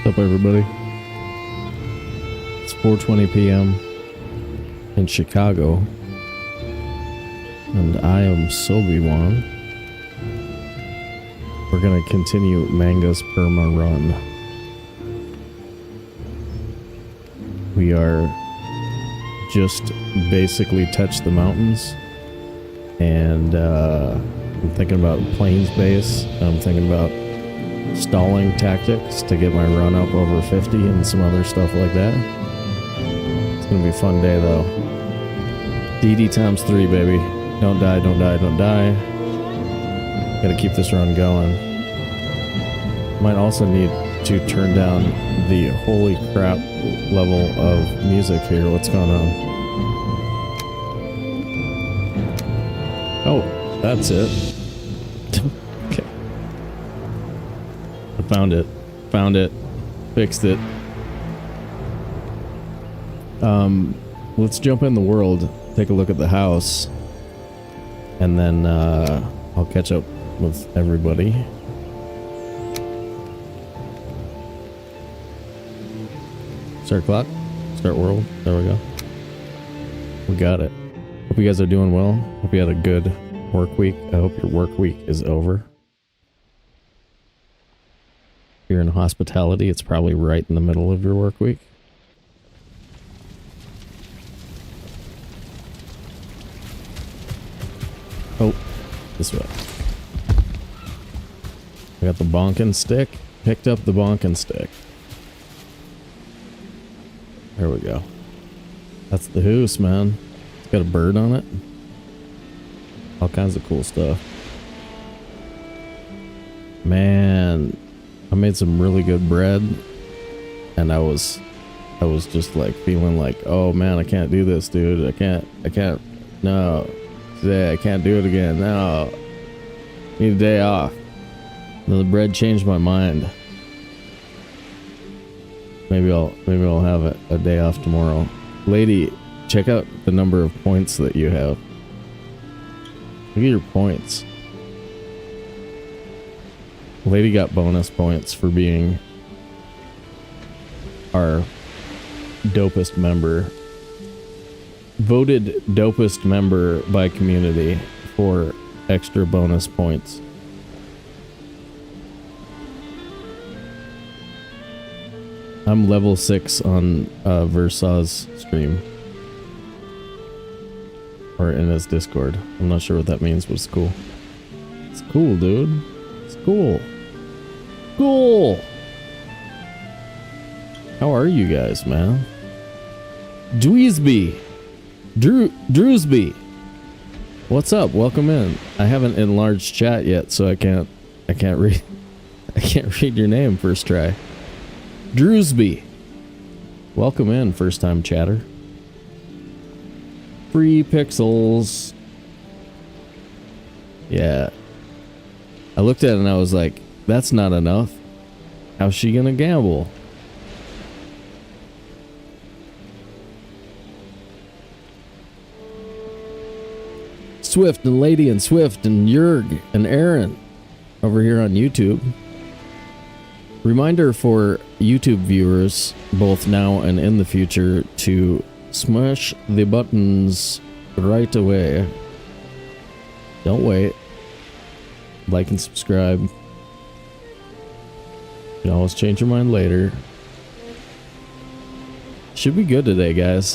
What's up, everybody? It's 4:20 p.m. in Chicago, and I am Sobe. We're gonna continue Manga's perma run. We are just basically touched the mountains, and I'm thinking about plains base. I'm thinking about stalling tactics to get my run up over 50 and some other stuff like that. It's gonna be a fun day though. DD times 3, baby. Don't die, don't die, don't die. Gotta keep this run going. Might also need to turn down the holy crap level of music here. What's going on? Oh, that's it. Okay. I found it. Found it. Fixed it. Let's jump in the world, take a look at the house, and then I'll catch up with everybody. Start clock. Start world. There we go. We got it. Hope you guys are doing well. Hope you had a good work week. I hope your work week is over. If you're in hospitality, it's probably right in the middle of your work week. Oh, this way. I got the bonkin' stick. Picked up the bonkin' stick. There we go. That's the hoose, man. It's got a bird on it. All kinds of cool stuff. Man, I made some really good bread, and I was just like feeling like, oh man, I can't do this, dude. I can't, no. Today I can't do it again. No. Need a day off. And then the bread changed my mind. Maybe I'll have a day off tomorrow. Lady, check out the number of points that you have. Look at your points. Lady got bonus points for being our dopest member. Voted dopest member by community for extra bonus points. I'm level 6 on Versa's stream. Or in his Discord. I'm not sure what that means, but it's cool. It's cool, dude. It's cool. Cool! How are you guys, man? Dweesby! Drewsby! What's up? Welcome in. I haven't enlarged chat yet, so I can't read your name first try. Drewsby. Welcome in, first time chatter. Free pixels. Yeah. I looked at it and I was like, that's not enough. How's she gonna gamble? Swift and Lady and Swift and Jurg and Aaron over here on YouTube. Reminder for YouTube viewers, both now and in the future, to smash the buttons right away. Don't wait. Like and subscribe. You can always change your mind later. Should be good today, guys.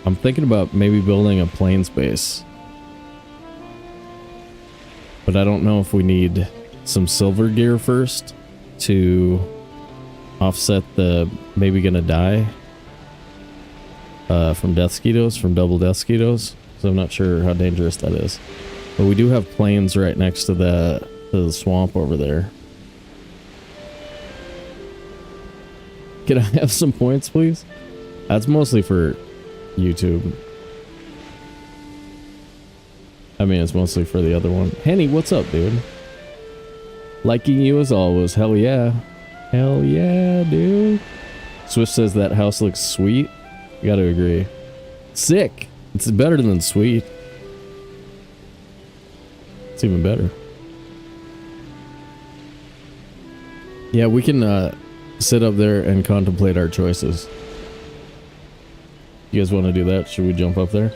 I'm thinking about maybe building a plains base. But I don't know if we need some silver gear first to offset the maybe gonna die from death skeetos, from double death skeetos. So I'm not sure how dangerous that is. But we do have plains right next to the swamp over there. Can I have some points, please? That's mostly for YouTube. I mean, it's mostly for the other one. Henny, what's up, dude? Liking you as always. Hell yeah. Hell yeah, dude. Swift says that house looks sweet. Gotta agree. Sick. It's better than sweet. It's even better. Yeah, we can sit up there and contemplate our choices. You guys want to do that? Should we jump up there?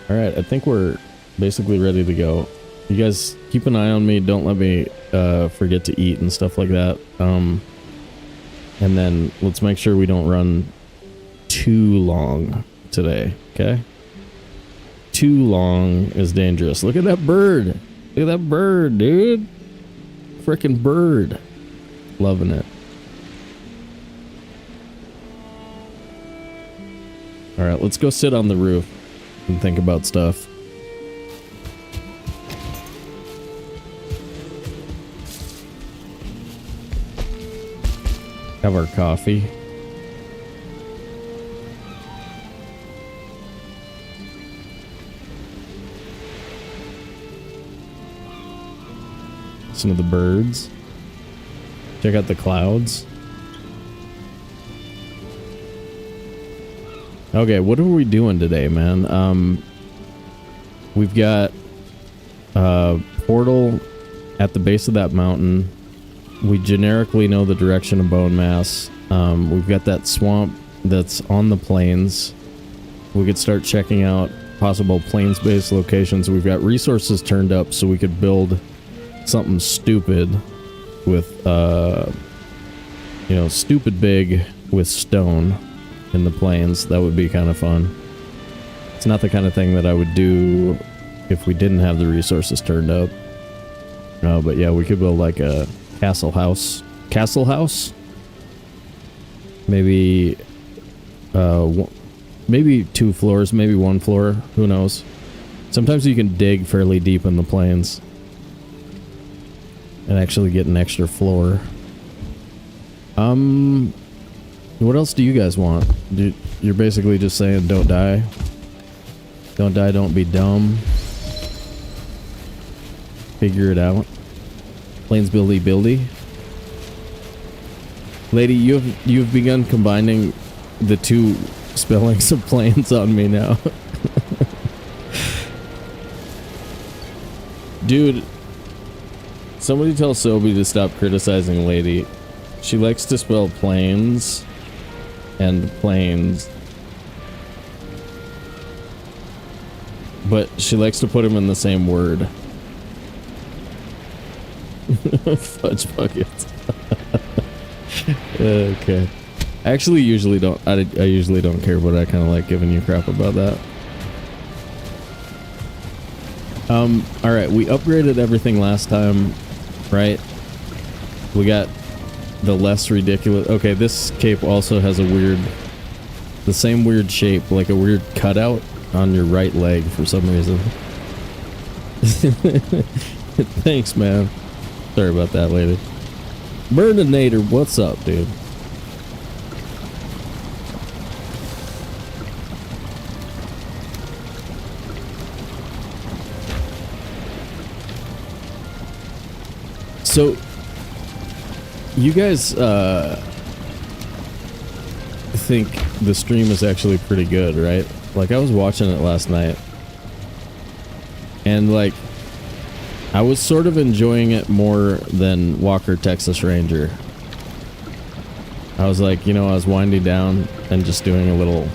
Alright, I think we're basically ready to go. You guys keep an eye on me. Don't let me forget to eat and stuff like that. And then let's make sure we don't run too long today, okay? Too long is dangerous. Look at that bird. Look at that bird, dude. Frickin' bird. Loving it. Alright, let's go sit on the roof and think about stuff. Have our coffee. Listen to the birds. Check out the clouds. Okay, what are we doing today, man? We've got a portal at the base of that mountain. We generically know the direction of bone mass. We've got that swamp that's on the plains. We could start checking out possible plains-based locations. We've got resources turned up so we could build something stupid with, you know, stupid big with stone in the plains. That would be kind of fun. It's not the kind of thing that I would do if we didn't have the resources turned up. But yeah, we could build like a castle house. Castle house? Maybe, maybe 2 floors, maybe 1 floor. Who knows? Sometimes you can dig fairly deep in the plains and actually get an extra floor. What else do you guys want? You're basically just saying don't die. Don't die, don't be dumb. Figure it out. Plains buildy buildy. Lady, you've begun combining the 2 spellings of plains on me now. Dude, somebody tell Sobe to stop criticizing Lady. She likes to spell plains and planes, but she likes to put them in the same word. Fudge buckets. Okay. I actually usually don't. I usually don't care, but I kind of like giving you crap about that. All right, we upgraded everything last time, right? We got the less ridiculous. Okay, this cape also has a weird, the same weird shape, like a weird cutout on your right leg for some reason. Thanks, man. Sorry about that, lady. Burninator, what's up, dude? So, you guys think the stream is actually pretty good, right? Like, I was watching it last night, and like, I was sort of enjoying it more than Walker Texas Ranger. I was like, you know, I was winding down and just doing a little,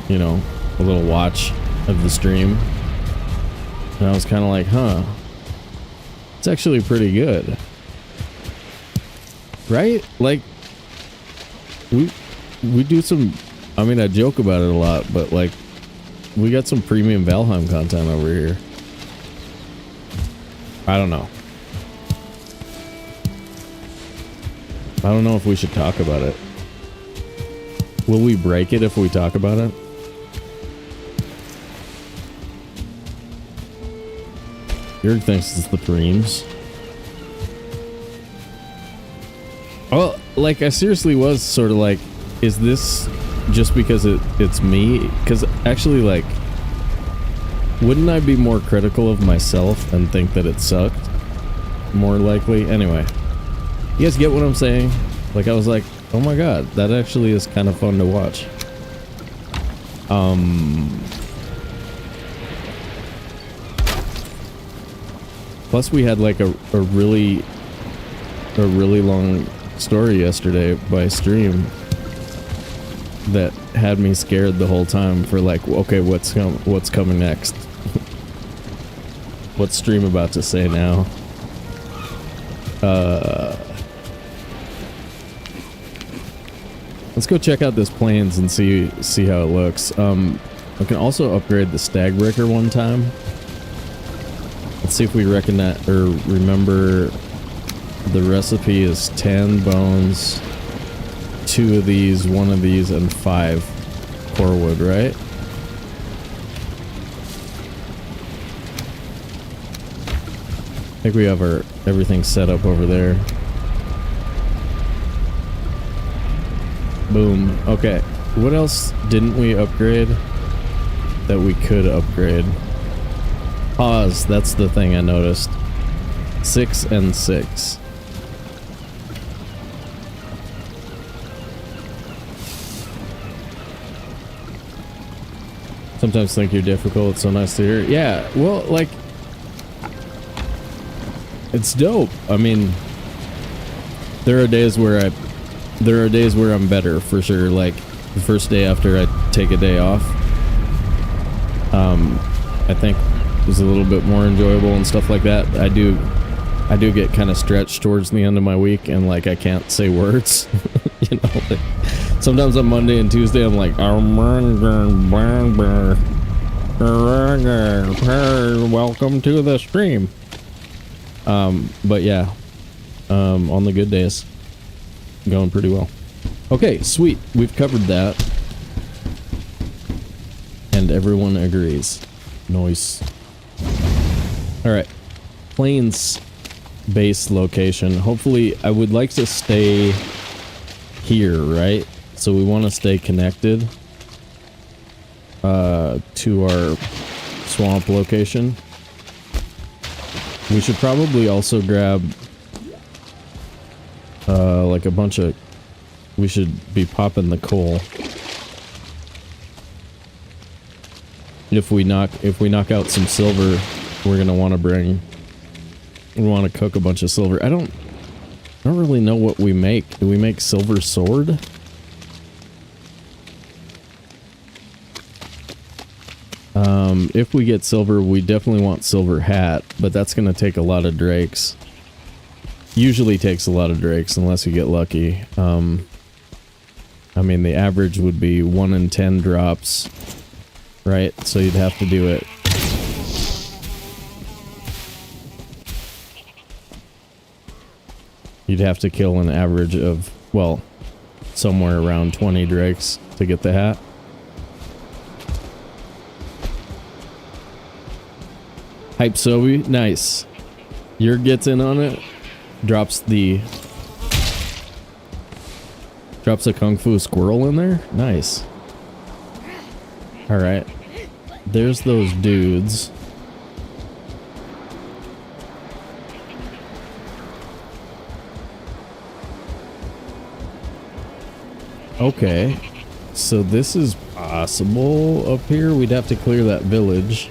you know, a little watch of the stream, and I was kind of like, huh, it's actually pretty good, right? Like, we do some, I mean, I joke about it a lot, but like, we got some premium Valheim content over here. I don't know. I don't know if we should talk about it. Will we break it if we talk about it? Jurg thinks it's the dreams. Well, like, I seriously was sort of like, is this just because it's me? Because actually, like, wouldn't I be more critical of myself and think that it sucked? More likely. Anyway, you guys get what I'm saying? Like, I was like, oh my god, that actually is kind of fun to watch. Plus we had like a really long story yesterday by stream that had me scared the whole time for like, okay, what's coming next? What's stream about to say now? Let's go check out this plains and see how it looks. I can also upgrade the stag breaker one time. Let's see if we recognize or remember. The recipe is 10 bones, 2 of these, 1 of these, and 5 core wood, right? I think we have everything set up over there. Boom. Okay. What else didn't we upgrade that we could upgrade? Pause. That's the thing I noticed. 6 and 6. Sometimes think you're difficult. It's so nice to hear. Yeah, well, like, it's dope. I mean, there are days where I'm better for sure. Like the first day after I take a day off, I think is a little bit more enjoyable and stuff like that. I do get kind of stretched towards the end of my week, and like I can't say words. You know, like, sometimes on Monday and Tuesday I'm like, welcome to the stream. But yeah, on the good days, going pretty well. Okay, sweet. We've covered that, and everyone agrees. Nice. All right, plains base location. Hopefully, I would like to stay here, right? So we want to stay connected to our swamp location. We should probably also grab like a bunch of, we should be popping the coal. If we knock out some silver, we're gonna want to cook a bunch of silver. I don't really know what we make. Do we make silver sword? If we get silver, we definitely want silver hat, but that's gonna take a lot of drakes. Usually takes a lot of drakes unless you get lucky. I mean, the average would be 1 in 10 drops, right? So you'd have to do it. You'd have to kill an average of, well, somewhere around 20 drakes to get the hat. Hype Sobe, nice. Your gets in on it. Drops a Kung Fu squirrel in there. Nice. Alright. There's those dudes. Okay. So this is possible up here. We'd have to clear that village.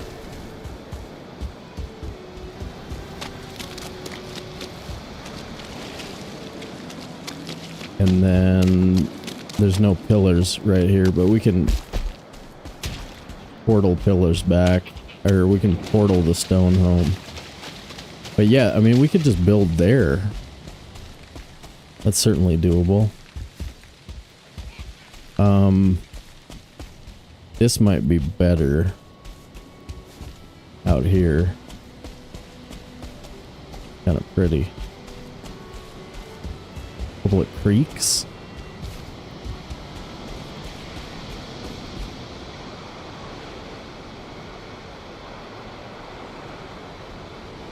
And then there's no pillars right here, but we can portal pillars back, or we can portal the stone home. But yeah, I mean, we could just build there. That's certainly doable. This might be better out here. Kind of pretty. Couple of creeks.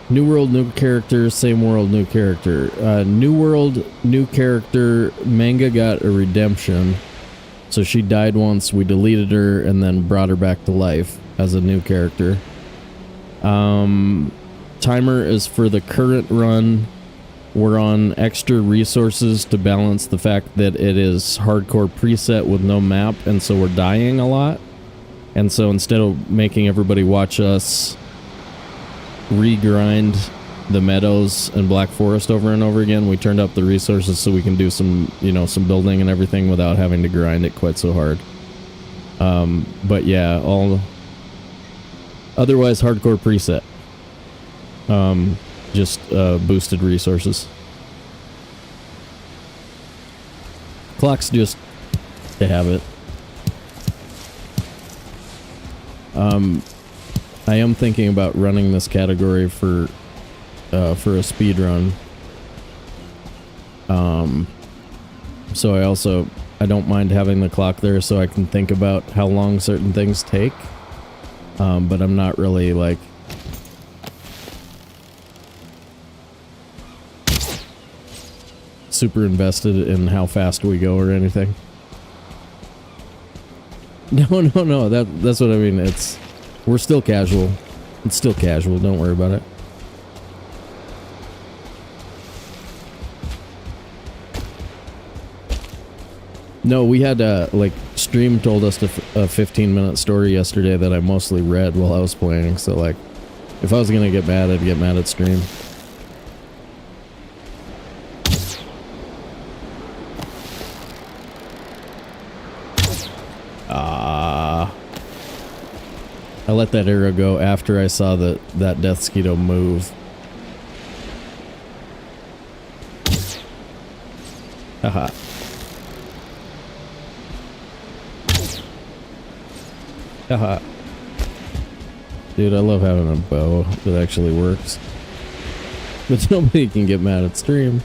New world, new character, same world, new character. New world, new character. Manga got a redemption. So she died once, we deleted her, and then brought her back to life as a new character. Timer is for the current run. We're on extra resources to balance the fact that it is hardcore preset with no map, and so we're dying a lot. And so instead of making everybody watch us regrind the meadows and Black Forest over and over again. We turned up the resources so we can do some, you know, some building and everything without having to grind it quite so hard. But yeah, all otherwise hardcore preset. Just boosted resources. Clock's just to have it. I am thinking about running this category for a speed run. So I don't mind having the clock there so I can think about how long certain things take. But I'm not really like super invested in how fast we go or anything. No, that's what I mean. We're still casual. It's still casual, don't worry about it. No, we had like Stream told us a 15-minute story yesterday that I mostly read while I was playing, so like if I was gonna get mad, I'd get mad at Stream. I let that arrow go after I saw that Death Skeeto move. Haha. Haha. Dude, I love having a bow that actually works. But nobody can get mad at Stream.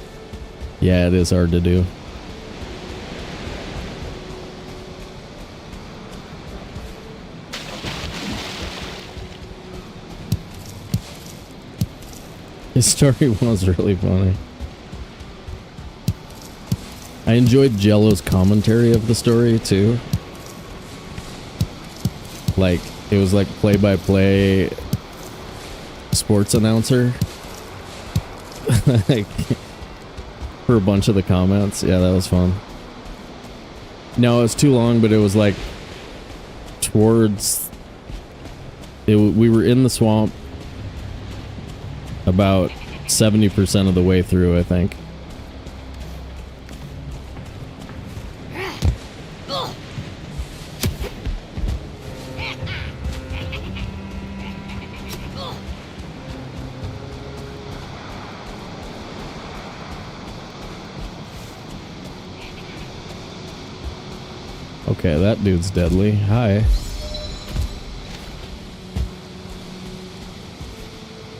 Yeah, it is hard to do. His story was really funny. I enjoyed Jello's commentary of the story too. Like, it was like play-by-play sports announcer. Like, for a bunch of the comments. Yeah, that was fun. No, it was too long, but it was like towards... we were in the swamp about 70% of the way through, I think. Okay, that dude's deadly. Hi.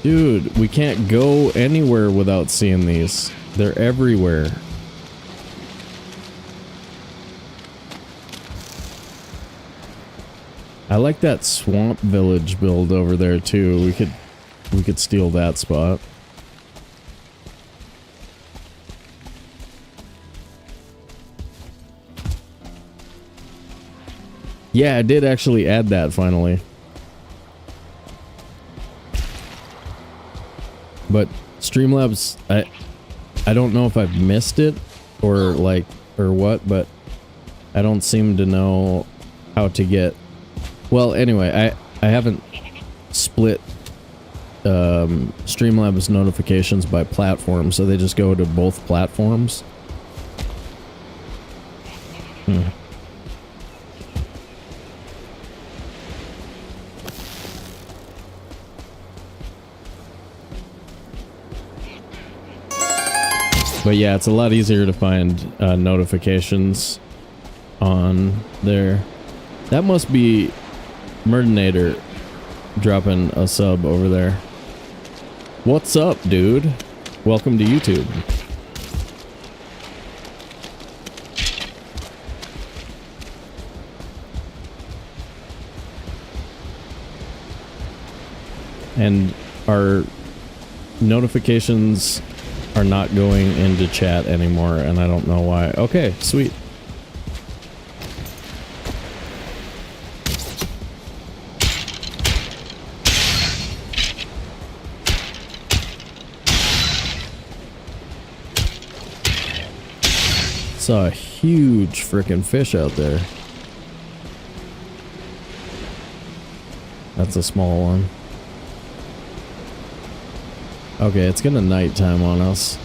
Dude, we can't go anywhere without seeing these. They're everywhere. I like that swamp village build over there too. We could steal that spot. Yeah, I did actually add that finally. But Streamlabs, I don't know if I've missed it or what, but I don't seem to know how to get... Well, anyway, I haven't split Streamlabs notifications by platform, so they just go to both platforms. But yeah, it's a lot easier to find notifications on there. That must be Murdinator dropping a sub over there. What's up, dude? Welcome to YouTube. And our notifications are not going into chat anymore, and I don't know why. Okay, sweet. Saw a huge frickin' fish out there. That's a small one. Okay, it's gonna nighttime on us.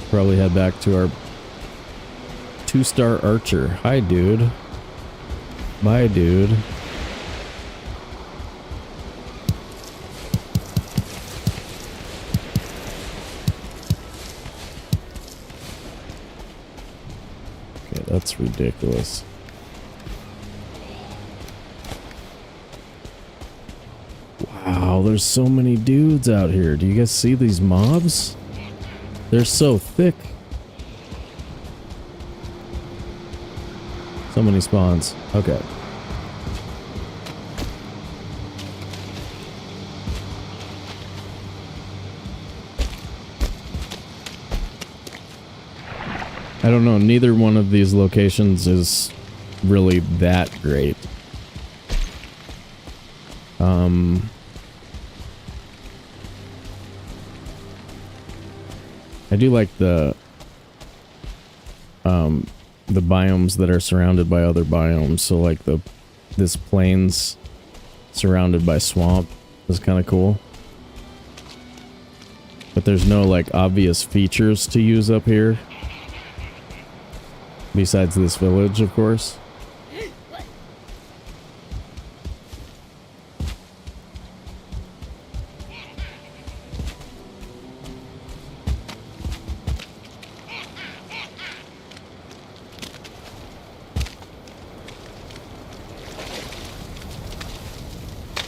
Probably head back to our 2-star archer. Hi, dude. Bye, dude. Okay, that's ridiculous. Wow, there's so many dudes out here. Do you guys see these mobs? They're so thick. So many spawns. Okay. I don't know. Neither one of these locations is really that great. I do like the biomes that are surrounded by other biomes. So like this plains surrounded by swamp is kind of cool. But there's no like obvious features to use up here. Besides this village, of course.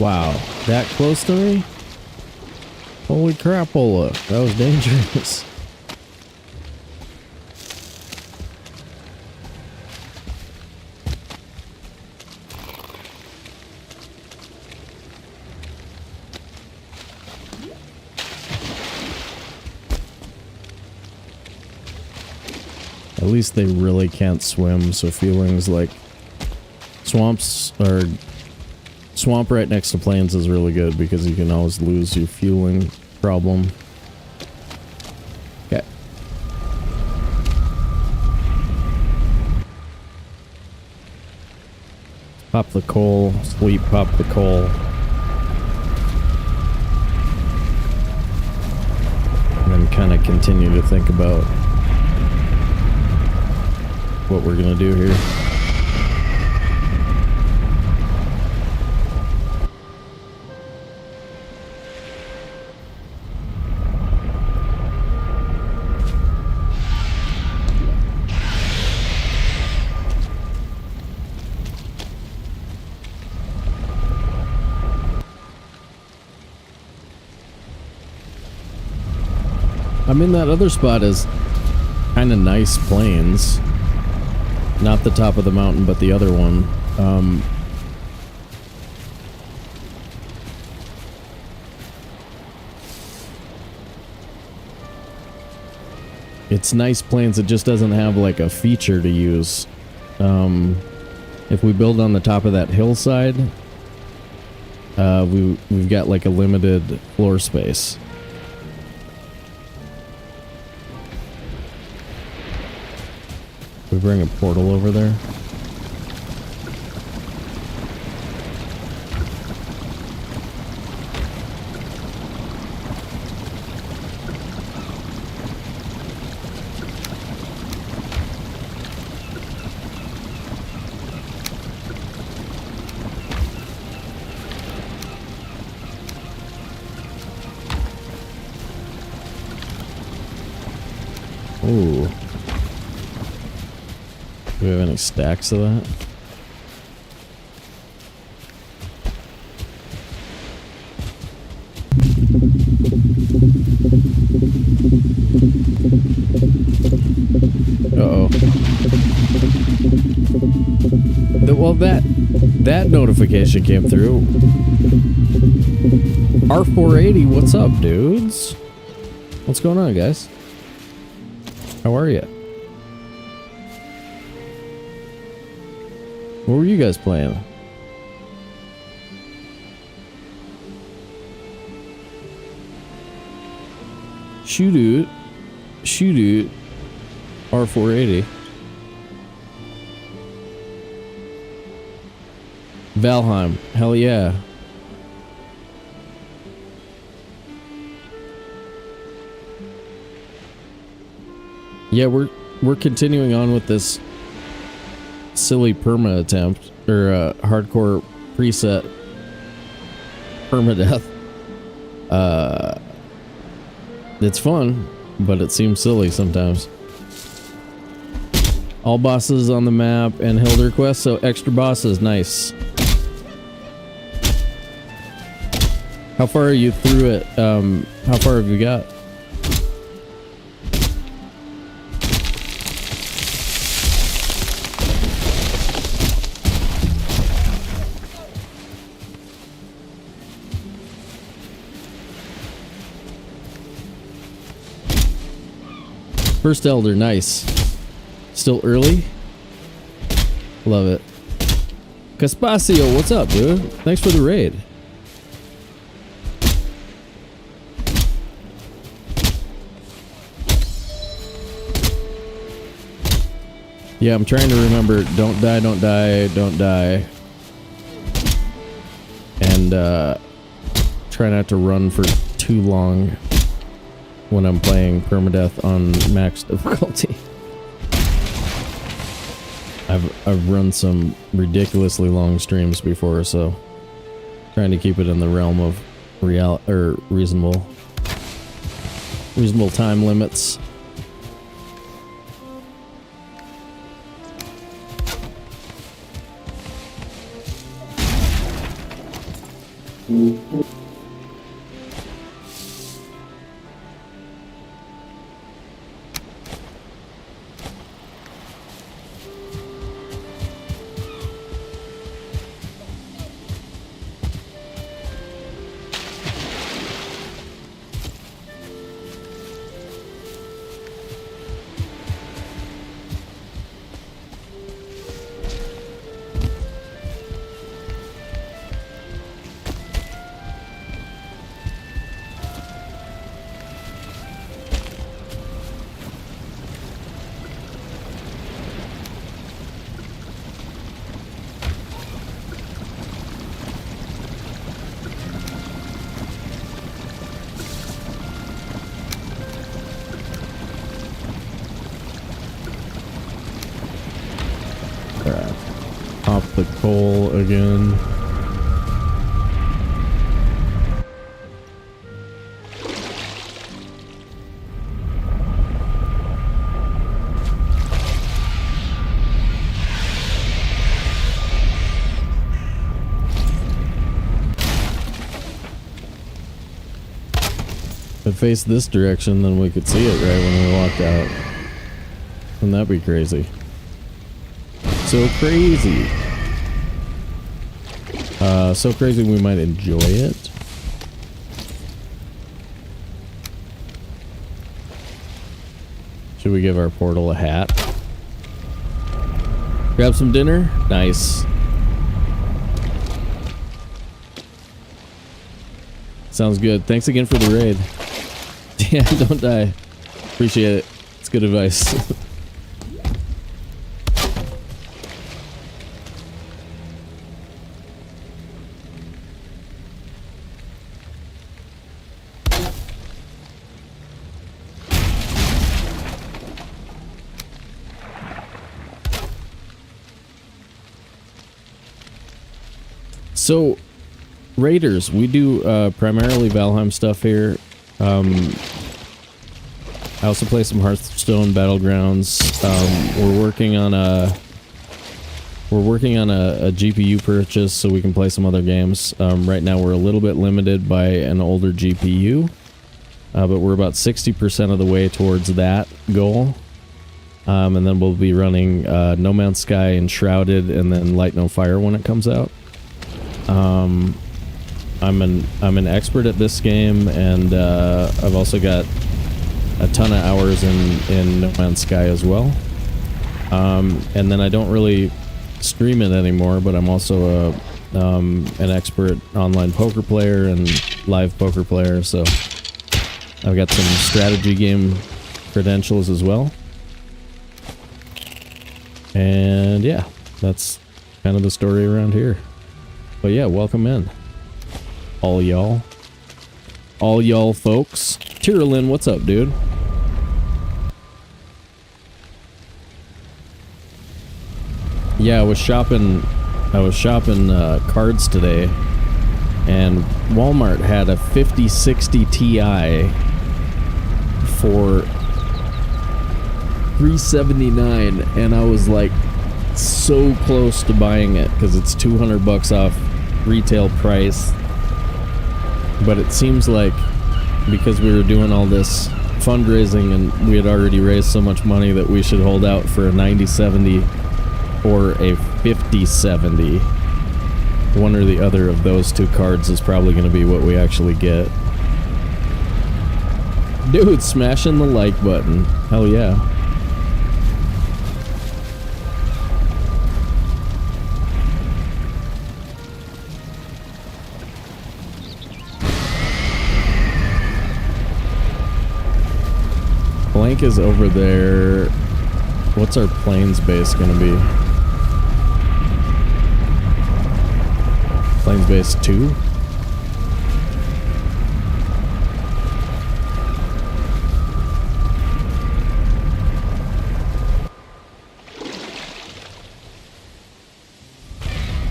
Wow, that close to me? Holy crapola, that was dangerous. At least they really can't swim, so feelings like swamps or swamp right next to plains is really good because you can always lose your fueling problem. Okay. Pop the coal, sleep, pop the coal. And then kind of continue to think about what we're gonna do here. I mean, that other spot is kind of nice plains. Not the top of the mountain, but the other one. It's nice plains, it just doesn't have like a feature to use. If we build on the top of that hillside, we've got like a limited floor space. We bring a portal over there. Ooh. Do we have any stacks of that? Uh-oh. Well, that notification came through. R480, what's up, dudes? What's going on, guys? How are you? What were you guys playing? Shoot it. Shoot it. R480. Valheim. Hell yeah. Yeah, we're continuing on with this silly perma attempt, or hardcore preset permadeath. It's fun, but it seems silly sometimes. All bosses on the map and Hilder quest, so extra bosses, nice. How far are you through it? How far have you got? First Elder, nice. Still early? Love it. Caspacio, what's up, dude? Thanks for the raid. Yeah, I'm trying to remember, don't die, don't die, don't die. And try not to run for too long when I'm playing permadeath on max difficulty. I've run some ridiculously long streams before, so trying to keep it in the realm of reasonable time limits. Pop the coal again. If it faced this direction, then we could see it right when we walked out. Wouldn't that be crazy? So crazy. So crazy we might enjoy it. Should we give our portal a hat? Grab some dinner? Nice. Sounds good. Thanks again for the raid. Yeah, don't die. Appreciate it. It's good advice. So, raiders, we do primarily Valheim stuff here. I also play some Hearthstone Battlegrounds. We're working on a GPU purchase so we can play some other games. Right now we're a little bit limited by an older GPU, but we're about 60% of the way towards that goal. And then we'll be running No Man's Sky and Shrouded, and then Light No Fire when it comes out. I'm an expert at this game, and I've also got a ton of hours in No Man's Sky as well. And then I don't really stream it anymore, but I'm also an expert online poker player and live poker player, so I've got some strategy game credentials as well. And yeah, that's kind of the story around here. But yeah, welcome in. All y'all folks. Tyrolin, what's up, dude? Yeah, I was shopping cards today, and Walmart had a 5060 Ti for $379, and I was like so close to buying it because it's $200 off retail price. But it seems like because we were doing all this fundraising and we had already raised so much money that we should hold out for a 9070 or a 5070. One or the other of those two cards is probably going to be what we actually get. Dude, smashing the like button. Hell yeah. Blank is over there. What's our plains base gonna be? Plains base 2?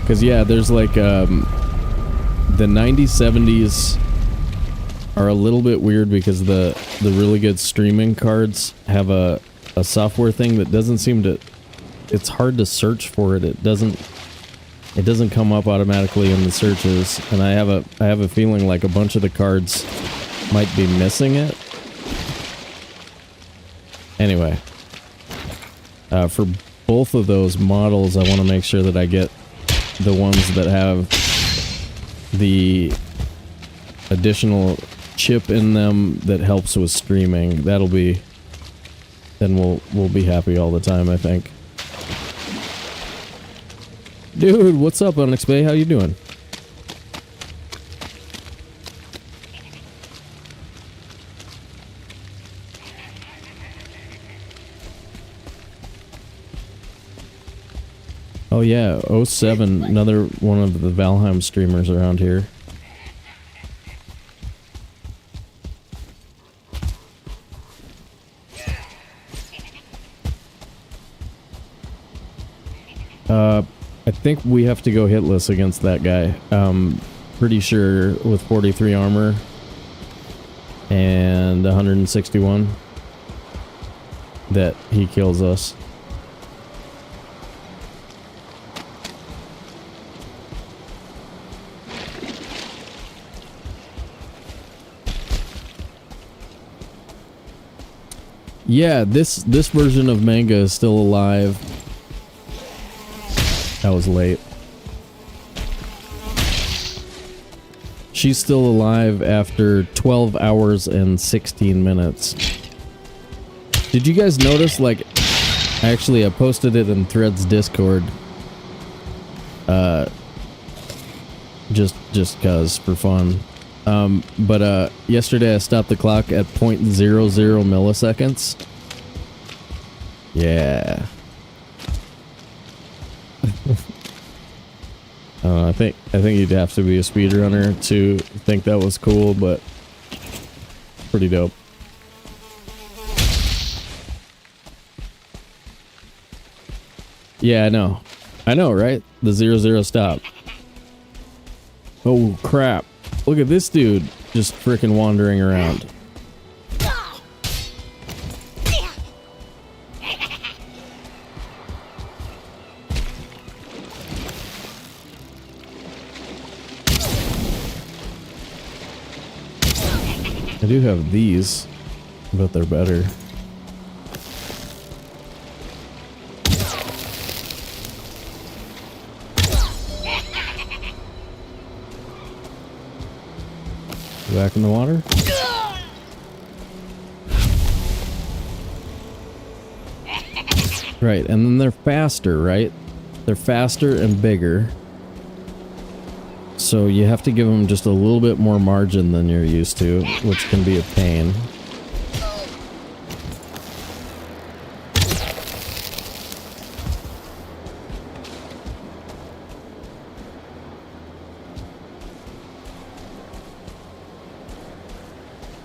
Cause yeah, there's like the 9070s are a little bit weird because the really good streaming cards have a software thing that doesn't seem to, it's hard to search for it. It doesn't come up automatically in the searches, and I have a feeling like a bunch of the cards might be missing it. Anyway, for both of those models, I want to make sure that I get the ones that have the additional chip in them that helps with streaming. That'll be, then we'll be happy all the time, I think. Dude, what's up, Onyx Bay? How you doing? Oh yeah, 07, another one of the Valheim streamers around here. I think we have to go hitless against that guy. Pretty sure with 43 armor and 161 that he kills us. Yeah, this version of Manga is still alive. That was late. She's still alive after 12 hours and 16 minutes. Did you guys notice, like, actually I posted it in Threads Discord. Just cause, for fun. But yesterday I stopped the clock at 0.00 milliseconds. Yeah. I think you'd have to be a speedrunner to think that was cool, but pretty dope. Yeah, I know, right? The 00 stop. Oh crap. Look at this dude just freaking wandering around. I do have these, but they're better. Back in the water. Right, and then they're faster, right? They're faster and bigger. So you have to give them just a little bit more margin than you're used to, which can be a pain.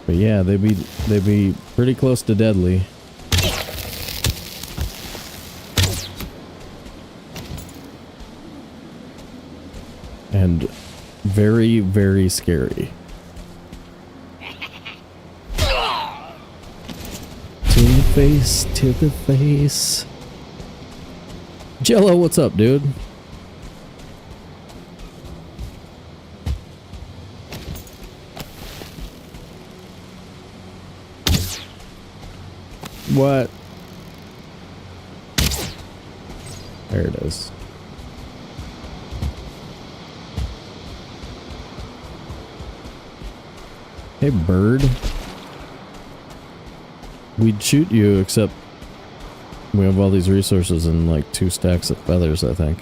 But yeah, they'd be pretty close to deadly. and very, very scary. To the face. Jello, what's up, dude? What? There it is. Hey, bird. We'd shoot you, except we have all these resources and like 2 stacks of feathers, I think.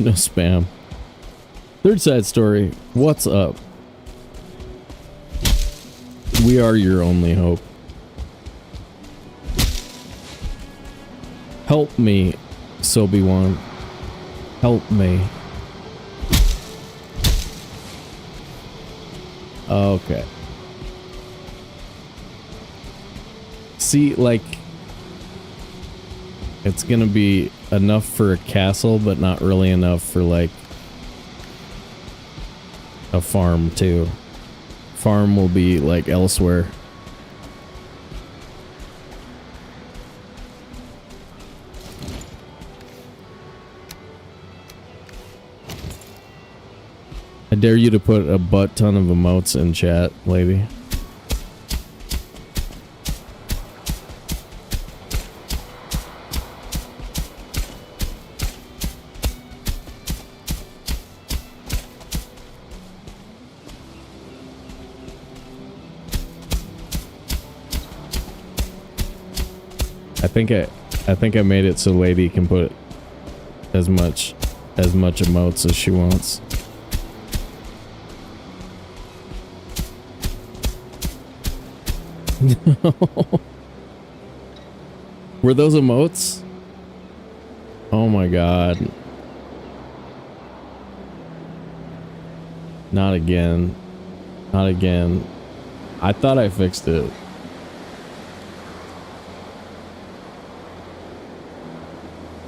No spam. Third side story. What's up? We are your only hope. Help me, Sobe-wan. Help me. Okay. See, like, it's gonna be enough for a castle, but not really enough for, like, a farm, too. Farm will be, like, elsewhere. I dare you to put a butt ton of emotes in chat, lady. I think I made it so lady can put as much emotes as she wants. No. Were those emotes? Oh my god. Not again. Not again. I thought I fixed it.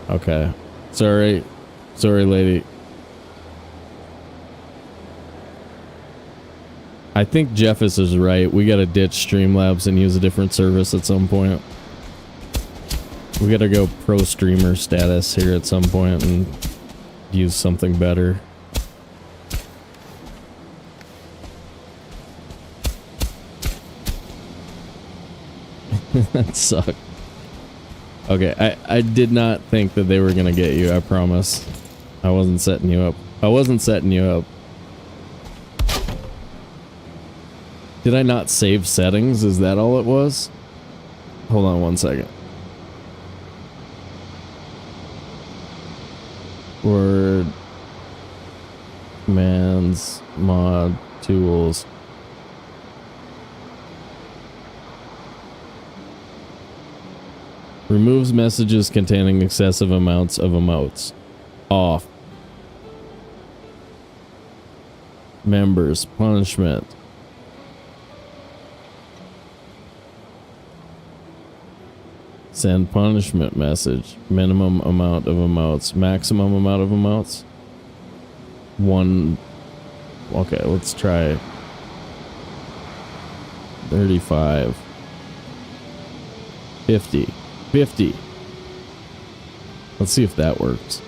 Okay. Sorry. Sorry, lady. I think Jeffus is right. We gotta ditch Streamlabs and use a different service at some point. We gotta go pro streamer status here at some point and use something better. That sucked. Okay, I did not think that they were gonna get you, I promise. I wasn't setting you up. I wasn't setting you up. Did I not save settings? Is that all it was? Hold on 1 second. Word. Commands. Mod. Tools. Removes messages containing excessive amounts of emotes. Off. Members. Punishment. Send punishment message. Minimum amount of emotes. Maximum amount of emotes. 1. Okay, let's try 35. 50. 50. Let's see if that works.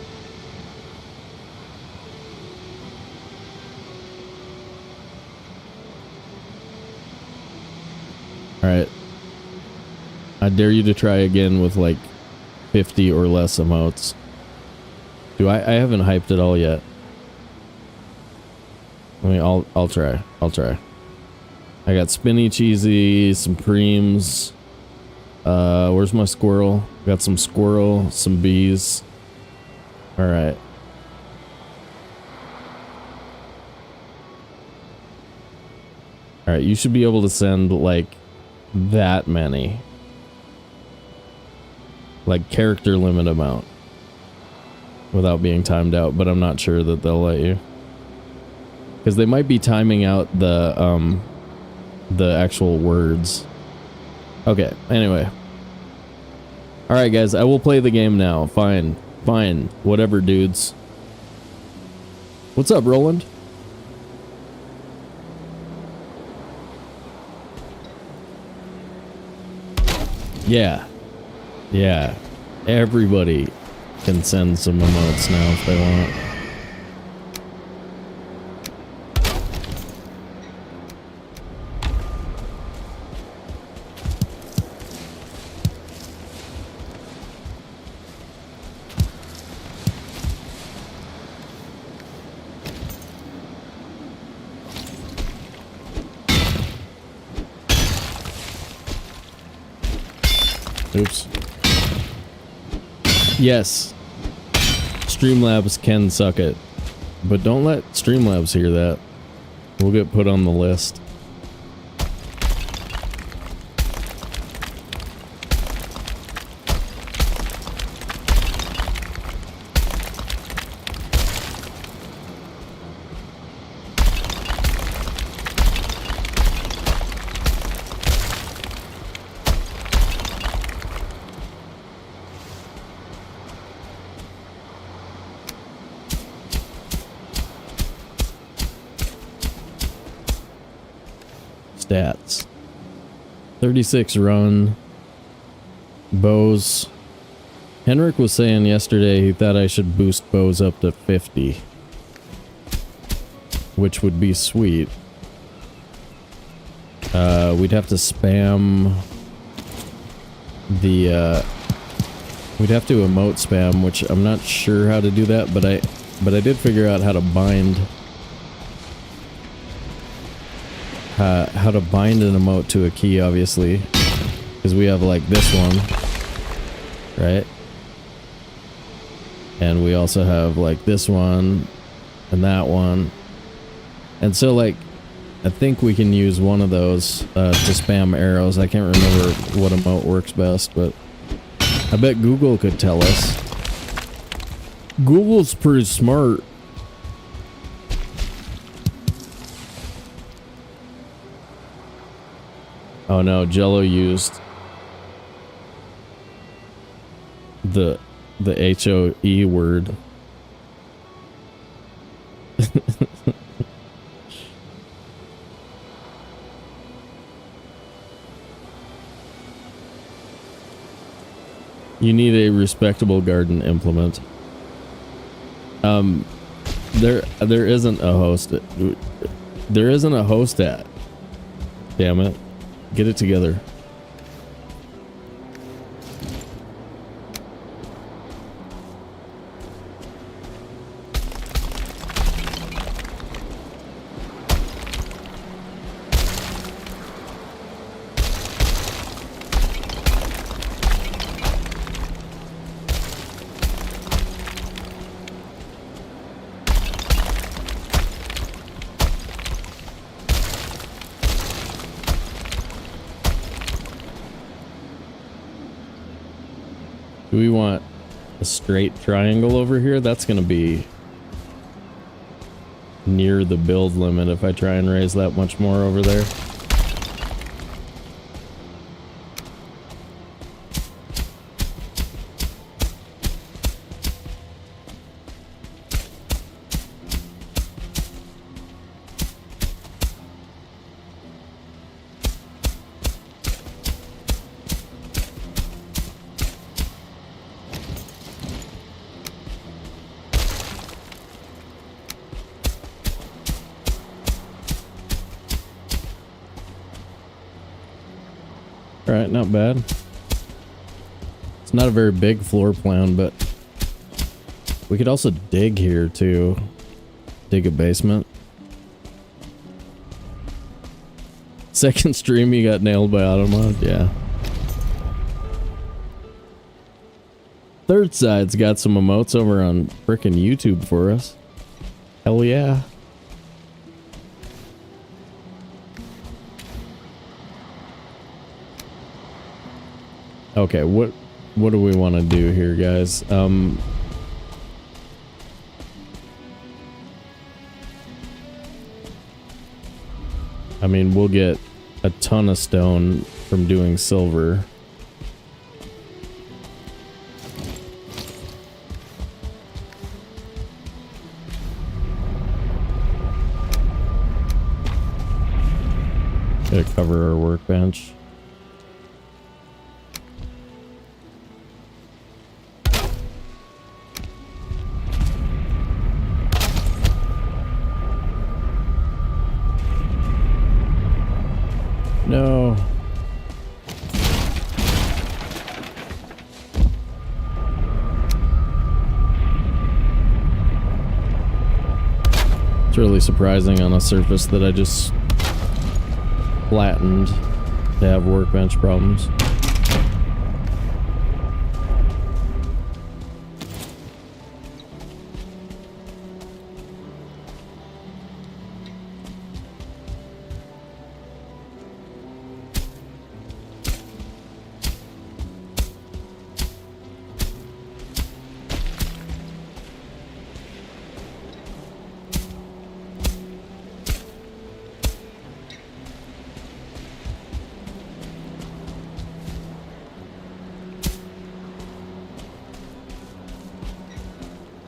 Alright. I dare you to try again with like 50 or less emotes. I haven't hyped it all yet. I mean, I'll try. I'll try. I got spinny cheesy, some preems. Where's my squirrel? Got some squirrel, some bees. Alright. Alright, you should be able to send like that many. Like character limit amount. Without being timed out, but I'm not sure that they'll let you. Because they might be timing out the actual words. Okay, anyway. Alright, guys, I will play the game now. Fine. Fine. Whatever, dudes. What's up, Roland? Yeah. Yeah. Everybody can send some emotes now if they want. Oops. Yes. Streamlabs can suck it. But don't let Streamlabs hear that. We'll get put on the list. Stats. 36 run. Bows. Henrik was saying yesterday he thought I should boost bows up to 50. Which would be sweet. We'd have to spam the we'd have to emote spam, which I'm not sure how to do that, but I did figure out how to bind how to bind an emote to a key, obviously, because we have like this one, right? And we also have like this one and that one, and so like I think we can use one of those to spam arrows. I can't remember what emote works best, but I bet Google could tell us. Google's pretty smart. Oh no, Jello used the HOE word. You need a respectable garden implement. There isn't a host. There isn't a host at. Damn it. Get it together. Do we want a straight triangle over here? That's going to be near the build limit if I try and raise that much more over there. Alright, not bad. It's not a very big floor plan, but we could also dig here too. Dig a basement. Second stream you got nailed by Automod? Yeah. Third side's got some emotes over on frickin' YouTube for us. Hell yeah. Okay, what do we want to do here, guys? I mean, we'll get a ton of stone from doing silver. Gotta cover our workbench. No. It's really surprising on a surface that I just flattened to have workbench problems.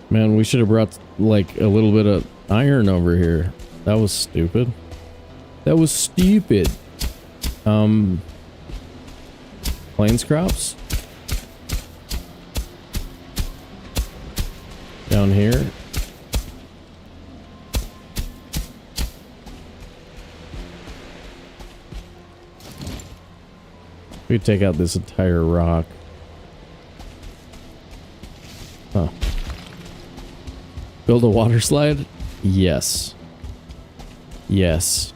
Man, we should have brought like a little bit of iron over here. That was stupid. That was stupid. Plains crops? Down here. We could take out this entire rock. Huh. Build a water slide? Yes. Yes.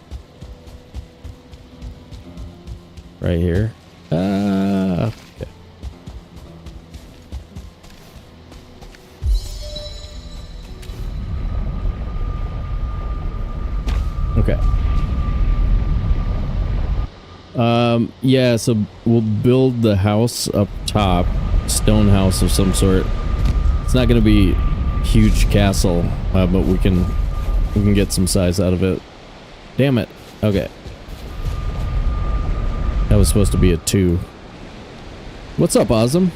Right here. Okay. Okay. Yeah, so we'll build the house up top, stone house of some sort. It's not gonna be huge castle, but we can get some size out of it. Damn it. Okay. That was supposed to be a 2. What's up, Ozum?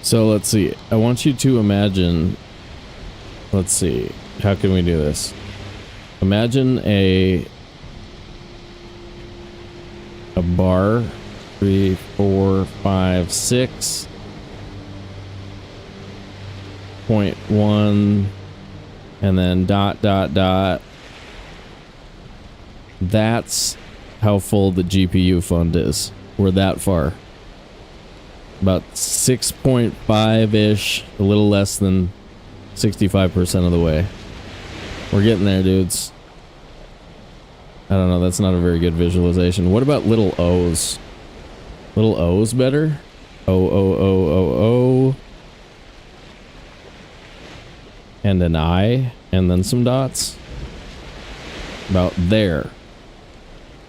So let's see. I want you to imagine. Let's see. How can we do this? Imagine a bar. 3, 4, 5, 6. 0.1. And then dot, dot, dot. That's how full the GPU fund is. We're that far. About 6.5-ish, a little less than 65% of the way. We're getting there, dudes. I don't know, that's not a very good visualization. What about little O's? Little O's better? O. And an I, and then some dots. About there.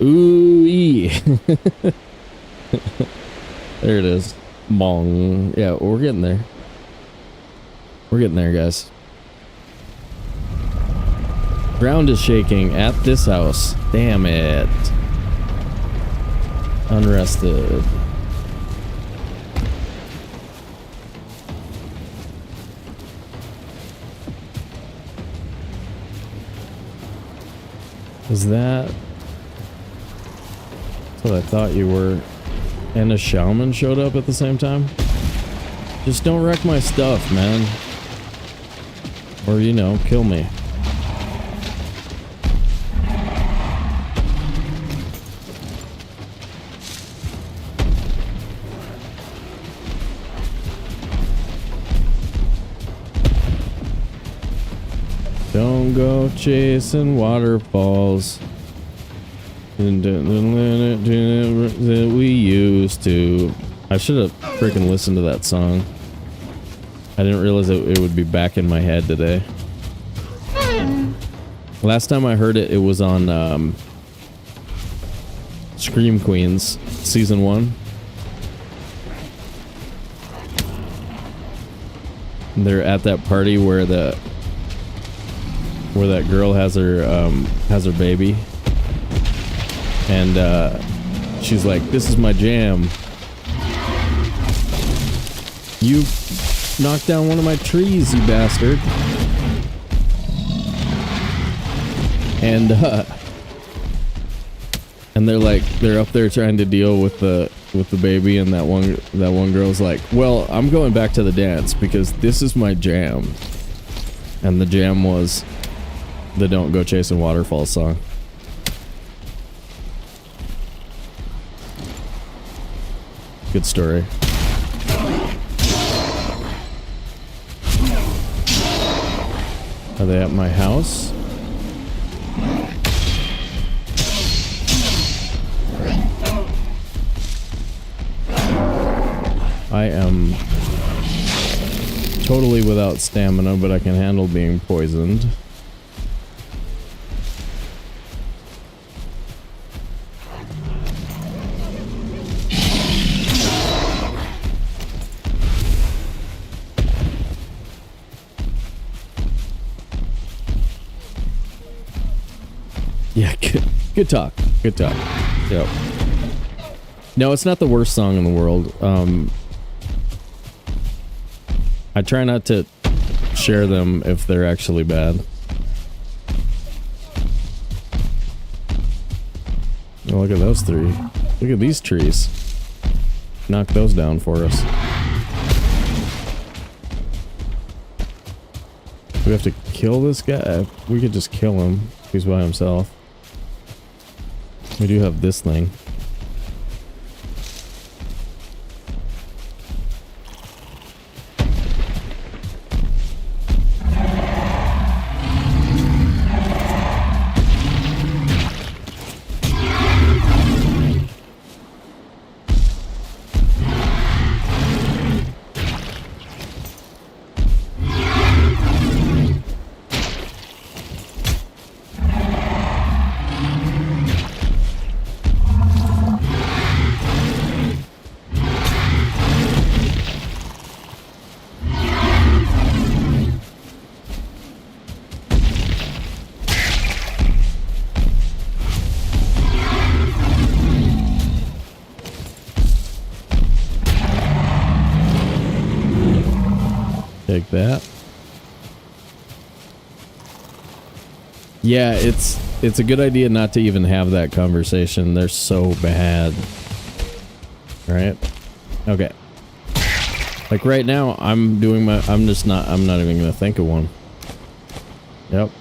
Ooh-ee. There it is. Bong. Yeah, we're getting there. We're getting there, guys. Ground is shaking at this house. Damn it. Unrested. Is that what I thought you were? And a shaman showed up at the same time? Just don't wreck my stuff, man. Or, you know, kill me. Don't go chasing waterfalls. That we used to. I should have freaking listened to that song. I didn't realize it would be back in my head today. Last time I heard it, it was on Scream Queens season 1. They're at that party where that girl has her baby, and she's like, "This is my jam. You knocked down one of my trees, you bastard." And they're up there trying to deal with the baby, and that one girl's like, "Well, I'm going back to the dance because this is my jam." And the jam was the "Don't Go Chasing Waterfalls" song. Good story. Are they at my house? I am totally without stamina, but I can handle being poisoned. Yeah, good talk. Good talk. Yep. No, it's not the worst song in the world. I try not to share them if they're actually bad. Oh, look at those three. Look at these trees. Knock those down for us. We have to kill this guy? We could just kill him if he's by himself. We do have this thing. Take that. Yeah, it's a good idea not to even have that conversation. They're so bad. Right? Okay. Like right now, I'm not even gonna think of one. Yep.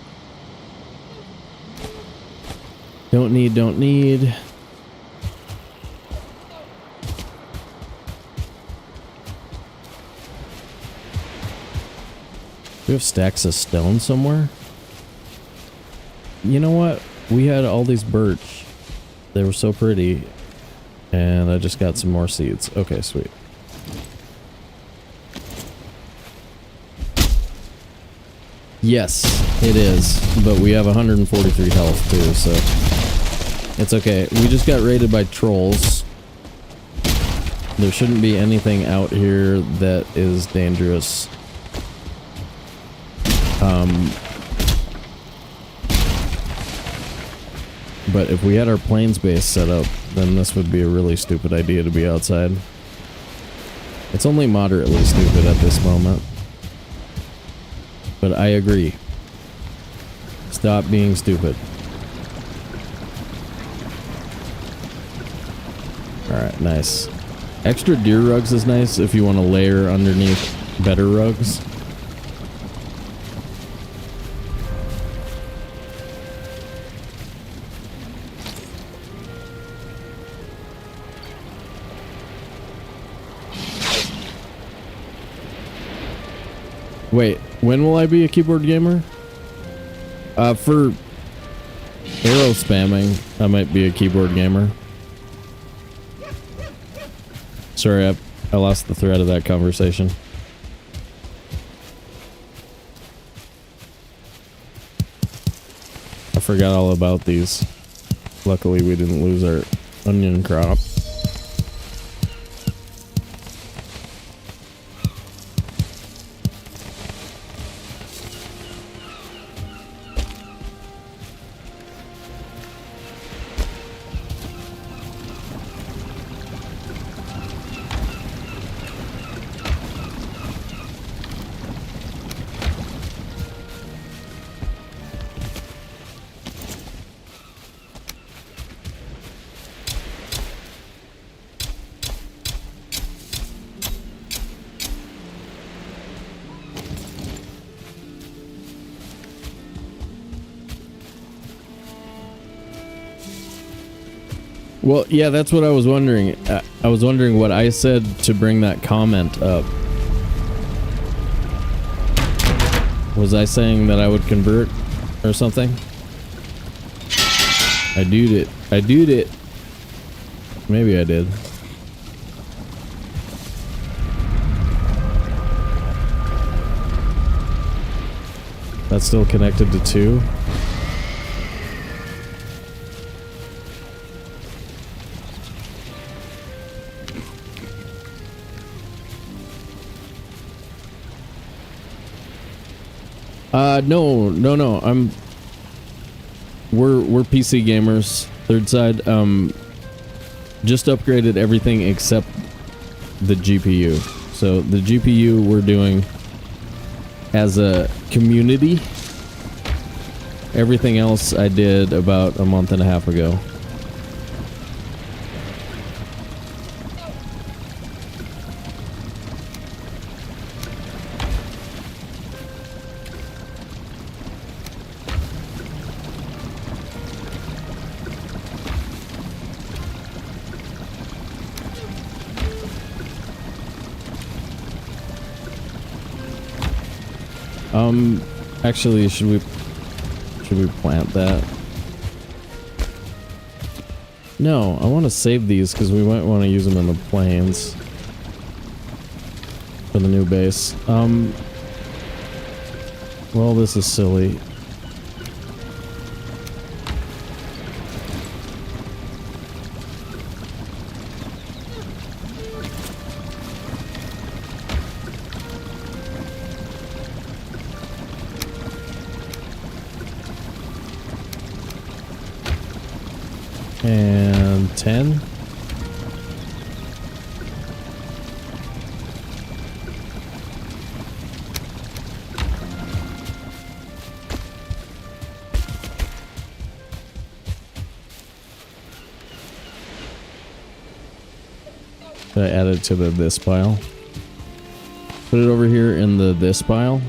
Don't need. We have stacks of stone somewhere. You know what? We had all these birch. They were so pretty. And I just got some more seeds. Okay, sweet. Yes, it is. But we have 143 health too, so it's okay. We just got raided by trolls. There shouldn't be anything out here that is dangerous. But if we had our plains base set up, then this would be a really stupid idea to be outside. It's only moderately stupid at this moment. But I agree. Stop being stupid. Alright, nice. Extra deer rugs is nice if you want to layer underneath better rugs. Wait, when will I be a keyboard gamer? For arrow spamming, I might be a keyboard gamer. Sorry, I lost the thread of that conversation. I forgot all about these. Luckily, we didn't lose our onion crop. Well, yeah, that's what I was wondering. I was wondering what I said to bring that comment up. Was I saying that I would convert or something? I dude it. I dude it. Maybe I did. That's still connected to 2. No. We're PC gamers. Third side. Just upgraded everything except the GPU. So the GPU we're doing as a community. Everything else I did about a month and a half ago. Actually, should we plant that? No, I want to save these because we might want to use them in the plains for the new base. Well, this is silly. And 10. I add it to the this pile. Put it over here in the this pile.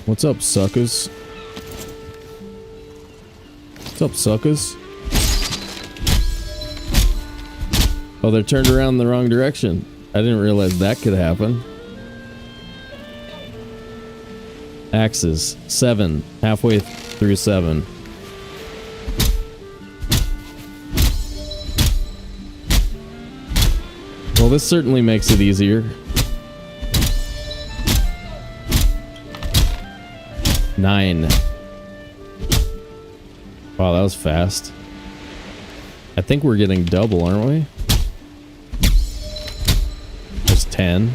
What's up, suckers? What's up, suckers? Oh, they're turned around in the wrong direction. I didn't realize that could happen. Axes. 7. Halfway through 7. Well, this certainly makes it easier. 9. Wow, that was fast. I think we're getting double, aren't we? There's 10.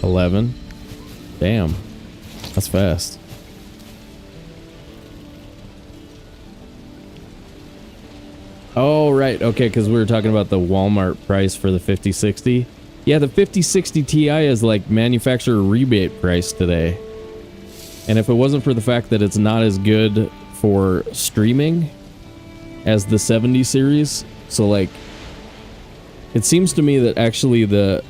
11. Damn. That's fast. Oh, right. Okay, because we were talking about the Walmart price for the 5060. Yeah, the 5060 Ti is like manufacturer rebate price today. And if it wasn't for the fact that it's not as good for streaming as the 70 series, so like, it seems to me that actually the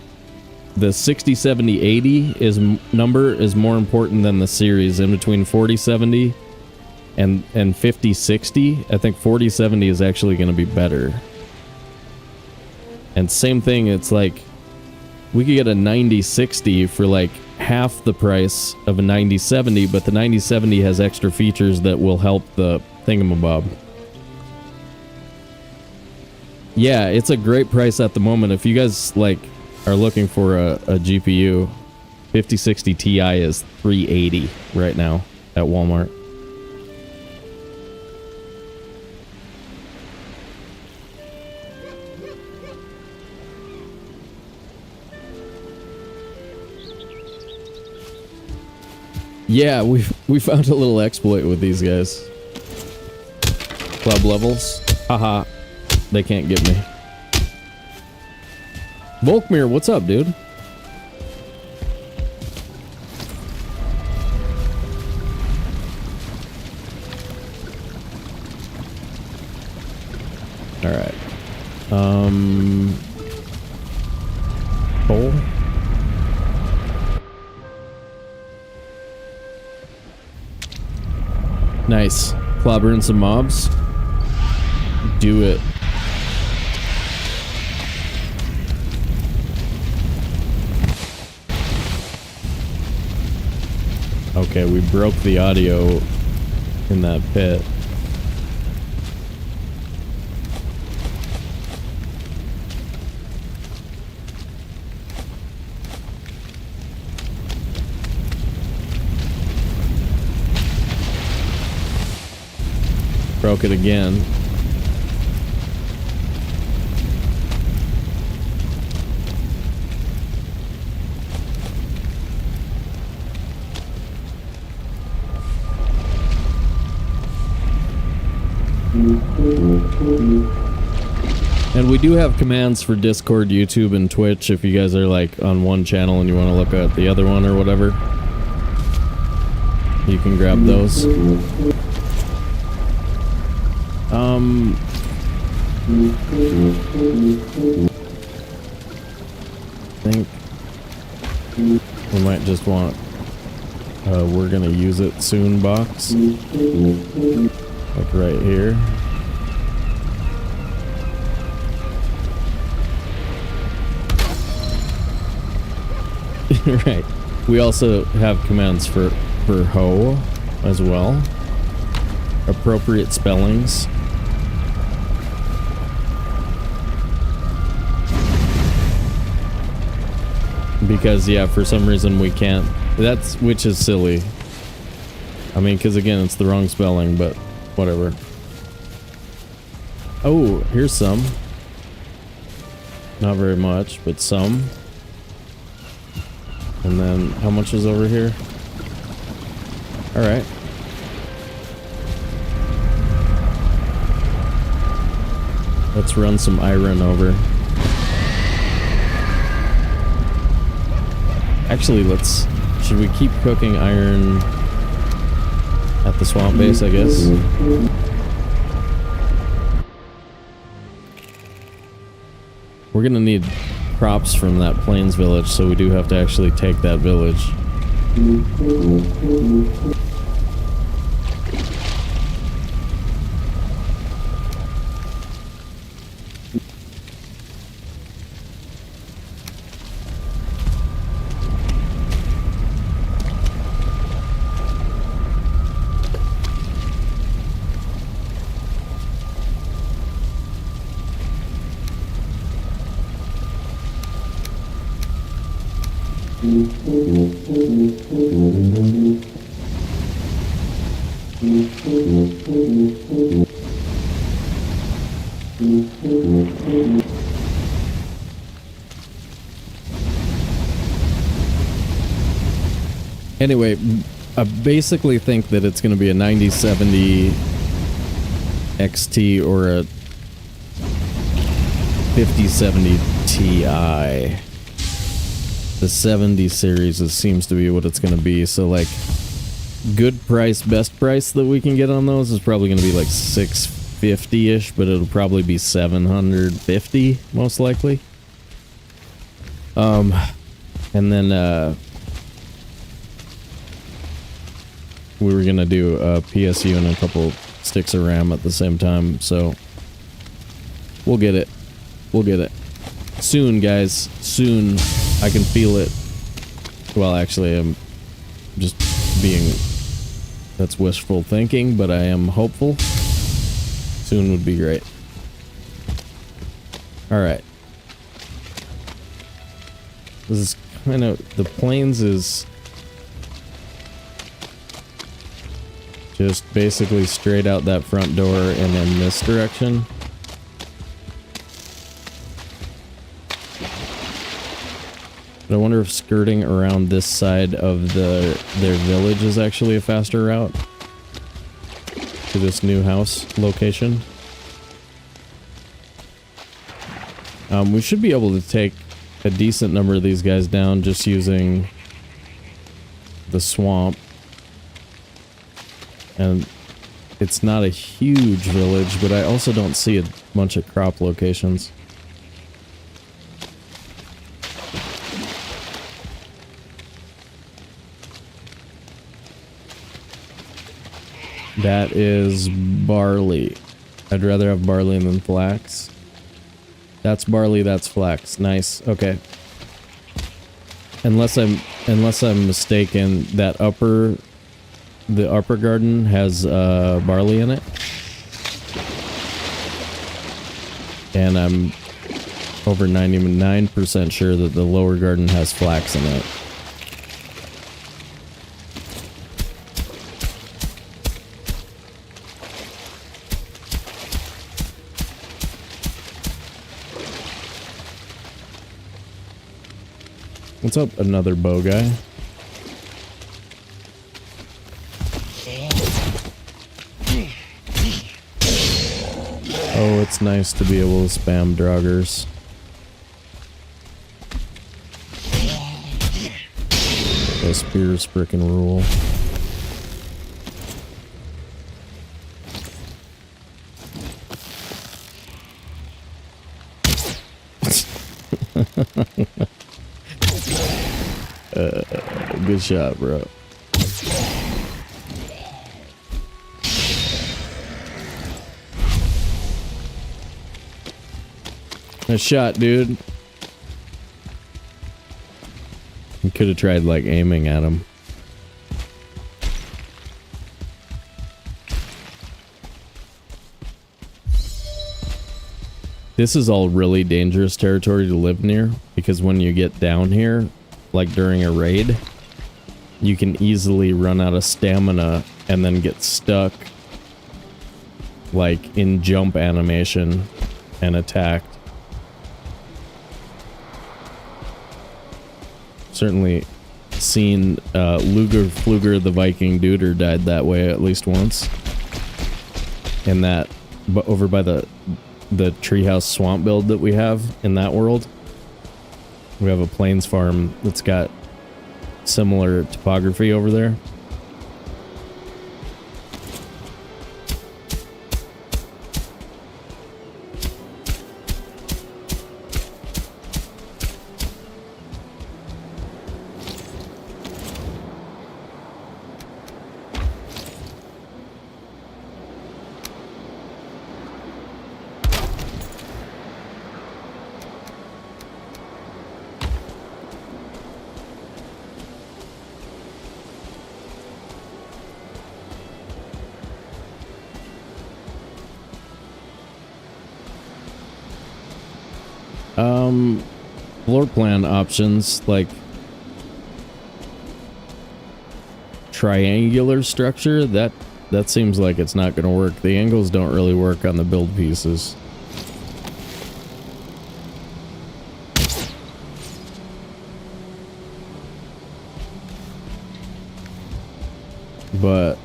60, 70, 80 number is more important than the series in between 40, 70 and 50, 60. I think 40, 70 is actually going to be better. And same thing, it's like we could get a 90, 60 for like half the price of a 9070, but the 9070 has extra features that will help the thingamabob. Yeah, it's a great price at the moment. If you guys like are looking for a GPU, 5060 Ti is $380 right now at Walmart. Yeah, we found a little exploit with these guys. Club levels. Haha. They can't get me. Volkmir, what's up, dude? Alright. Coal? Nice. Clobbering some mobs. Do it. Okay, we broke the audio in that pit. Broke it again. And we do have commands for Discord, YouTube, and Twitch if you guys are like on one channel and you want to look at the other one or whatever. You can grab those. I think we might just want we're gonna use it soon box. Like right here. Right. We also have commands for hoe as well. Appropriate spellings. Because yeah, for some reason we can't. Which is silly. I mean, because again, it's the wrong spelling, but whatever. Oh, here's some. Not very much, but some. And then, how much is over here? Alright. Let's run some iron over. Actually, should we keep cooking iron at the swamp base, I guess? We're gonna need crops from that plains village, so we do have to actually take that village. Anyway, I basically think that it's going to be a 9070 XT or a 5070 Ti. The 70 series seems to be what it's going to be. So like good price, best price that we can get on those is probably going to be like 650-ish, but it'll probably be 750 most likely. And then we were gonna do a PSU and a couple sticks of RAM at the same time, so we'll get it. We'll get it. Soon, guys. Soon. I can feel it. Well, actually, I'm just being... That's wishful thinking, but I am hopeful. Soon would be great. Alright. This is kind of... The plains is... just basically straight out that front door and in this direction. But I wonder if skirting around this side of their village is actually a faster route to this new house location. We should be able to take a decent number of these guys down just using the swamp. And it's not a huge village, but I also don't see a bunch of crop locations. That is barley. I'd rather have barley than flax. That's barley, that's flax. Nice. Okay. Unless I'm mistaken, that the upper garden has barley in it. And I'm over 99% sure that the lower garden has flax in it. What's up, another bow guy? Oh, it's nice to be able to spam draugrs. Those spears frickin' rule. Good shot, bro. Nice shot, dude. You could have tried, like, aiming at him. This is all really dangerous territory to live near, because when you get down here, like during a raid, you can easily run out of stamina and then get stuck, like, in jump animation and attacked. Certainly seen Luger Fluger the Viking Duder died that way at least once. In that, but over by the treehouse swamp build that we have in that world. We have a plains farm that's got similar topography over there. Floor plan options like triangular structure, that seems like it's not going to work. The angles don't really work on the build pieces. But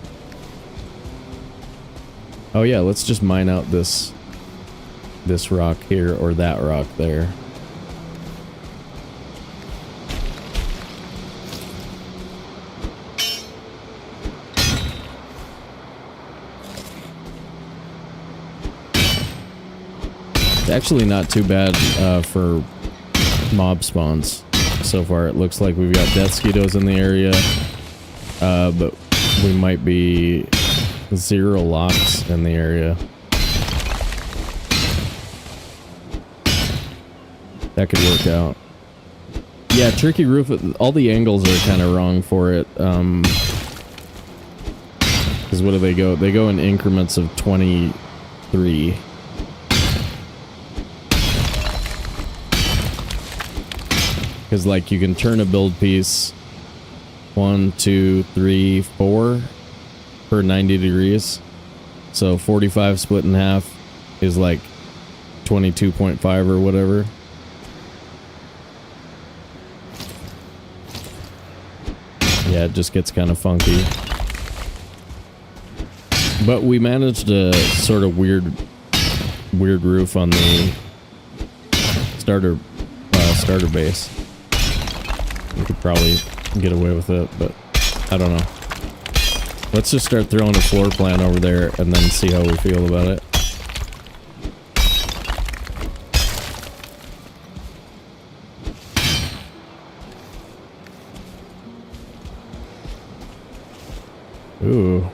oh yeah, let's just mine out this rock here or that rock there. It's actually not too bad for mob spawns so far. It looks like we've got death skeetos in the area, but we might be 0 locks in the area. That could work out. Yeah, tricky roof. All the angles are kind of wrong for it. Because what do they go? They go in increments of 23. Because like you can turn a build piece 1, 2, 3, 4 per 90 degrees. So 45 split in half is like 22.5 or whatever. Yeah, it just gets kind of funky. But we managed a sort of weird roof on the starter base. We could probably get away with it, but I don't know. Let's just start throwing a floor plan over there and then see how we feel about it. Ooh.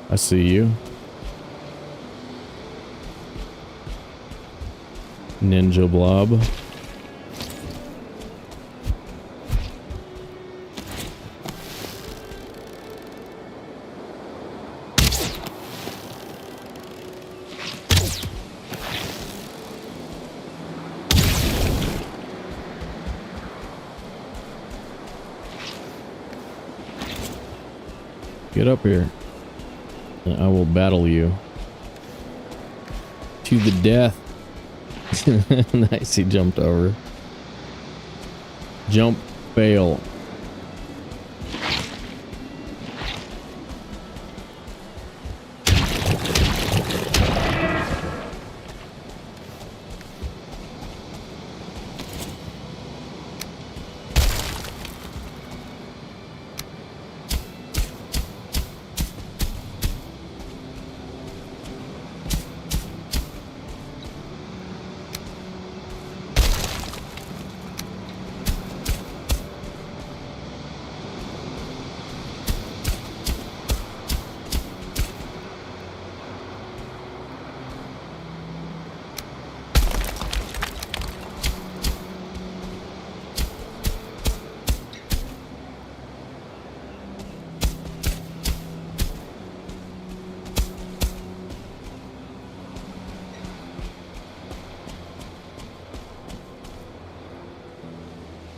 I see you. Ninja blob. Get up here, and I will battle you to the death. Nice, he jumped over. Jump, fail.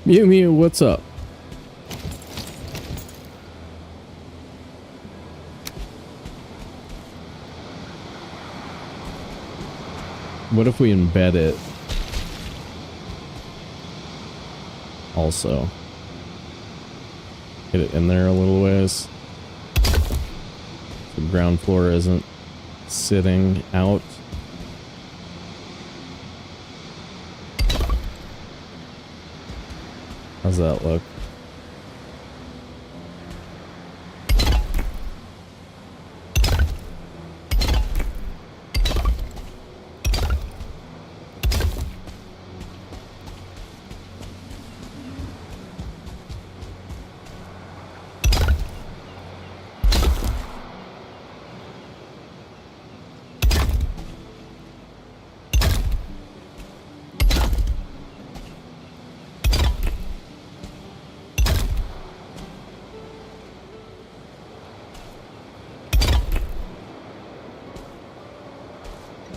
Mew Mew, what's up? What if we embed it? Also. Get it in there a little ways. The ground floor isn't sitting out. How's that look?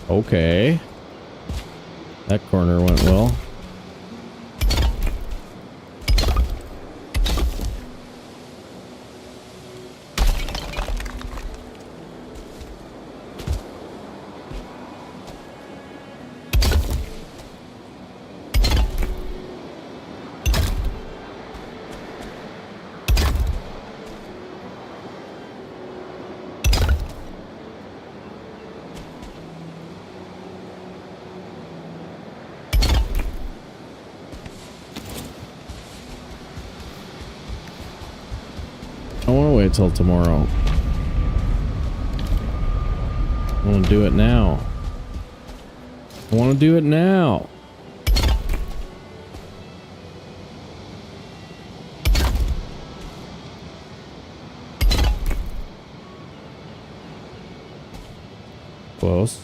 Okay. That corner went well. I want to wait till tomorrow. I want to do it now. I want to do it now. Close.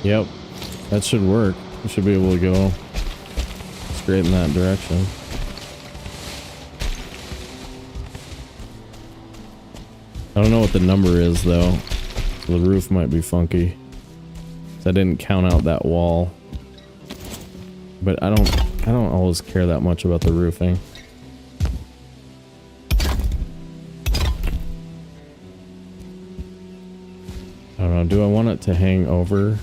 Yep, that should work. We should be able to go straight in that direction. I don't know what the number is though. The roof might be funky. I didn't count out that wall. But I don't always care that much about the roofing. I don't know, do I want it to hang over?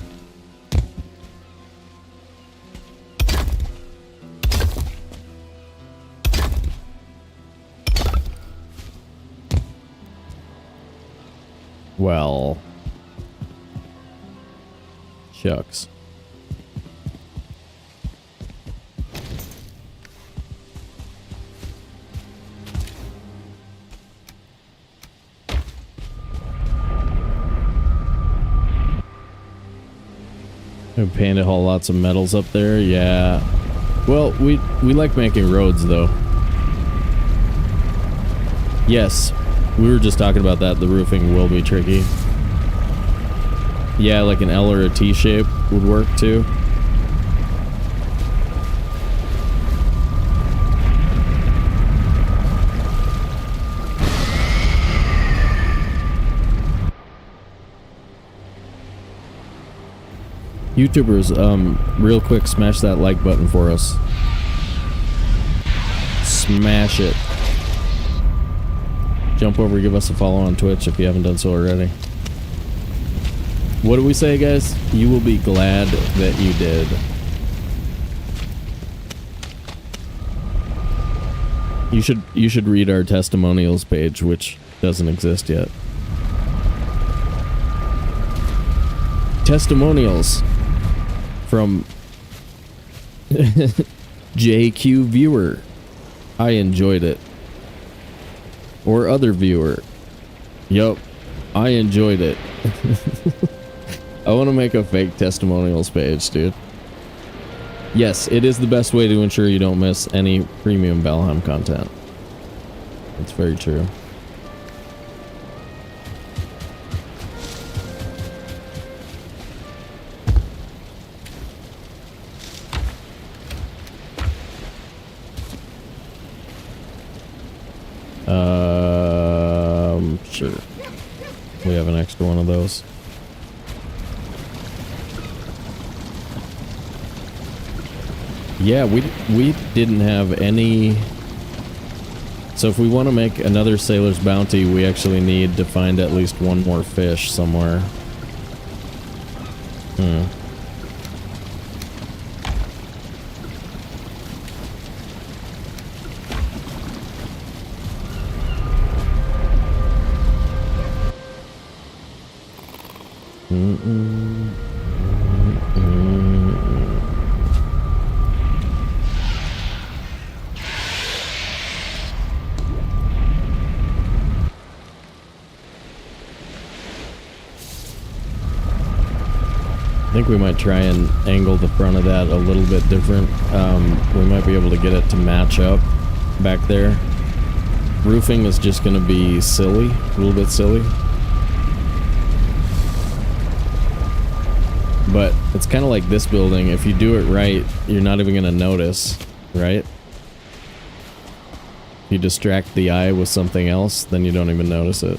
Well, shucks. We painted all lots of metals up there, yeah. Well, we like making roads though. Yes, we were just talking about that. The roofing will be tricky. Yeah, like an L or a T shape would work too. YouTubers, real quick, smash that like button for us. Smash it. Jump over, give us a follow on Twitch if you haven't done so already. What do we say, guys? You will be glad that you did. You should read our testimonials page, which doesn't exist yet. Testimonials from JQ viewer. I enjoyed it. Or other viewer. Yup, I enjoyed it. I want to make a fake testimonials page, dude. Yes, it is the best way to ensure you don't miss any premium Valheim content. That's very true. Sure. We have an extra one of those. Yeah, we didn't have any. So if we want to make another Sailor's Bounty, we actually need to find at least one more fish somewhere. I think we might try and angle the front of that a little bit different. We might be able to get it to match up back there. Roofing is just going to be silly, a little bit silly. But it's kind of like this building. If you do it right, you're not even going to notice, right? If you distract the eye with something else, then you don't even notice it.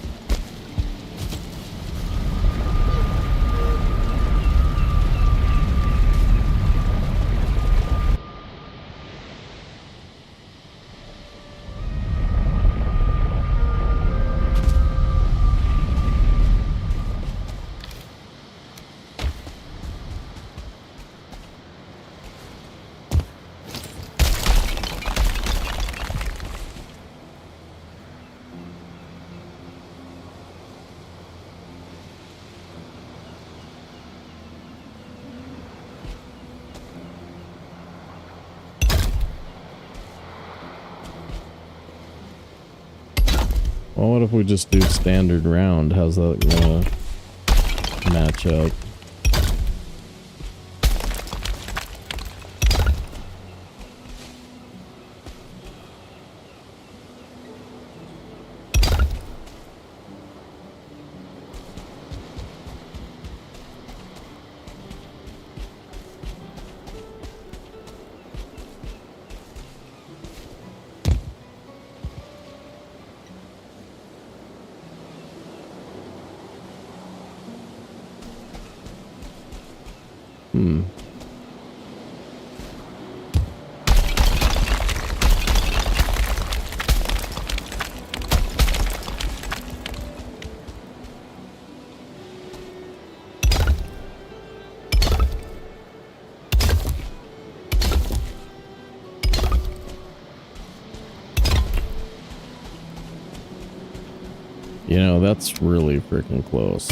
Well, what if we just do standard round? How's that gonna match up? You know, that's really freaking close.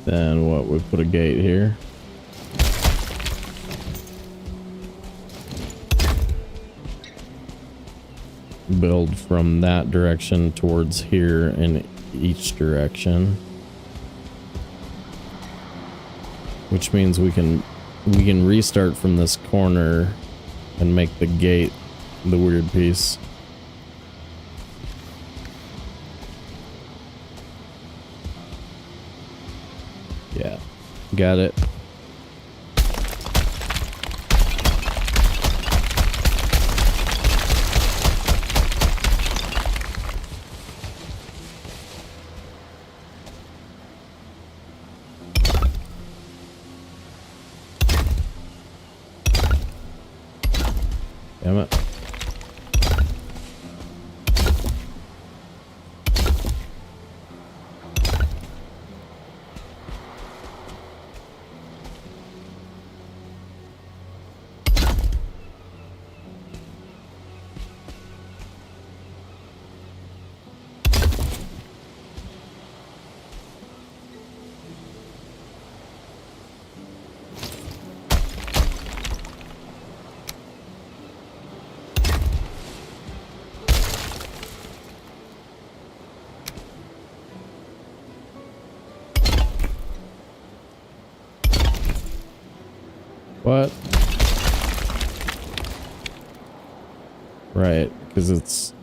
Then what, we put a gate here. Build from that direction towards here in each direction. Which means we can restart from this corner and make the gate the weird piece. Yeah, got it. Damn it. What? Right, because it's...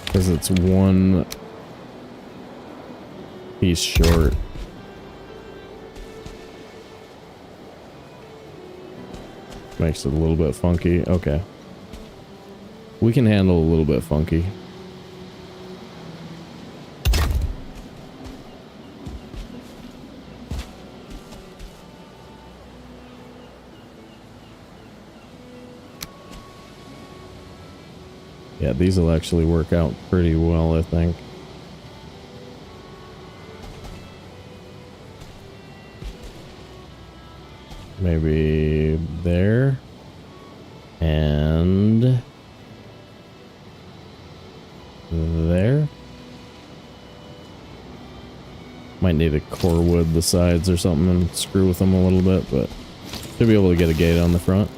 Because it's one piece short. Makes it a little bit funky. Okay. We can handle a little bit funky. Yeah, these will actually work out pretty well, I think. Maybe there. And there. Might need to core wood the sides or something and screw with them a little bit, but should be able to get a gate on the front.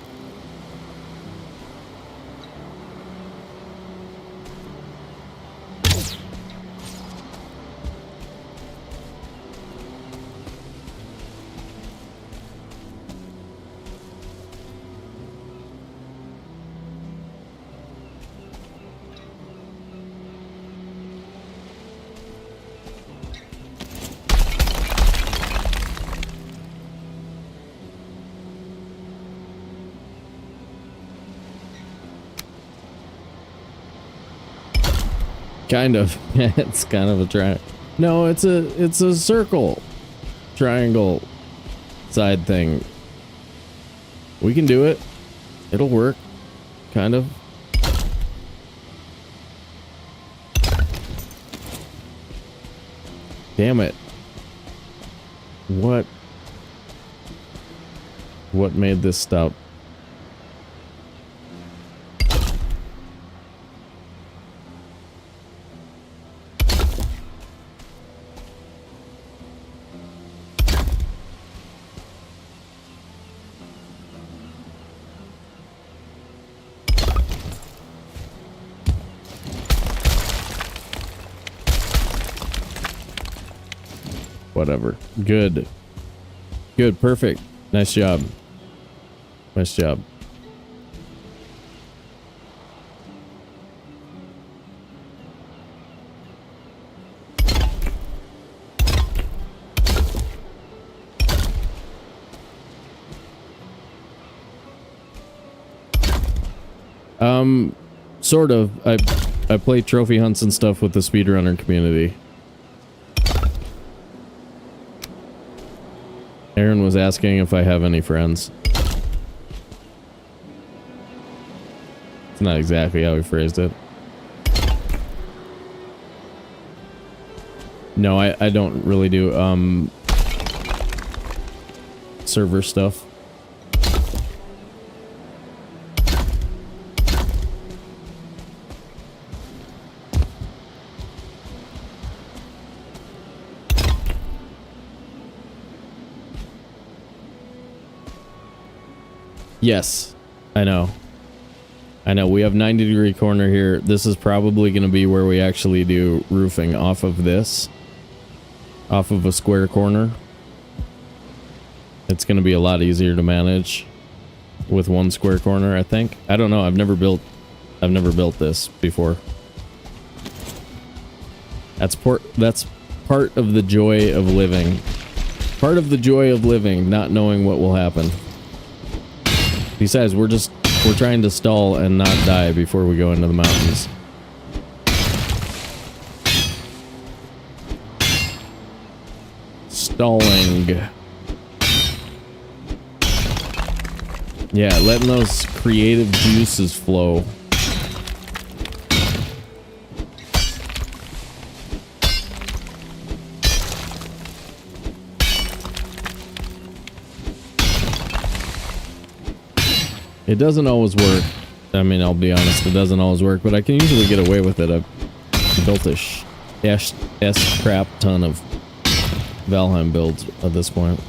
Kind of. It's kind of a triangle. No, it's a circle. Triangle side thing. We can do it. It'll work. Kind of. Damn it. What made this stop Whatever. Good. Good. Perfect. Nice job. Nice job. Sort of. I play trophy hunts and stuff with the speedrunner community. Aaron was asking if I have any friends. It's not exactly how he phrased it. No, I don't really do server stuff. Yes, I know. I know. We have 90-degree corner here. This is probably going to be where we actually do roofing off of this. Off of a square corner. It's going to be a lot easier to manage with one square corner, I think. I don't know. I've never built this before. That's part of the joy of living. Part of the joy of living, not knowing what will happen. Besides, we're trying to stall and not die before we go into the mountains. Stalling. Yeah, letting those creative juices flow. It doesn't always work. I mean, I'll be honest, it doesn't always work, but I can usually get away with it. I've built a crap ton of Valheim builds at this point.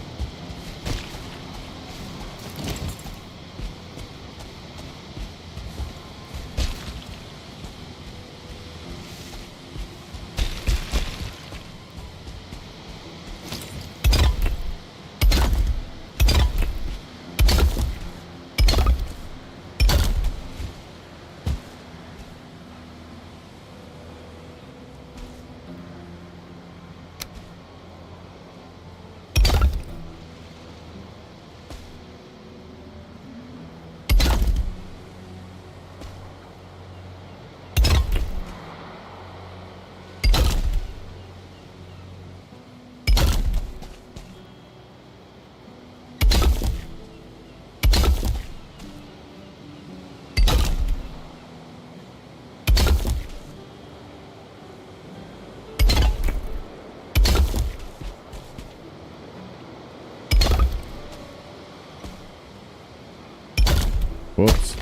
Whoops.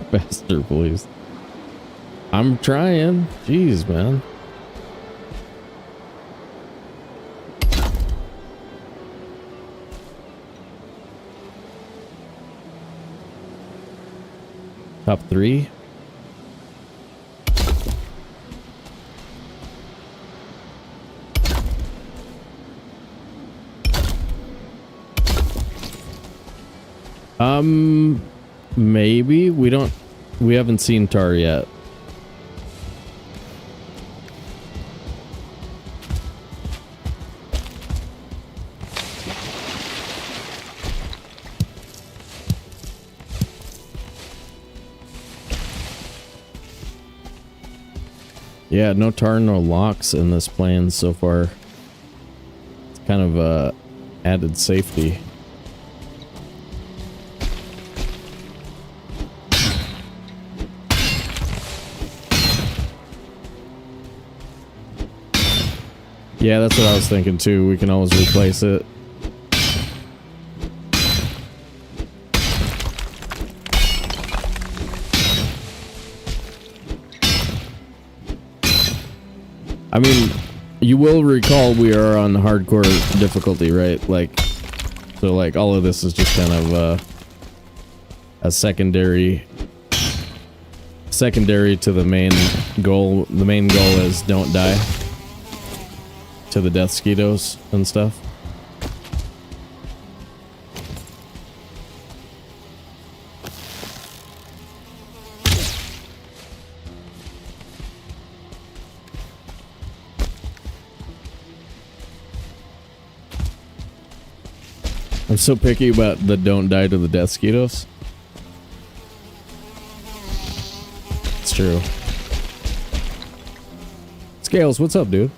Faster, please. I'm trying. Jeez, man. Top 3. Maybe we haven't seen Tar yet. Yeah, no tar, no locks in this plan so far. It's kind of added safety. Yeah, that's what I was thinking too. We can always replace it. I mean, you will recall we are on hardcore difficulty, right? Like, So like all of this is just kind of a secondary to the main goal. The main goal is don't die to the death skeetos and stuff. I'm so picky about the don't die to the death skeetos. It's true. Scales, what's up, dude?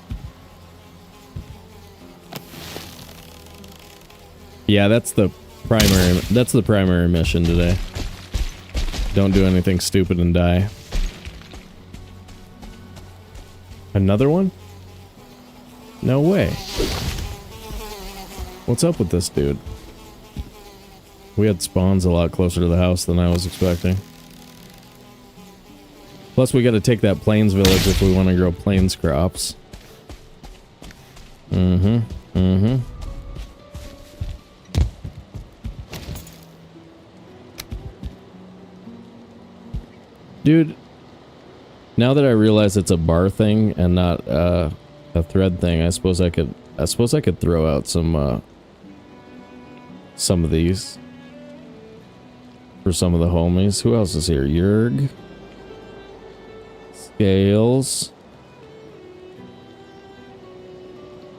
Yeah, that's the primary mission today. Don't do anything stupid and die. Another one? No way. What's up with this dude? We had spawns a lot closer to the house than I was expecting. Plus, we gotta take that plains village if we want to grow plains crops. Dude, now that I realize it's a bar thing and not a thread thing, I suppose I could throw out some of these for some of the homies. Who else is here? Yerg, Scales.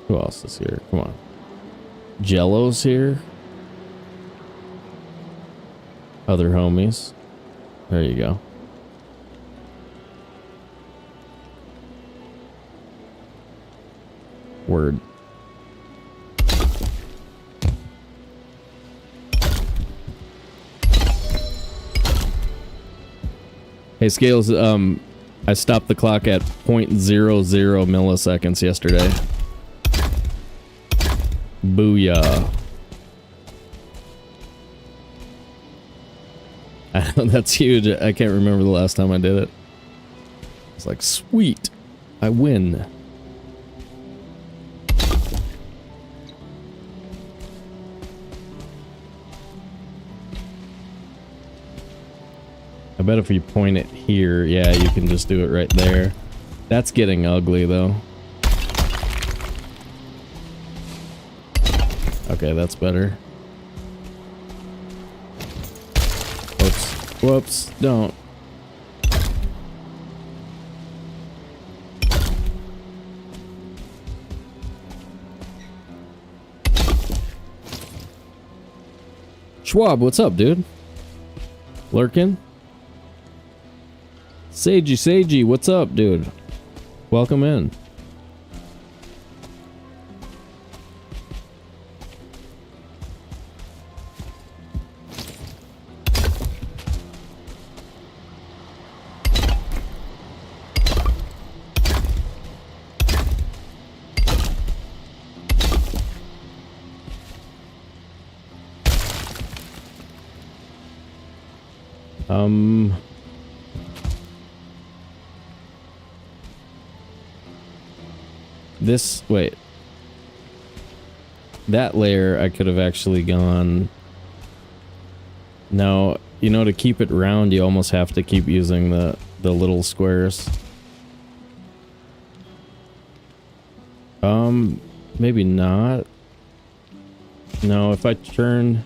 Who else is here? Come on. Jello's here. Other homies. There you go. Word. Hey, Scales, I stopped the clock at 0.00 milliseconds yesterday. Booyah. I know, that's huge. I can't remember the last time I did it. It's like, sweet, I win. I bet if you point it here, yeah, you can just do it right there. That's getting ugly, though. Okay, that's better. Whoops. Whoops, don't. Schwab, what's up, dude? Lurkin? Sagey, what's up, dude? Welcome in. Wait. That layer I could have actually gone... No, you know, to keep it round, you almost have to keep using the little squares. Maybe not. No, if I turn...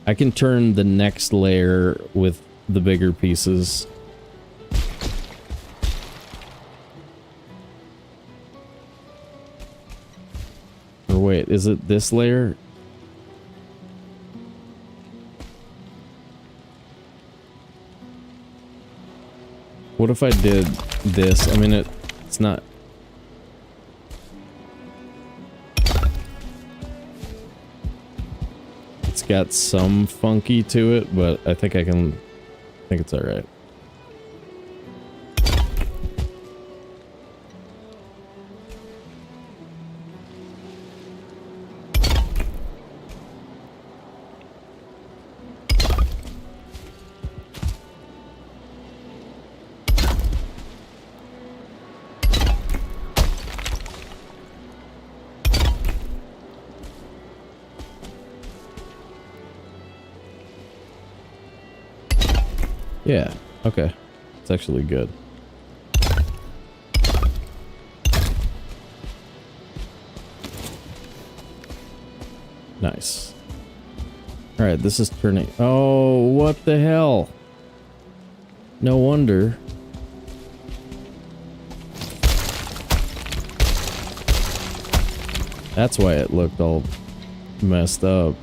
I can turn the next layer with the bigger pieces. Or wait, is it this layer? What if I did this? I mean, it's not... It's got some funky to it, but I think I think it's alright. Yeah, okay. It's actually good. Nice. Alright, this is turning... Oh, what the hell? No wonder. That's why it looked all messed up.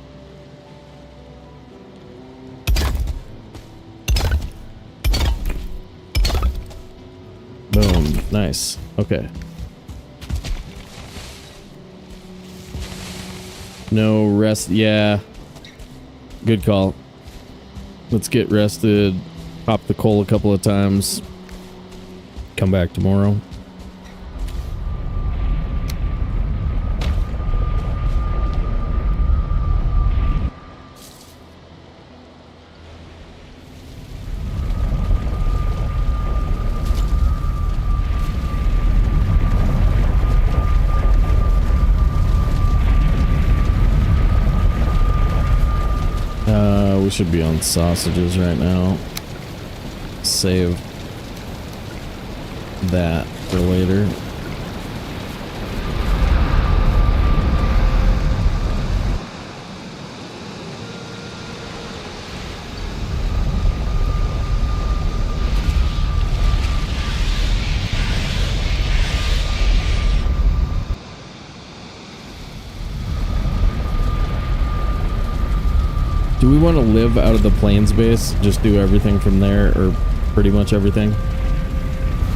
Boom. Nice. Okay. No rest. Yeah. Good call. Let's get rested. Pop the coal a couple of times. Come back tomorrow. We should be on sausages right now. Save that for later. Do we want to live out of the plains base? Just do everything from there, or pretty much everything?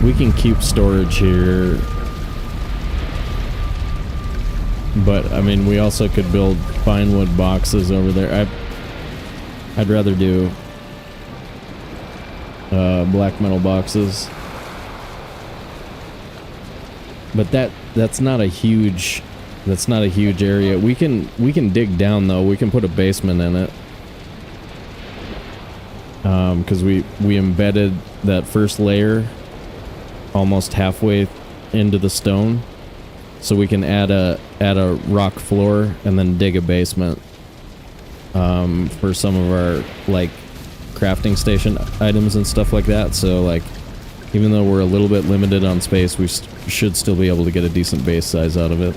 We can keep storage here. But, I mean, we also could build fine wood boxes over there. I'd rather do black metal boxes. But that's not a huge area. We can dig down though. We can put a basement in it. Because we embedded that first layer almost halfway into the stone, so we can add a rock floor and then dig a basement for some of our like crafting station items and stuff like that. So like, even though we're a little bit limited on space, we should still be able to get a decent base size out of it.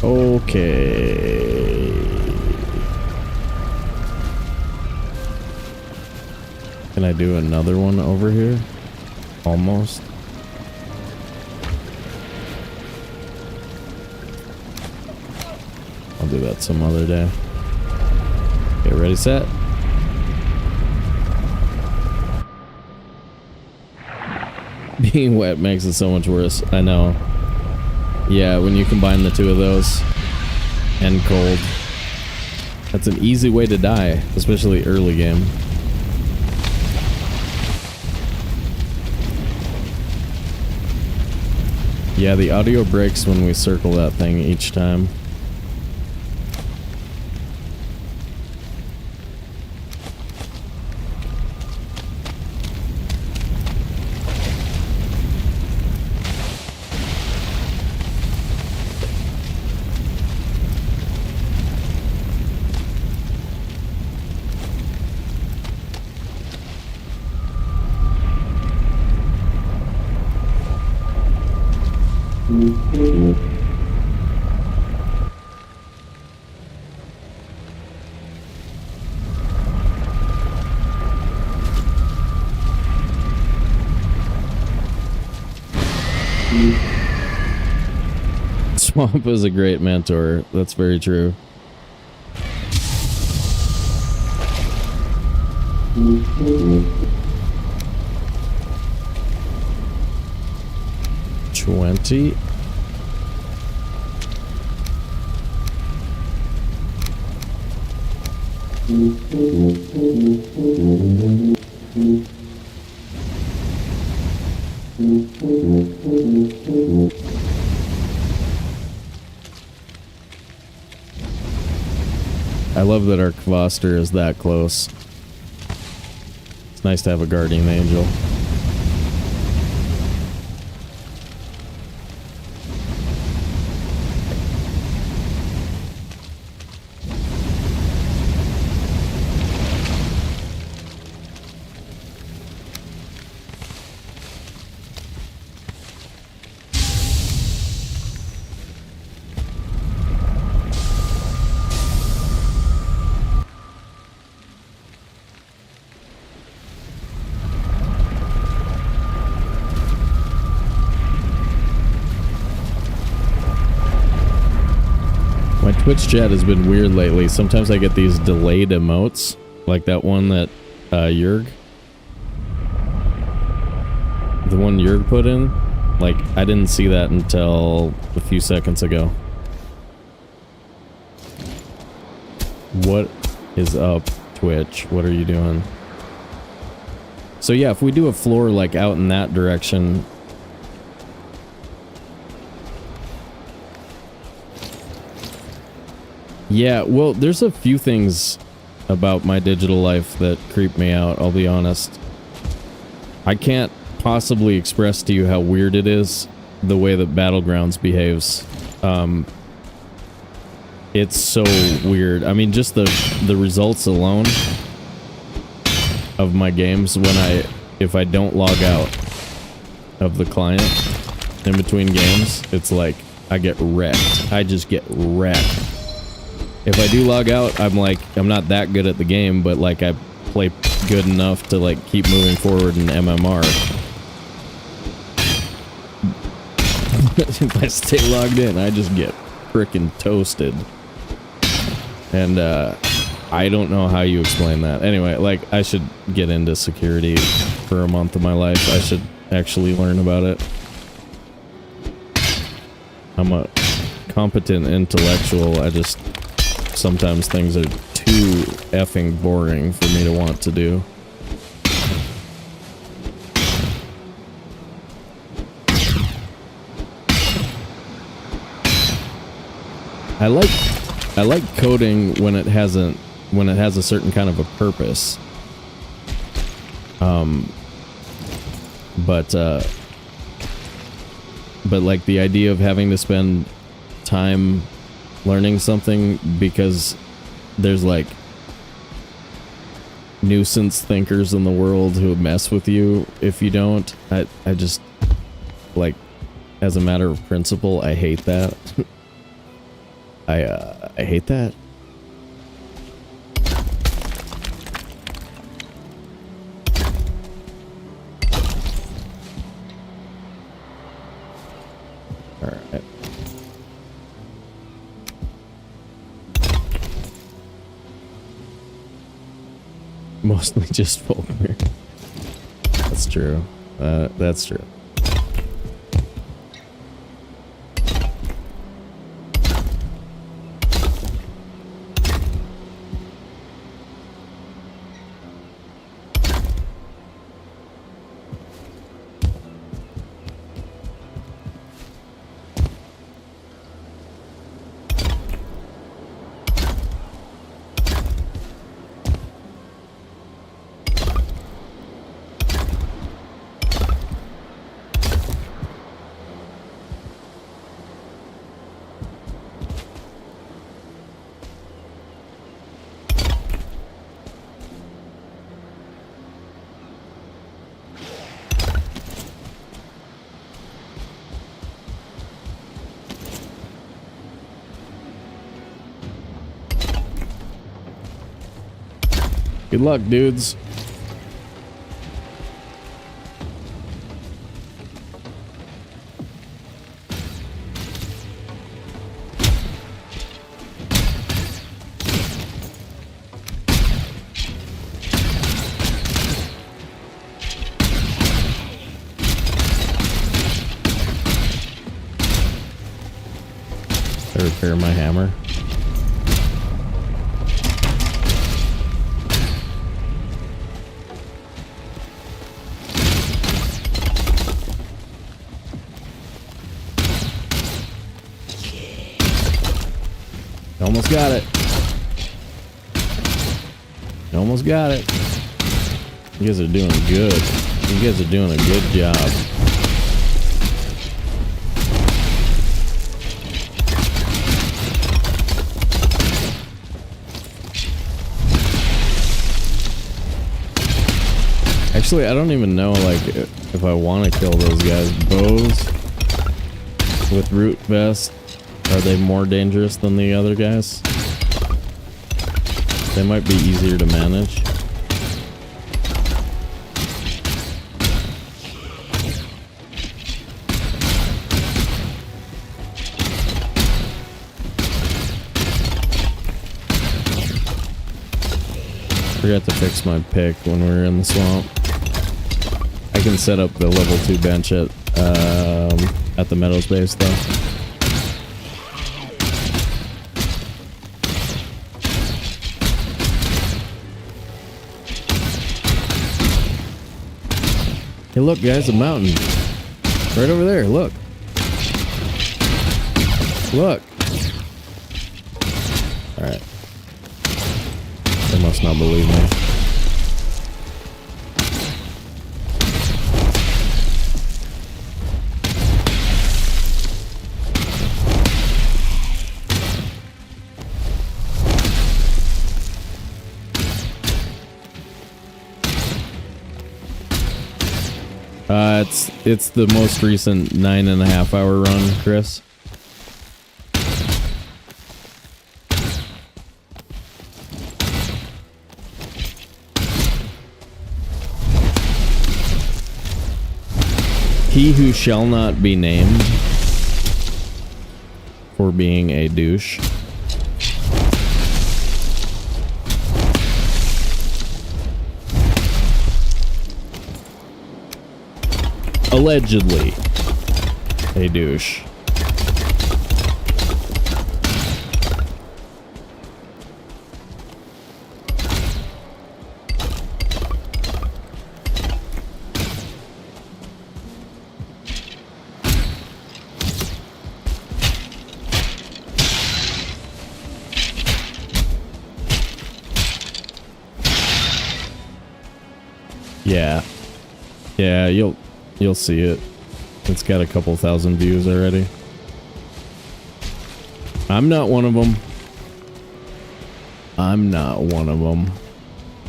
Okay. Can I do another one over here? Almost. I'll do that some other day. Okay, ready, set. Being wet makes it so much worse. I know. Yeah, when you combine the two of those and cold, that's an easy way to die, especially early game. Yeah, the audio breaks when we circle that thing each time. Swamp is a great mentor. That's very true. $20. I love that our Kvaster is that close. It's nice to have a guardian angel. Twitch chat has been weird lately. Sometimes I get these delayed emotes, like that one that Jurg, the one Jurg put in. Like, I didn't see that until a few seconds ago. What is up, Twitch? What are you doing? So yeah, if we do a floor like out in that direction, yeah, well, there's a few things about my digital life that creep me out, I'll be honest. I can't possibly express to you how weird it is, the way that Battlegrounds behaves. It's so weird. I mean, just the results alone of my games when if I don't log out of the client in between games, it's like I get wrecked. I just get wrecked. If I do log out, I'm like, I'm not that good at the game, but like I play good enough to like keep moving forward in MMR. If I stay logged in, I just get frickin' toasted. And I don't know how you explain that. Anyway, like, I should get into security for a month of my life. I should actually learn about it. I'm a competent intellectual. I just... sometimes things are too effing boring for me to want to do. I like coding when it has a certain kind of a purpose. But like the idea of having to spend time learning something because there's like nuisance thinkers in the world who mess with you if you don't. I just, like, as a matter of principle, I hate that. I hate that. All right. Mostly just Volkmir. That's true. That's true. Good luck, dudes. I repair my hammer. Almost got it. Almost got it. You guys are doing good. You guys are doing a good job. Actually, I don't even know, like, if I want to kill those guys. Bows with root vest, are they more dangerous than the other guys? They might be easier to manage. Forgot to fix my pick when we were in the swamp. I can set up the level 2 bench at the Meadows base though. Hey look guys, a mountain. Right over there, look. Look. Alright. They must not believe me. It's the most recent 9.5 hour run, Chris. He who shall not be named for being a douche. Allegedly a douche. Yeah. Yeah, you'll see it. It's got a couple thousand views already. I'm not one of them. I'm not one of them.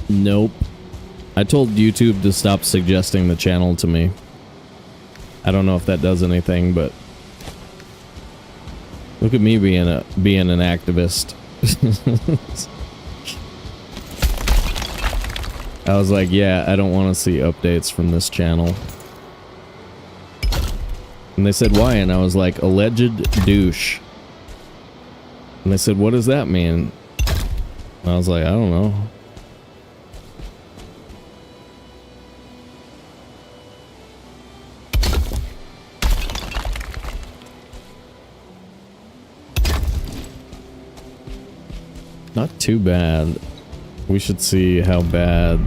Nope. I told YouTube to stop suggesting the channel to me. I don't know if that does anything, but look at me being an activist. I was like, yeah, I don't want to see updates from this channel. And they said, why? And I was like, alleged douche. And they said, what does that mean? And I was like, I don't know. Not too bad. We should see how bad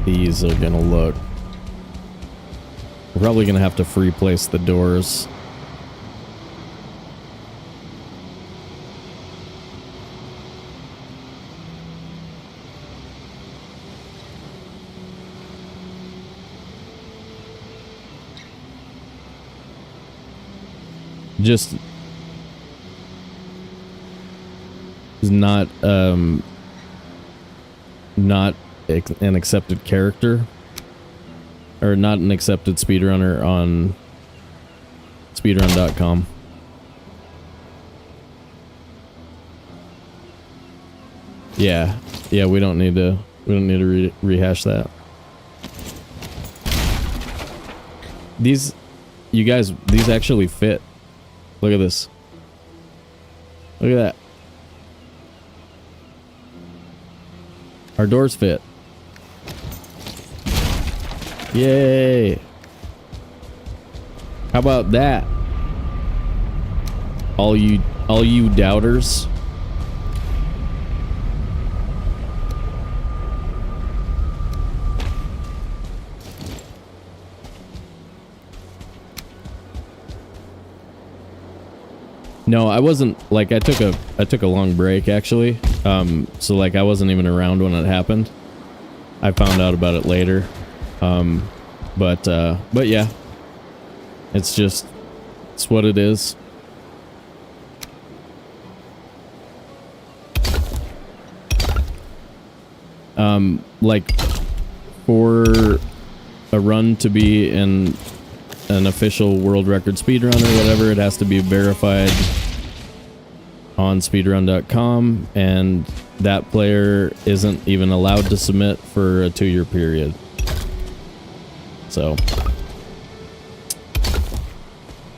these are gonna look. We're probably gonna have to free place the doors. Just not an accepted character, or not an accepted speedrunner on speedrun.com. Yeah, we don't need to rehash that. These, you guys, these actually fit. Look at this. Look at that. Our doors fit. Yay. How about that? All you doubters. No, I wasn't, like, I took a long break actually. So like I wasn't even around when it happened. I found out about it later. But yeah, it's what it is. Like for a run to be an official world record speedrun or whatever, it has to be verified on speedrun.com, and that player isn't even allowed to submit for a 2-year period. So,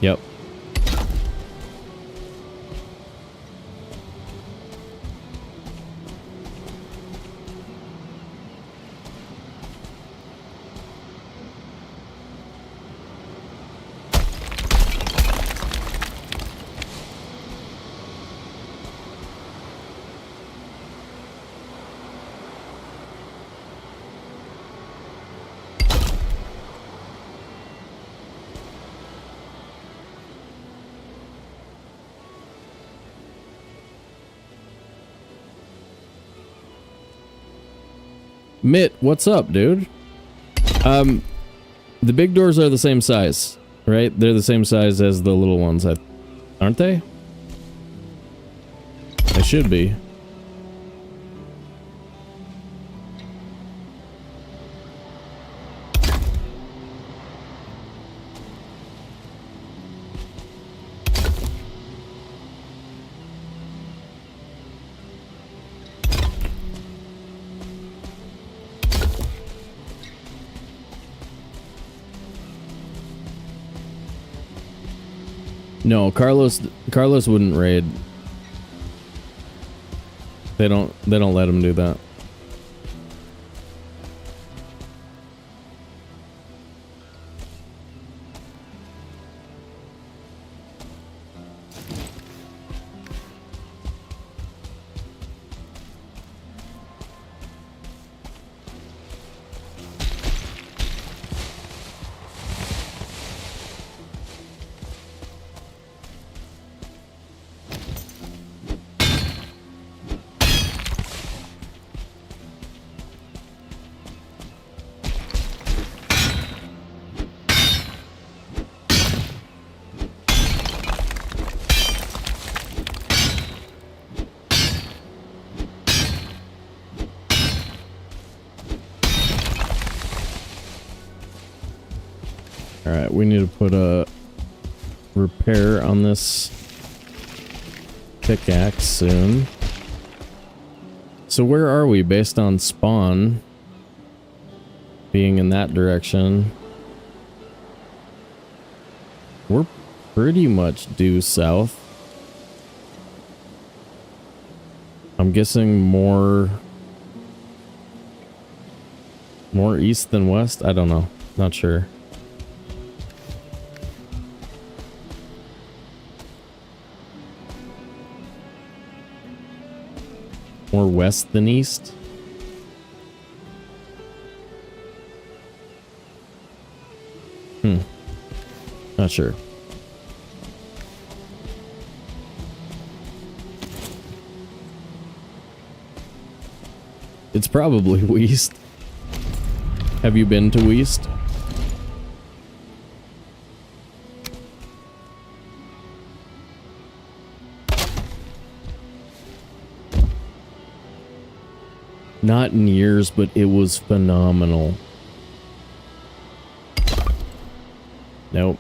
yep. Mitt, what's up, dude? The big doors are the same size, right? They're the same size as the little ones, aren't they? They should be. No, Carlos wouldn't raid. They don't let him do that. Alright, we need to put a repair on this pickaxe soon. So where are we based on spawn being in that direction? We're pretty much due south. I'm guessing more east than west? I don't know. Not sure. More west than east? Not sure. It's probably west. Have you been to west? Not in years, but it was phenomenal. Nope.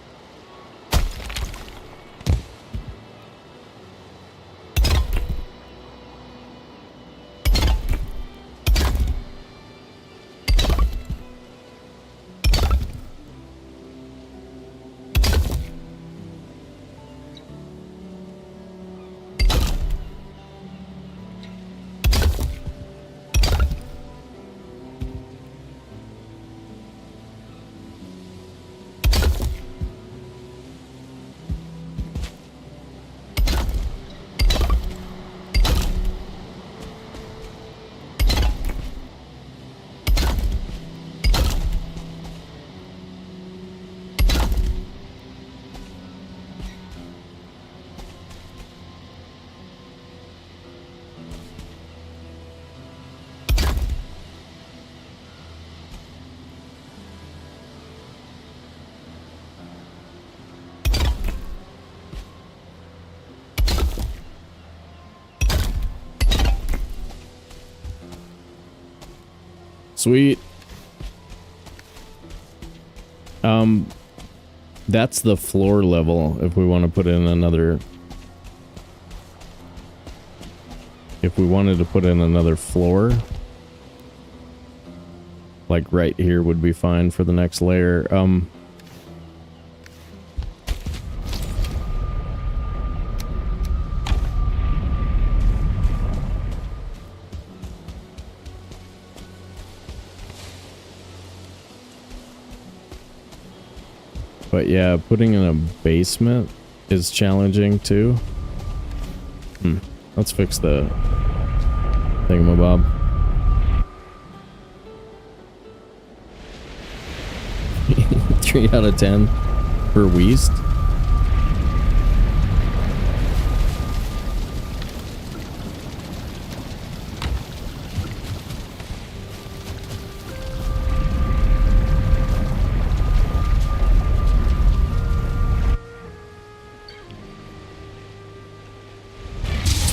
Sweet. That's the floor level. If we want to put in another... If we wanted to put in another floor... Like right here would be fine for the next layer. But yeah, putting in a basement is challenging too. Let's fix the thingamabob. 3 out of 10 for Weast.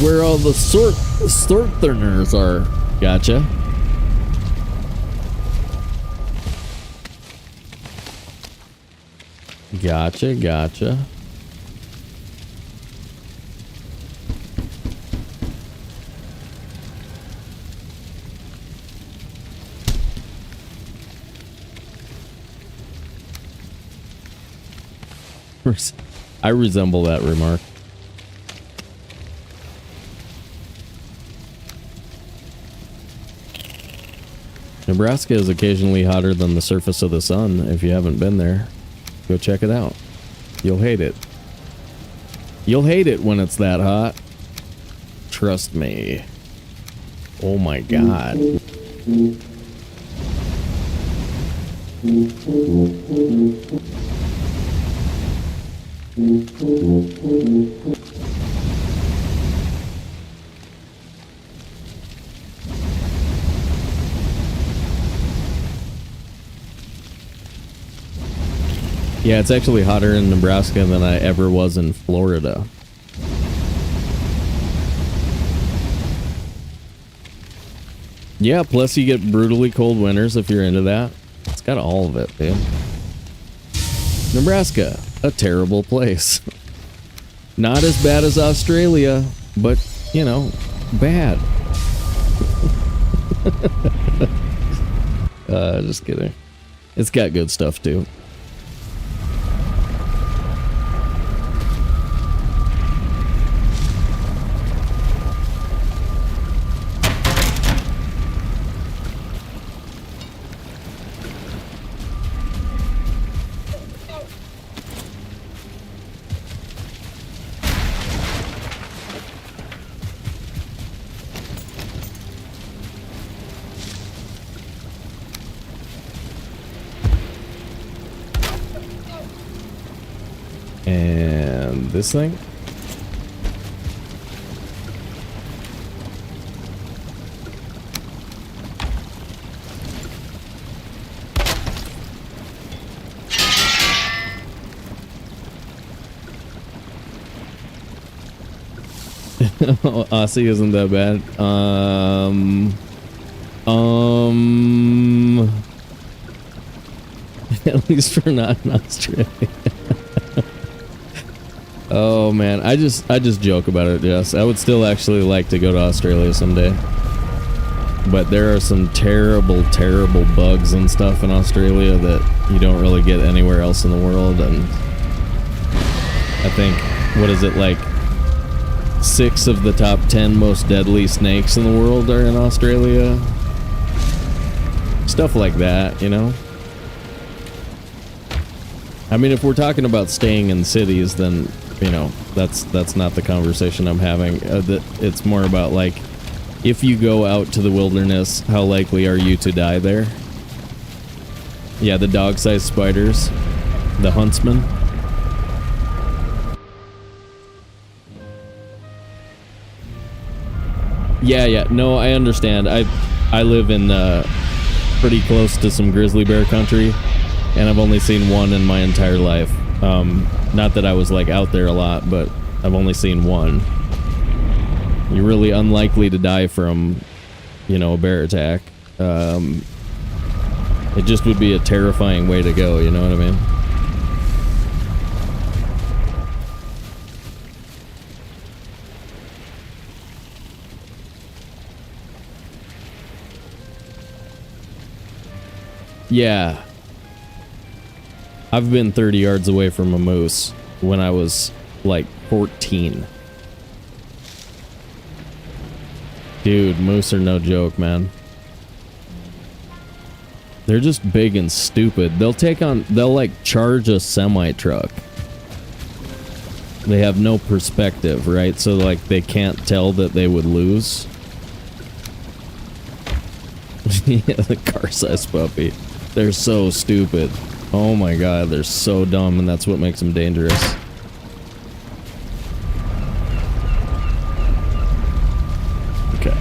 Where all the sorterners are. Gotcha. Gotcha. I resemble that remark. Nebraska is occasionally hotter than the surface of the sun. If you haven't been there, go check it out. You'll hate it. You'll hate it when it's that hot. Trust me. Oh my god. Yeah, it's actually hotter in Nebraska than I ever was in Florida. Yeah, plus you get brutally cold winters if you're into that. It's got all of it, dude. Nebraska, a terrible place. Not as bad as Australia, but, you know, bad. Just kidding. It's got good stuff, too. And this thing. Aussie isn't that bad. At least for not in Australia. Oh man, I just joke about it, Jess. I would still actually like to go to Australia someday. But there are some terrible, terrible bugs and stuff in Australia that you don't really get anywhere else in the world. And I think, what is it, like 6 of the top 10 most deadly snakes in the world are in Australia? Stuff like that, you know? I mean, if we're talking about staying in cities, then, you know, that's not the conversation I'm having. It's more about, like, if you go out to the wilderness, how likely are you to die there? Yeah, the dog-sized spiders. The huntsman. Yeah, no, I understand. I live in pretty close to some grizzly bear country, and I've only seen one in my entire life. Not that I was like out there a lot, but I've only seen one. You're really unlikely to die from, you know, a bear attack. It just would be a terrifying way to go, you know what I mean? Yeah. I've been 30 yards away from a moose when I was like 14. Dude, moose are no joke, man. They're just big and stupid. They'll like charge a semi-truck. They have no perspective, right? So like they can't tell that they would lose. Yeah, the car-sized puppy. They're so stupid. Oh my god, they're so dumb, and that's what makes them dangerous. Okay.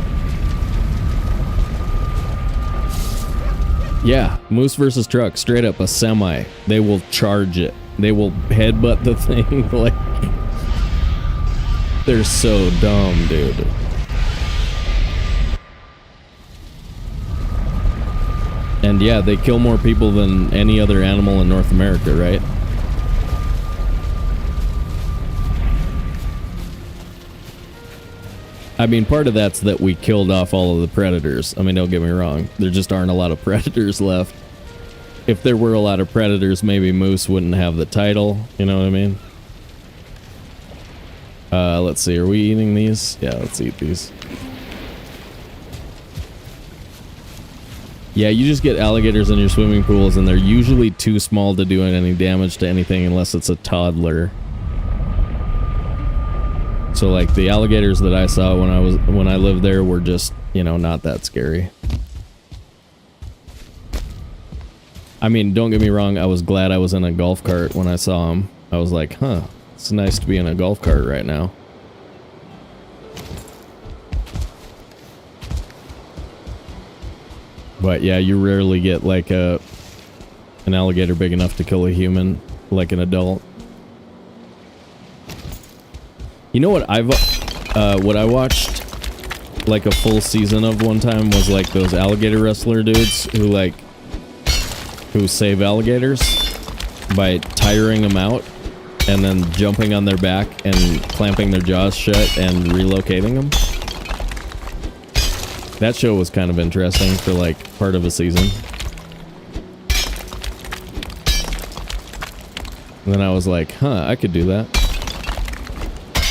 Yeah, moose versus truck, straight up a semi. They will charge it. They will headbutt the thing like... They're so dumb, dude. And yeah, they kill more people than any other animal in North America, right? I mean, part of that's that we killed off all of the predators. I mean, don't get me wrong. There just aren't a lot of predators left. If there were a lot of predators, maybe moose wouldn't have the title. You know what I mean? Let's see. Are we eating these? Yeah, let's eat these. Yeah, you just get alligators in your swimming pools, and they're usually too small to do any damage to anything unless it's a toddler. So, like, the alligators that I saw when I lived there were just, you know, not that scary. I mean, don't get me wrong, I was glad I was in a golf cart when I saw them. I was like, huh, it's nice to be in a golf cart right now. But yeah, you rarely get like an alligator big enough to kill a human, like an adult. You know what what I watched like a full season of one time was like those alligator wrestler dudes who save alligators by tiring them out and then jumping on their back and clamping their jaws shut and relocating them. That show was kind of interesting for like part of a season. And then I was like, huh, I could do that.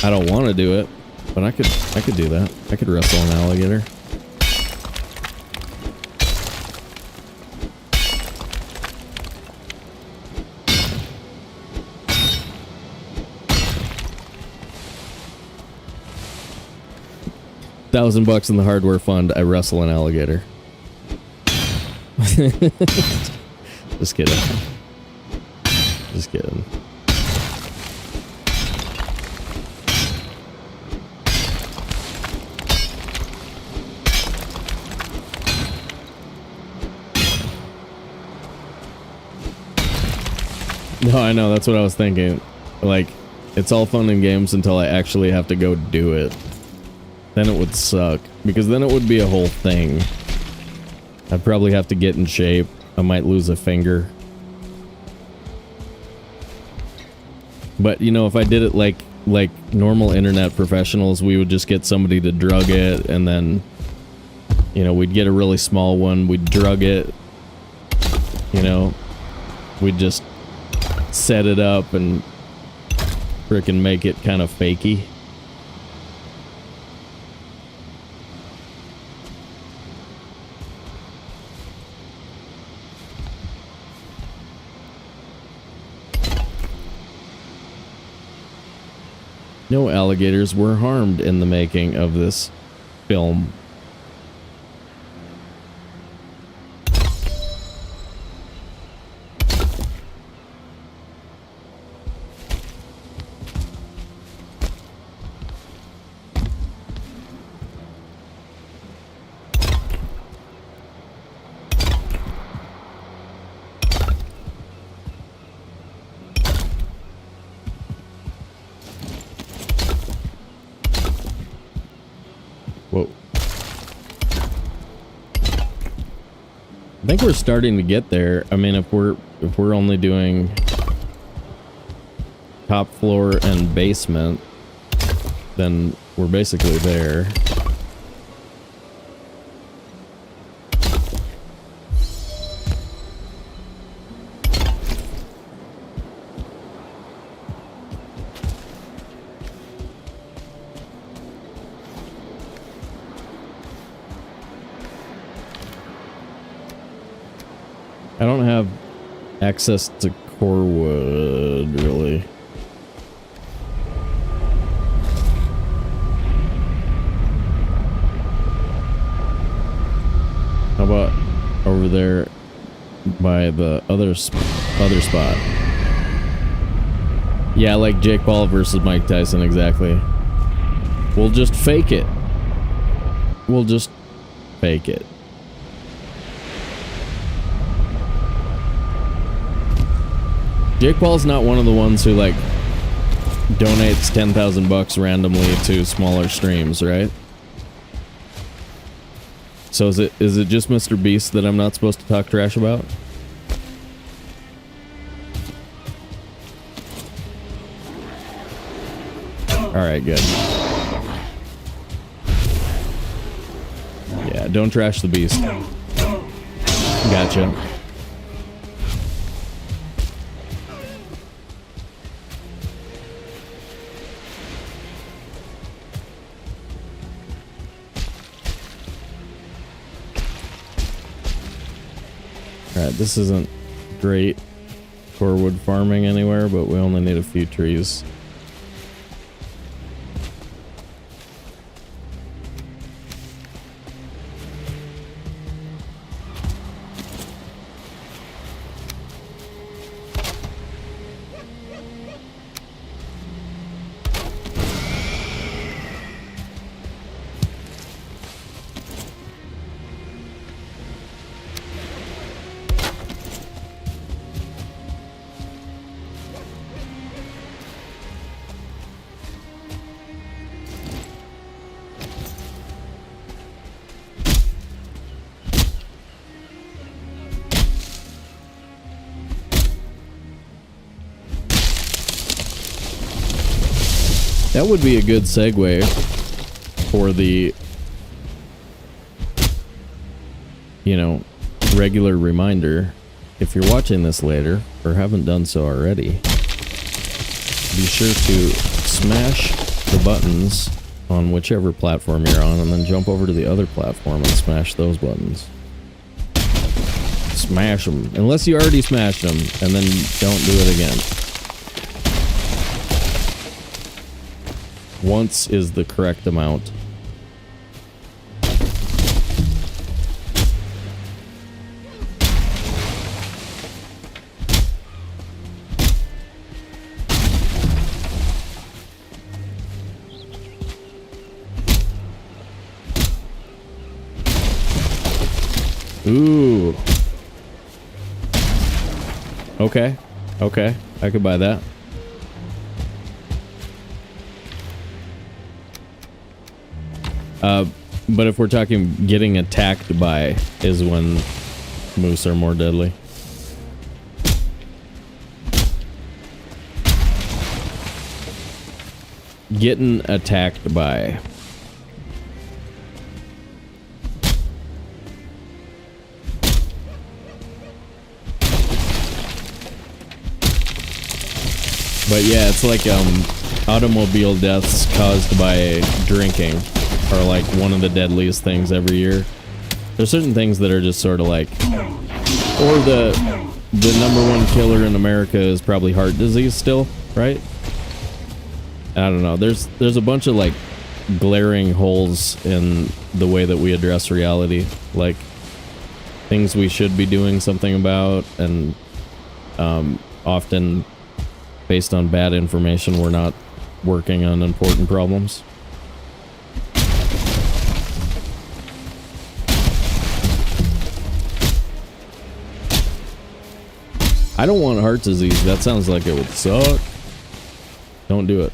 I don't want to do it, but I could do that. I could wrestle an alligator. $1,000 in the hardware fund, I wrestle an alligator. Just kidding. Just kidding. No, I know, that's what I was thinking. Like, it's all fun and games until I actually have to go do it. Then it would suck, because then it would be a whole thing. I'd probably have to get in shape. I might lose a finger. But, you know, if I did it like normal internet professionals, we would just get somebody to drug it, and then, you know, we'd get a really small one, we'd drug it, you know, we'd just set it up and frickin' make it kind of fakey. No alligators were harmed in the making of this film. Whoa. I think we're starting to get there. I mean, if we're only doing top floor and basement, then we're basically there. I don't have access to core wood, really. How about over there by the other spot? Yeah, like Jake Paul versus Mike Tyson, exactly. We'll just fake it. We'll just fake it. Jake Paul's not one of the ones who like donates 10,000 bucks randomly to smaller streams, right? So is it just Mr. Beast that I'm not supposed to talk trash about? Alright, good. Yeah, don't trash the beast. Gotcha. Alright, this isn't great for wood farming anywhere, but we only need a few trees. That would be a good segue for the, you know, regular reminder. If you're watching this later, or haven't done so already, be sure to smash the buttons on whichever platform you're on, and then jump over to the other platform and smash those buttons. Smash them. Unless you already smashed them, and then don't do it again. Once is the correct amount. Ooh. Okay. Okay. I could buy that. But if we're talking getting attacked by is when moose are more deadly. Getting attacked by. But yeah, it's like automobile deaths caused by drinking are like one of the deadliest things every year. There's certain things that are just sort of like, or the #1 killer in America is probably heart disease still, right? I don't know. There's a bunch of like glaring holes in the way that we address reality, like things we should be doing something about, and often based on bad information, we're not working on important problems. I don't want heart disease. That sounds like it would suck. Don't do it.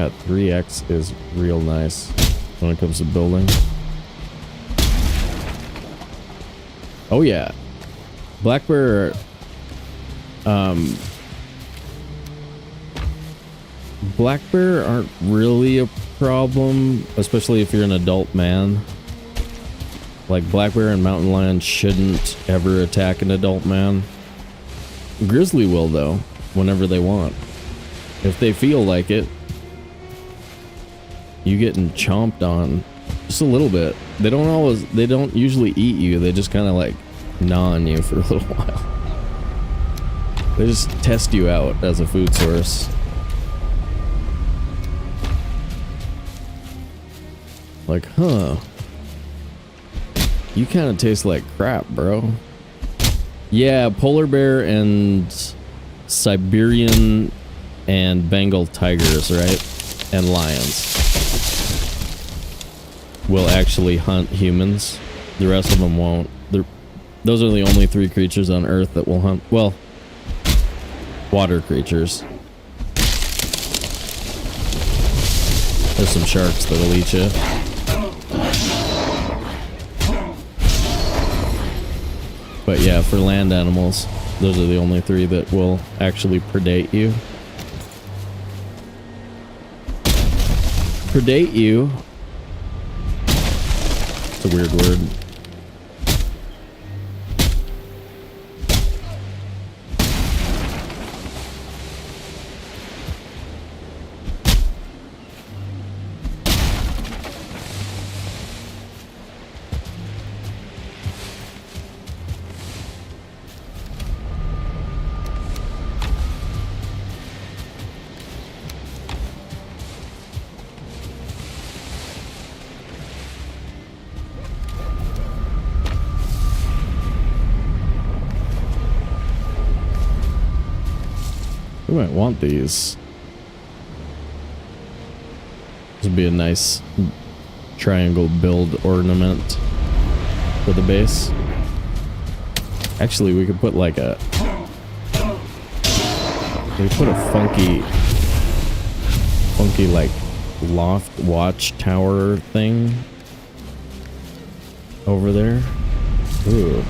at 3x is real nice when it comes to building. Oh yeah, black bear. Black bear aren't really a problem, especially if you're an adult man. Like, black bear and mountain lion shouldn't ever attack an adult man. Grizzly will, though, whenever they want. If they feel like it. You getting chomped on just a little bit. They don't usually eat you. They just kind of like gnaw on you for a little while. They just test you out as a food source. Like, huh. You kind of taste like crap, bro. Yeah, polar bear and Siberian and Bengal tigers, right? And lions will actually hunt humans. The rest of them won't. Those are the only 3 creatures on Earth that will hunt. Well, water creatures. There's some sharks that'll eat you. But yeah, for land animals, those are the only 3 that will actually predate you. Predate you. It's a weird word. We might want these. This would be a nice triangle build ornament for the base. Actually, we could put like a... We put a funky like loft watchtower thing over there. Ooh.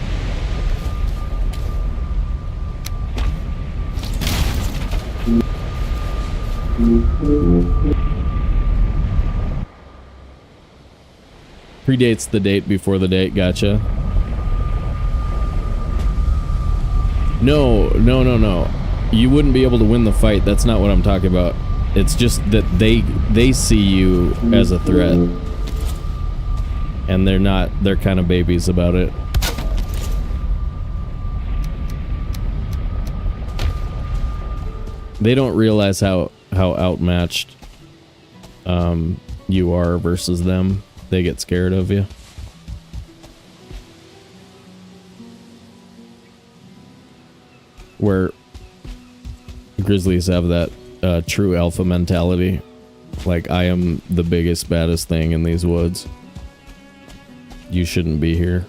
Predates the date before the date, gotcha. No. You wouldn't be able to win the fight. That's not what I'm talking about. It's just that they see you as a threat. And they're kind of babies about it. They don't realize how outmatched you are versus them. They get scared of you. Where grizzlies have that true alpha mentality. Like, I am the biggest, baddest thing in these woods. You shouldn't be here.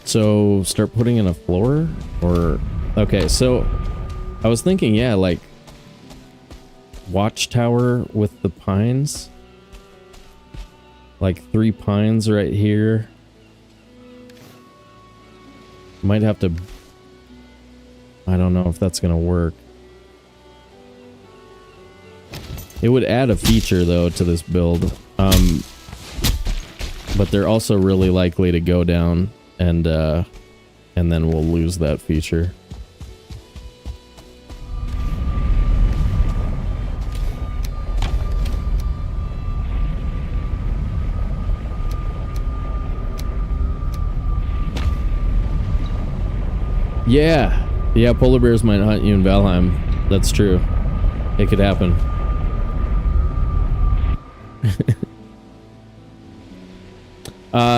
So, start putting in a floor? Or... Okay, so... I was thinking, yeah, like... Watchtower with the pines? Like 3 pines right here. Might have to... I don't know if that's gonna work. It would add a feature, though, to this build. But they're also really likely to go down... And then we'll lose that feature. Yeah, polar bears might hunt you in Valheim. That's true. It could happen.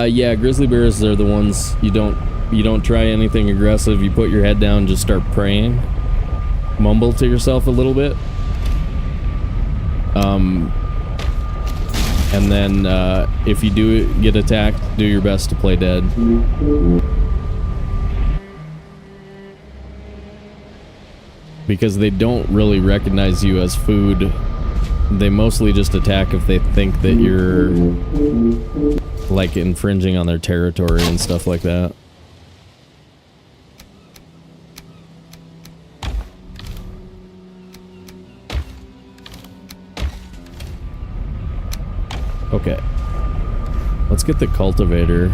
Yeah, grizzly bears are the ones you don't try anything aggressive. You put your head down, just start praying. Mumble to yourself a little bit. And then if you do get attacked, do your best to play dead. Because they don't really recognize you as food. They mostly just attack if they think that you're like infringing on their territory and stuff like that. Okay. Let's get the cultivator.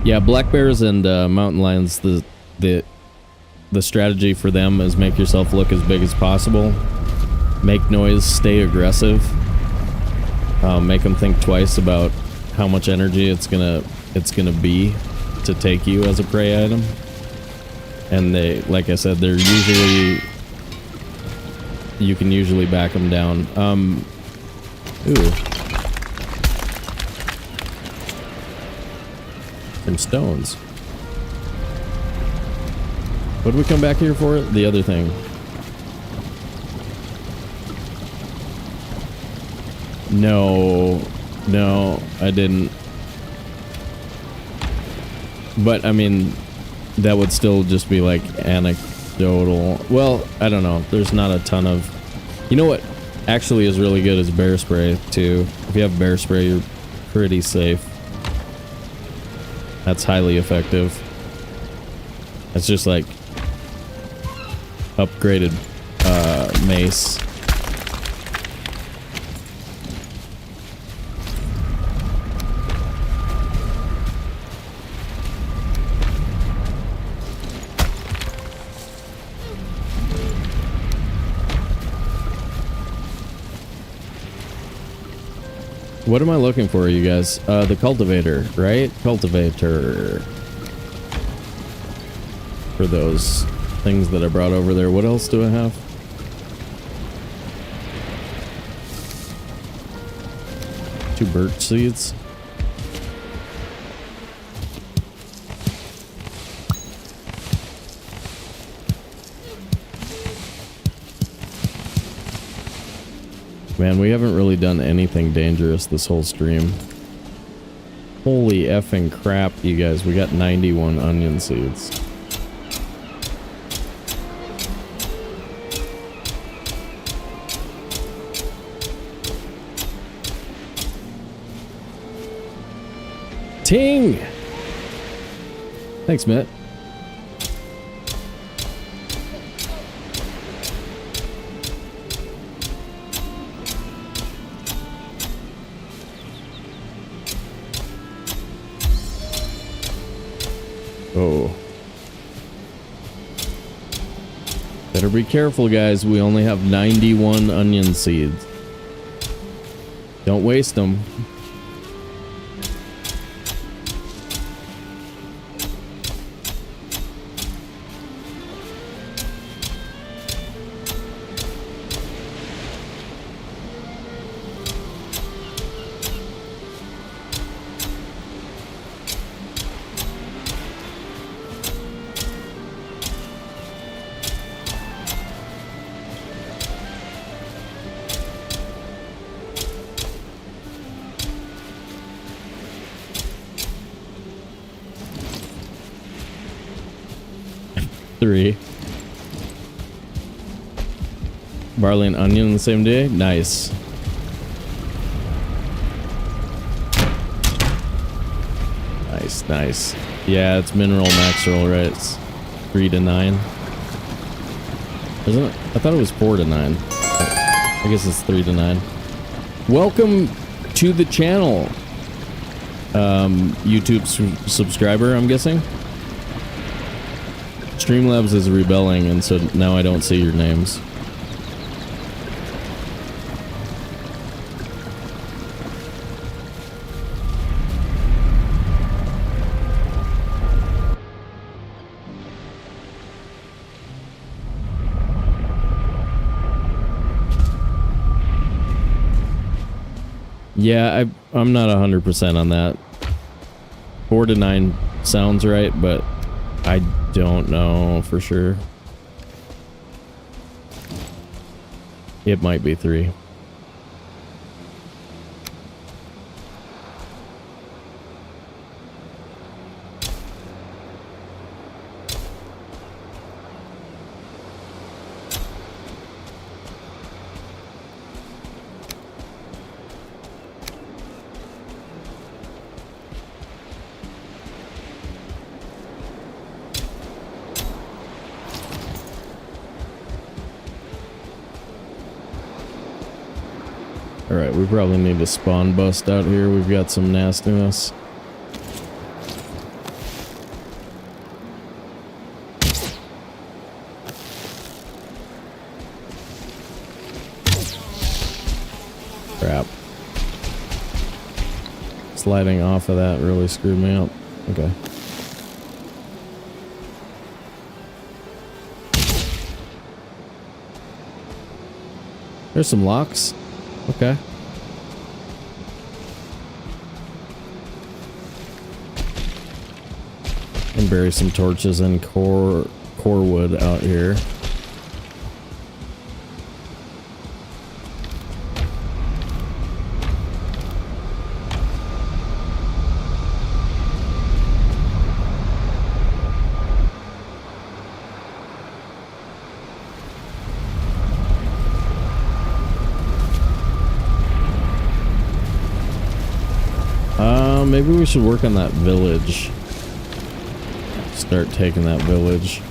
Yeah, black bears and mountain lions, the strategy for them is make yourself look as big as possible. Make noise, stay aggressive. Make them think twice about how much energy it's gonna be to take you as a prey item. And they, like I said, they're usually, you can usually back them down. Ooh. Some stones. What did we come back here for? The other thing. No, I didn't. But, I mean, that would still just be, like, anecdotal. Well, I don't know. There's not a ton of... You know what actually is really good is bear spray, too. If you have bear spray, you're pretty safe. That's highly effective. It's just, like, upgraded mace. What am I looking for, you guys? The cultivator, right? Cultivator. For those things that I brought over there. What else do I have? Two birch seeds. Man, we haven't really done anything dangerous this whole stream. Holy effing crap, you guys. We got 91 onion seeds. Ting! Thanks, Matt. Oh. Better be careful, guys. We only have 91 onion seeds. Don't waste them. Three. Barley and onion on the same day? Nice. Nice, nice. Yeah, it's mineral maximum, right? It's 3 to 9. Isn't it? I thought it was 4 to 9. I guess it's 3 to 9. Welcome to the channel. YouTube subscriber, I'm guessing. Streamlabs is rebelling, and so now I don't see your names. Yeah, I'm not 100% on that. 4 to 9 sounds right, but I don't know for sure. It might be 3. Alright, we probably need to spawn bust out here. We've got some nastiness. Crap. Sliding off of that really screwed me up. Okay. There's some locks. Okay. And bury some torches and core wood out here. Maybe we should work on that village. Start taking that village.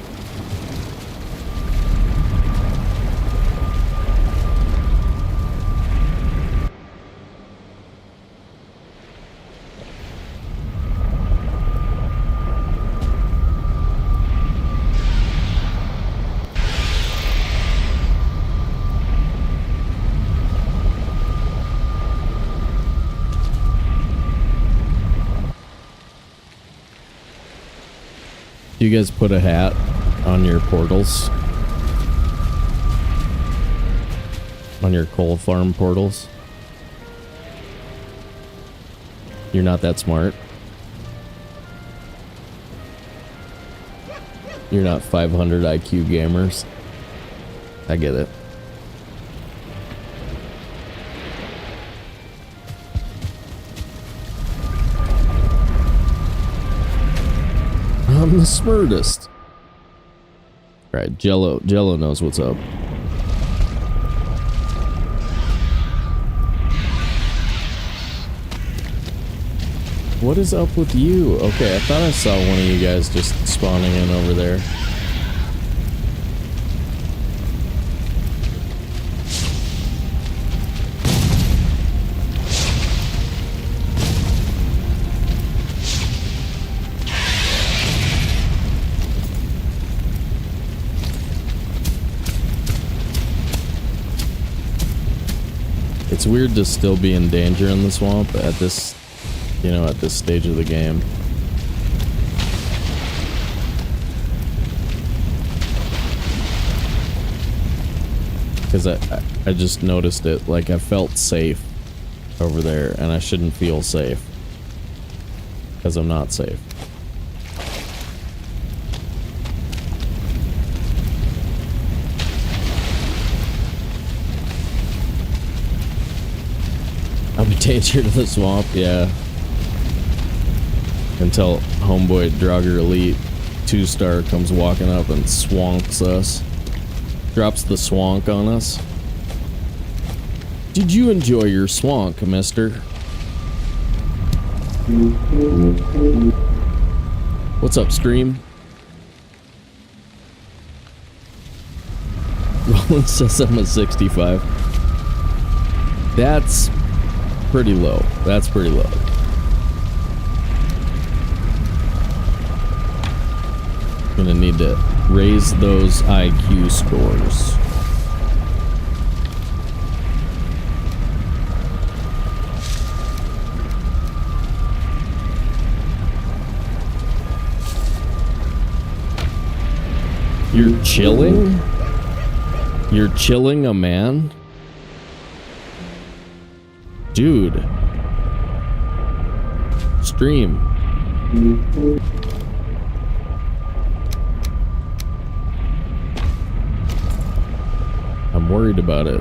Do you guys put a hat on your portals? On your coal farm portals? You're not that smart. You're not 500 IQ gamers. I get it. I'm the smartest. Alright, Jello knows what's up. What is up with you? Okay, I thought I saw one of you guys just spawning in over there. It's weird to still be in danger in the swamp at this, you know, at this stage of the game. Because I just noticed it, like I felt safe over there, and I shouldn't feel safe. Because I'm not safe. I'm a danger to the swamp, yeah. Until homeboy Draugr Elite 2-star comes walking up and swonks us. Drops the swank on us. Did you enjoy your swank, mister? What's up, stream? Roland says I'm a 65. That's pretty low. That's pretty low. Gonna need to raise those IQ scores. You're chilling? You're chilling a man? Dude. Stream. worried about it.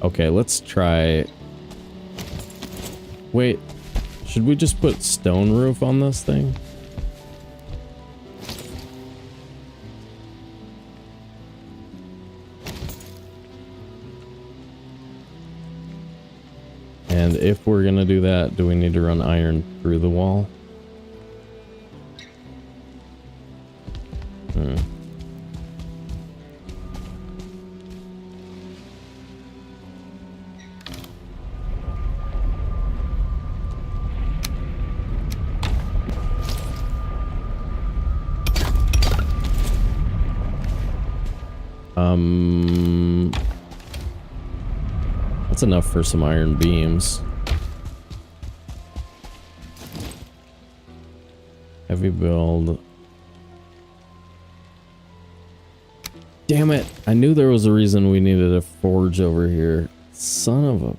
Okay, let's try... Wait, should we just put stone roof on this thing? And if we're gonna do that, do we need to run iron through the wall? That's enough for some iron beams. Heavy build. Damn it! I knew there was a reason we needed a forge over here. Son of a...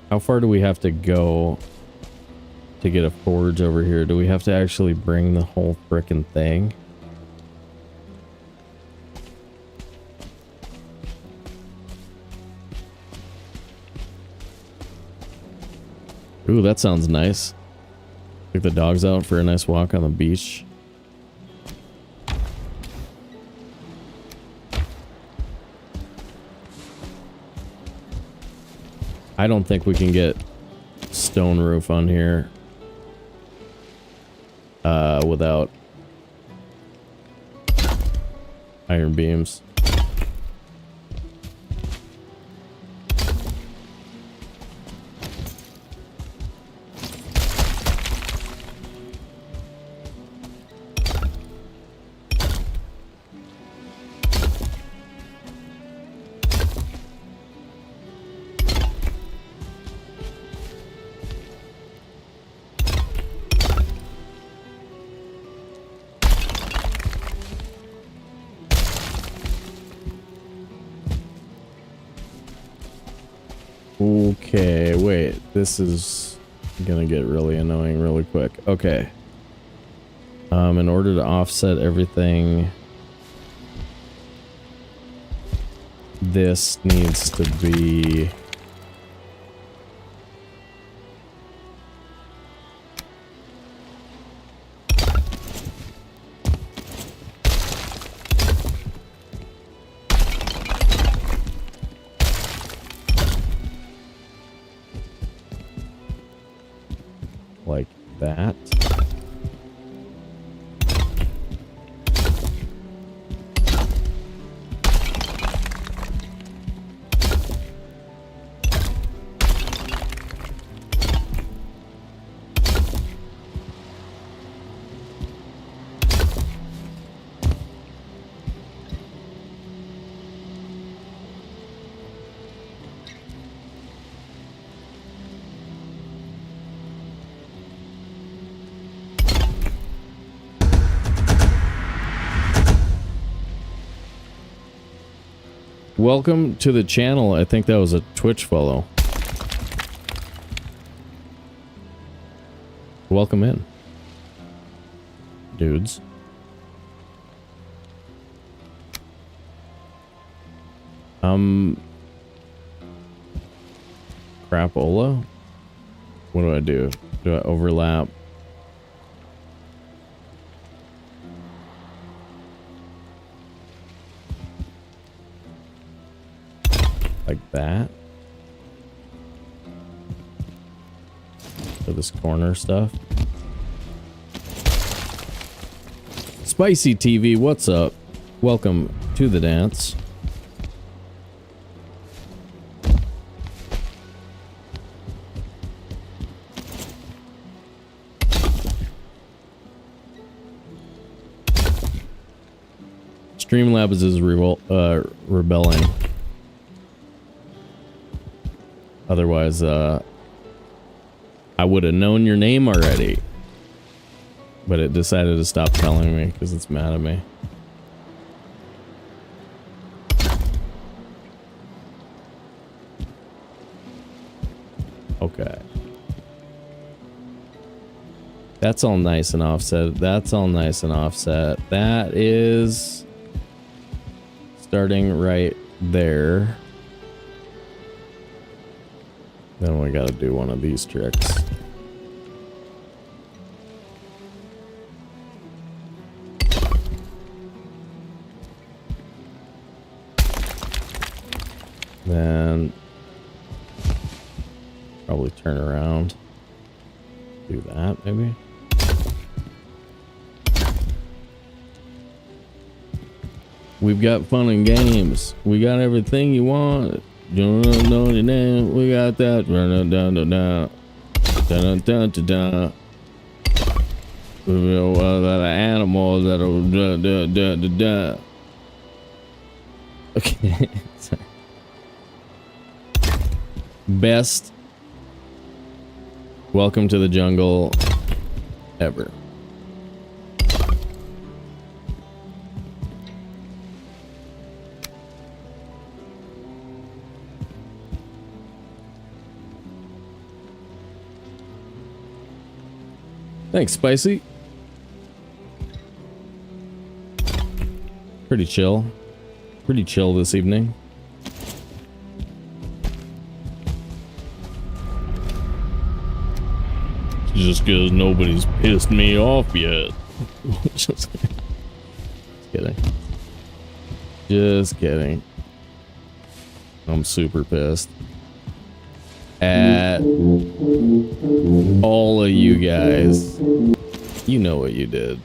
How far do we have to go to get a forge over here? Do we have to actually bring the whole frickin' thing? Ooh, that sounds nice. Take the dogs out for a nice walk on the beach. I don't think we can get stone roof on here without iron beams. Okay, wait. This is gonna get really annoying really quick. Okay. In order to offset everything, this needs to be... like that. Welcome to the channel. I think that was a Twitch follow. Welcome in, dudes. Crapola? What do I do? Do I overlap? Like that. For this corner stuff. Spicy TV, what's up? Welcome to the dance. Streamlabs is rebelling. Otherwise, I would have known your name already. But it decided to stop telling me because it's mad at me. Okay. That's all nice and offset. That's all nice and offset. That is starting right there. Then we gotta do one of these tricks. Then probably turn around. Do that maybe. We've got fun and games. We got everything you want. We got that. Animals that are. Okay. Best welcome to the jungle ever. Thanks, Spicy. Pretty chill. Pretty chill this evening. Just because nobody's pissed me off yet. Just kidding. Just kidding. I'm super pissed at all of you guys. You know what you did.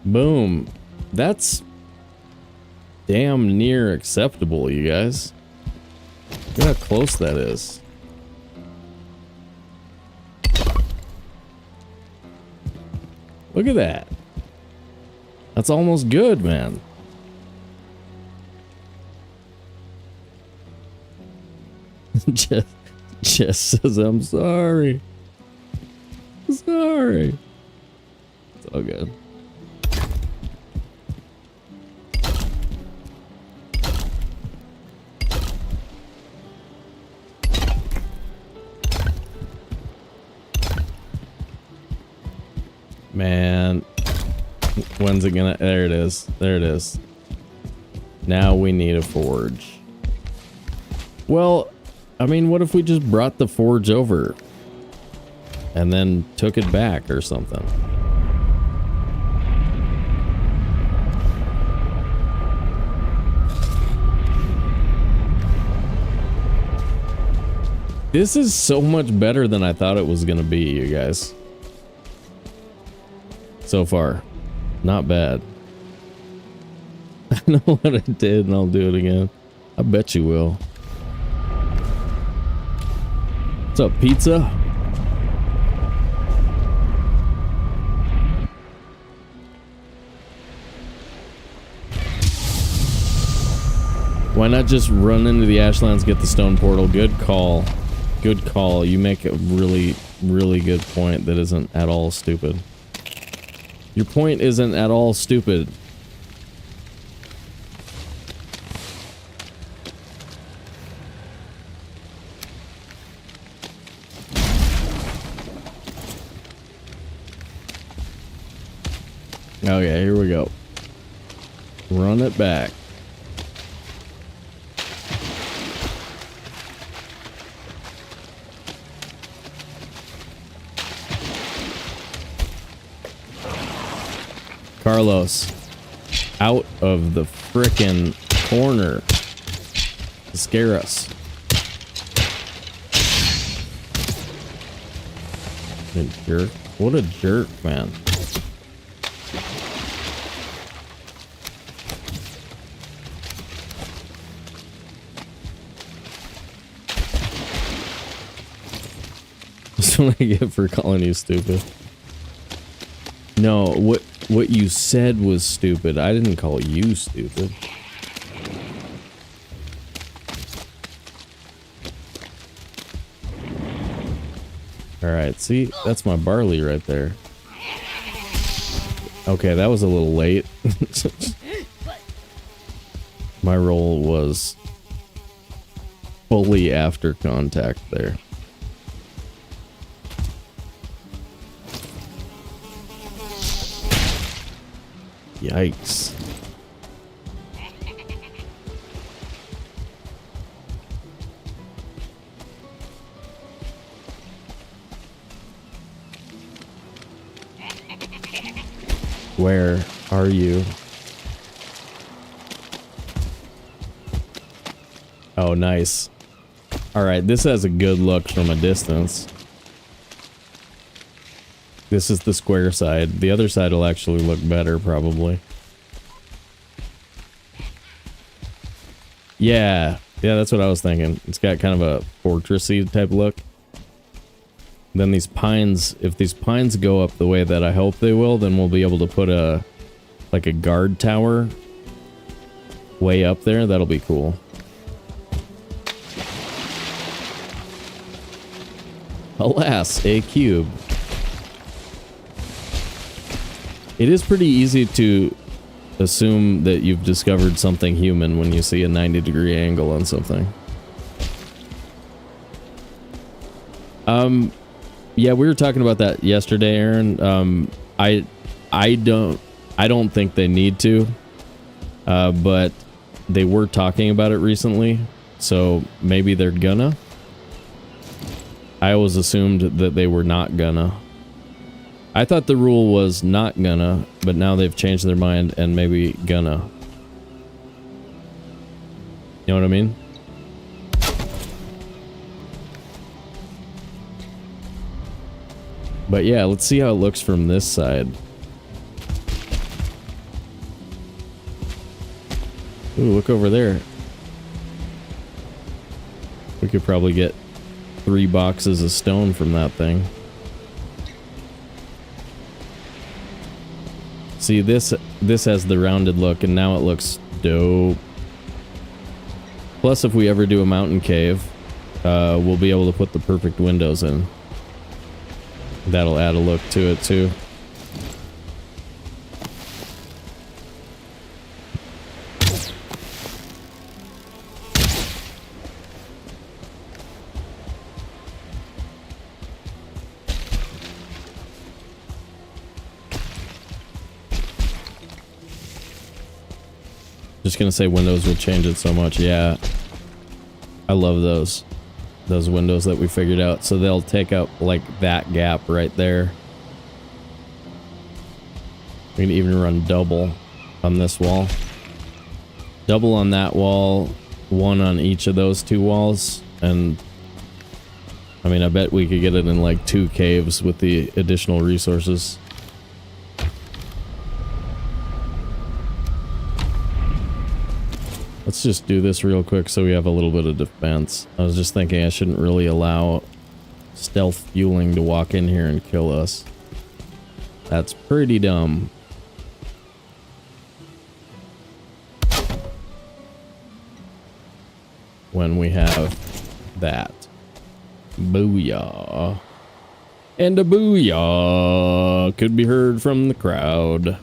Boom. That's damn near acceptable, you guys. Look how close that is. Look at that. That's almost good, man. Jess says, I'm sorry. Sorry. It's all good. Man, when's it gonna? There it is. There it is. Now we need a forge. Well, I mean, what if we just brought the forge over and then took it back or something? This is so much better than I thought it was gonna be, you guys. So far, not bad. I know what I did and I'll do it again. I bet you will. What's up, pizza? Why not just run into the Ashlands, get the stone portal? Good call. Good call. You make a really, really good point that isn't at all stupid. Your point isn't at all stupid. Okay, here we go. Run it back. Carlos, out of the frickin' corner to scare us. What a jerk. What a jerk, man. That's what I get for calling you stupid. No, what you said was stupid. I didn't call you stupid. Alright, see? That's my barley right there. Okay, that was a little late. My roll was fully after contact there. Yikes. Where are you? Oh, nice. Alright, this has a good look from a distance. This is the square side. The other side will actually look better, probably. Yeah. Yeah, that's what I was thinking. It's got kind of a fortressy type look. Then these pines, if these pines go up the way that I hope they will, then we'll be able to put a, like a guard tower way up there. That'll be cool. Alas, a cube. It is pretty easy to assume that you've discovered something human when you see a 90-degree angle on something. Yeah, we were talking about that yesterday, Aaron. I don't think they need to, but they were talking about it recently, so maybe they're gonna. I always assumed that they were not gonna. I thought the rule was not gonna, but now they've changed their mind and maybe gonna. You know what I mean? But yeah, let's see how it looks from this side. Ooh, look over there. We could probably get 3 boxes of stone from that thing. See, this has the rounded look, and now it looks dope. Plus, if we ever do a mountain cave, we'll be able to put the perfect windows in. That'll add a look to it too. Just gonna say windows will change it so much. Yeah, I love those windows that we figured out. So they'll take up like that gap right there. We can even run double on this wall, double on that wall, 1 on each of those 2 walls, and I mean, I bet we could get it in like 2 caves with the additional resources. Let's just do this real quick so we have a little bit of defense. I was just thinking I shouldn't really allow stealth fueling to walk in here and kill us. That's pretty dumb. When we have that. Booyah. And a booyah could be heard from the crowd.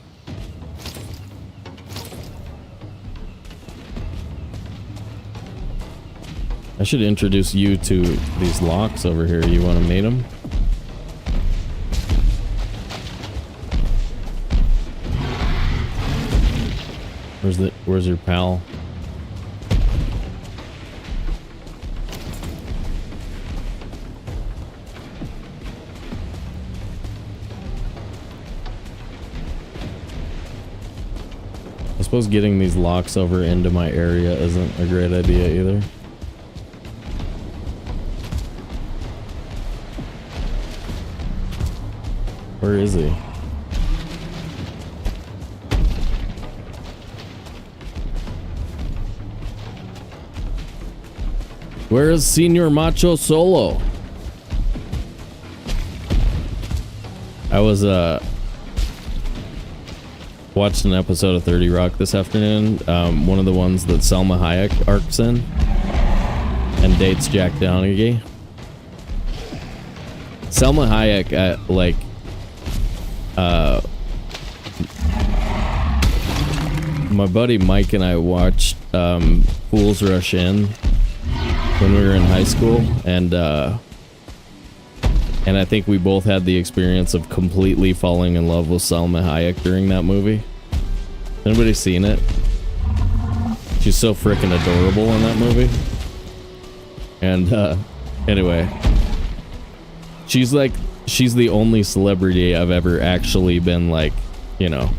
I should introduce you to these locks over here. You want to meet them? Where's your pal? I suppose getting these locks over into my area isn't a great idea either. Where is he? Where is Senior Macho Solo? I was watched an episode of 30 Rock this afternoon. One of the ones that Selma Hayek arcs in and dates Jack Donaghy. Selma Hayek, my buddy Mike and I watched Fools Rush In when we were in high school, and I think we both had the experience of completely falling in love with Salma Hayek during that movie. Anybody seen it? She's so freaking adorable in that movie. And anyway, she's the only celebrity I've ever actually been like, you know,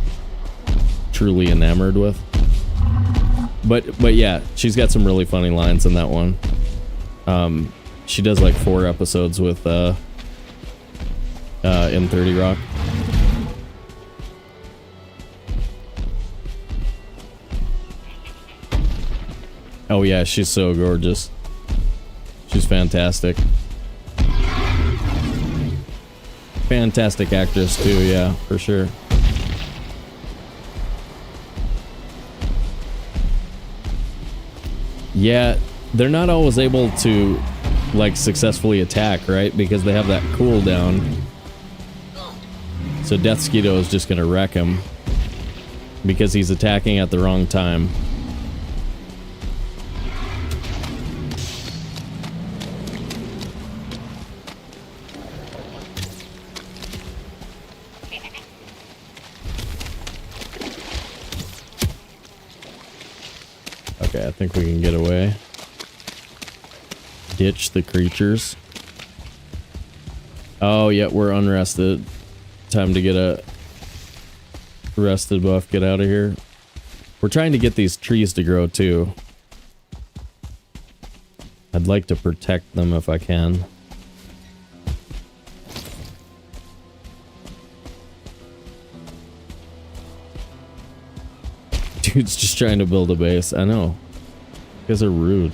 truly enamored with. But yeah, she's got some really funny lines in that one. She does like 4 episodes with in 30 Rock. Oh yeah, she's so gorgeous. She's fantastic. Fantastic actress too, yeah, for sure. Yeah, they're not always able to like successfully attack, right? Because they have that cooldown. So Deathsquito is just gonna wreck him because he's attacking at the wrong time. Okay, I think we can get away. Ditch the creatures. Oh, yeah, we're unrested. Time to get a rested buff. Get out of here. We're trying to get these trees to grow too. I'd like to protect them if I can. Dude's just trying to build a base. I know. You guys are rude.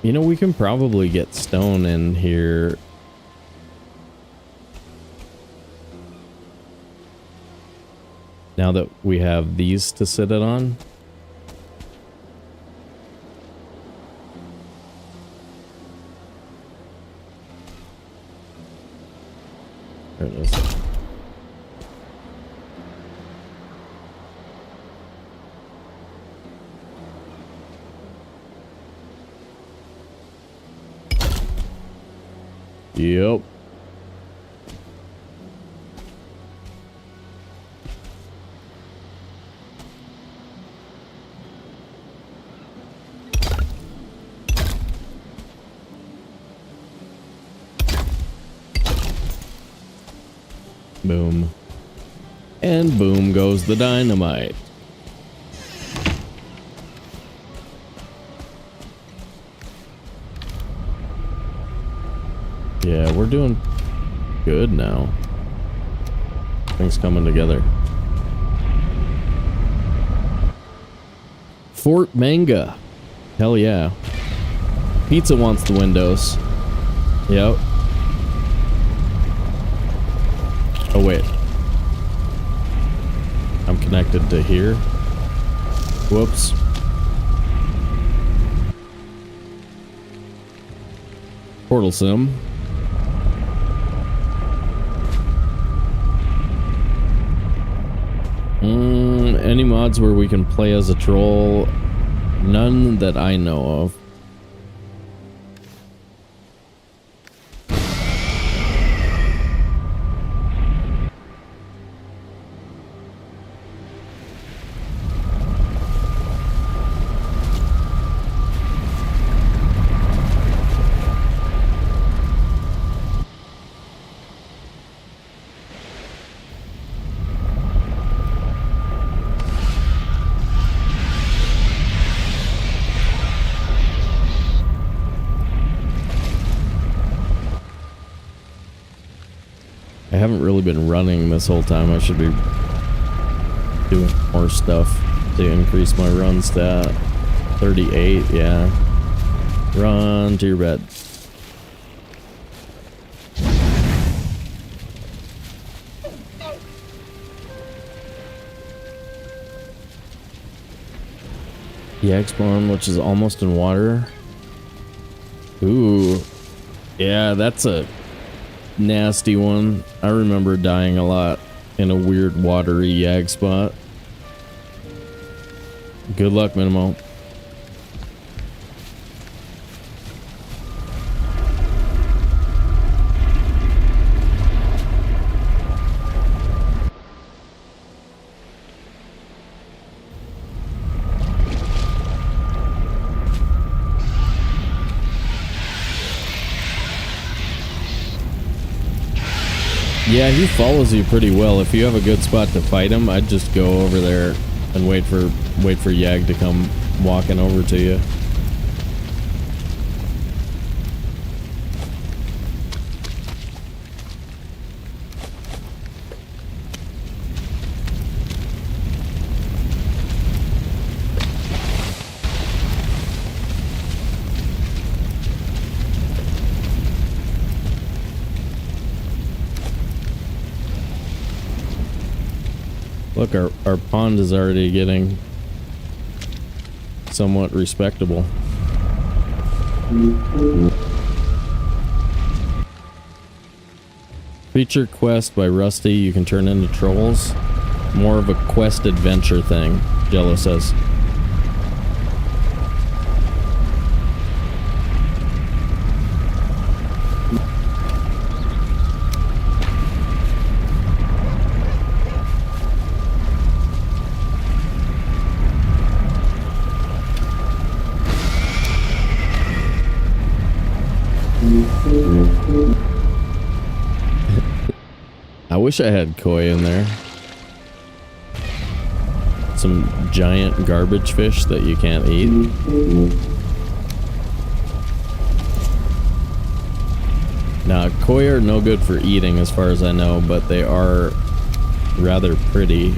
You know, we can probably get stone in here. Now that we have these to sit it on. There it is. Yep. Boom. And boom goes the dynamite. Yeah, we're doing good now. Things coming together. Fort Manga. Hell yeah. Pizza wants the windows. Yep. Oh wait. I'm connected to here. Whoops. Portal sim. Any mods where we can play as a troll? None that I know of. I haven't really been running this whole time. I should be doing more stuff to increase my run stat. 38, yeah. Run to your bed. Yak spawn, which is almost in water. Ooh. Yeah, that's a nasty one. I remember dying a lot in a weird watery Yag spot. Good luck, Minimo. Yeah, he follows you pretty well. If you have a good spot to fight him, I'd just go over there and wait for Yag to come walking over to you. Look, our pond is already getting somewhat respectable. Feature quest by Rusty, you can turn into trolls. More of a quest adventure thing, Jello says. I wish I had koi in there. Some giant garbage fish that you can't eat. Now, koi are no good for eating as far as I know, but they are rather pretty.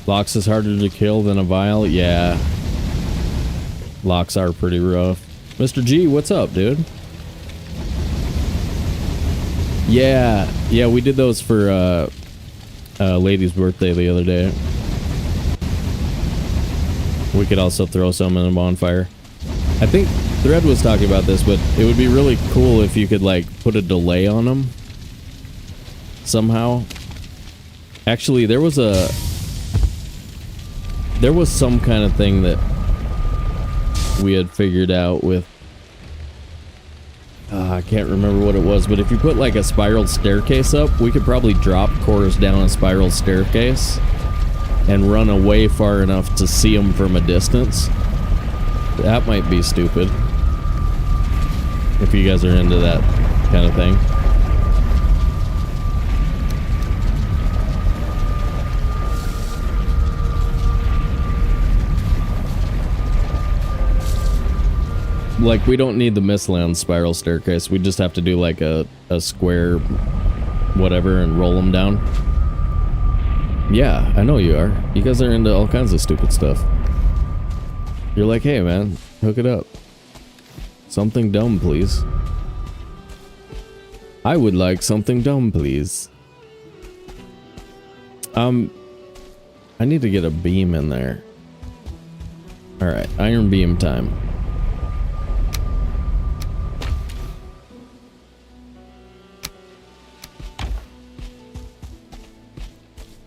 Lox is harder to kill than a vial? Yeah. Lox are pretty rough. Mr. G, what's up, dude? Yeah, we did those for lady's birthday the other day. We could also throw some in a bonfire. I think Thread was talking about this, but it would be really cool if you could like put a delay on them somehow. Actually, there was some kind of thing that we had figured out with I can't remember what it was, but if you put like a spiral staircase up, we could probably drop cores down a spiral staircase and run away far enough to see them from a distance. That might be stupid. If you guys are into that kind of thing. Like, we don't need the Mistland spiral staircase. We just have to do like a square whatever and roll them down. Yeah, I know you are. You guys are into all kinds of stupid stuff. You're like, hey man, hook it up. Something dumb, please. I would like something dumb, please. I need to get a beam in there. Alright, iron beam time.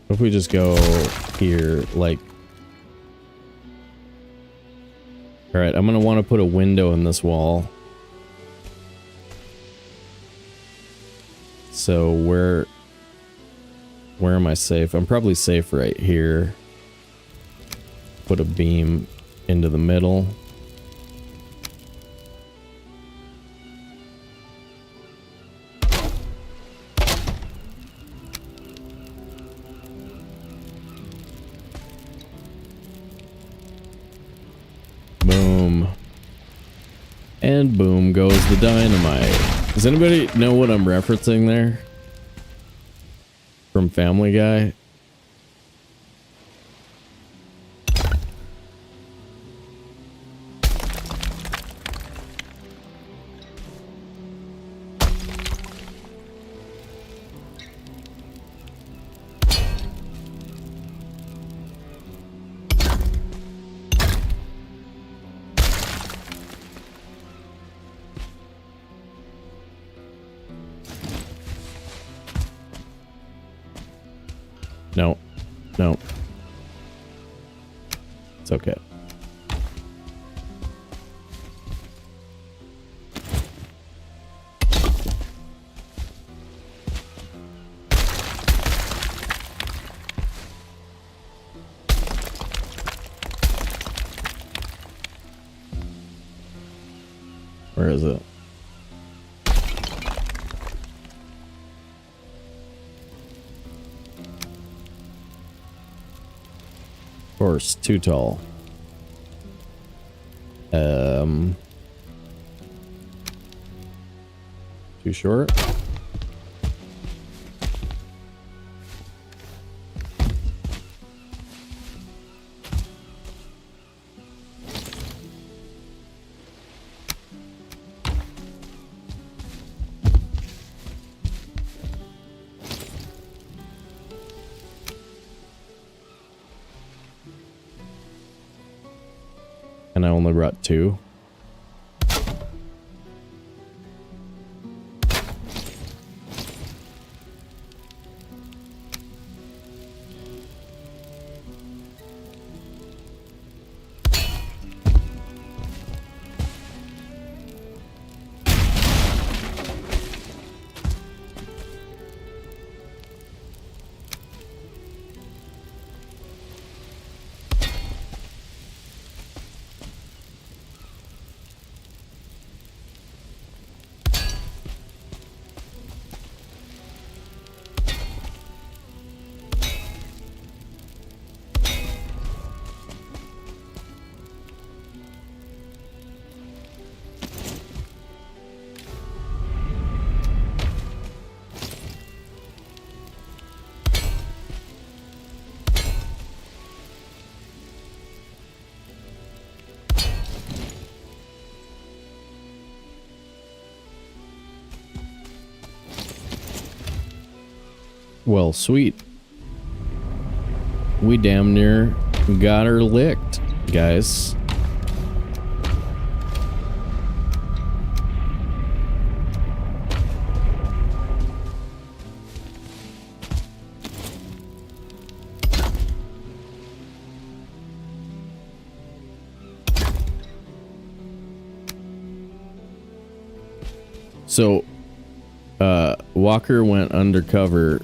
What if we just go here, like... Alright, I'm gonna want to put a window in this wall. So where am I safe? I'm probably safe right here. Put a beam into the middle. Boom. And boom goes the dynamite. Does anybody know what I'm referencing there? From Family Guy? No. No. It's okay. Where is it? Of course, too tall. Too short. And I only brought 2. Well, sweet. We damn near got her licked, guys. So, Walker went undercover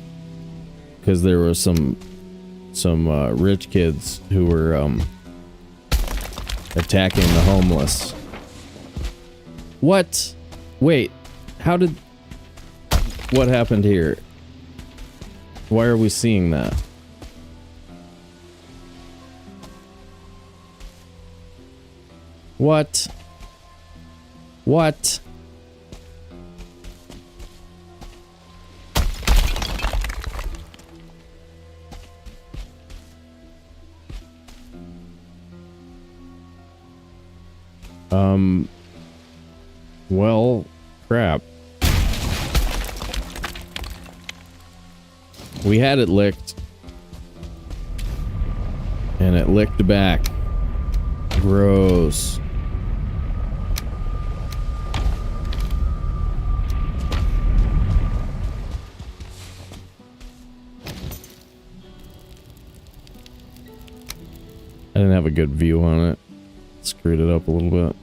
because there was some rich kids who were attacking the homeless. What? Wait, how did... What happened here? Why are we seeing that? What? What? Well, crap. We had it licked. And it licked back. Gross. I didn't have a good view on it. Screwed it up a little bit.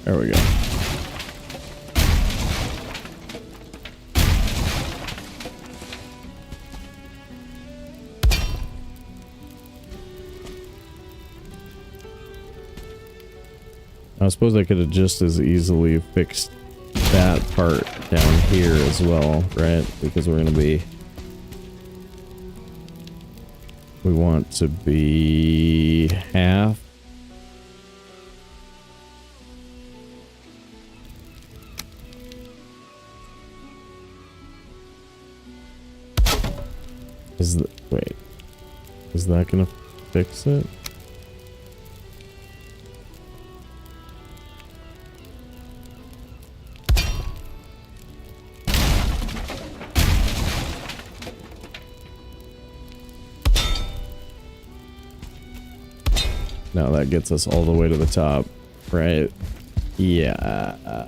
There we go. I suppose I could have just as easily fixed that part down here as well, right? Because we're gonna be... We want to be half. Wait. Is that gonna fix it? Now that gets us all the way to the top, right? Yeah.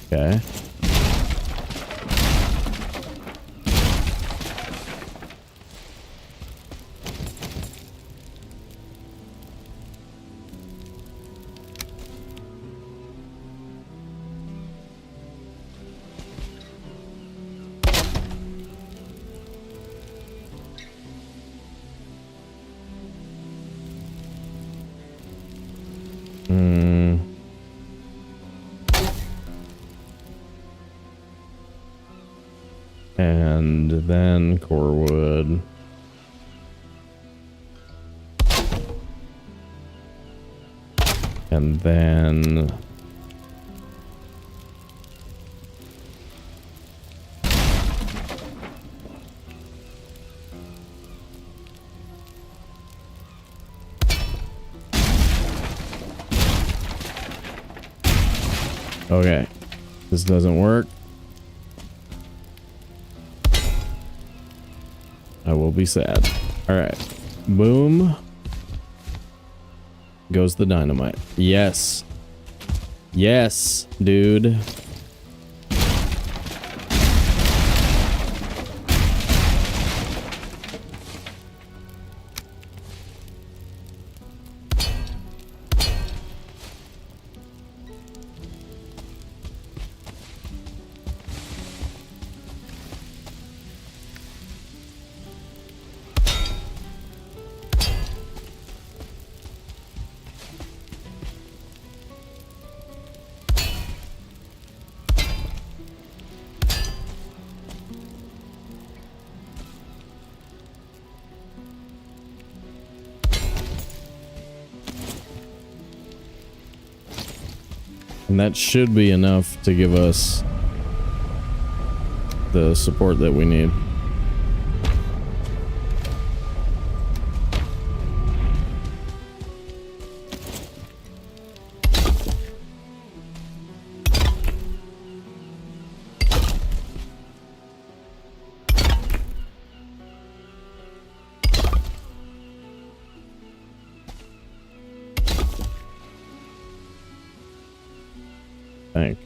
Okay. And then core wood. And then... Okay, this doesn't work. I will be sad. All right, boom. Goes the dynamite. Yes. Yes, dude. And that should be enough to give us the support that we need. Thank.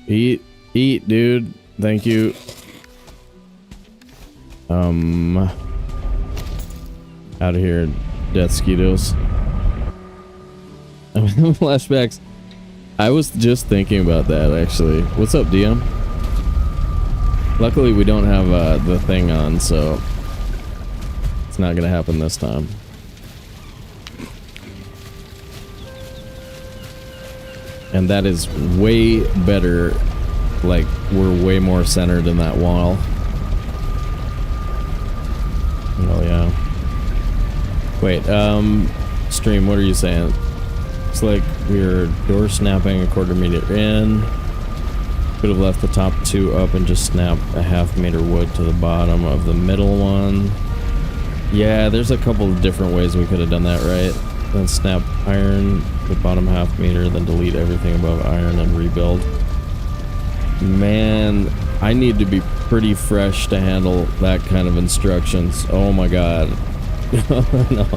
Eat, dude. Thank you. Out of here, death skeetos. Flashbacks. I was just thinking about that actually. What's up, DM? Luckily we don't have the thing on, so it's not gonna happen this time. And that is way better. Like, we're way more centered in that wall. Oh yeah. Wait, stream, what are you saying? Looks like we're door snapping a quarter meter in. Could have left the top two up and just snapped a half-meter wood to the bottom of the middle one. Yeah, there's a couple of different ways we could have done that, right? Then snap iron, the bottom half-meter, then delete everything above iron and rebuild. Man, I need to be pretty fresh to handle that kind of instructions. Oh my god. No.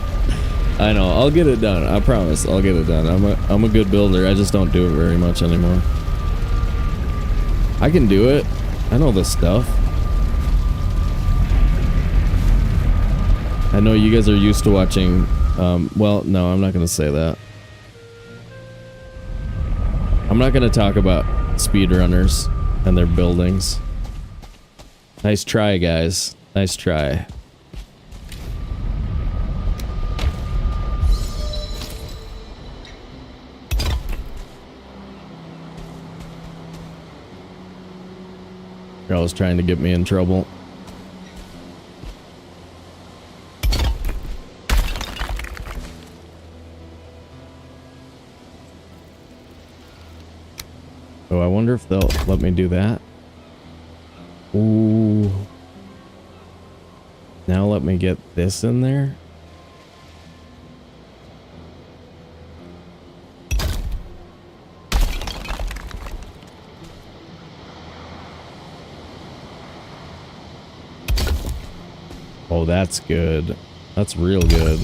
I know, I'll get it done. I promise, I'll get it done. I'm a good builder. I just don't do it very much anymore. I can do it. I know this stuff. I know you guys are used to watching, well, no, I'm not going to say that. I'm not going to talk about speedrunners and their buildings. Nice try, guys. Nice try. Girl was trying to get me in trouble. Oh, I wonder if they'll let me do that. Ooh. Now let me get this in there. Oh, that's good. That's real good.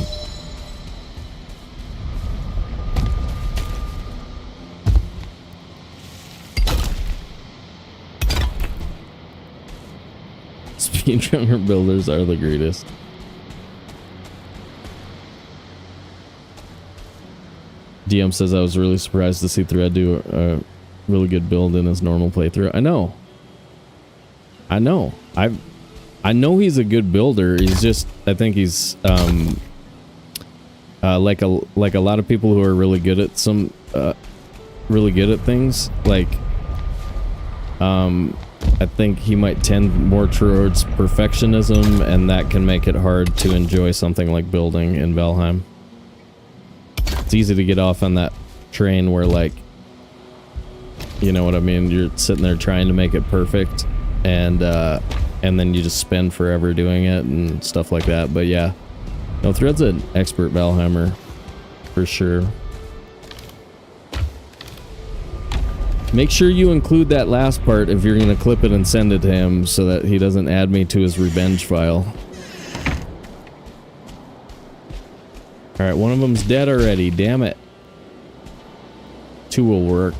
Speedrunner builders are the greatest. DM says I was really surprised to see Thread do a really good build in his normal playthrough. I know. I know. I know he's a good builder. He's just, I think he's like a lot of people who are really good at some really good at things. Like I think he might tend more towards perfectionism, and that can make it hard to enjoy something like building in Valheim. It's easy to get off on that train where, like, you know what I mean, you're sitting there trying to make it perfect, and then you just spend forever doing it and stuff like that. But yeah, no, Thread's an expert Valheimer for sure. Make sure you include that last part if you're gonna clip it and send it to him, so that he doesn't add me to his revenge file. Alright, one of them's dead already, damn it. 2 will work.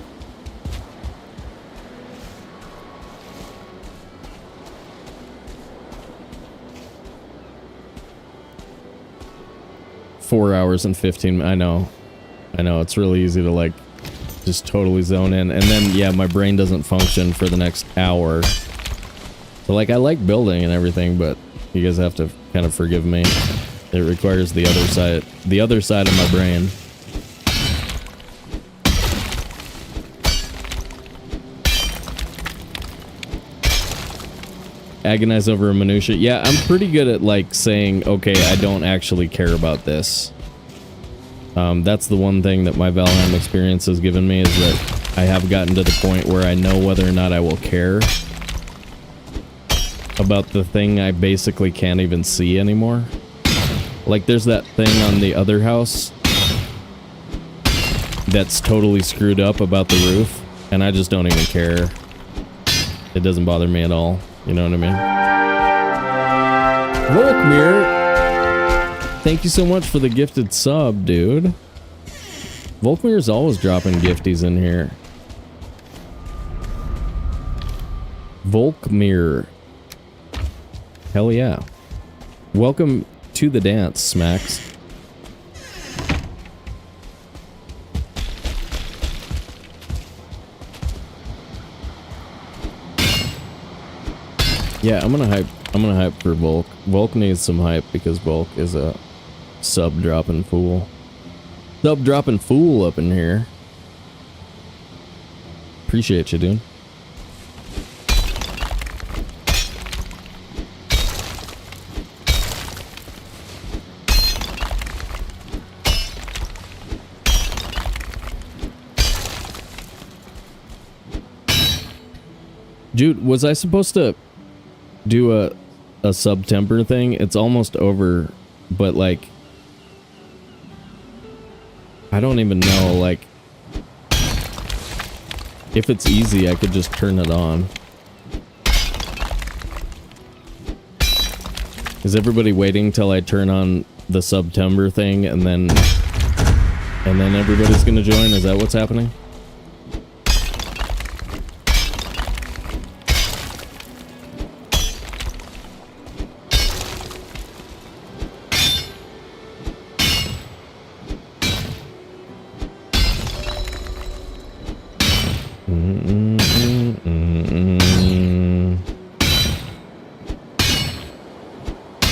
Four hours and 15. I know, it's really easy to, like, just totally zone in, and then yeah, my brain doesn't function for the next hour. So, like, I like building and everything, but you guys have to kind of forgive me. It requires the other side of my brain. Agonize over a minutia. Yeah, I'm pretty good at, like, saying, okay, I don't actually care about this. That's the one thing that my Valheim experience has given me, is that I have gotten to the point where I know whether or not I will care about the thing I basically can't even see anymore. Like, there's that thing on the other house that's totally screwed up about the roof, and I just don't even care. It doesn't bother me at all. You know what I mean? Volkmir, thank you so much for the gifted sub, dude. Volkmir's always dropping gifties in here. Volkmir. Hell yeah. Welcome to the dance, Smacks. Yeah, I'm gonna hype for Volk. Volk needs some hype because Volk is a sub-dropping fool. Sub-dropping fool up in here. Appreciate you, dude. Dude, was I supposed to do a sub-temper thing? It's almost over, but, like, I don't even know, like, if it's easy, I could just turn it on. Is everybody waiting till I turn on the sub-temper thing, and then everybody's gonna join? Is that what's happening?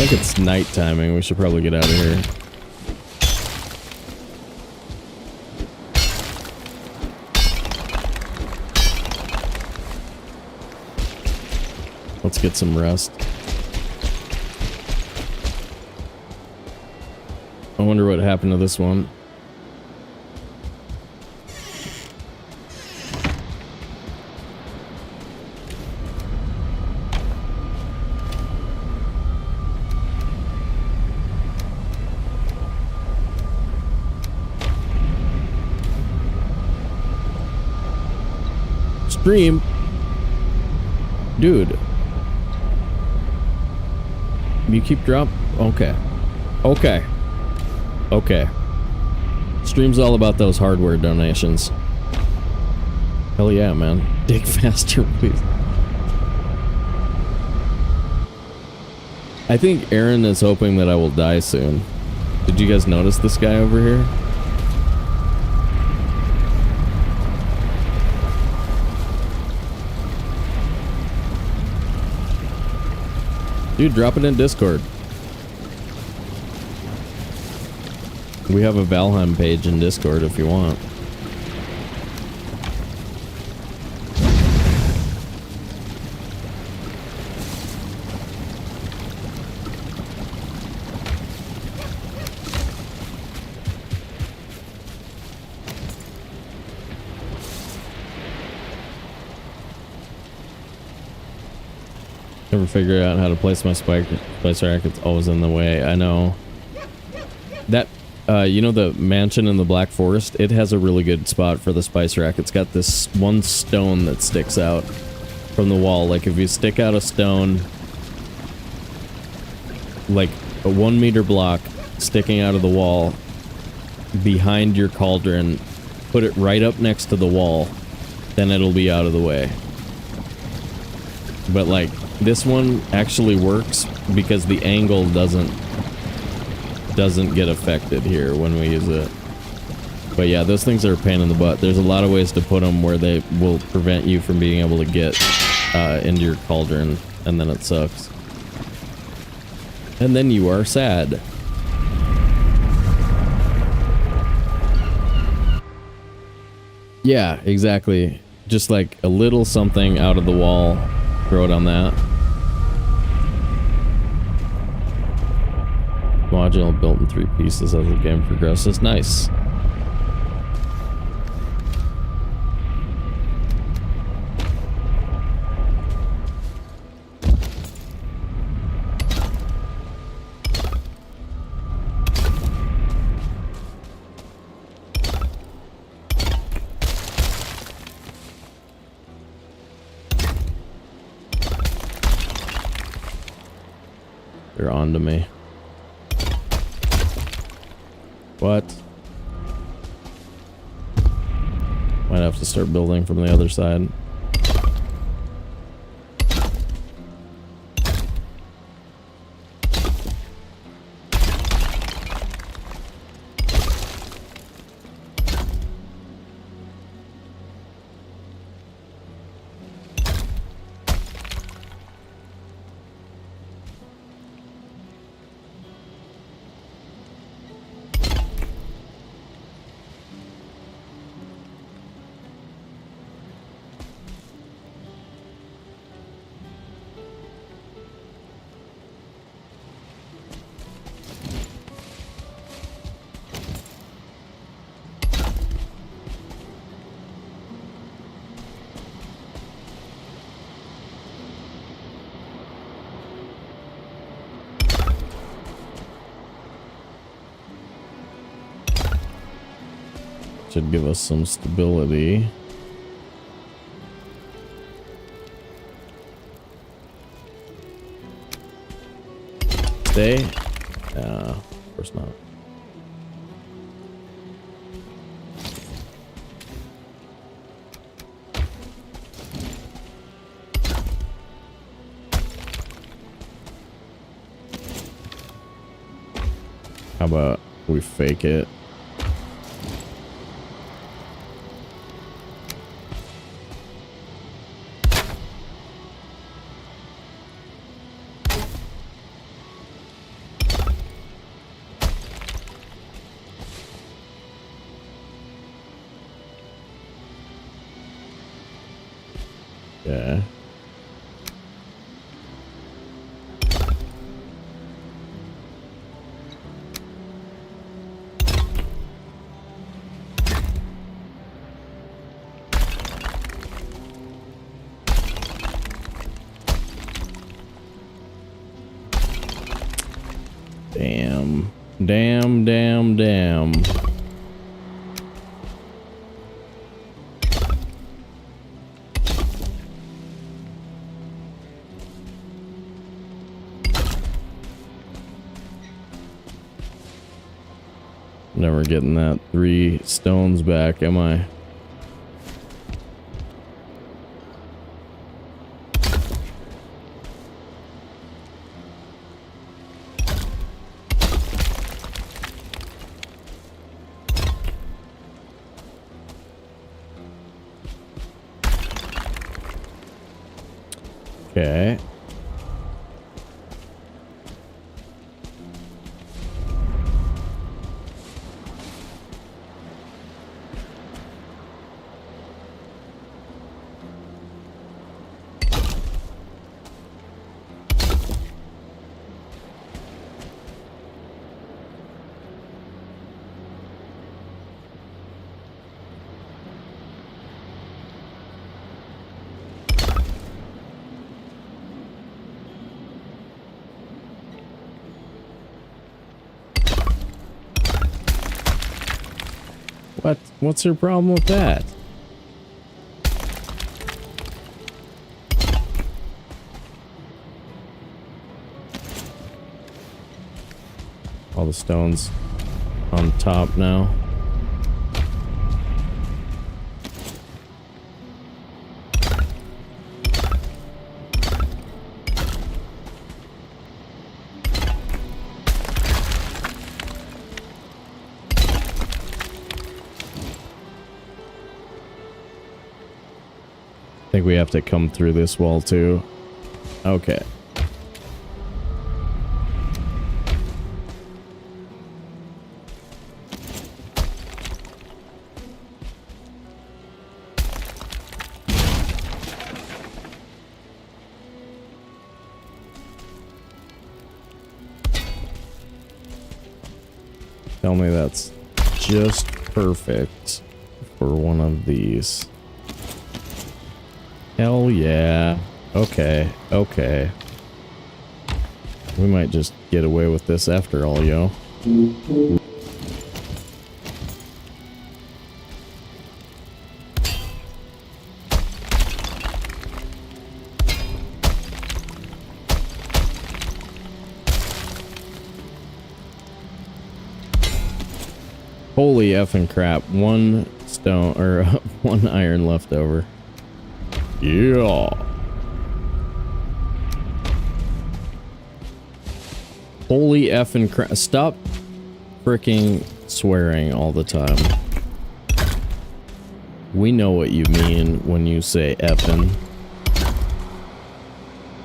think it's night timing. We should probably get out of here. Let's get some rest. I wonder what happened to this one. Stream. Dude. You keep drop? Okay. Okay. Okay. Stream's all about those hardware donations. Hell yeah, man. Dig faster, please. I think Aaron is hoping that I will die soon. Did you guys notice this guy over here? Dude, drop it in Discord. We have a Valheim page in Discord if you want. Never figured out how to place my spice rack. It's always in the way. I know. That, you know the mansion in the Black Forest? It has a really good spot for the spice rack. It's got this one stone that sticks out from the wall. Like if you stick out a stone, like a 1 meter block sticking out of the wall behind your cauldron, put it right up next to the wall, then it'll be out of the way. But like, this one actually works because the angle doesn't get affected here when we use it. But yeah, those things are a pain in the butt. There's a lot of ways to put them where they will prevent you from being able to get into your cauldron, and then it sucks. And then you are sad. Yeah, exactly. Just like a little something out of the wall. Throw it on that. Module built in 3 pieces as the game progresses. Nice. They're on to me. What? Might have to start building from the other side. Should give us some stability. Stay? Of course not. How about we fake it? Okay. Damn. Damn, damn, damn. Never getting that 3 stones back, am I? Okay. What? What's your problem with that? All the stones on top now. I think we have to come through this wall too. Okay. Tell me that's just perfect for one of these. Hell yeah. Okay, okay. We might just get away with this after all, yo. Holy effing crap. 1 stone, or 1 iron left over. Yeah. Holy effing crap. Stop freaking swearing all the time. We know what you mean when you say effing.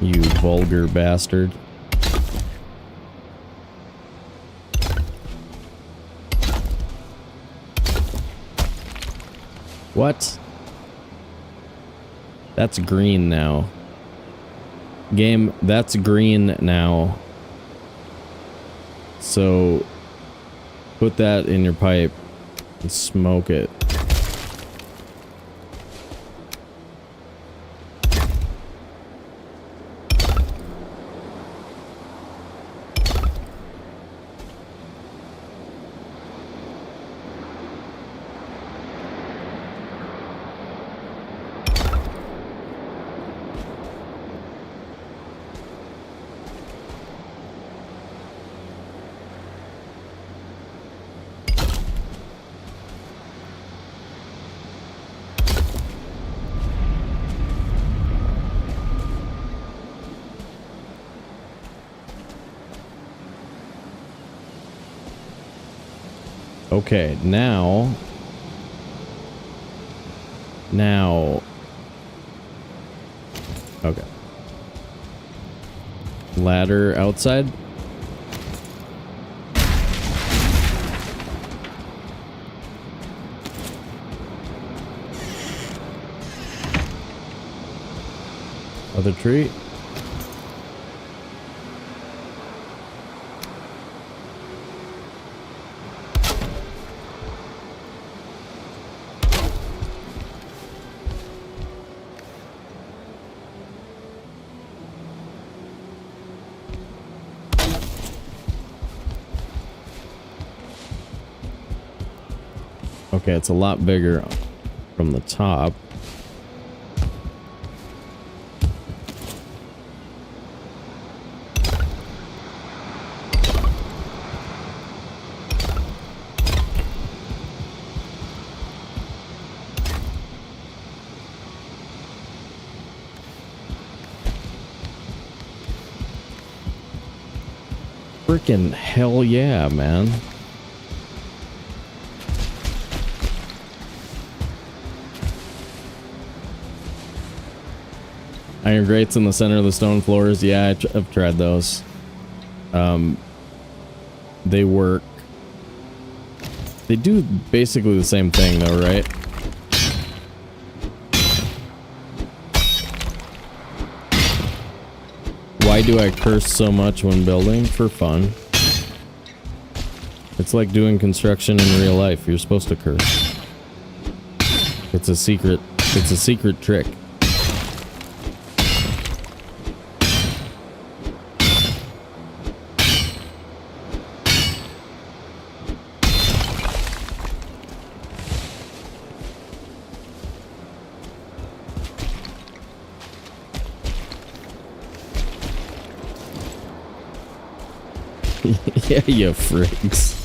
You vulgar bastard. What? That's green now. Game, that's green now. So, put that in your pipe and smoke it. Okay, now... Okay. Ladder outside? Other tree. Okay, it's a lot bigger from the top. Freaking hell yeah, man. Iron grates in the center of the stone floors. Yeah, I've tried those. They work. They do basically the same thing though, right? Why do I curse so much when building? For fun. It's like doing construction in real life. You're supposed to curse. It's a secret trick. Yeah, you freaks.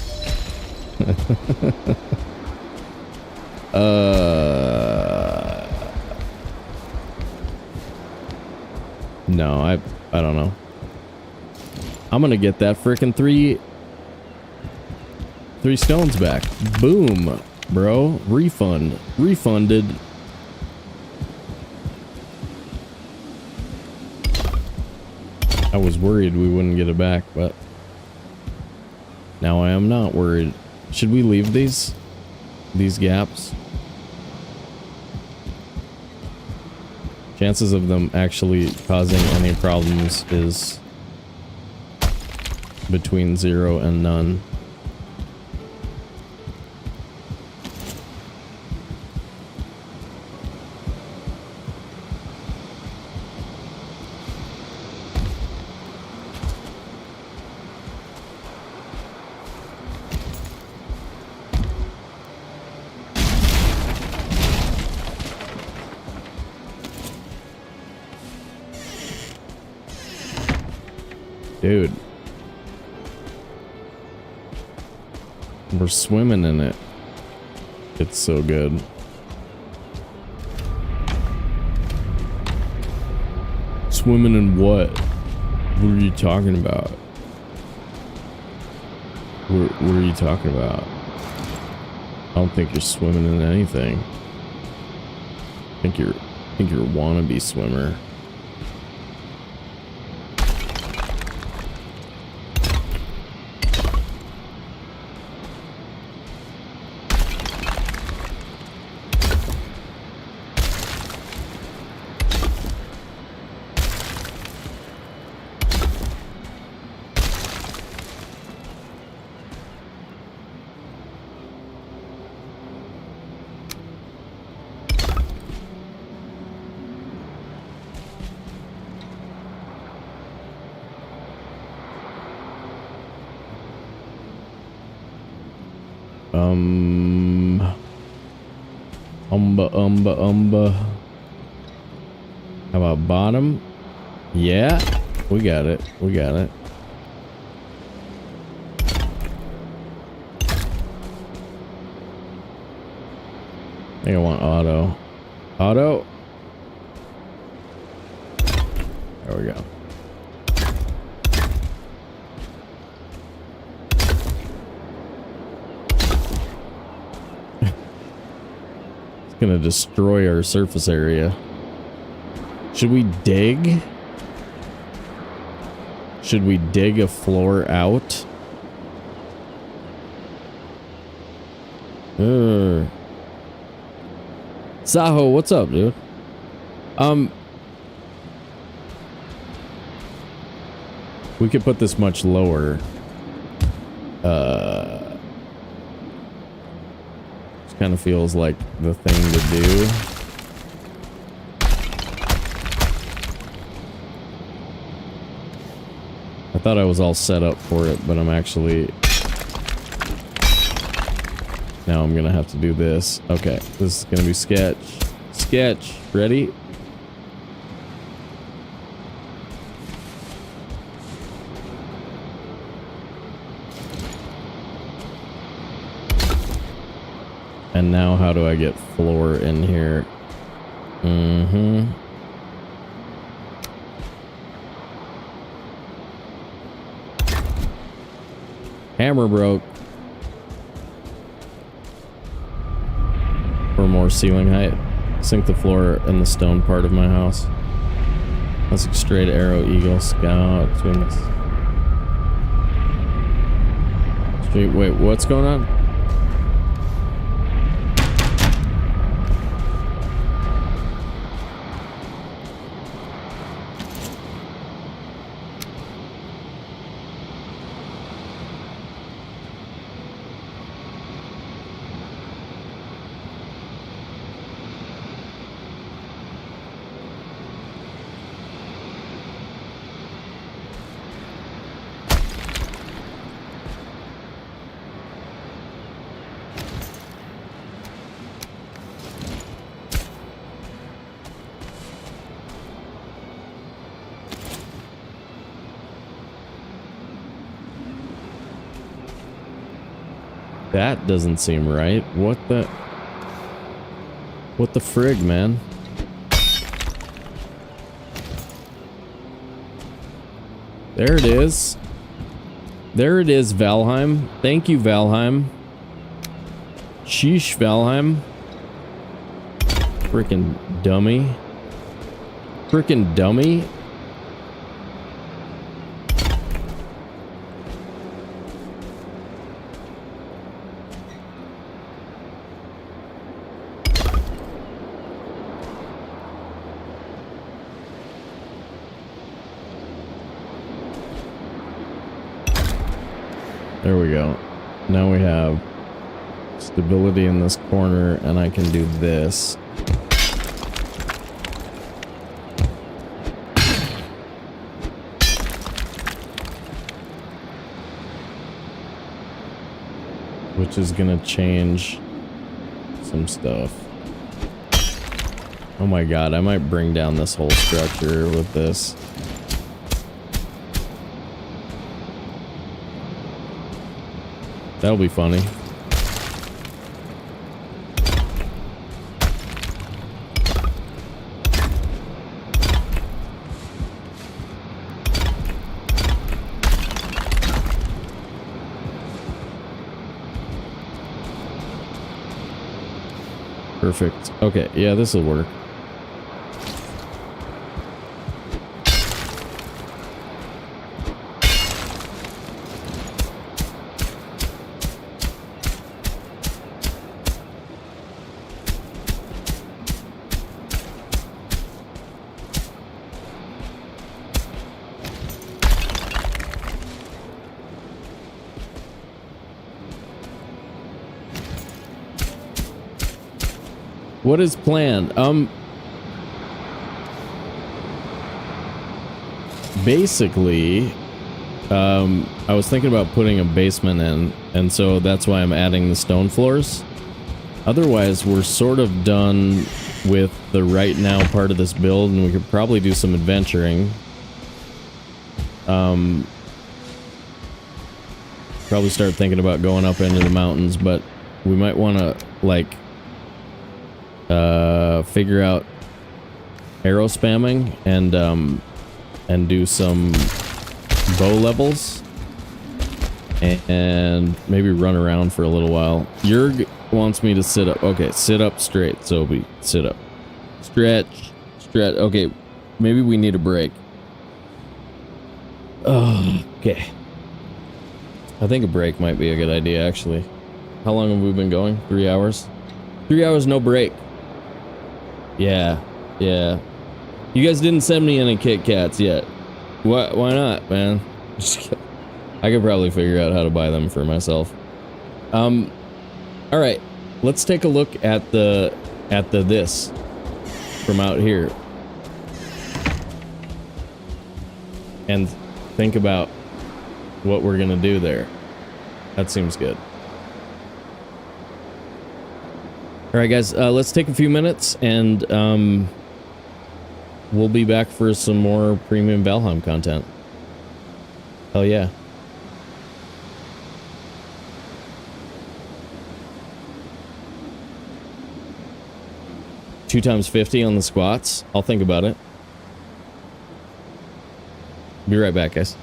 No, I don't know. I'm gonna get that frickin' three stones back. Boom, bro. Refunded. I was worried we wouldn't get it back, but now I am not worried. Should we leave these gaps? Chances of them actually causing any problems is between 0 and none. Dude. We're swimming in it. It's so good. Swimming in what? What are you talking about? What are you talking about? I don't think you're swimming in anything. I think you're a wannabe swimmer. How about bottom? Yeah, we got it. We got it. I think I want auto. Auto. There we go. It's gonna destroy our surface area. Should we dig? Should we dig a floor out? Saho, what's up, dude? we could put this much lower. Just kind of feels like the thing to do. I thought I was all set up for it, but I'm actually... Now I'm gonna have to do this. Okay, this is gonna be sketch. Sketch. Ready? And now how do I get floor in here? Mm-hmm. Hammer broke. For more ceiling height. Sink the floor in the stone part of my house. That's a straight arrow, eagle, scout. Straight, wait, what's going on? That doesn't seem right. What the frig, man? There it is. There it is, Valheim. Thank you, Valheim. Sheesh, Valheim. Frickin' dummy. Frickin' dummy. There we go. Now we have stability in this corner, and I can do this. Which is gonna change some stuff. Oh my god, I might bring down this whole structure with this. That'll be funny. Perfect. Okay, yeah, this will work. What is planned? Basically, I was thinking about putting a basement in, and so that's why I'm adding the stone floors. Otherwise, we're sort of done with the right now part of this build, and we could probably do some adventuring. Probably start thinking about going up into the mountains, but we might want to, like, figure out arrow spamming and do some bow levels and maybe run around for a little while. Jurg wants me to sit up. Okay, sit up straight, Sobe. Sit up. Stretch. Stretch. Okay, maybe we need a break. Oh, okay. I think a break might be a good idea, actually. How long have we been going? 3 hours? 3 hours, no break. Yeah, yeah. You guys didn't send me any Kit Kats yet. Why not, man? Just kidding. I could probably figure out how to buy them for myself. All right, let's take a look at this from out here and think about what we're gonna do there. That seems good. All right, guys, let's take a few minutes and we'll be back for some more premium Valheim content. Hell yeah. Two times 50 on the squats. I'll think about it. Be right back, guys.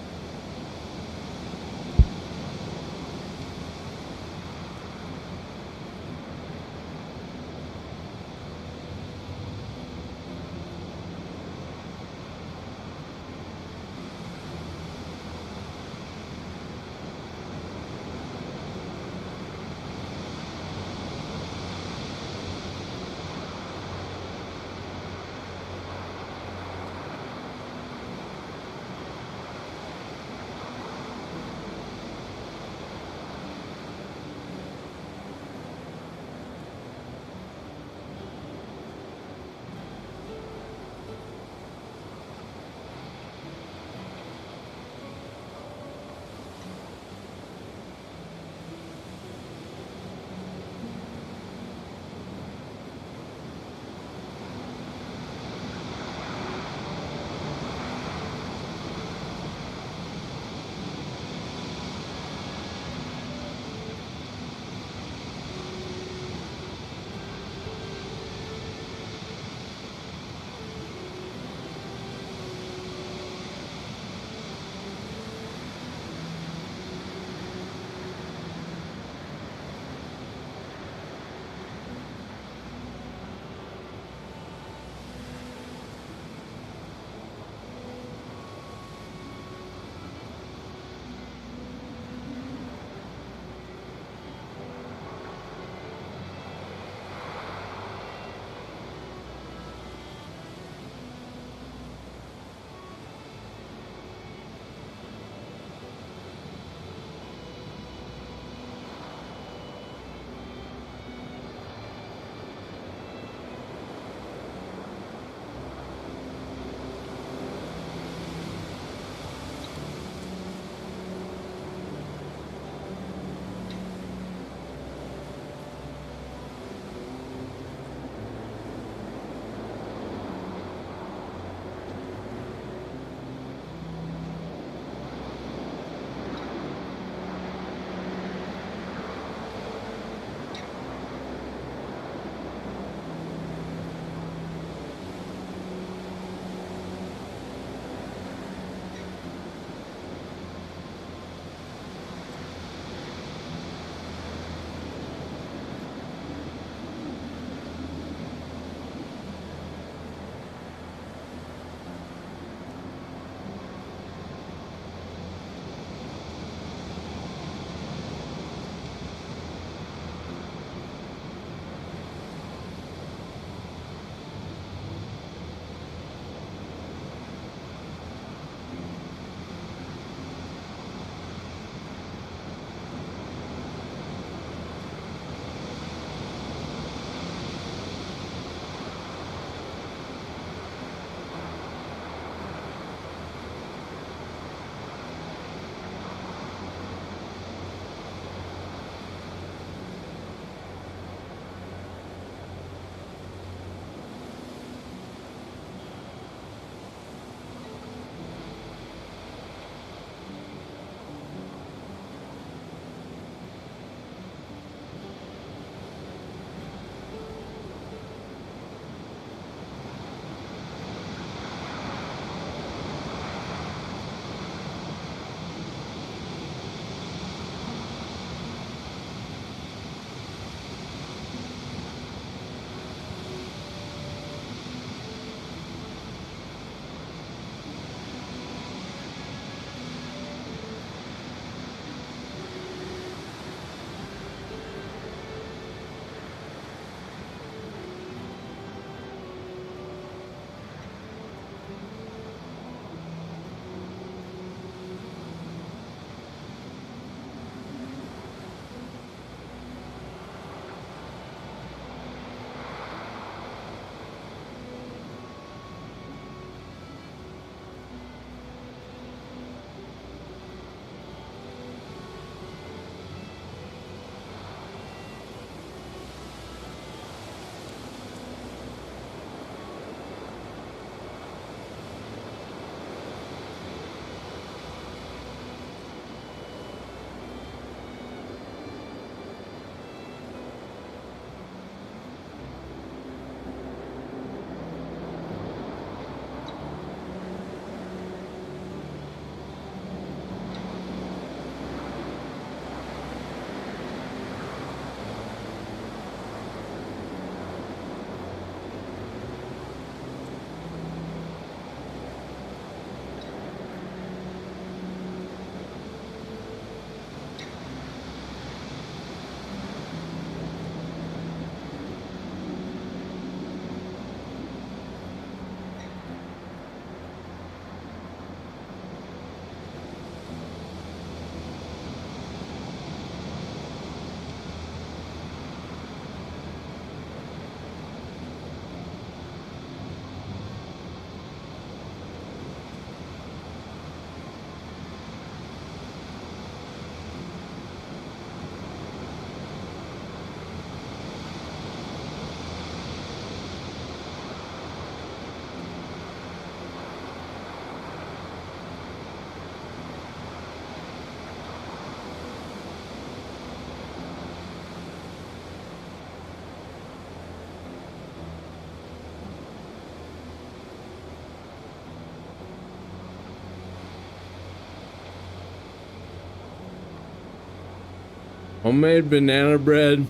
Homemade banana bread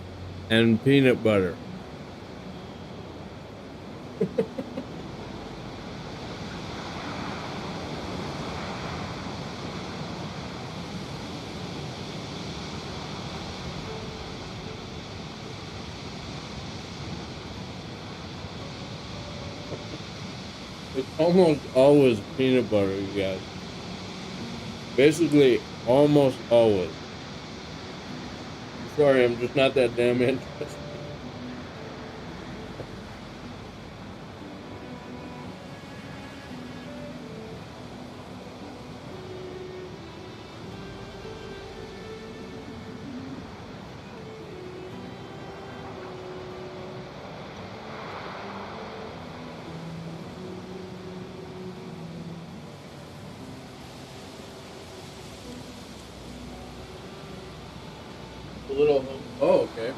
and peanut butter. It's almost always peanut butter, you guys. Basically, almost always. Sorry, I'm just not that damn interested. A little, oh, okay.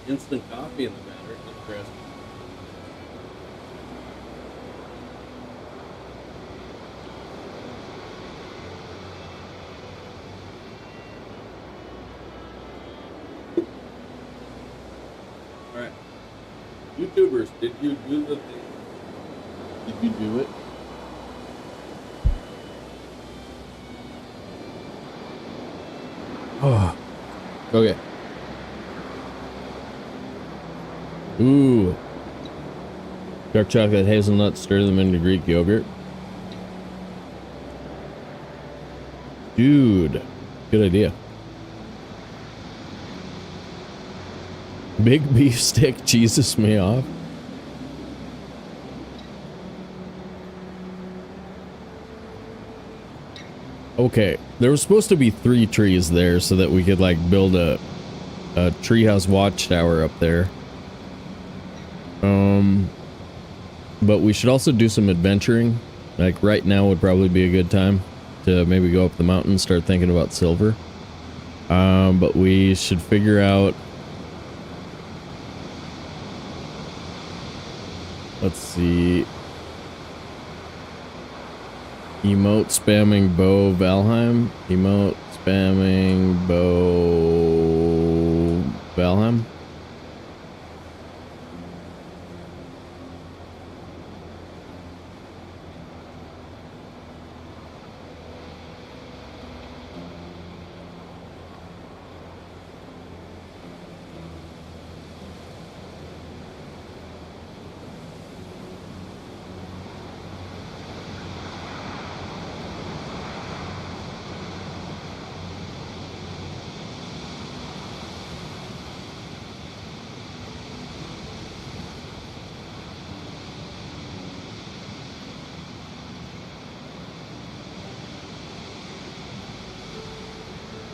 Instant coffee in the matter. Interesting. All right. YouTubers, did you do the thing? Did you do it? Oh. Okay. Ooh. Dark chocolate hazelnut, stir them into Greek yogurt. Dude. Good idea. Big beef stick cheeses me off. Okay, there was supposed to be 3 trees there so that we could like build a treehouse watchtower up there. But we should also do some adventuring. Like right now would probably be a good time to maybe go up the mountain and start thinking about silver. But we should figure out. Let's see. Emote spamming bow Valheim. Emote spamming bow Valheim.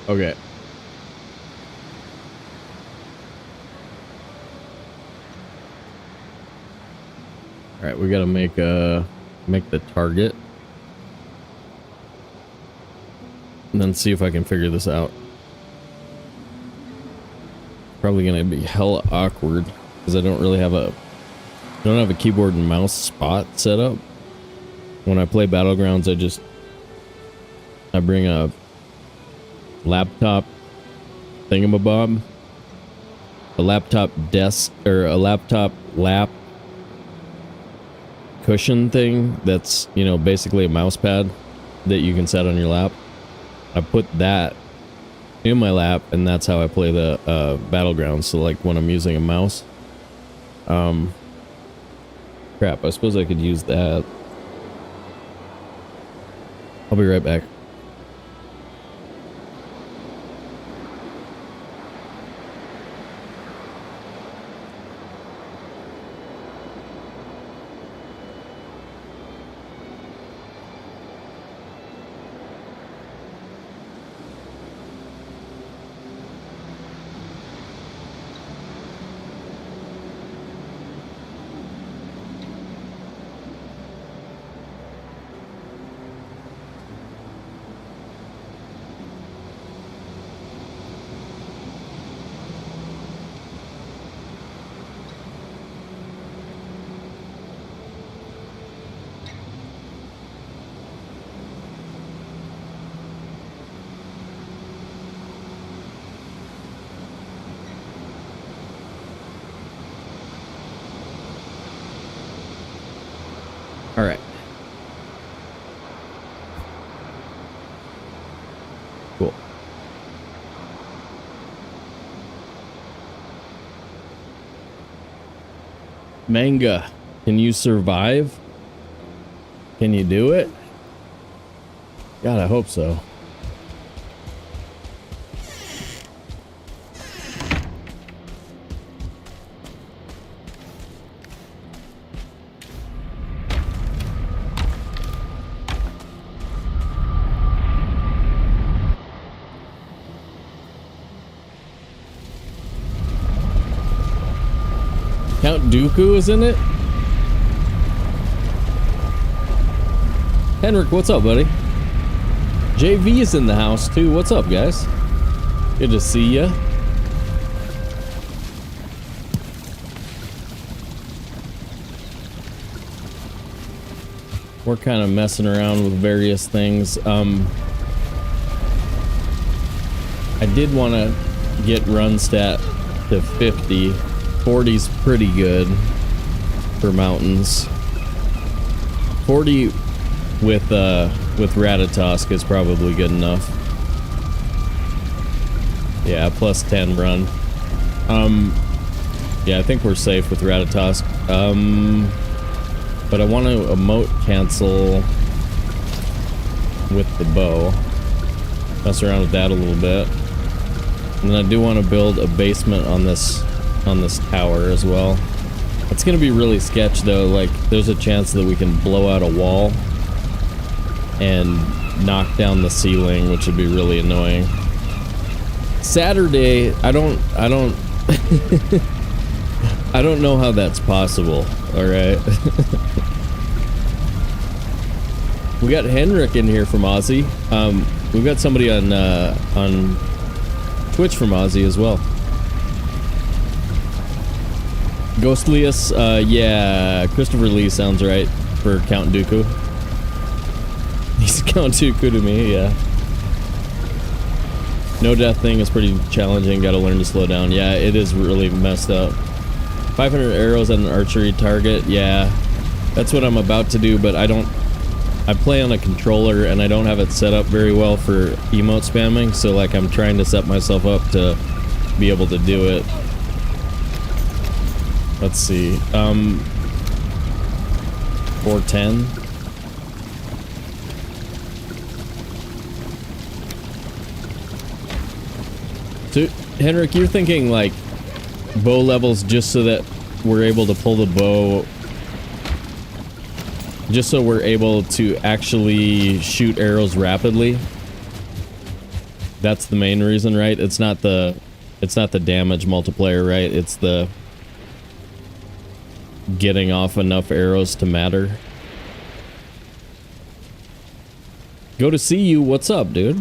Okay. All right, we gotta make the target, and then see if I can figure this out. Probably gonna be hella awkward because I don't really have a keyboard and mouse spot set up. When I play Battlegrounds, I bring a laptop thingamabob, a laptop desk, or a laptop lap cushion thing that's, you know, basically a mouse pad that you can set on your lap. I put that in my lap, and that's how I play the Battlegrounds. So like when I'm using a mouse, crap, I suppose I could use that. I'll be right back. Manga, can you survive? Can you do it? God, I hope so. Count Dooku is in it? Henrik, what's up, buddy? JV is in the house, too. What's up, guys? Good to see ya. We're kind of messing around with various things. I did want to get run stat to 50. 40's pretty good for mountains. 40 with Ratatosk is probably good enough. Yeah, plus 10 run. Yeah, I think we're safe with Ratatosk. But I want to emote cancel with the bow. Mess around with that a little bit. And then I do want to build a basement on this tower as well. It's gonna be really sketch though. Like, there's a chance that we can blow out a wall and knock down the ceiling, which would be really annoying. Saturday, I don't I don't know how that's possible. All right. We got Henrik in here from Aussie. We've got somebody on Twitch from Aussie as well. Ghostlius, yeah, Christopher Lee sounds right for Count Dooku. He's Count Dooku to me, yeah. No death thing is pretty challenging, gotta learn to slow down. Yeah, it is really messed up. 500 arrows on an archery target, yeah. That's what I'm about to do, but I play on a controller and I don't have it set up very well for emote spamming, so like I'm trying to set myself up to be able to do it. Let's see, 410. So, Henrik, you're thinking like bow levels just so that we're able to pull the bow, just so we're able to actually shoot arrows rapidly? That's the main reason, right? It's not the damage multiplier, right? It's the getting off enough arrows to matter. Go to see you. What's up, dude?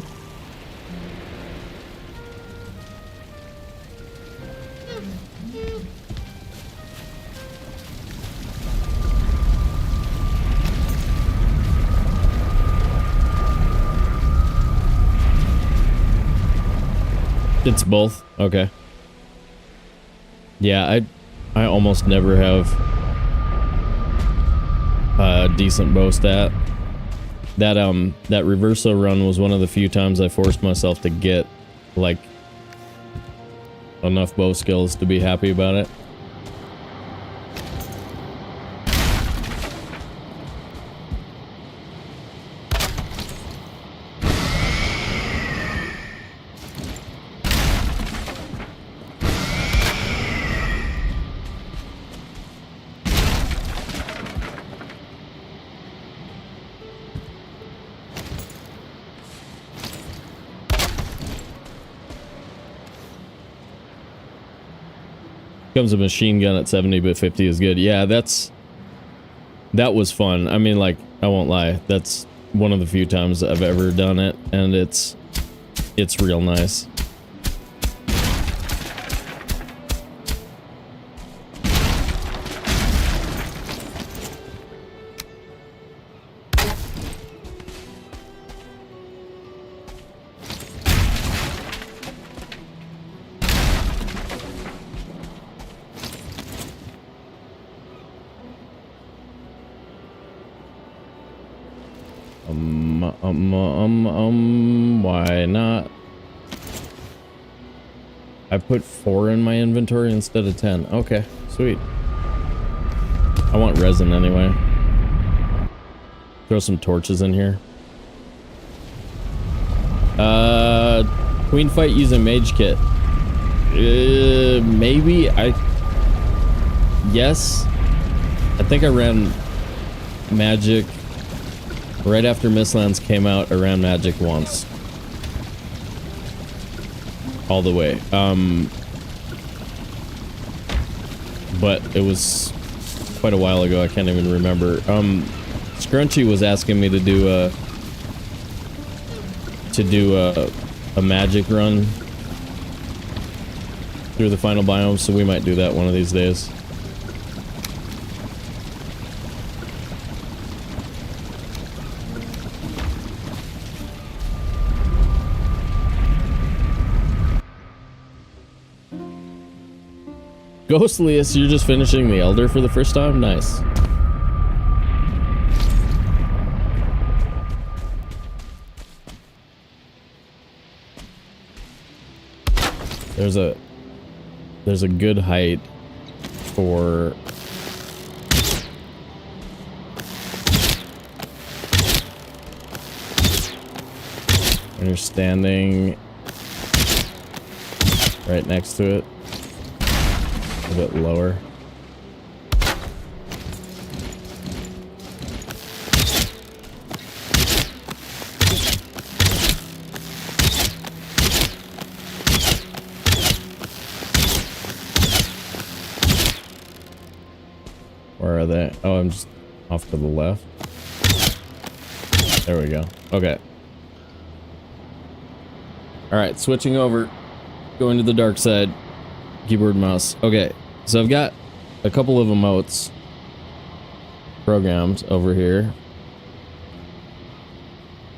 It's both. Okay. Yeah, I almost never have a decent bow stat. That reverso run was one of the few times I forced myself to get like enough bow skills to be happy about it. Comes a machine gun at 70 but 50 is good. Yeah, that was fun. I mean, like, I won't lie, that's one of the few times I've ever done it, and it's real nice. Why not? I put 4 in my inventory instead of 10. Okay, sweet. I want resin anyway. Throw some torches in here. Queen fight using mage kit. Maybe yes. I think I ran magic right after Mistlands came out. I ran magic once. All the way. But it was quite a while ago. I can't even remember. Scrunchy was asking me to do a magic run through the final biome, so we might do that one of these days. Ghostliest, you're just finishing the Elder for the first time? Nice. There's a good height for when you're standing right next to it. A bit lower. Where are they? Oh, I'm just off to the left. There we go. Okay. Alright, switching over. Going to the dark side. Keyboard and mouse. Okay, so I've got a couple of emotes programmed over here.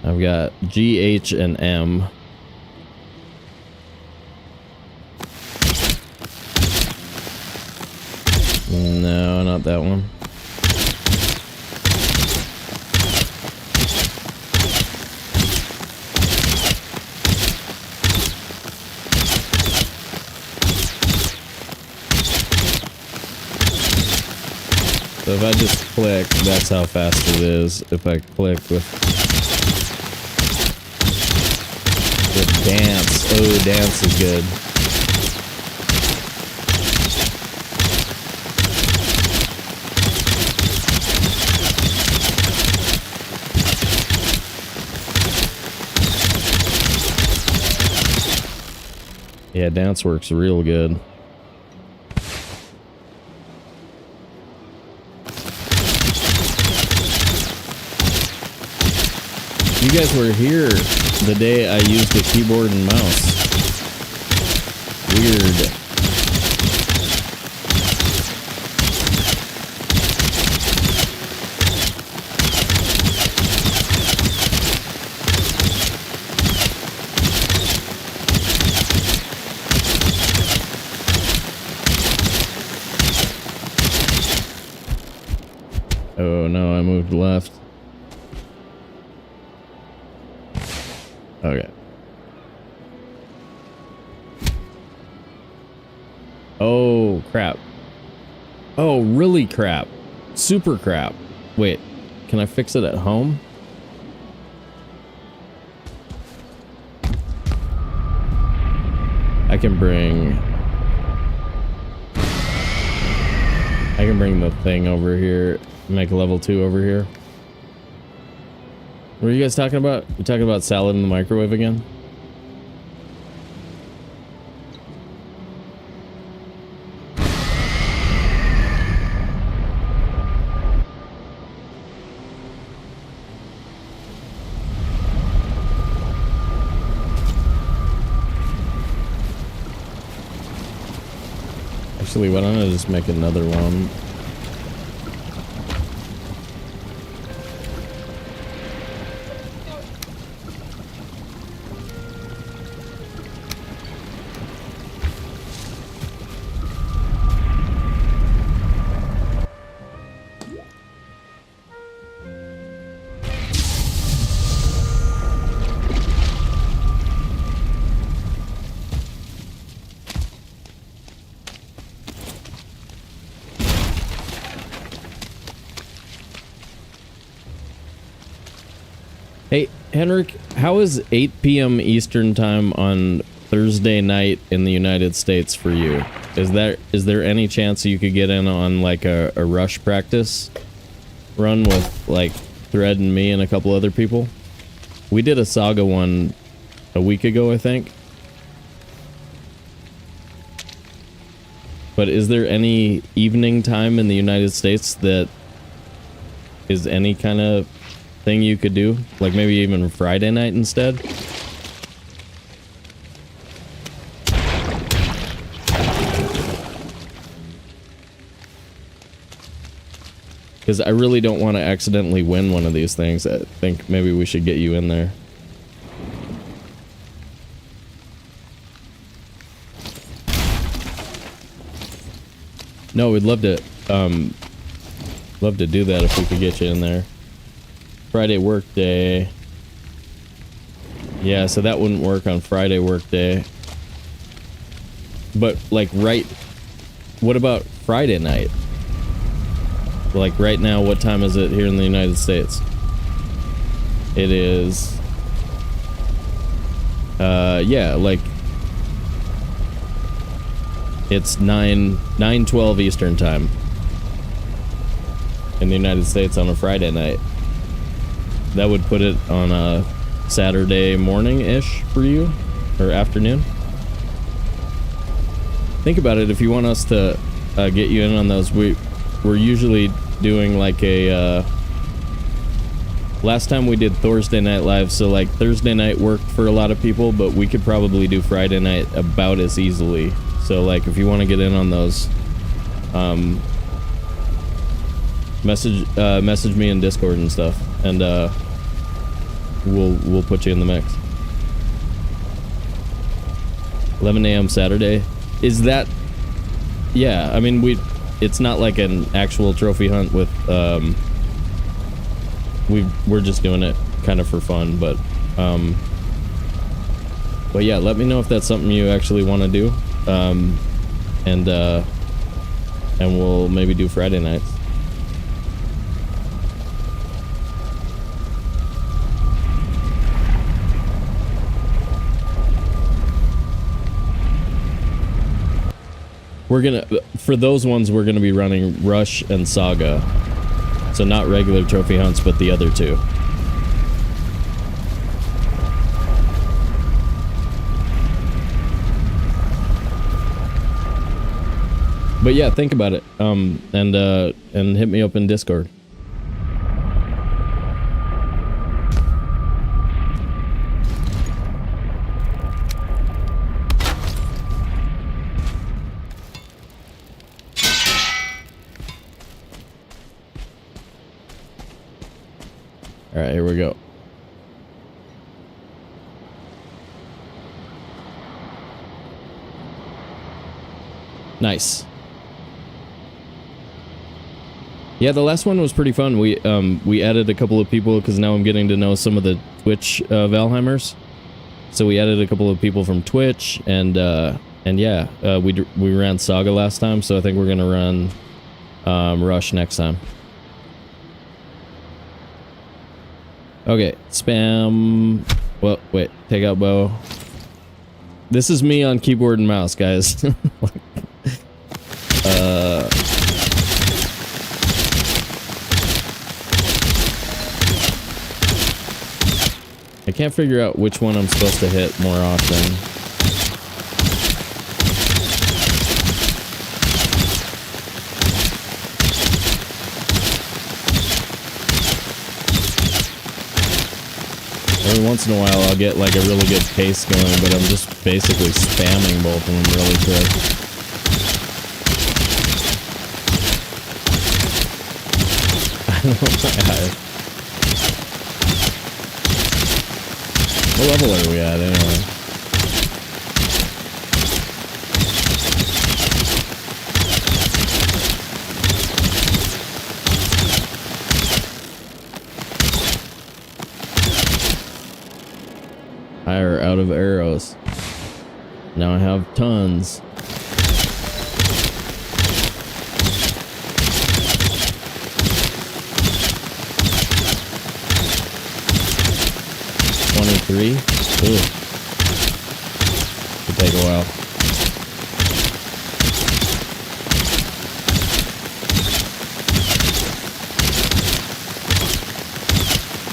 I've got G, H, and M. No, not that one. So if I just click, that's how fast it is. If I click with dance, oh, dance is good. Yeah, dance works real good. You guys were here the day I used the keyboard and mouse. Weird. Oh no, I moved left. Okay. Oh, crap. Oh, really crap. Super crap. Wait, can I fix it at home? I can bring the thing over here, make a level 2 over here. What are you guys talking about? You talking about salad in the microwave again? Actually, why don't I just make another one? Hey, Henrik, how is 8 p.m. Eastern time on Thursday night in the United States for you? Is there any chance you could get in on like a rush practice run with like Thread and me and a couple other people? We did a Saga one a week ago, I think. But is there any evening time in the United States that is any kind of thing you could do? Like maybe even Friday night instead? Because I really don't want to accidentally win one of these things. I think maybe we should get you in there. No, we'd love to do that if we could get you in there. Friday work day. Yeah, so that wouldn't work on Friday work day. But like what about Friday night? Like right now, what time is it here in the United States? It is yeah, like it's 9:12 Eastern time in the United States on a Friday night. That would put it on a Saturday morning-ish for you, or afternoon. Think about it. If you want us to get you in on those, we're usually doing like a last time we did Thursday night live, so like Thursday night worked for a lot of people, but we could probably do Friday night about as easily. So like if you want to get in on those, message me in Discord and stuff, and we'll put you in the mix. 11 a.m. Saturday. Is that? Yeah, I mean it's not like an actual trophy hunt with we're just doing it kind of for fun, but yeah, let me know if that's something you actually want to do, and we'll maybe do Friday nights. We're gonna, for those ones, we're gonna be running Rush and Saga. So not regular trophy hunts, but the other two. But yeah, think about it. And hit me up in Discord. All right, here we go. Nice. Yeah, the last one was pretty fun. We added a couple of people because now I'm getting to know some of the Twitch Valheimers. So we added a couple of people from Twitch, and yeah, we ran Saga last time, so I think we're gonna run Rush next time. Okay, spam. Well, wait, take out bow. This is me on keyboard and mouse, guys. I can't figure out which one I'm supposed to hit more often. Every once in a while I'll get like a really good pace going, but I'm just basically spamming both of them really quick. I don't know. What level are we at anyway? Fire out of arrows. Now I have tons. 23. Ooh. Could take a while.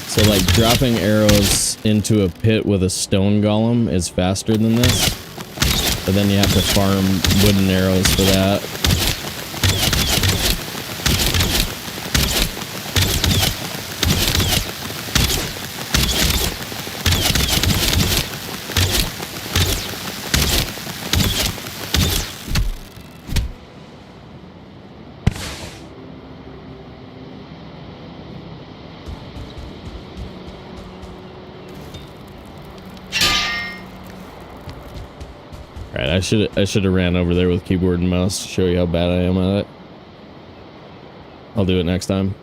So like dropping arrows into a pit with a stone golem is faster than this. But then you have to farm wooden arrows for that. Alright, I should have ran over there with keyboard and mouse to show you how bad I am at it. I'll do it next time.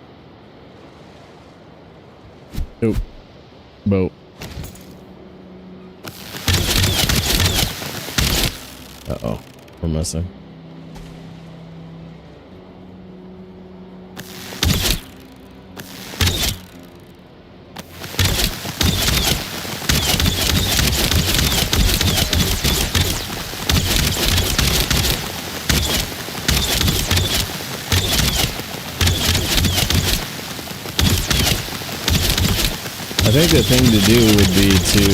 Nope. Boat. Uh-oh. We're missing. I think the thing to do would be to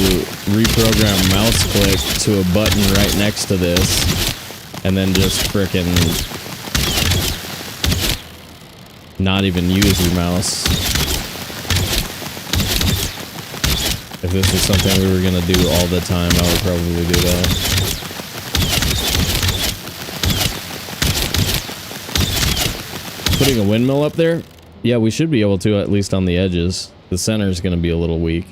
reprogram mouse click to a button right next to this, and then just frickin' not even use your mouse. If this was something we were gonna do all the time, I would probably do that. Putting a windmill up there? Yeah, we should be able to, at least on the edges. The center is going to be a little weak.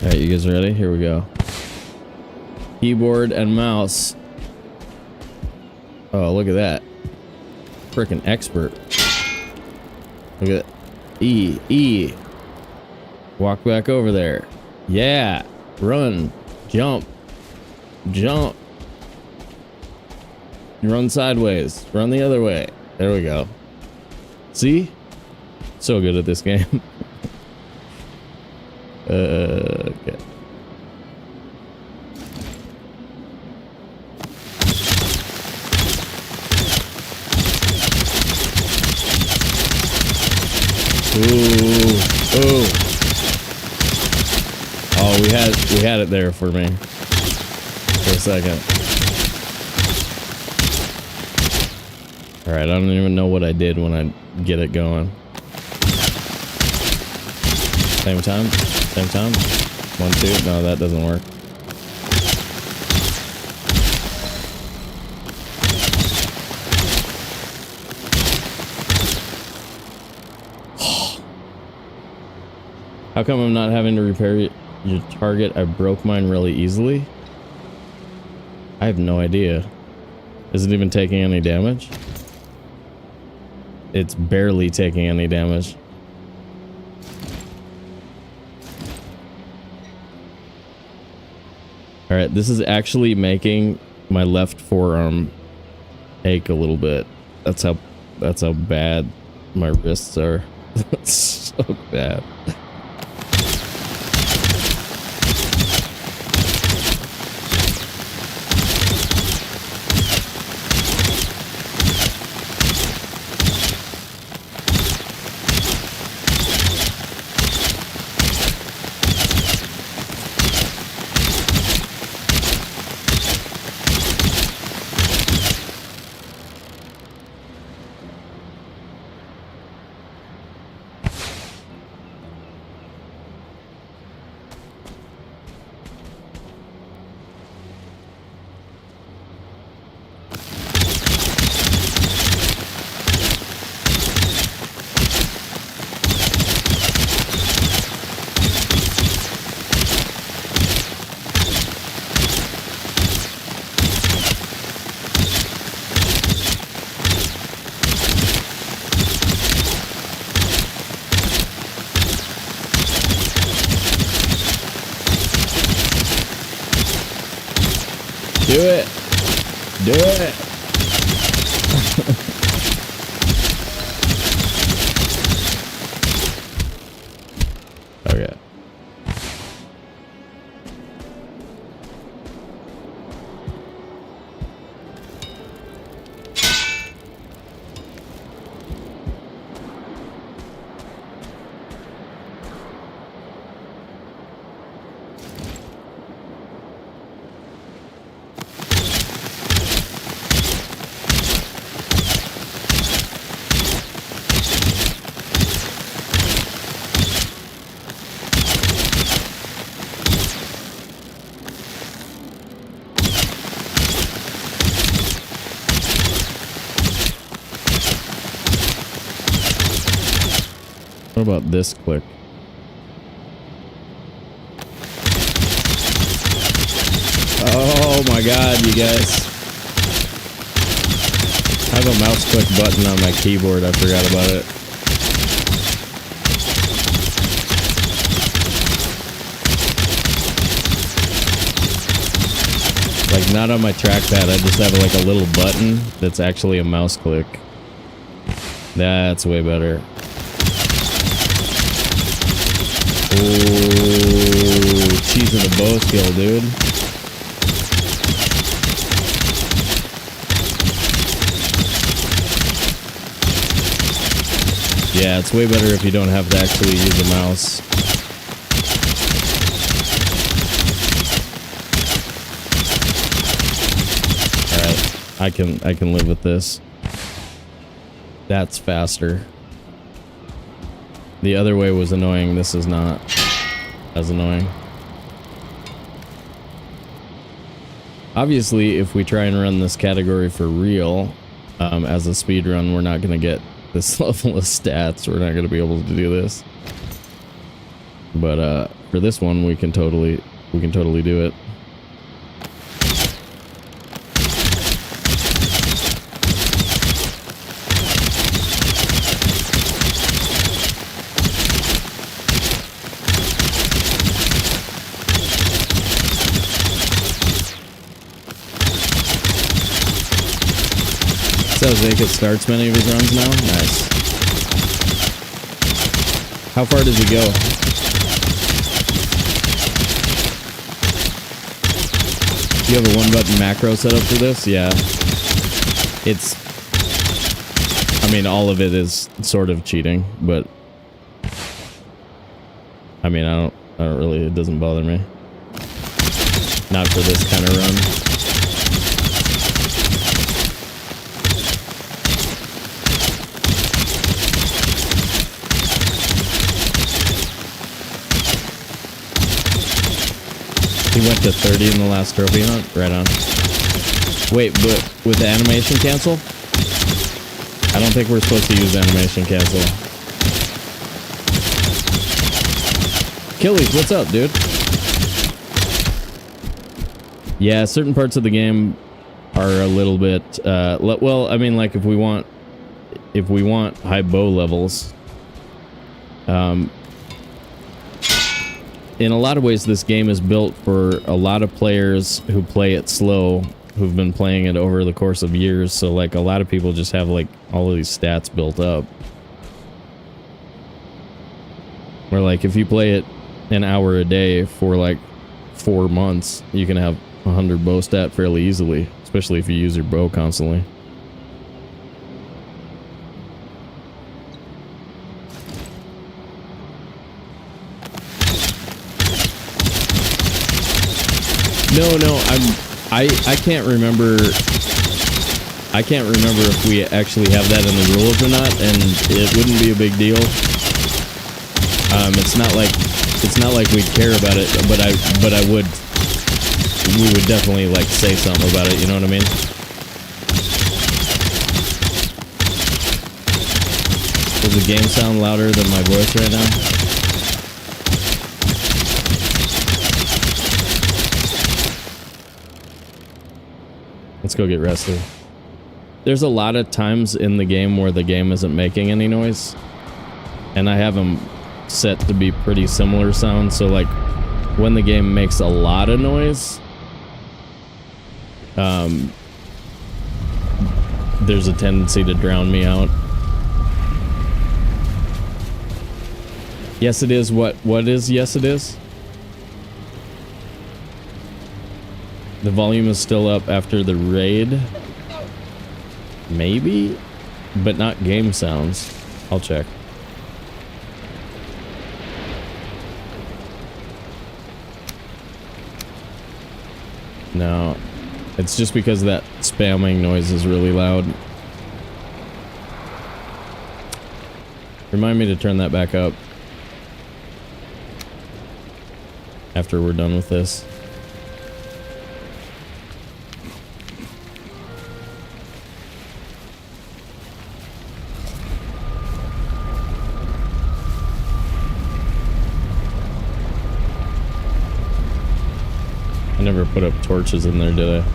Alright, you guys ready? Here we go. Keyboard and mouse. Oh, look at that. Freaking expert. Look at that. E. Walk back over there. Yeah. Run. Jump. Jump. Run sideways. Run the other way. There we go. See? So good at this game. Okay. Ooh. Oh, we had it there for me. For a second. Alright, I don't even know what I did when I get it going. Same time? Same time? 1, 2? No, that doesn't work. How come I'm not having to repair your target? I broke mine really easily. I have no idea. Is it even taking any damage? It's barely taking any damage. Alright, this is actually making my left forearm ache a little bit. That's how bad my wrists are. That's so bad. Do it. Do it. Okay. What about this click? Oh my god, you guys. I have a mouse click button on my keyboard. I forgot about it. Like, not on my trackpad. I just have like a little button that's actually a mouse click. That's way better. Ooh, cheese of the bow skill, dude. Yeah, it's way better if you don't have to actually use a mouse. Alright, I can live with this. That's faster. The other way was annoying. This is not as annoying. Obviously, if we try and run this category for real, as a speed run, we're not going to get this level of stats. We're not going to be able to do this. But for this one, we can totally do it. Zake starts many of his runs now. Nice. How far does he go? Do you have a one-button macro set up for this? Yeah. It's... I mean, all of it is sort of cheating, but... I mean, I don't really... It doesn't bother me. Not for this kind of run. He went to 30 in the last trophy hunt? Right on. Wait, but with the animation cancel? I don't think we're supposed to use animation cancel. Achilles, what's up, dude? Yeah, certain parts of the game are a little bit... well, I mean, like, if we want high bow levels... in a lot of ways, this game is built for a lot of players who play it slow, who've been playing it over the course of years. So, like, a lot of people just have, like, all of these stats built up. Where, like, if you play it an hour a day for, like, 4 months, you can have 100 bow stat fairly easily, especially if you use your bow constantly. No, I can't remember. I can't remember if we actually have that in the rules or not, and it wouldn't be a big deal. It's not like we'd care about it, but we would definitely like say something about it. You know what I mean? Does the game sound louder than my voice right now? Let's go get rested. There's a lot of times in the game where the game isn't making any noise. And I have them set to be pretty similar sound. So like when the game makes a lot of noise, there's a tendency to drown me out. Yes, it is. What is yes, it is? The volume is still up after the raid. Maybe, but not game sounds. I'll check. No, it's just because that spamming noise is really loud. Remind me to turn that back up after we're done with this. I never put up torches in there, did I?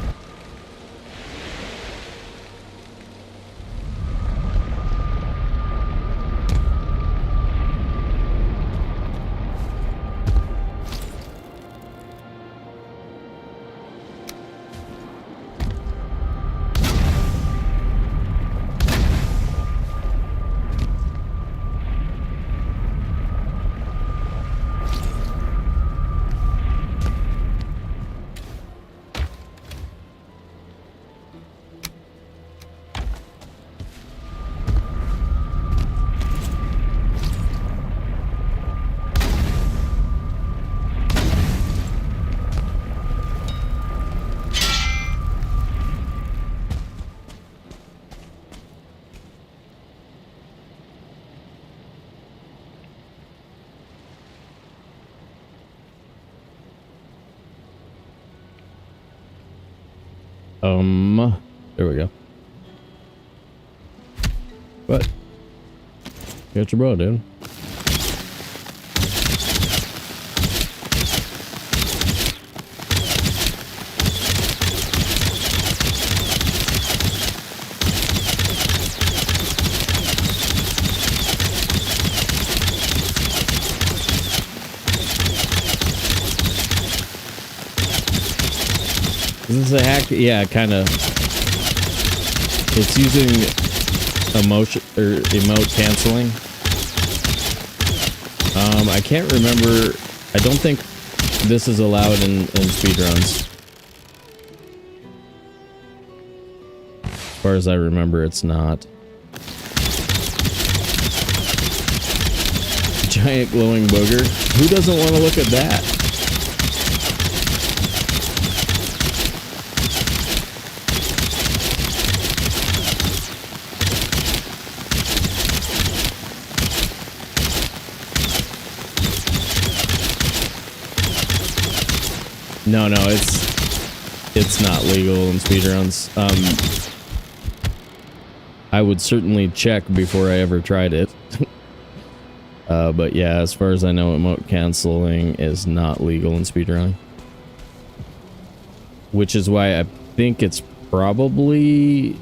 There we go. What? Got your bro, dude. Is this a hack? Yeah, kind of. It's using emote canceling. I can't remember. I don't think this is allowed in speedruns. As far as I remember, it's not. Giant glowing booger. Who doesn't want to look at that? No, it's not legal in speedruns. I would certainly check before I ever tried it. But yeah, as far as I know, emote canceling is not legal in speedrunning. Which is why I think it's probably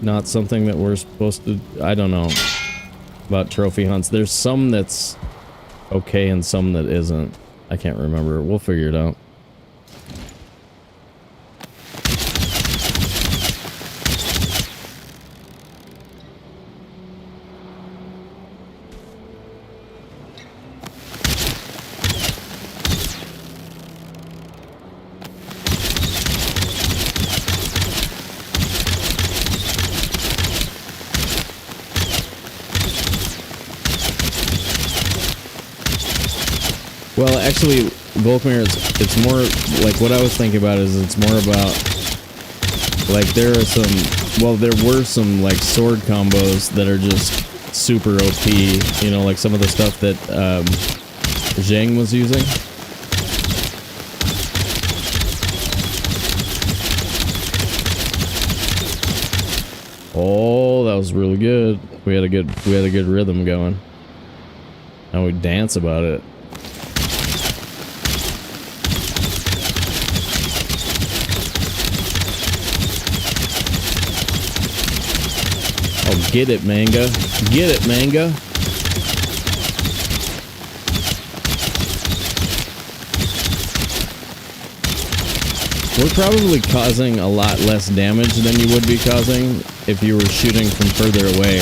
not something that we're supposed to... I don't know about trophy hunts. There's some that's okay and some that isn't. I can't remember. We'll figure it out. Well, actually, Volkmir, it's more like what I was thinking about is it's more about like there are some, well, there were some like sword combos that are just super OP, you know, like some of the stuff that Zhang was using. Oh, that was really good. We had a good rhythm going. Now we dance about it. Oh, get it, Manga. Get it, Manga. We're probably causing a lot less damage than you would be causing if you were shooting from further away.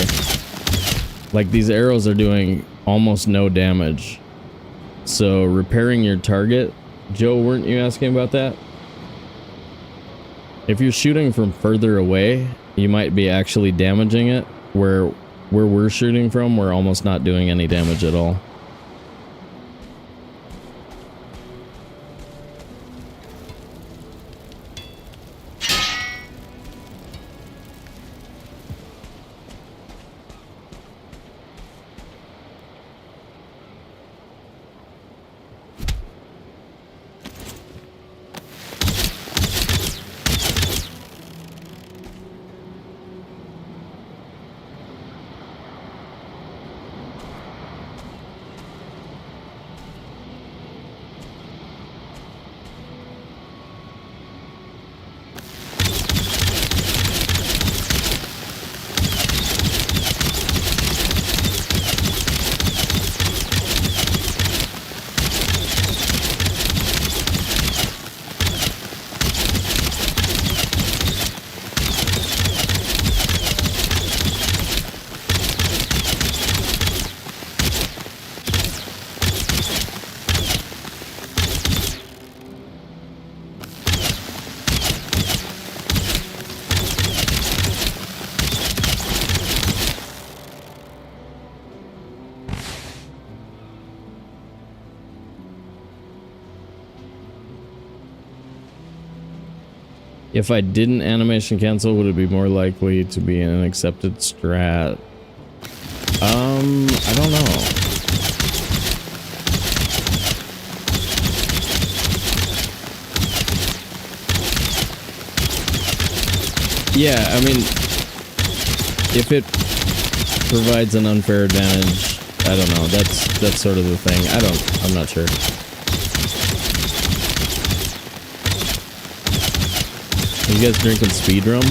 Like, these arrows are doing almost no damage. So repairing your target, Joe, weren't you asking about that? If you're shooting from further away, you might be actually damaging it. Where we're shooting from, we're almost not doing any damage at all. If I didn't animation cancel, would it be more likely to be an accepted strat? I don't know. Yeah, I mean, if it provides an unfair advantage, I don't know. That's sort of the thing. I'm not sure. You guys drinking Speedrum?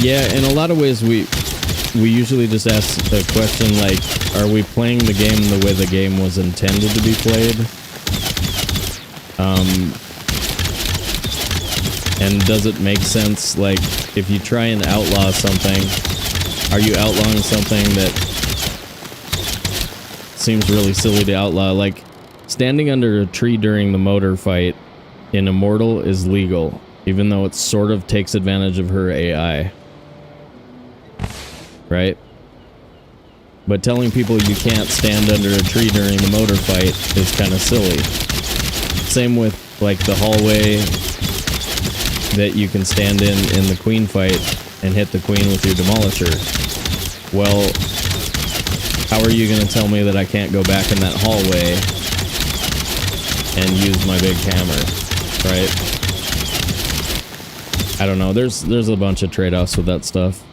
Yeah, in a lot of ways we usually just ask the question like, are we playing the game the way the game was intended to be played? And does it make sense, like, if you try and outlaw something, are you outlawing something that seems really silly to outlaw? Like, standing under a tree during the motor fight in Immortal is legal, even though it sort of takes advantage of her AI. Right? But telling people you can't stand under a tree during the motor fight is kind of silly. Same with, like, the hallway that you can stand in the queen fight and hit the queen with your demolisher. Well, how are you going to tell me that I can't go back in that hallway and use my big hammer, right? I don't know. There's a bunch of trade-offs with that stuff.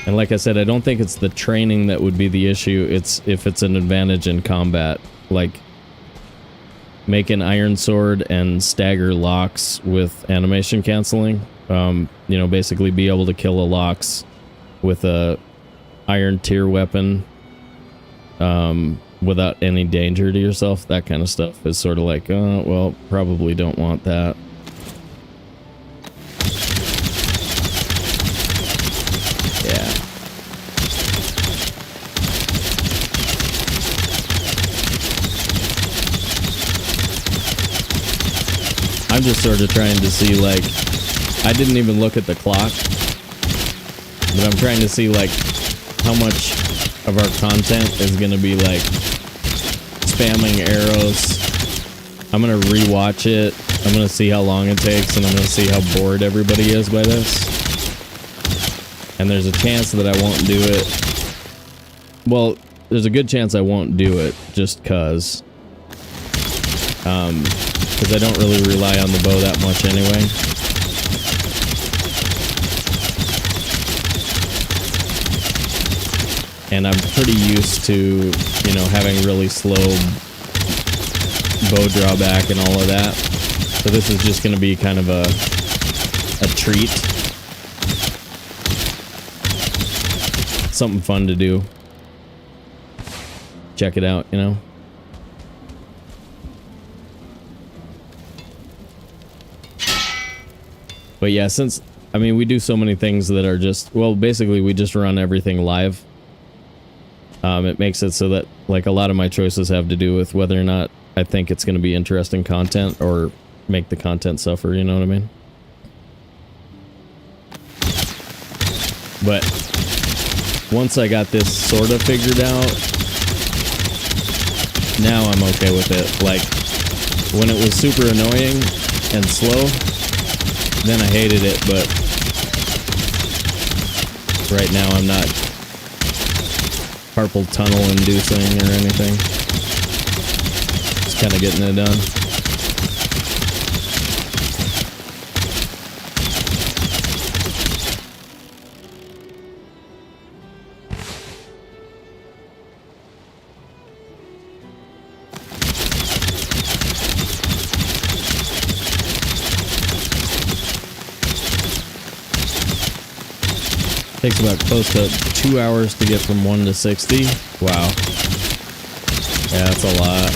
And like I said, I don't think it's the training that would be the issue. It's if it's an advantage in combat. Like, make an iron sword and stagger locks with animation canceling. You know, basically be able to kill a locks with a iron tier weapon without any danger to yourself. That kind of stuff is sort of like, well, probably don't want that. I'm just sort of trying to see, like, I didn't even look at the clock, but I'm trying to see, like, how much of our content is going to be, like, spamming arrows. I'm going to rewatch it. I'm going to see how long it takes, and I'm going to see how bored everybody is by this. And there's a chance that I won't do it. Well, there's a good chance I won't do it just cause I don't really rely on the bow that much anyway. And I'm pretty used to, you know, having really slow bow drawback and all of that. So this is just going to be kind of a treat. Something fun to do. Check it out, you know. But yeah, since, I mean, we do so many things that are just, well, basically we just run everything live. It makes it so that, like, a lot of my choices have to do with whether or not I think it's going to be interesting content or make the content suffer, you know what I mean? But once I got this sort of figured out, now I'm okay with it. Like, when it was super annoying and slow, then I hated it, but right now I'm not carpal tunnel inducing or anything. Just kind of getting it done. Takes about close to 2 hours to get from 1 to 60. Wow. Yeah, that's a lot.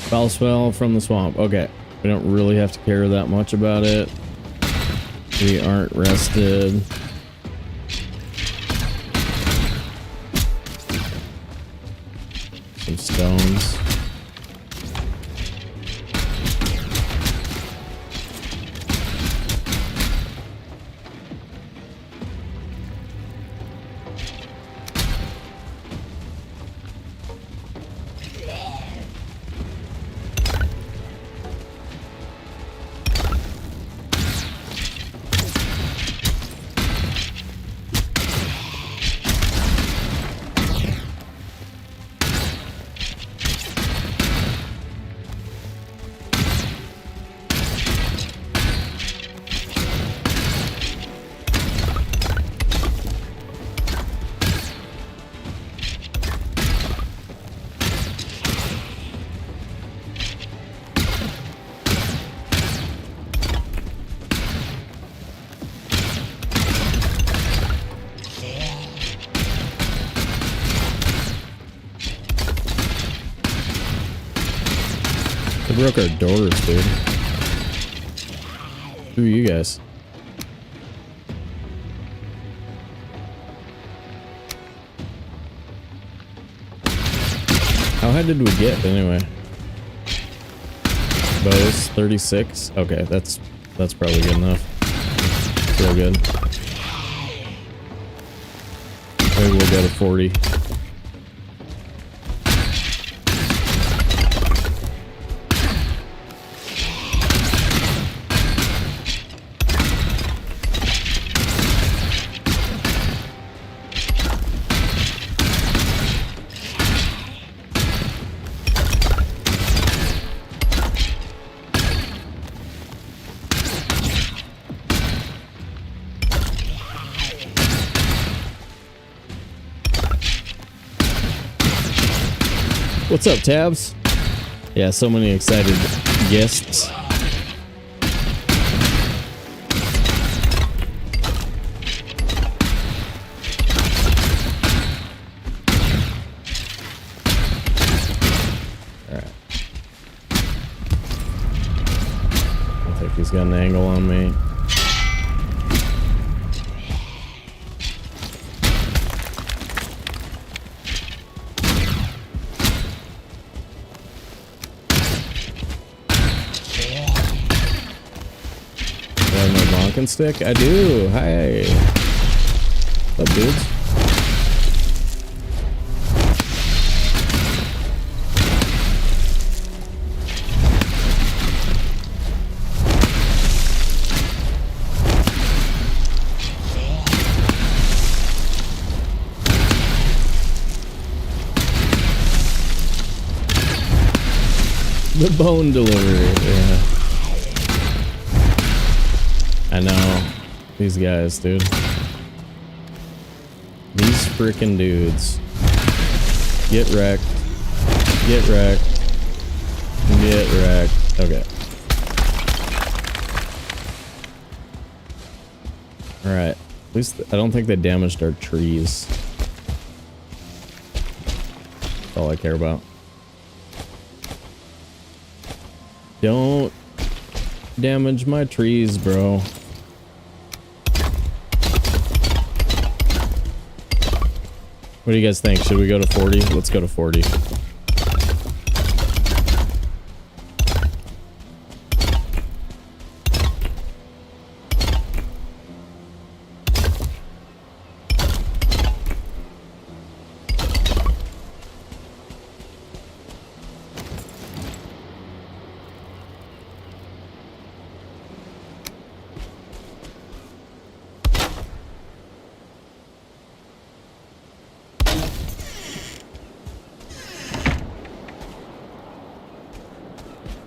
Foul smell from the swamp. Okay. We don't really have to care that much about it. We aren't rested. Some stones. They broke our doors, dude. Who are you guys? How high did we get anyway? Bows 36. Okay, that's probably good enough. Real good. Maybe we'll go to 40. What's up, Tabs? Yeah, so many excited guests. Alright. I think he's got an angle on me. Stick? I do. Hi. What's up, dudes? The bone delivery, yeah. I know. These guys, dude. These freaking dudes. Get wrecked. Get wrecked. Get wrecked. Okay. Alright. At least I don't think they damaged our trees. That's all I care about. Don't damage my trees, bro. What do you guys think? Should we go to 40? Let's go to 40.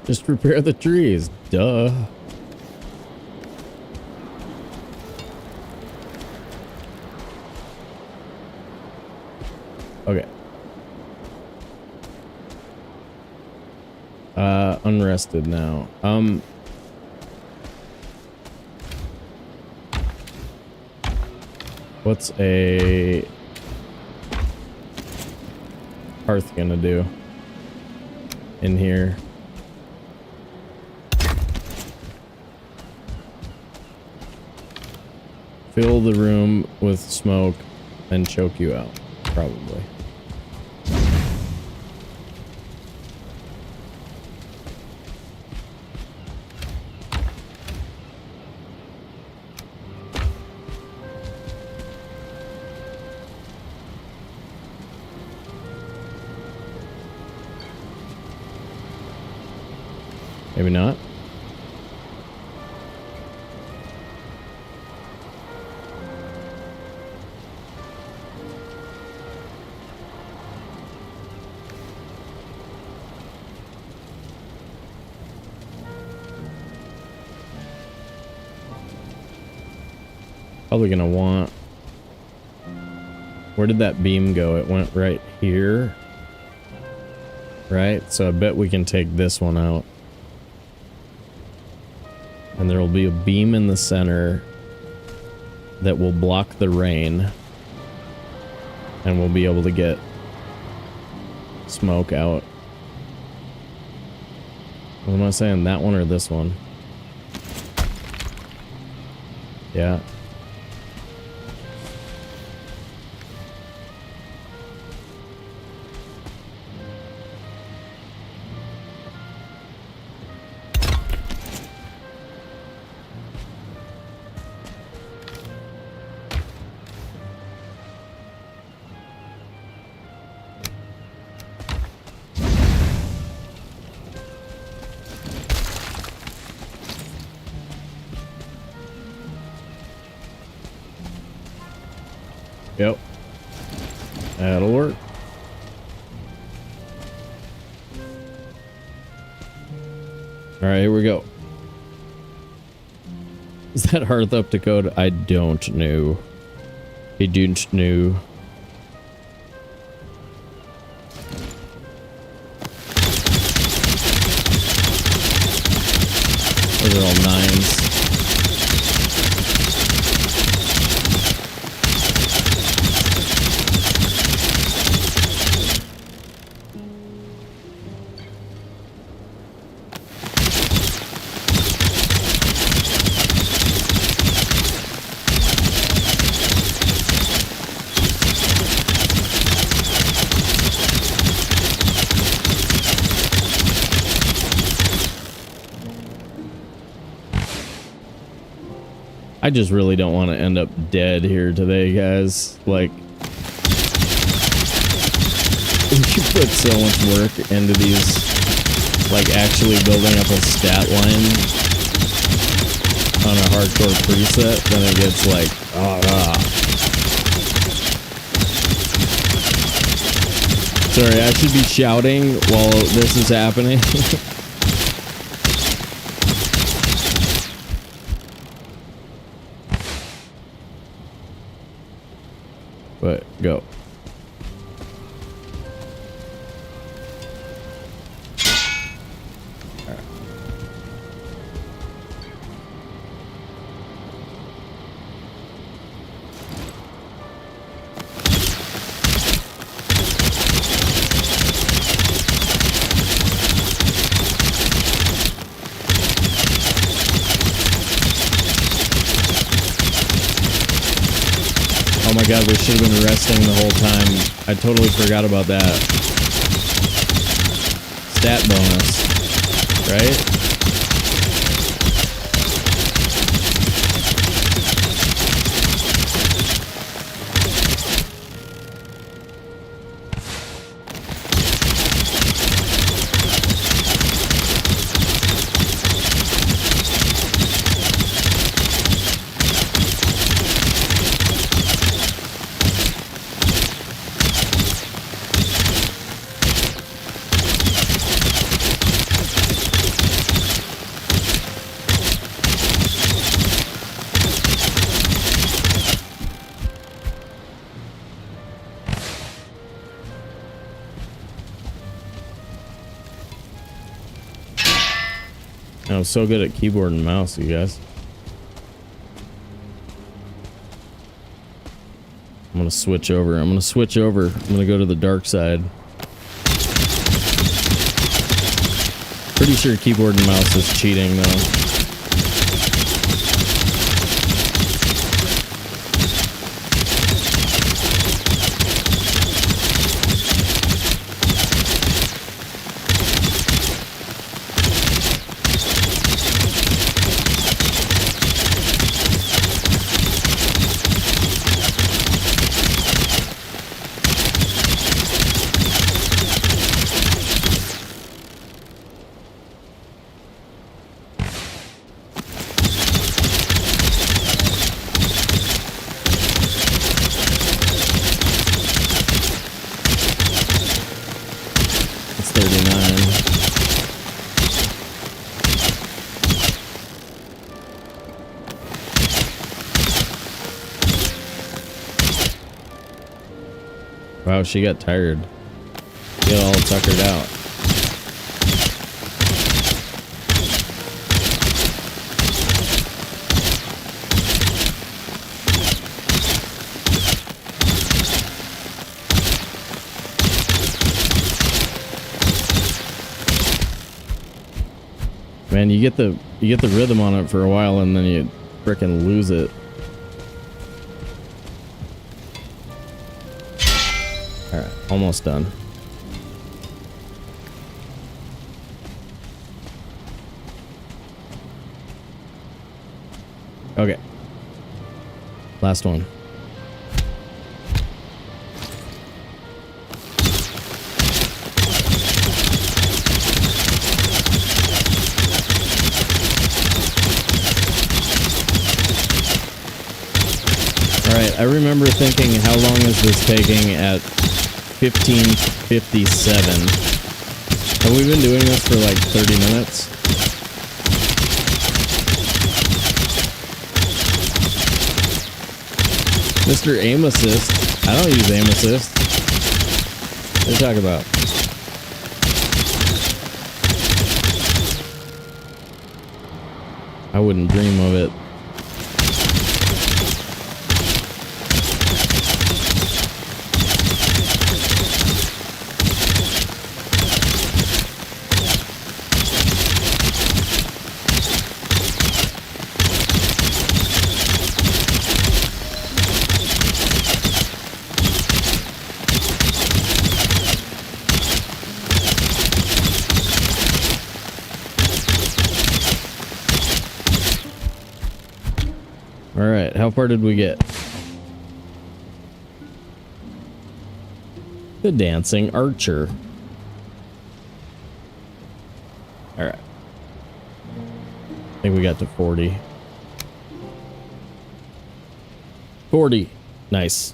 Just repair the trees. Duh. Okay. Unrested now. What's a hearth gonna do in here? Fill the room with smoke and choke you out, probably. Maybe not. Probably gonna want... Where did that beam go? It went right here. Right? So I bet we can take this one out. And there will be a beam in the center that will block the rain. And we'll be able to get smoke out. What am I saying? That one or this one? Yeah. Yep. That'll work. Alright, here we go. Is that hearth up to code? I don't know. I don't know. Those are all 9s. I just really don't want to end up dead here today, guys. Like, you put so much work into these, like actually building up a stat line on a hardcore preset, then it gets like, Sorry, I should be shouting while this is happening. But go. Oh my god, we should have been resting the whole time. I totally forgot about that. Stat bonus, right? I was so good at keyboard and mouse, you guys. I'm gonna switch over. I'm gonna go to the dark side. Pretty sure keyboard and mouse is cheating though. Wow, she got tired. She got all tuckered out. Man, you get the rhythm on it for a while and then you frickin' lose it. Alright, almost done. Okay. Last one. Alright, I remember thinking, how long is this taking at 15:57? Have we been doing this for like 30 minutes? Mr. Aim Assist. I don't use Aim Assist. What are you talking about? I wouldn't dream of it. Alright, how far did we get? The Dancing Archer. Alright. I think we got to 40. 40. Nice.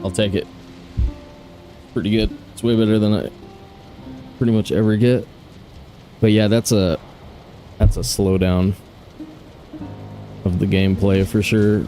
I'll take it. Pretty good. It's way better than I pretty much ever get. But yeah, that's a slowdown of the gameplay for sure.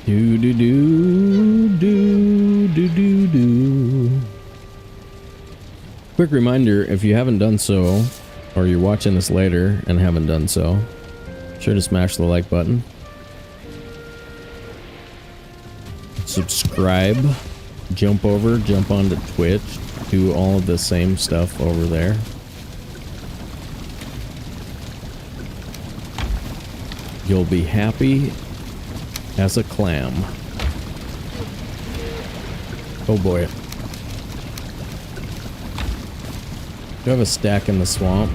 Do do do do do do do. Quick reminder, if you haven't done so, or you're watching this later and haven't done so, sure to smash the like button. Subscribe. Jump onto Twitch. Do all of the same stuff over there. You'll be happy as a clam. Oh boy. Do you have a stack in the swamp?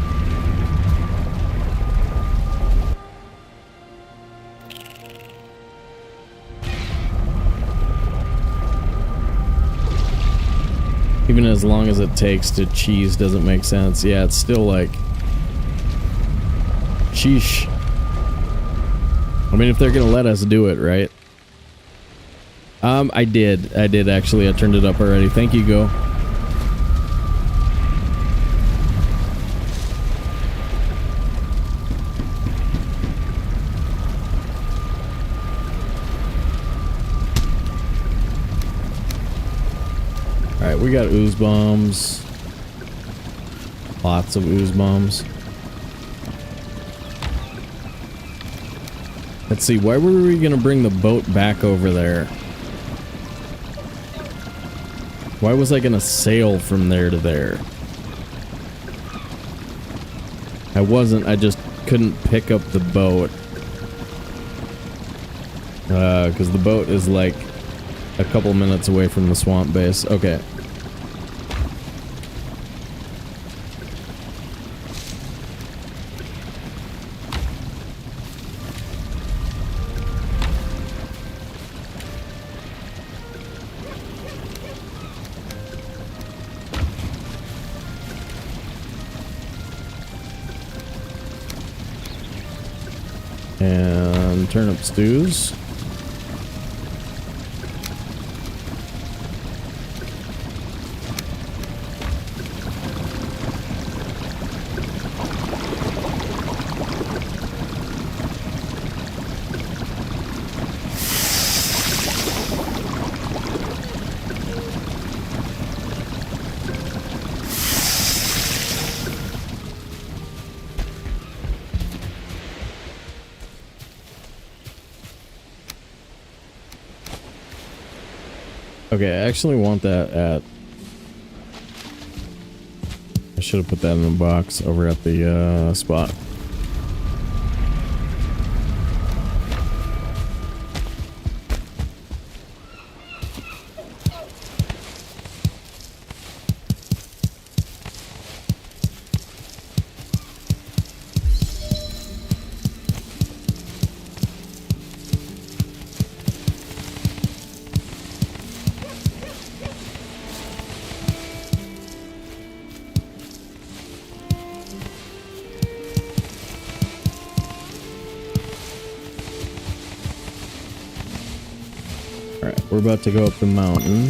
Even as long as it takes to cheese doesn't make sense. Yeah, it's still like... Sheesh. I mean, if they're gonna let us do it, right? I did actually. I turned it up already. Thank you, Go. Alright, we got ooze bombs. Lots of ooze bombs. Let's see, why were we gonna bring the boat back over there? Why was I gonna sail from there to there? I wasn't, I just couldn't pick up the boat. Because the boat is like a couple minutes away from the swamp base. Okay. And turnip stews. Okay, I actually want that at... I should have put that in the box over at the spot. We're about to go up the mountain.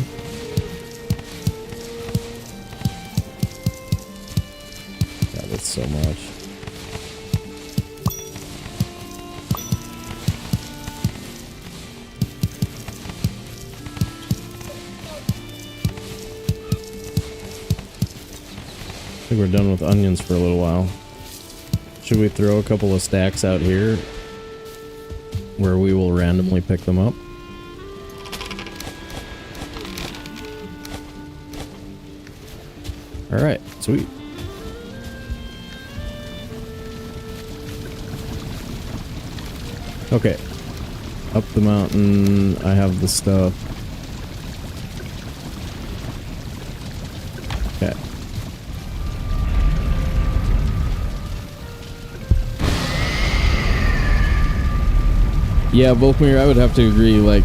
God, that's so much. I think we're done with onions for a little while. Should we throw a couple of stacks out here where we will randomly pick them up? Alright, sweet. Okay. Up the mountain, I have the stuff. Okay. Yeah, Volkmir, I would have to agree. Like,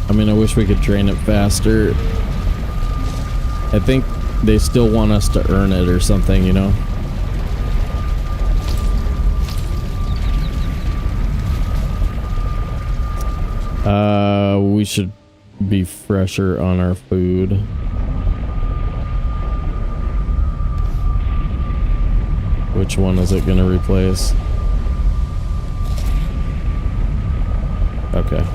I mean, I wish we could train it faster. I think they still want us to earn it or something, you know? We should be fresher on our food. Which one is it gonna replace? Okay.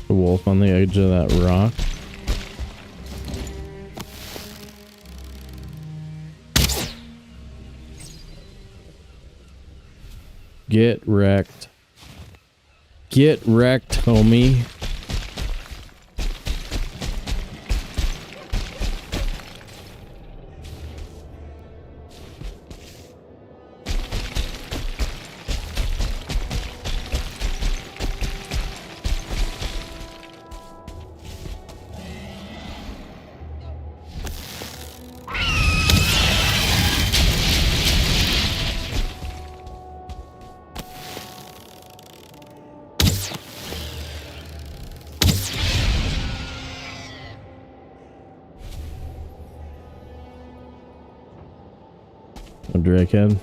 The wolf on the edge of that rock. Get wrecked. Get wrecked, homie. A drakehead.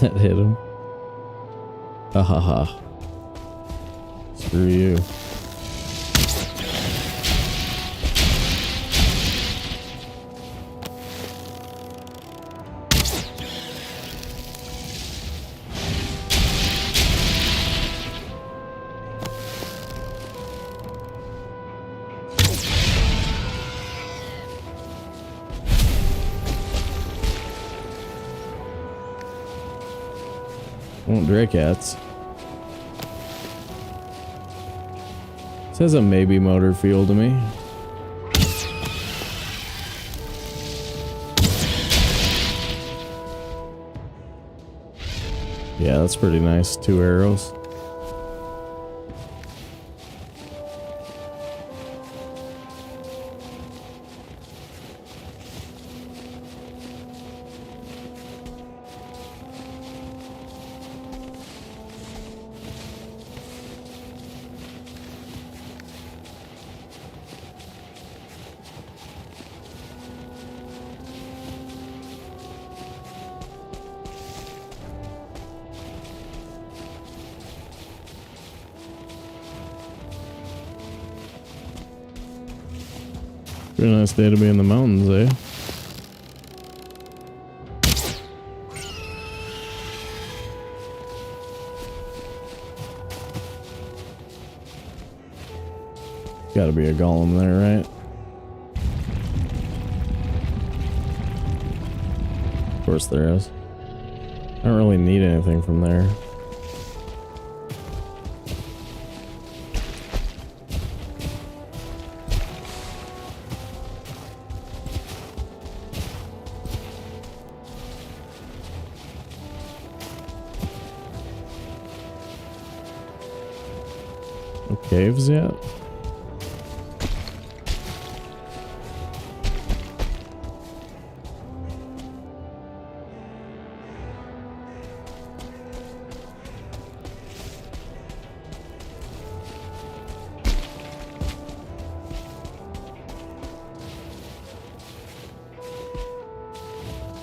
That hit him. Ha ha ha. Screw you. Won't drake cats. Says a maybe motor fuel to me. Yeah, that's pretty nice. 2 arrows. Pretty nice day to be in the mountains, eh? Gotta be a golem there, right? Of course there is. I don't really need anything from there. No caves yet?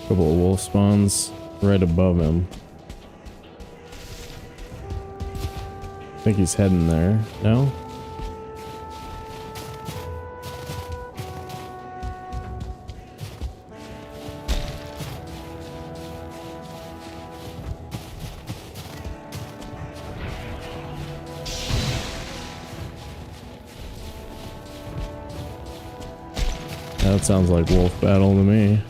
Couple of wolf spawns right above him. I think he's heading there. No? That sounds like wolf battle to me.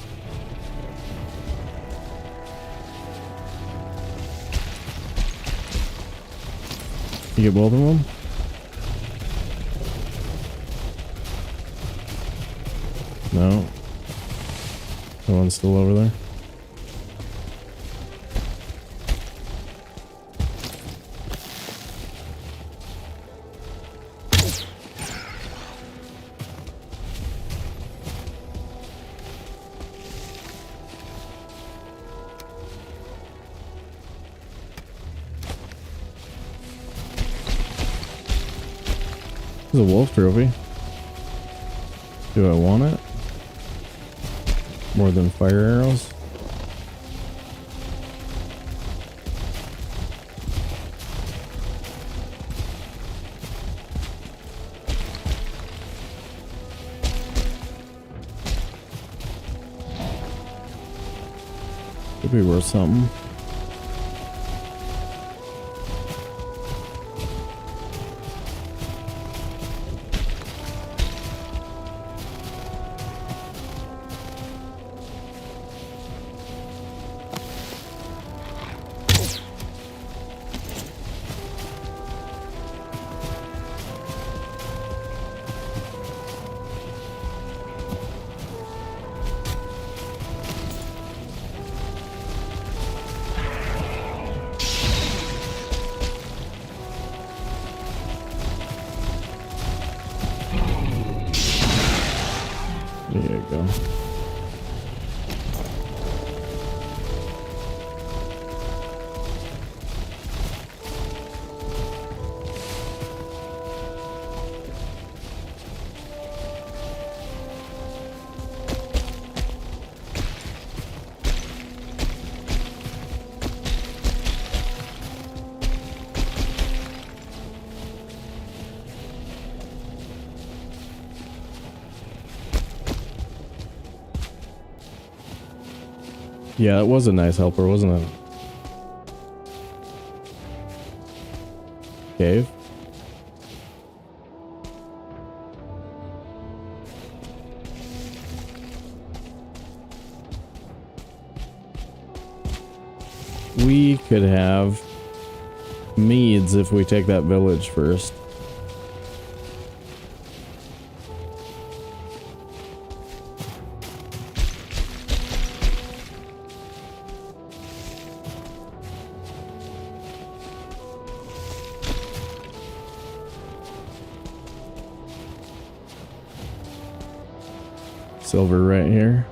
You get both of them? No. The one's still over there. There's a wolf trophy. Do I want it? More than fire arrows? Could be worth something. There you go. Yeah, it was a nice helper, wasn't it? Cave? We could have meads if we take that village first. Silver right here.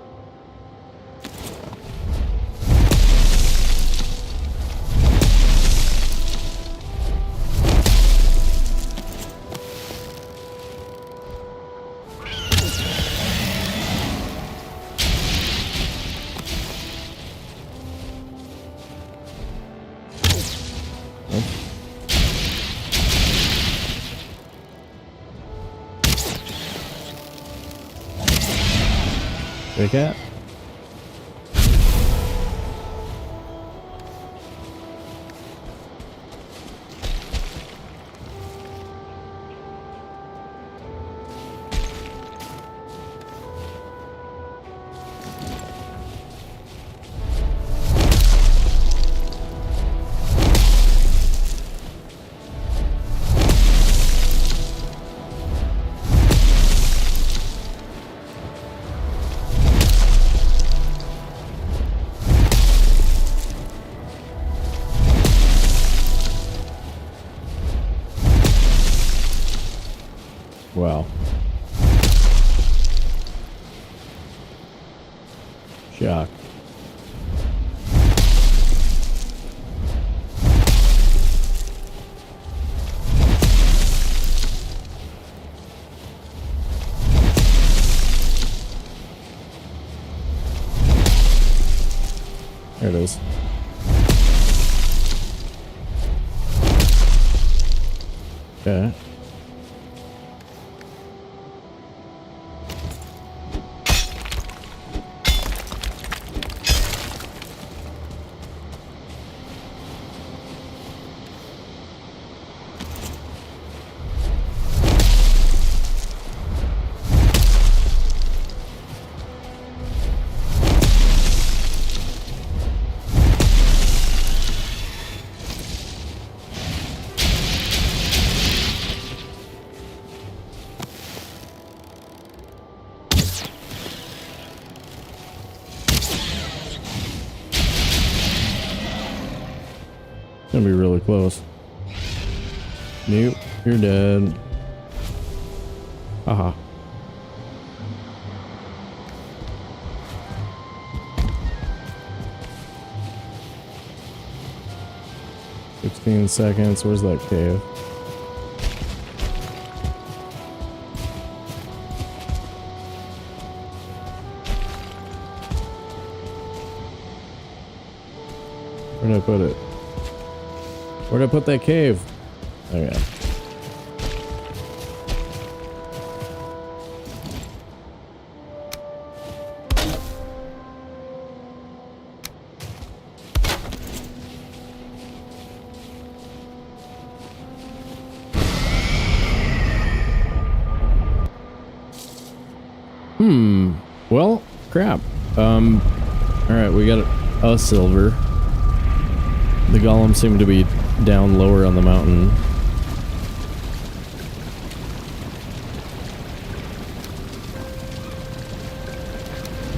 Big cat. Wow. Shock. There it is. Okay. Gonna be really close. Nope, you're dead. Haha. 16 seconds. Where's that cave? Where'd I put it? Where'd I put that cave? Oh yeah. Well, crap. Alright, we got a silver. The golems seem to be down lower on the mountain.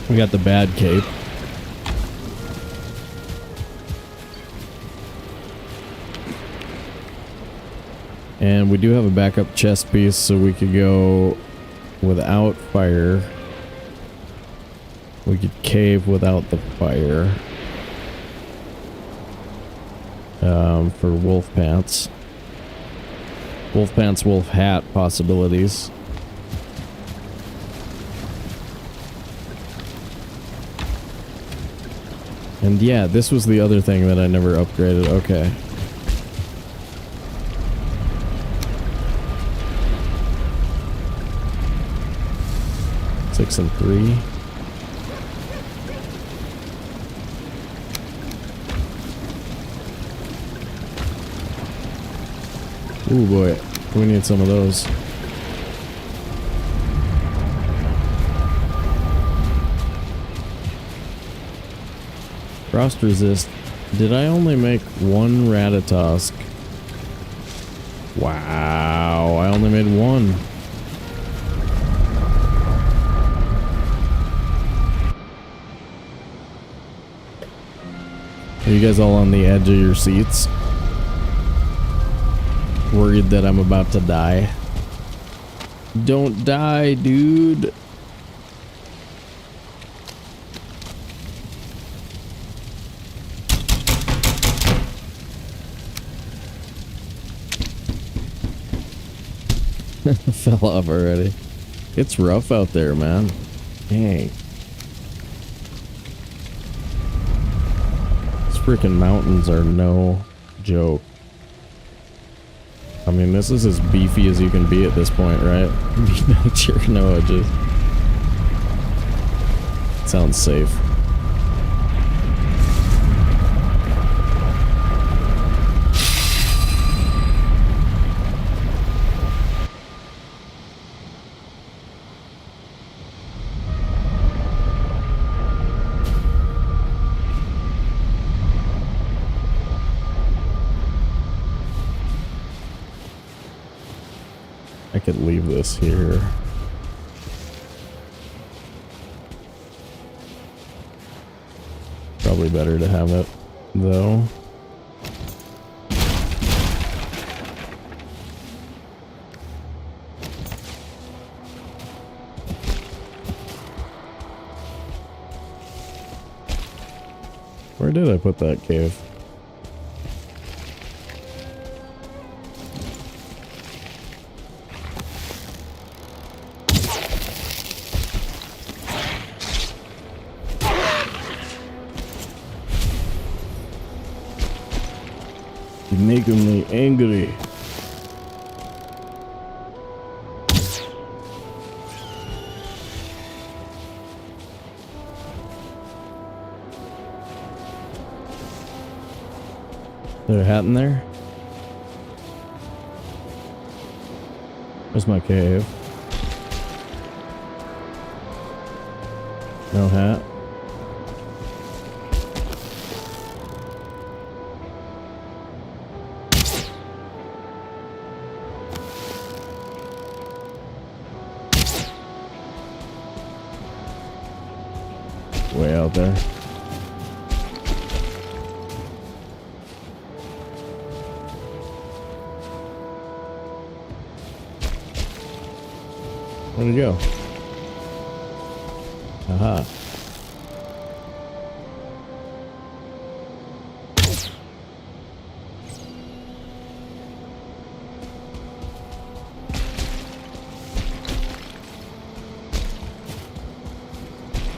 We got the bad cape. And we do have a backup chest piece, so we could go without fire. We could cave without the fire. For wolf pants. Wolf pants, wolf hat possibilities. And yeah, this was the other thing that I never upgraded. Okay. Six and 3. Ooh boy, we need some of those. Frost resist. Did I only make one Ratatosk? Wow, I only made one. Are you guys all on the edge of your seats? Worried that I'm about to die? Don't die, dude. Fell off already. It's rough out there, man. Dang. These freaking mountains are no joke. I mean, this is as beefy as you can be at this point, right? Sure, no edges. Sounds safe. I could leave this here. Probably better to have it, though. Where did I put that cave? You're making me angry. Is there a hat in there? Where's my cave? No hat. Way out there. Where'd it go? Aha.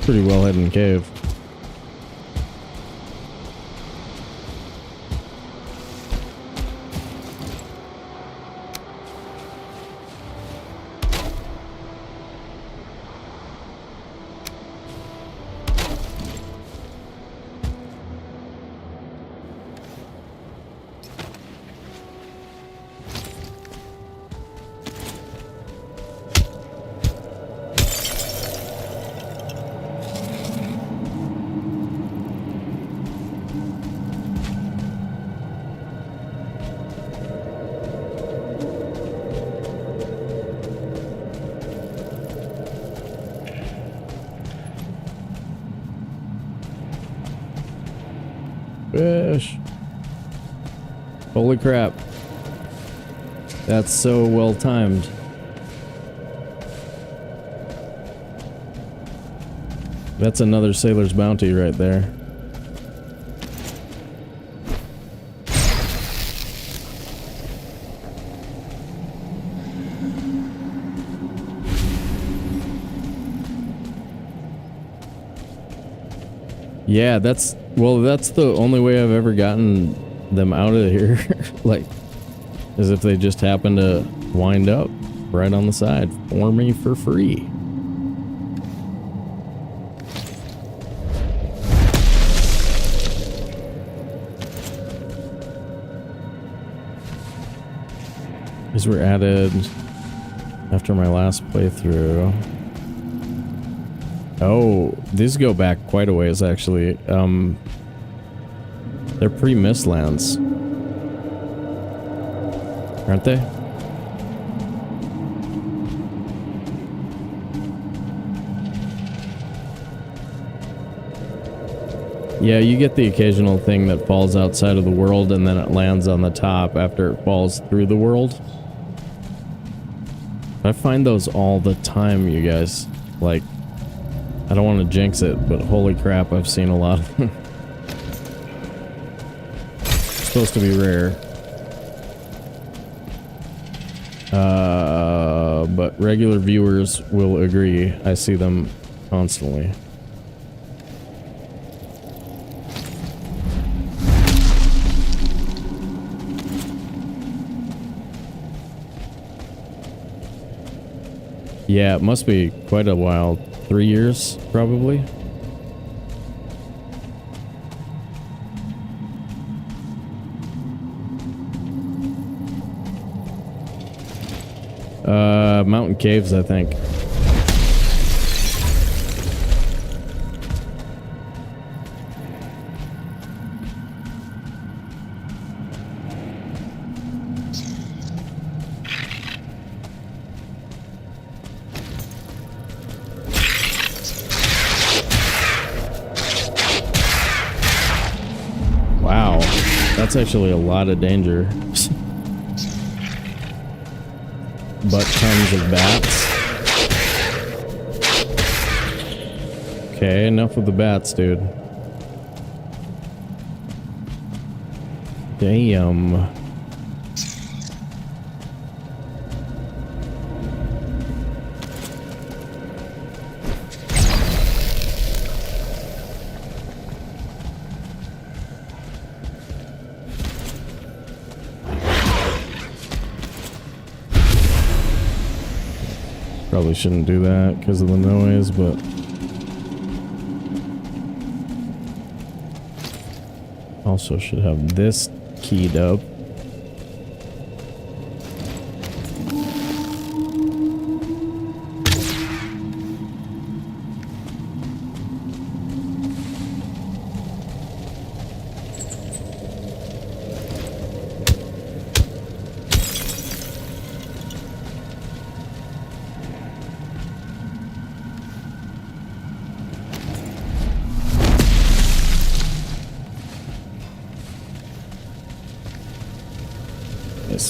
Pretty well hidden cave. Fish. Holy crap. That's so well timed. That's another sailor's bounty right there. Yeah, that's the only way I've ever gotten them out of here. Like, as if they just happen to wind up right on the side for me for free. These were added after my last playthrough. Oh, these go back quite a ways, actually. They're pre-mist lands, aren't they? Yeah, you get the occasional thing that falls outside of the world and then it lands on the top after it falls through the world. I find those all the time, you guys. Like, I don't want to jinx it, but holy crap, I've seen a lot of them. Supposed to be rare. But regular viewers will agree. I see them constantly. Yeah, it must be quite a while. 3 years, probably. Mountain caves, I think. Wow, that's actually a lot of danger. But tons of bats. Okay, enough with the bats, dude. Damn. Probably shouldn't do that because of the noise, but also should have this keyed up.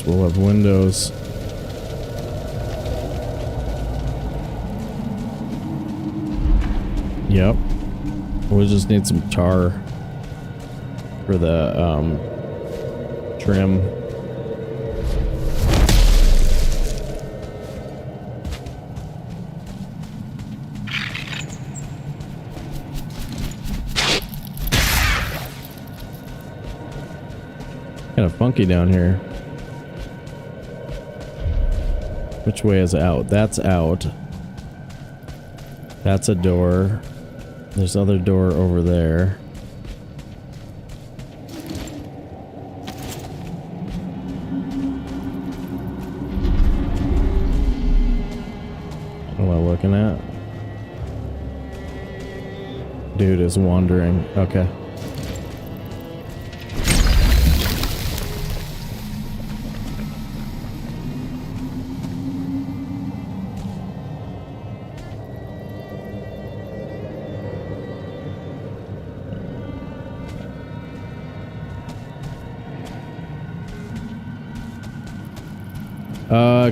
We'll have windows. Yep. We'll just need some tar for the trim. Kind of funky down here. Which way is out? That's out. That's a door. There's other door over there. What am I looking at? Dude is wandering. Okay.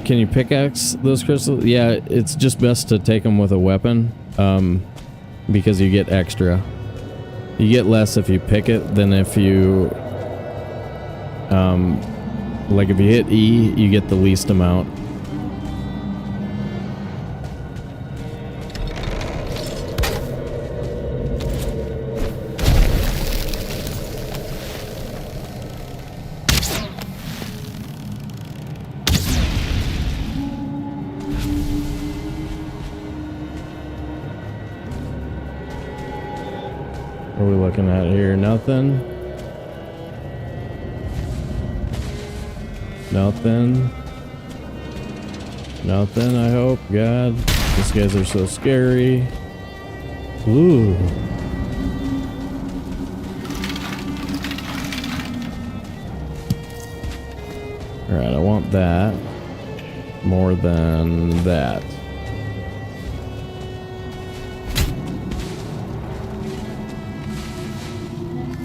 Can you pickaxe those crystals? Yeah, it's just best to take them with a weapon, because you get extra. You get less if you pick it than if you, like if you hit E, you get the least amount. What are we looking at here? Nothing. Nothing. Nothing, I hope. God. These guys are so scary. Ooh. Alright, I want that more than that.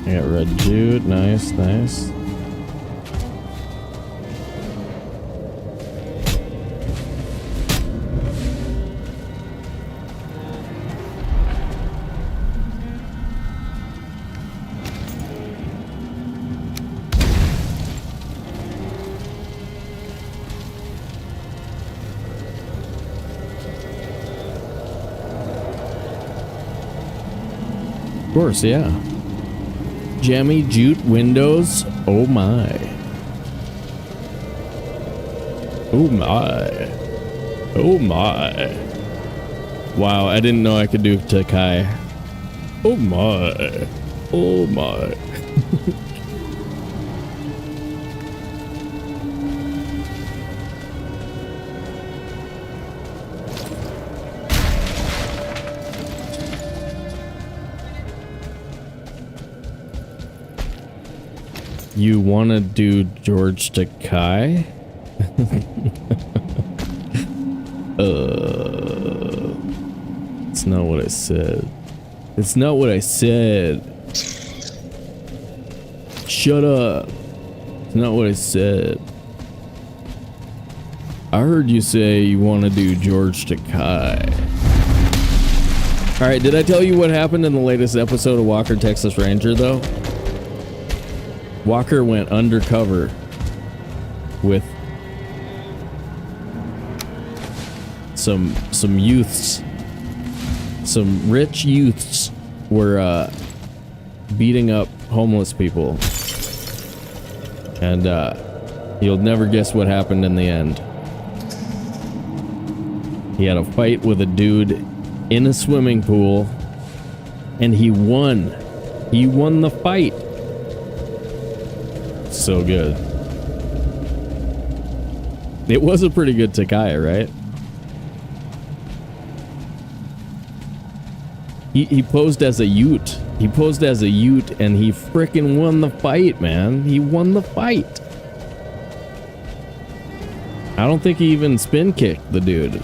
I got red jute. Nice, nice. Of course, yeah. Jammy jute windows. Oh my. Oh my. Oh my. Wow, I didn't know I could do Takai. Oh my. Oh my. You want to do George Takai? It's not what I said. It's not what I said. Shut up. It's not what I said. I heard you say you want to do George Takai. Alright, did I tell you what happened in the latest episode of Walker, Texas Ranger, though? Walker went undercover with some youths. Some rich youths were beating up homeless people. And you'll never guess what happened in the end. He had a fight with a dude in a swimming pool, and he won. He won the fight. So good. It was a pretty good Takai, right? He posed as a Ute. He posed as a Ute and he frickin' won the fight, man. He won the fight. I don't think he even spin kicked the dude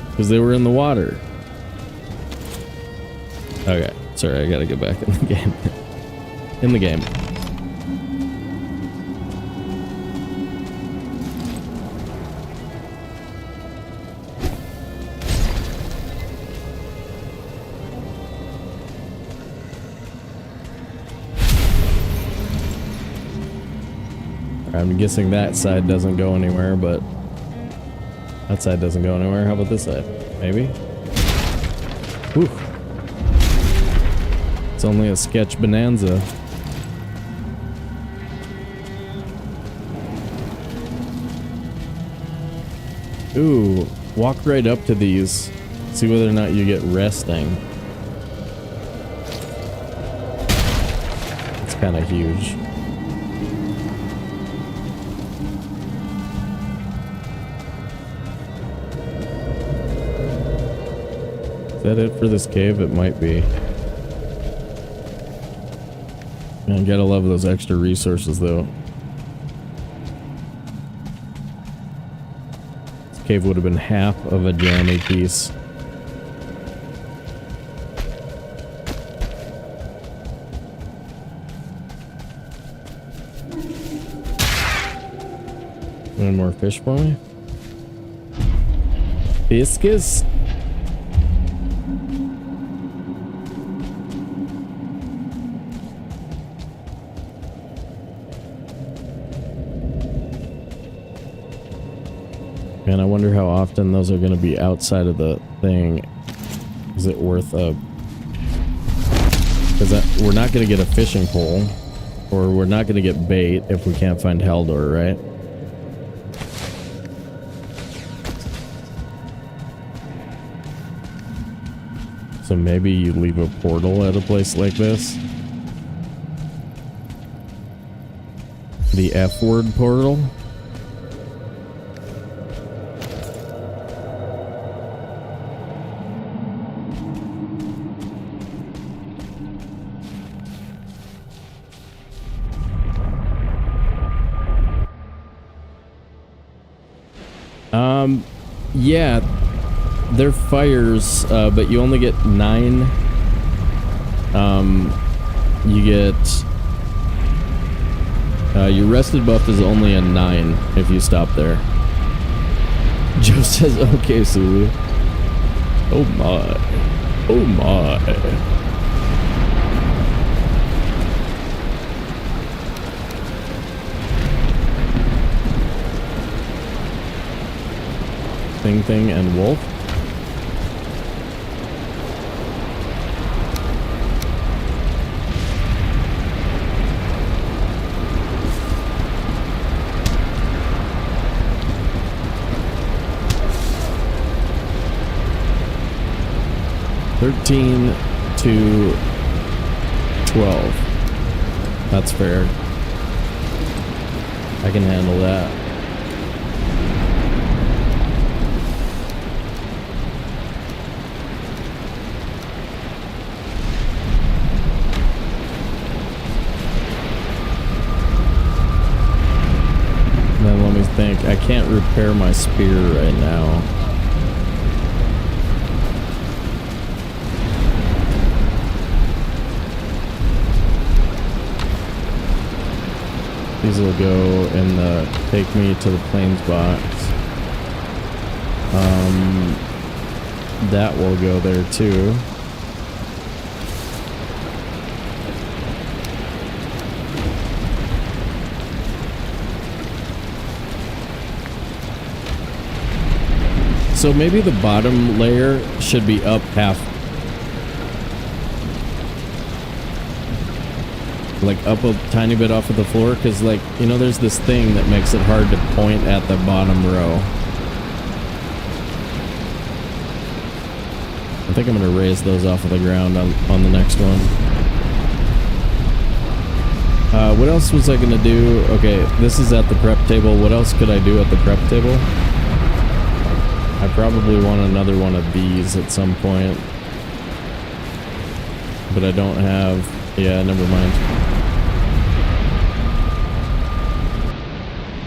because they were in the water. Okay, sorry, I gotta get back in the game. In the game. I'm guessing that side doesn't go anywhere, but that side doesn't go anywhere. How about this side? Maybe? Whew. It's only a sketch bonanza. Ooh, walk right up to these. See whether or not you get resting. It's kind of huge. Is that it for this cave? It might be. Man, gotta love those extra resources though. This cave would have been half of a jammy piece. Any more fish for me? Fiscus? Man, I wonder how often those are going to be outside of the thing. Is it worth a... Because we're not going to get a fishing pole. Or we're not going to get bait if we can't find Haldor, right? So maybe you leave a portal at a place like this. The F-word portal. Yeah, they're fires, but you only get 9. You get your rested buff is only a 9 if you stop there. Joe says, "Okay, Sulu." Oh my! Oh my! Thing and wolf. $13 to $12. That's fair. I can handle that. I can't repair my spear right now. These will go in the take me to the plains box. That will go there too. So maybe the bottom layer should be up half. Like up a tiny bit off of the floor, because like, you know, there's this thing that makes it hard to point at the bottom row. I think I'm going to raise those off of the ground on the next one. What else was I going to do? Okay, this is at the prep table. What else could I do at the prep table? I probably want another one of these at some point. But I don't have... Yeah, never mind.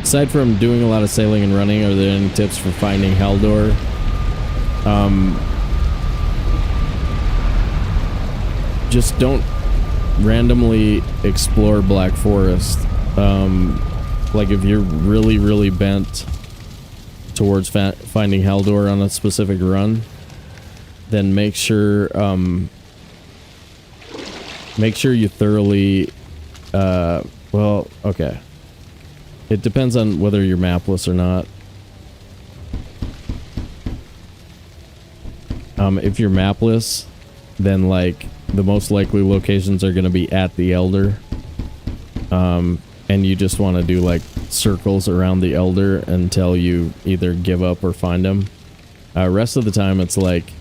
Aside from doing a lot of sailing and running, are there any tips for finding Haldor? Just don't randomly explore Black Forest. Like if you're really, really bent towards finding Haldor on a specific run, then make sure you thoroughly well, okay, It depends on whether you're mapless or not. If you're mapless, then like the most likely locations are going to be at the Elder. And you just want to do like circles around the Elder until you either give up or find them. Rest of the time it's like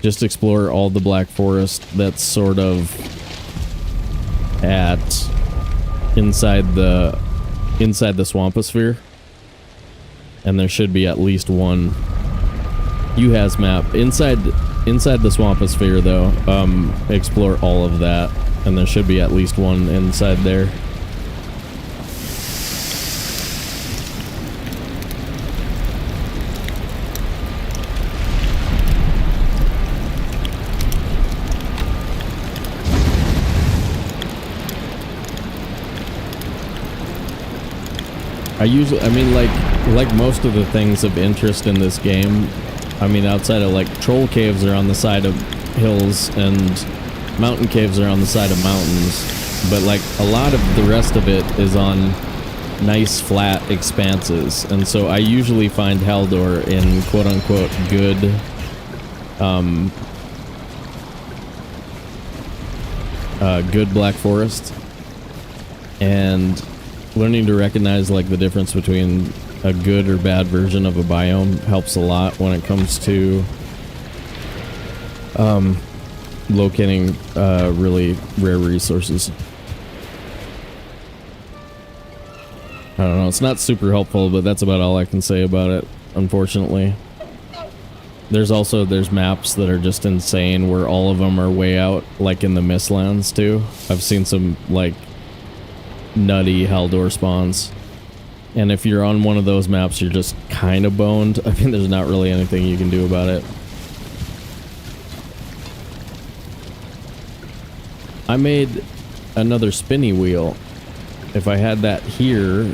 just explore all the Black Forest that's sort of at inside the Swamposphere. And there should be at least one UHAS map inside the Swamposphere though. Explore all of that, and there should be at least one inside there. I mean, like most of the things of interest in this game, I mean, outside of like troll caves are on the side of hills and mountain caves are on the side of mountains, but like a lot of the rest of it is on nice flat expanses. And so I usually find Haldor in quote unquote good good Black Forest, and learning to recognize like the difference between a good or bad version of a biome helps a lot when it comes to locating really rare resources. I don't know, it's not super helpful, but that's about all I can say about it, unfortunately. There's maps that are just insane where all of them are way out, like in the Mistlands too. I've seen some like nutty Haldor spawns. And if you're on one of those maps, you're just kind of boned. I mean, there's not really anything you can do about it. I made another spinny wheel. If I had that here,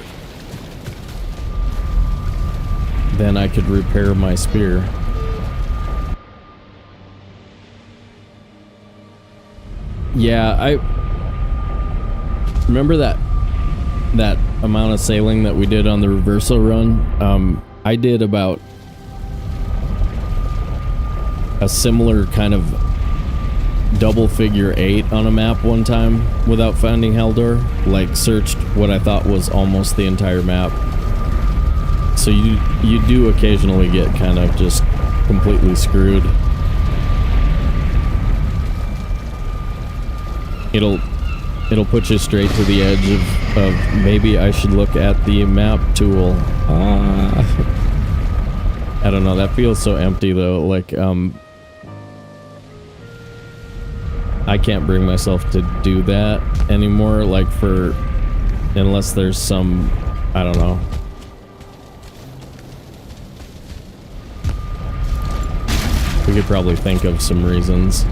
then I could repair my spear. Yeah, I remember that amount of sailing that we did on the reversal run. I did about a similar kind of double figure 8 on a map one time without finding Haldor. Like searched what I thought was almost the entire map. So you do occasionally get kind of just completely screwed. It'll put you straight to the edge of maybe I should look at the map tool. I don't know, that feels so empty though. Like I can't bring myself to do that anymore, like unless there's some, I don't know. We could probably think of some reasons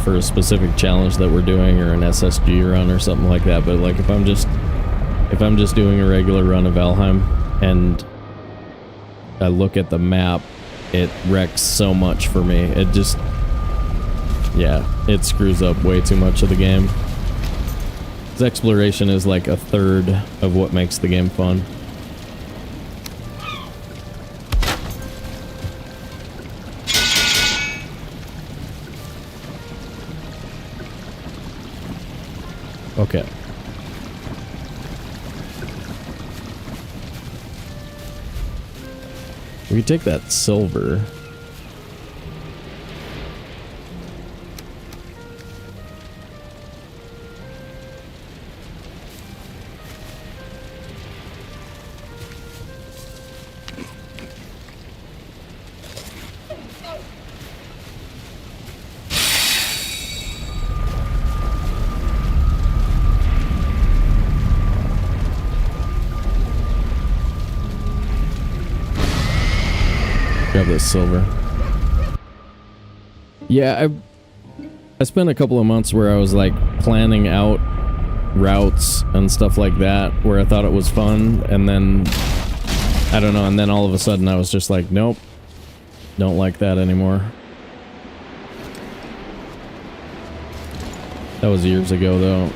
for a specific challenge that we're doing, or an SSG run or something like that. But like if I'm just doing a regular run of Valheim and I look at the map, it wrecks so much for me. It just, yeah, it screws up way too much of the game. 'Cause exploration is like a third of what makes the game fun. Okay. We could take that silver. Grab this silver. Yeah, I spent a couple of months where I was like planning out routes and stuff like that where I thought it was fun, and then I don't know, and then all of a sudden I was just like, nope, don't like that anymore. That was years ago though.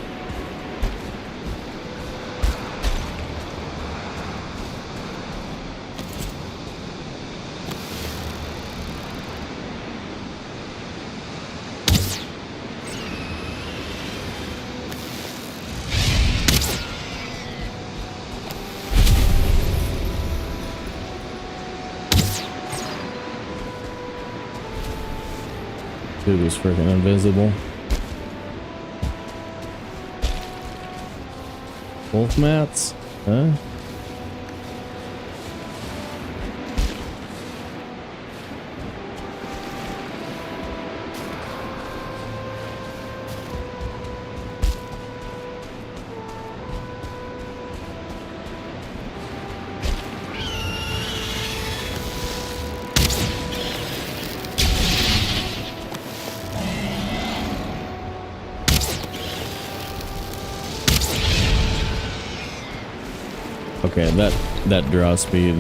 Dude was freaking invisible. Wolf mats? Huh? Okay, that draw speed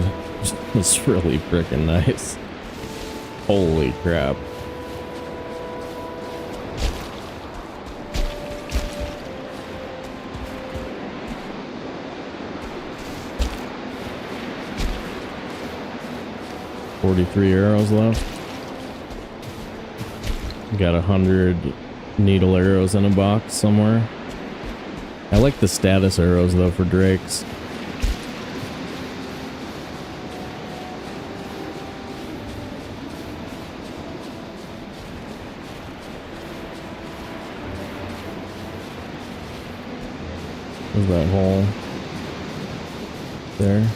was really freaking nice. Holy crap. $43 arrows left. Got 100 needle arrows in a box somewhere. I like the status arrows though for drakes. There's that hole there.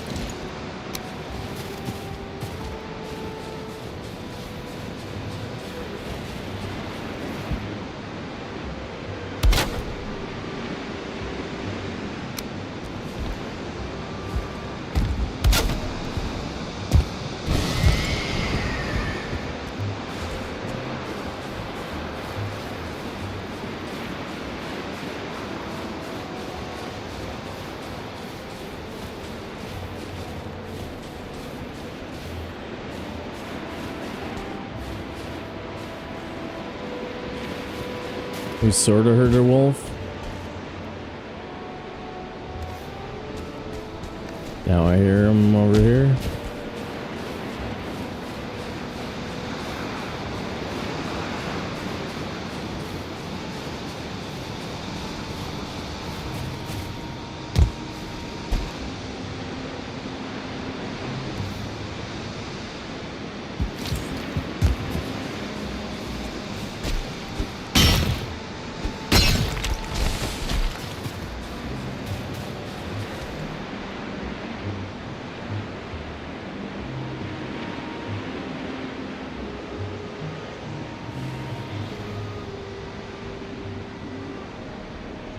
We sort of heard a wolf. Now I hear him over here.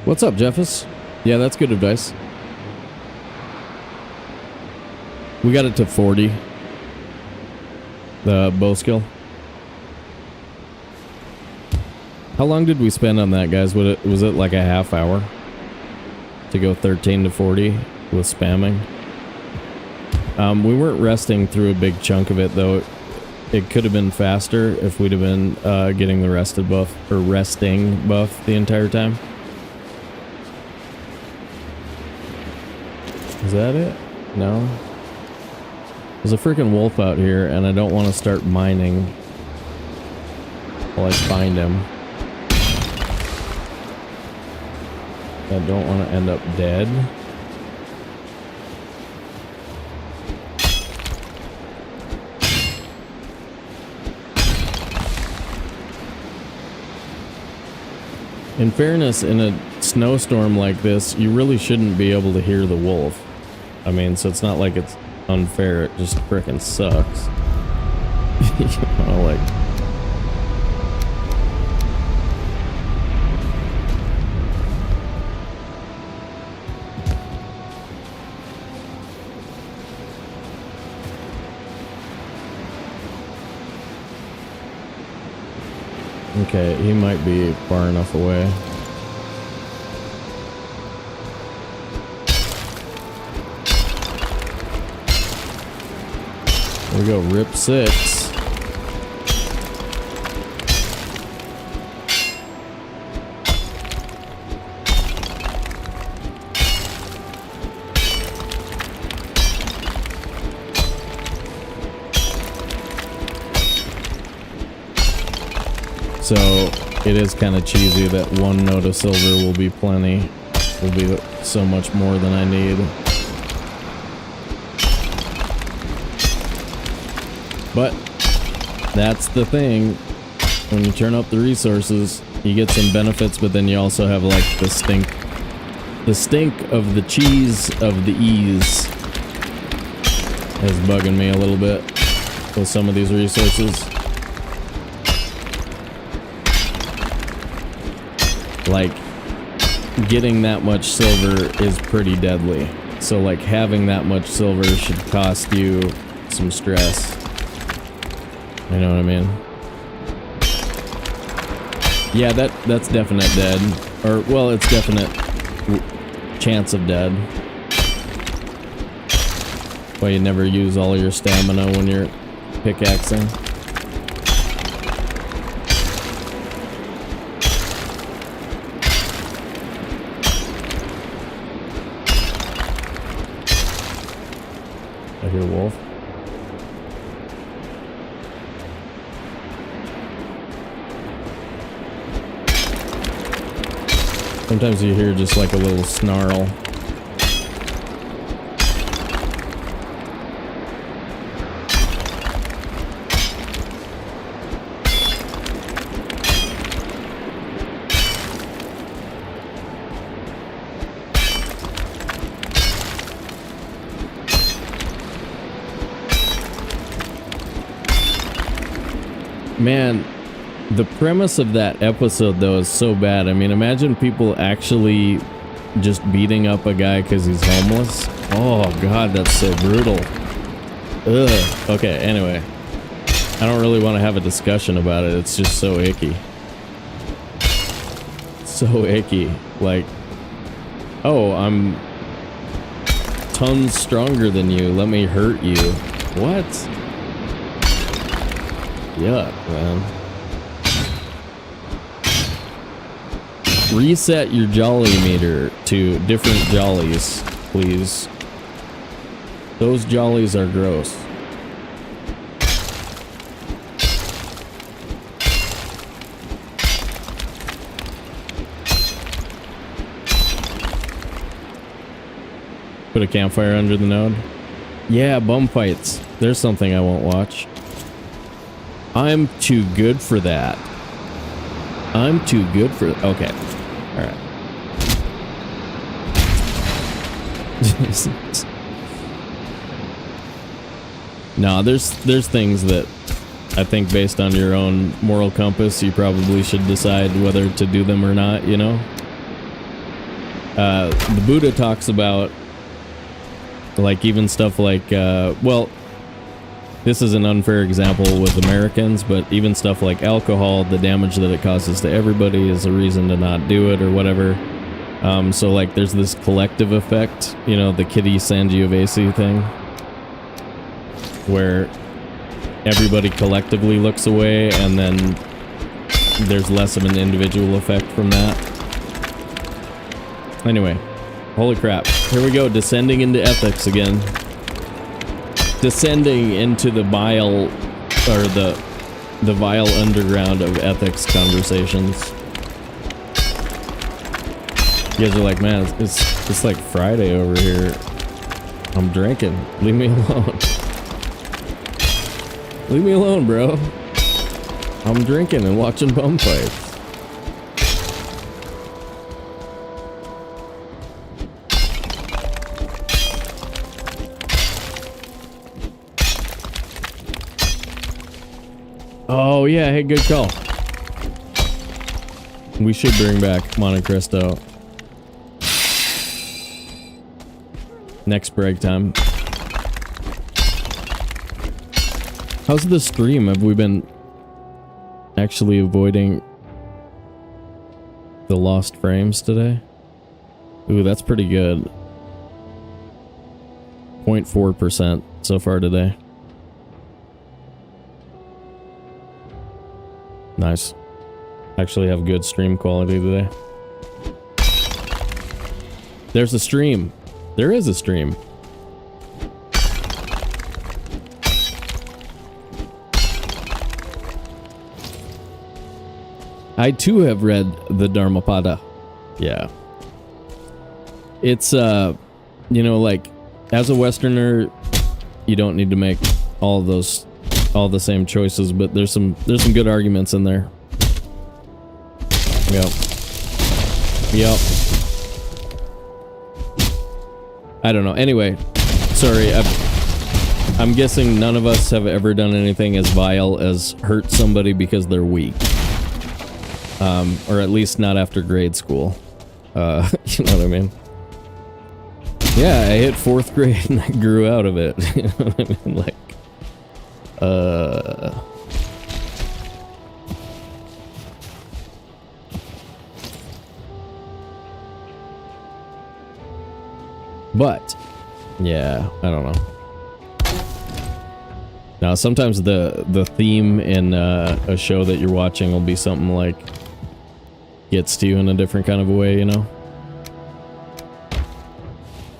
What's up, Jeffus? Yeah, that's good advice. We got it to 40. The bow skill. How long did we spend on that, guys? Was it like a half hour? To go 13 to 40 with spamming? We weren't resting through a big chunk of it, though. It could have been faster if we'd have been getting the rested buff, or resting buff the entire time. Is that it? No. There's a freaking wolf out here, and I don't want to start mining while I find him. I don't want to end up dead. In fairness, in a snowstorm like this, you really shouldn't be able to hear the wolf. I mean, so it's not like it's unfair, it just frickin' sucks. You know, like... Okay, he might be far enough away. There we go, rip 6. So it is kind of cheesy that one note of silver will be plenty. Will be so much more than I need. But that's the thing. When you turn up the resources, you get some benefits, but then you also have like the stink of the cheese of the ease is bugging me a little bit with some of these resources. Like, getting that much silver is pretty deadly. So like having that much silver should cost you some stress. You know what I mean? Yeah, that's definite dead. Or, well, it's definite chance of dead. Why you never use all your stamina when you're pickaxing. I hear a wolf. Sometimes you hear just like a little snarl. Man, the premise of that episode, though, is so bad. I mean, imagine people actually just beating up a guy because he's homeless. Oh, God, that's so brutal. Ugh. Okay, anyway. I don't really want to have a discussion about it. It's just so icky. So icky. Like, oh, I'm tons stronger than you. Let me hurt you. What? Yuck, man. Reset your jolly meter to different jollies, please. Those jollies are gross. Put a campfire under the node. Yeah, bum fights. There's something I won't watch. I'm too good for that. I'm too good for... Okay. Alright. No, there's things that I think based on your own moral compass, you probably should decide whether to do them or not, you know? The Buddha talks about, like, even stuff like, well... This is an unfair example with Americans, but even stuff like alcohol, the damage that it causes to everybody is a reason to not do it or whatever. So like there's this collective effect, you know, the Kitty Sangiovese thing, where everybody collectively looks away and then there's less of an individual effect from that. Anyway, holy crap. Here we go, descending into ethics again. Descending into the bile, or the vile underground of ethics conversations. You guys are like, man, it's like Friday over here. I'm drinking. Leave me alone. Leave me alone, bro. I'm drinking and watching bum fights. Oh yeah, hey, good call. We should bring back Monte Cristo. Next break time. How's the stream? Have we been actually avoiding the lost frames today? Ooh, that's pretty good. 0.4% so far today. Nice. Actually have good stream quality today. There's a stream. There is a stream. I too have read the Dharmapada. Yeah. It's, you know, like, as a Westerner, you don't need to make all the same choices, but there's some good arguments in there. Yep. Yep. I don't know. Anyway, sorry. I'm guessing none of us have ever done anything as vile as hurt somebody because they're weak. Or at least not after grade school. You know what I mean? Yeah, I hit 4th grade and I grew out of it. You know what I mean? Like, but, yeah, I don't know. Now, sometimes the theme in a show that you're watching will be something like gets to you in a different kind of a way, you know?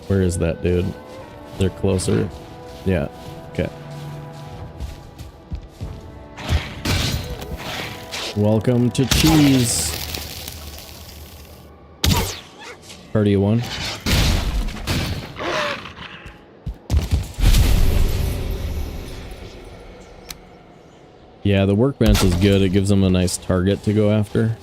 Where is that dude? They're closer. Yeah. Okay. Welcome to cheese. Party of one. Yeah, the workbench is good. It gives them a nice target to go after.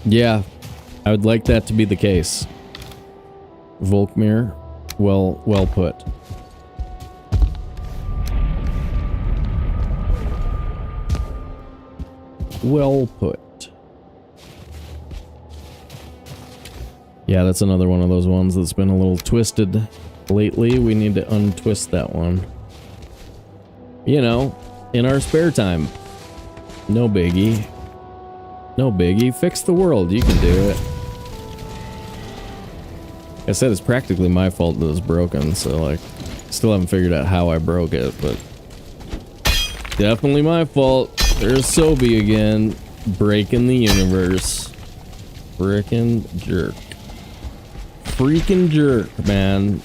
Yeah, I would like that to be the case. Volkmir, well put. Well put. Yeah, that's another one of those ones that's been a little twisted lately. We need to untwist that one. You know, in our spare time. No biggie. No biggie. Fix the world. You can do it. Like I said, it's practically my fault that it's broken, so like, still haven't figured out how I broke it, but definitely my fault. There's Sobe again, breaking the universe. Frickin' jerk. Freaking jerk, man.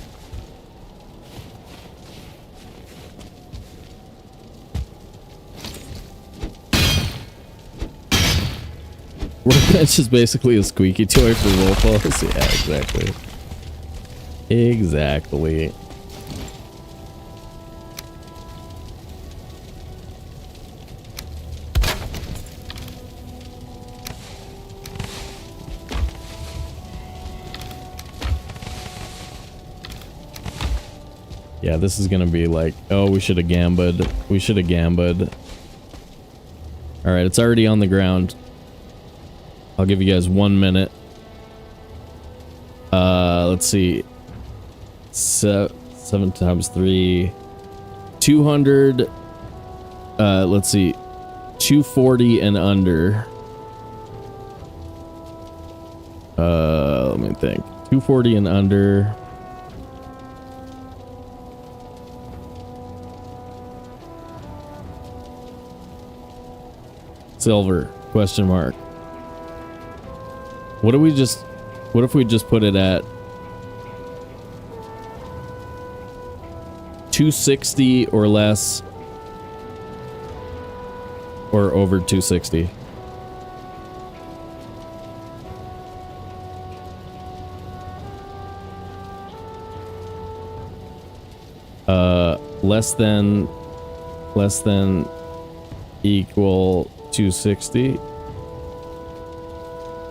Workbench is basically a squeaky toy for roll-falls. Yeah, exactly. Exactly. Yeah, this is gonna be like, oh, we should have gambad. We should have gambad. Alright, it's already on the ground. I'll give you guys 1 minute. Let's see. 7 times 3. 200. Let's see. 240 and under. Let me think. 240 and under. Silver, question mark. What if we just put it at 260 or less, or over 260? Less than equal 260.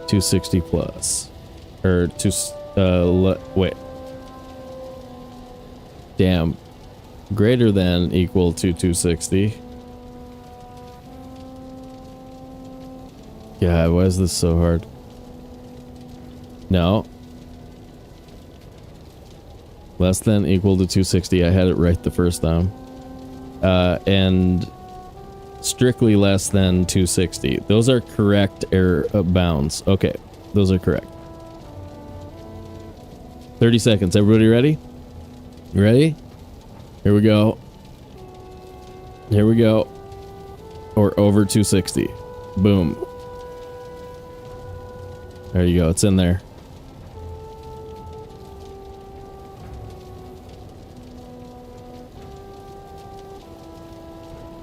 260 plus, or wait. Damn. Greater than equal to 260. God, why is this so hard? No. Less than equal to 260. I had it right the first time. And strictly less than 260. Those are correct error bounds. Okay, those are correct. 30 seconds. Everybody ready? Ready? Here we go. Here we go. Or over 260. Boom. There you go. It's in there.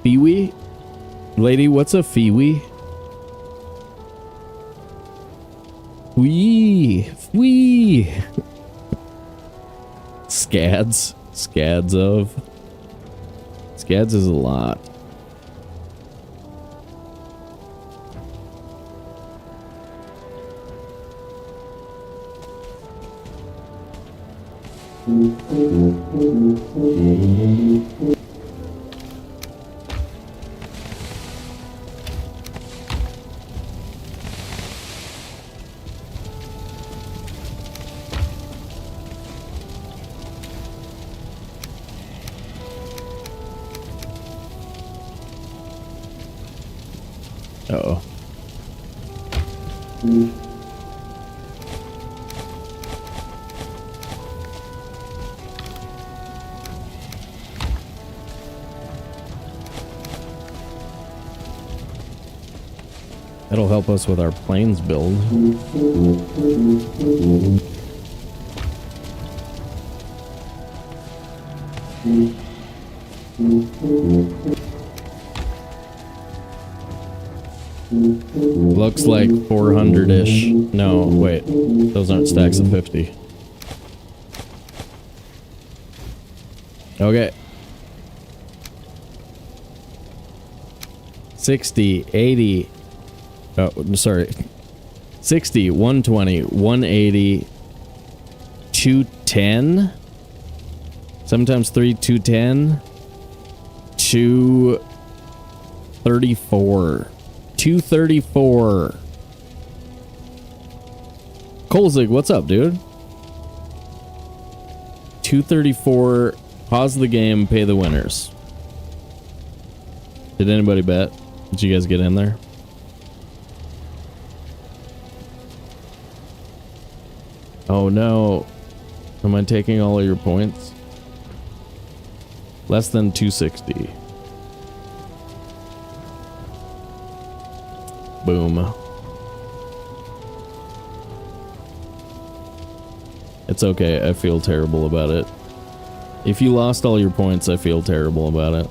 Fiwi? Lady, what's a Fiwi? Wee! Wee! Scads. Scads of. Scads is a lot. Uh-oh. That'll help us with our planes build. Looks like 400-ish. No, wait. Those aren't stacks of 50. Okay. 60, 80. Oh, sorry. 60, 120, 180, 210. 7 times 3, 210. 234. 234. Kolzig, what's up, dude? 234. Pause the game, pay the winners. Did anybody bet? Did you guys get in there? Oh no. Am I taking all of your points? Less than 260. Boom. It's okay, I feel terrible about it. If you lost all your points, I feel terrible about it.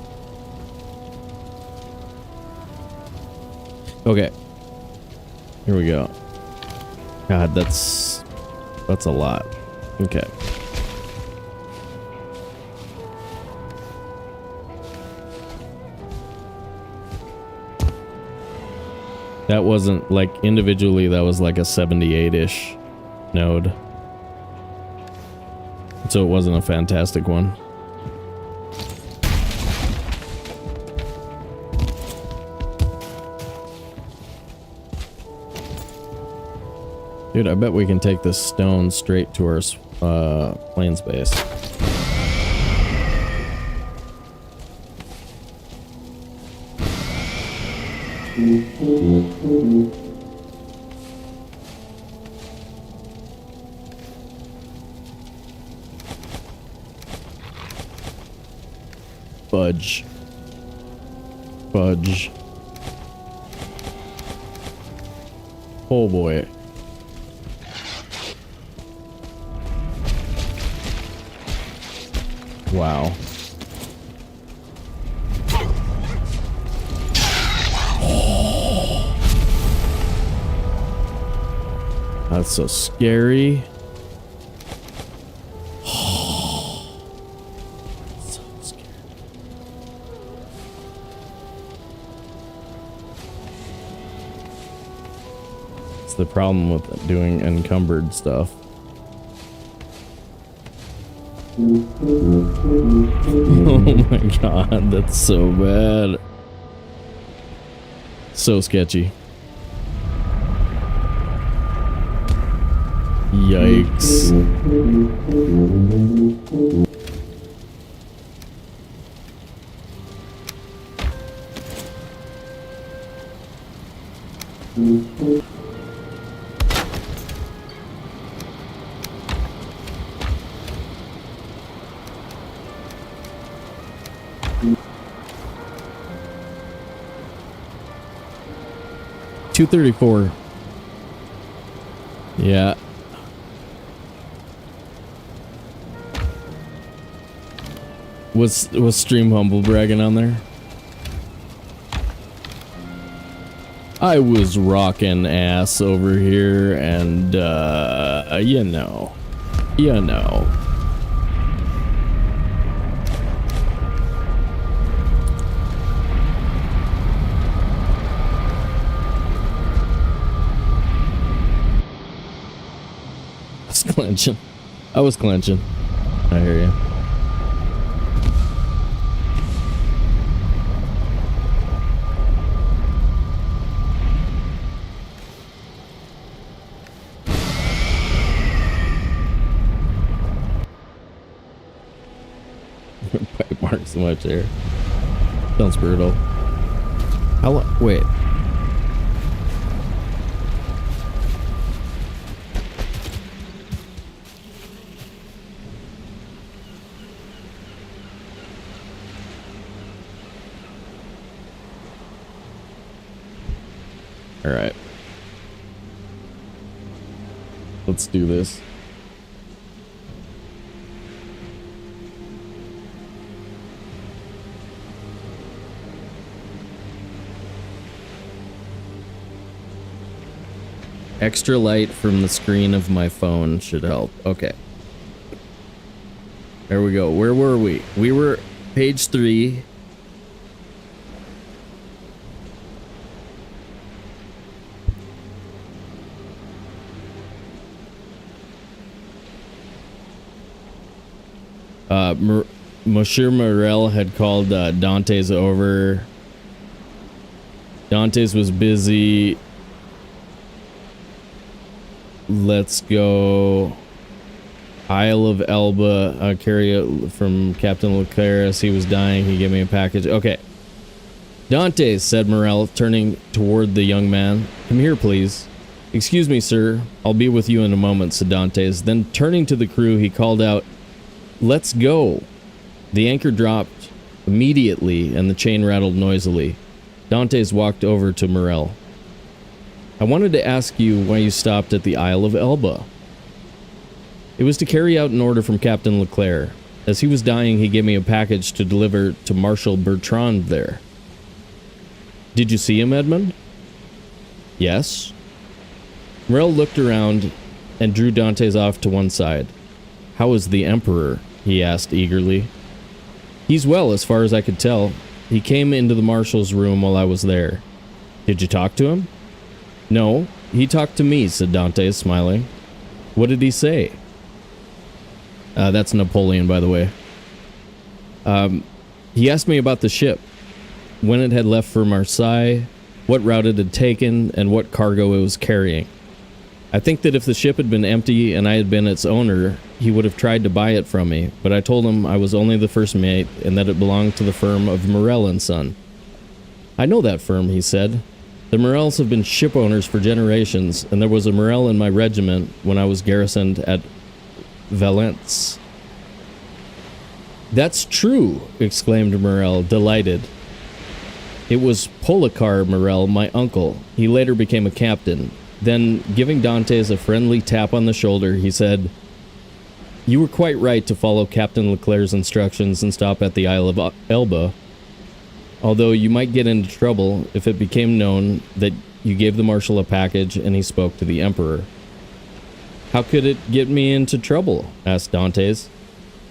Okay. Here we go. God, that's a lot. Okay. That wasn't like individually, that was like a 78-ish node. So it wasn't a fantastic one. Dude, I bet we can take this stone straight to our plane space. Fudge. Fudge. Oh boy. Wow. That's so scary. So scary. It's the problem with doing encumbered stuff. Oh my god, that's so bad. So sketchy. Yikes. $234. Yeah. Was Stream Humble bragging on there? I was rocking ass over here, and you know. I was clenching. I hear you. Pipe marks in my chair. Sounds brutal. Wait. All right. Let's do this. Extra light from the screen of my phone should help. Okay. There we go. Where were we? We were page 3. Monsieur Morel had called Dante's over. Dante's was busy. Let's go. Isle of Elba. Carry it from Captain Leclerc. He was dying. He gave me a package. Okay. Dante's, said Morel, turning toward the young man. Come here, please. Excuse me, sir. I'll be with you in a moment, said Dante's. Then, turning to the crew, he called out, let's go. The anchor dropped immediately and the chain rattled noisily. Dante's walked over to Morel. I wanted to ask you why you stopped at the Isle of Elba. It was to carry out an order from Captain Leclerc. As he was dying, he gave me a package to deliver to Marshal Bertrand there. Did you see him, Edmund? Yes. Morel looked around and drew Dante's off to one side. How is the Emperor? He asked eagerly. He's well, as far as I could tell. He came into the Marshal's room while I was there. Did you talk to him? No, he talked to me, said Dante, smiling. What did he say? That's Napoleon, by the way. He asked me about the ship, when it had left for Marseille, what route it had taken, and what cargo it was carrying. I think that if the ship had been empty and I had been its owner, he would have tried to buy it from me, but I told him I was only the first mate and that it belonged to the firm of Morel and Son. I know that firm, he said. The Morels have been ship owners for generations, and there was a Morel in my regiment when I was garrisoned at Valence. That's true, exclaimed Morel, delighted. It was Policar Morel, my uncle. He later became a captain. Then, giving Dantes a friendly tap on the shoulder, he said, You were quite right to follow Captain Leclerc's instructions and stop at the Isle of Elba, although you might get into trouble if it became known that you gave the Marshal a package and he spoke to the Emperor. How could it get me into trouble? Asked Dantes.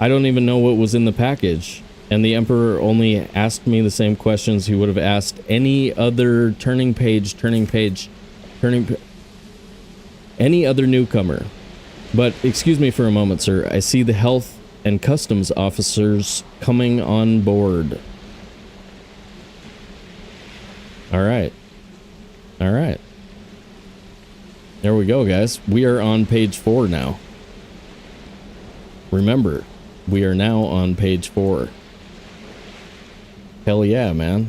I don't even know what was in the package, and the Emperor only asked me the same questions he would have asked any other any other newcomer. But excuse me for a moment, sir. I see the health and customs officers coming on board. All right. All right. There we go, guys. We are on page 4 now. Remember, we are now on page 4. Hell yeah, man.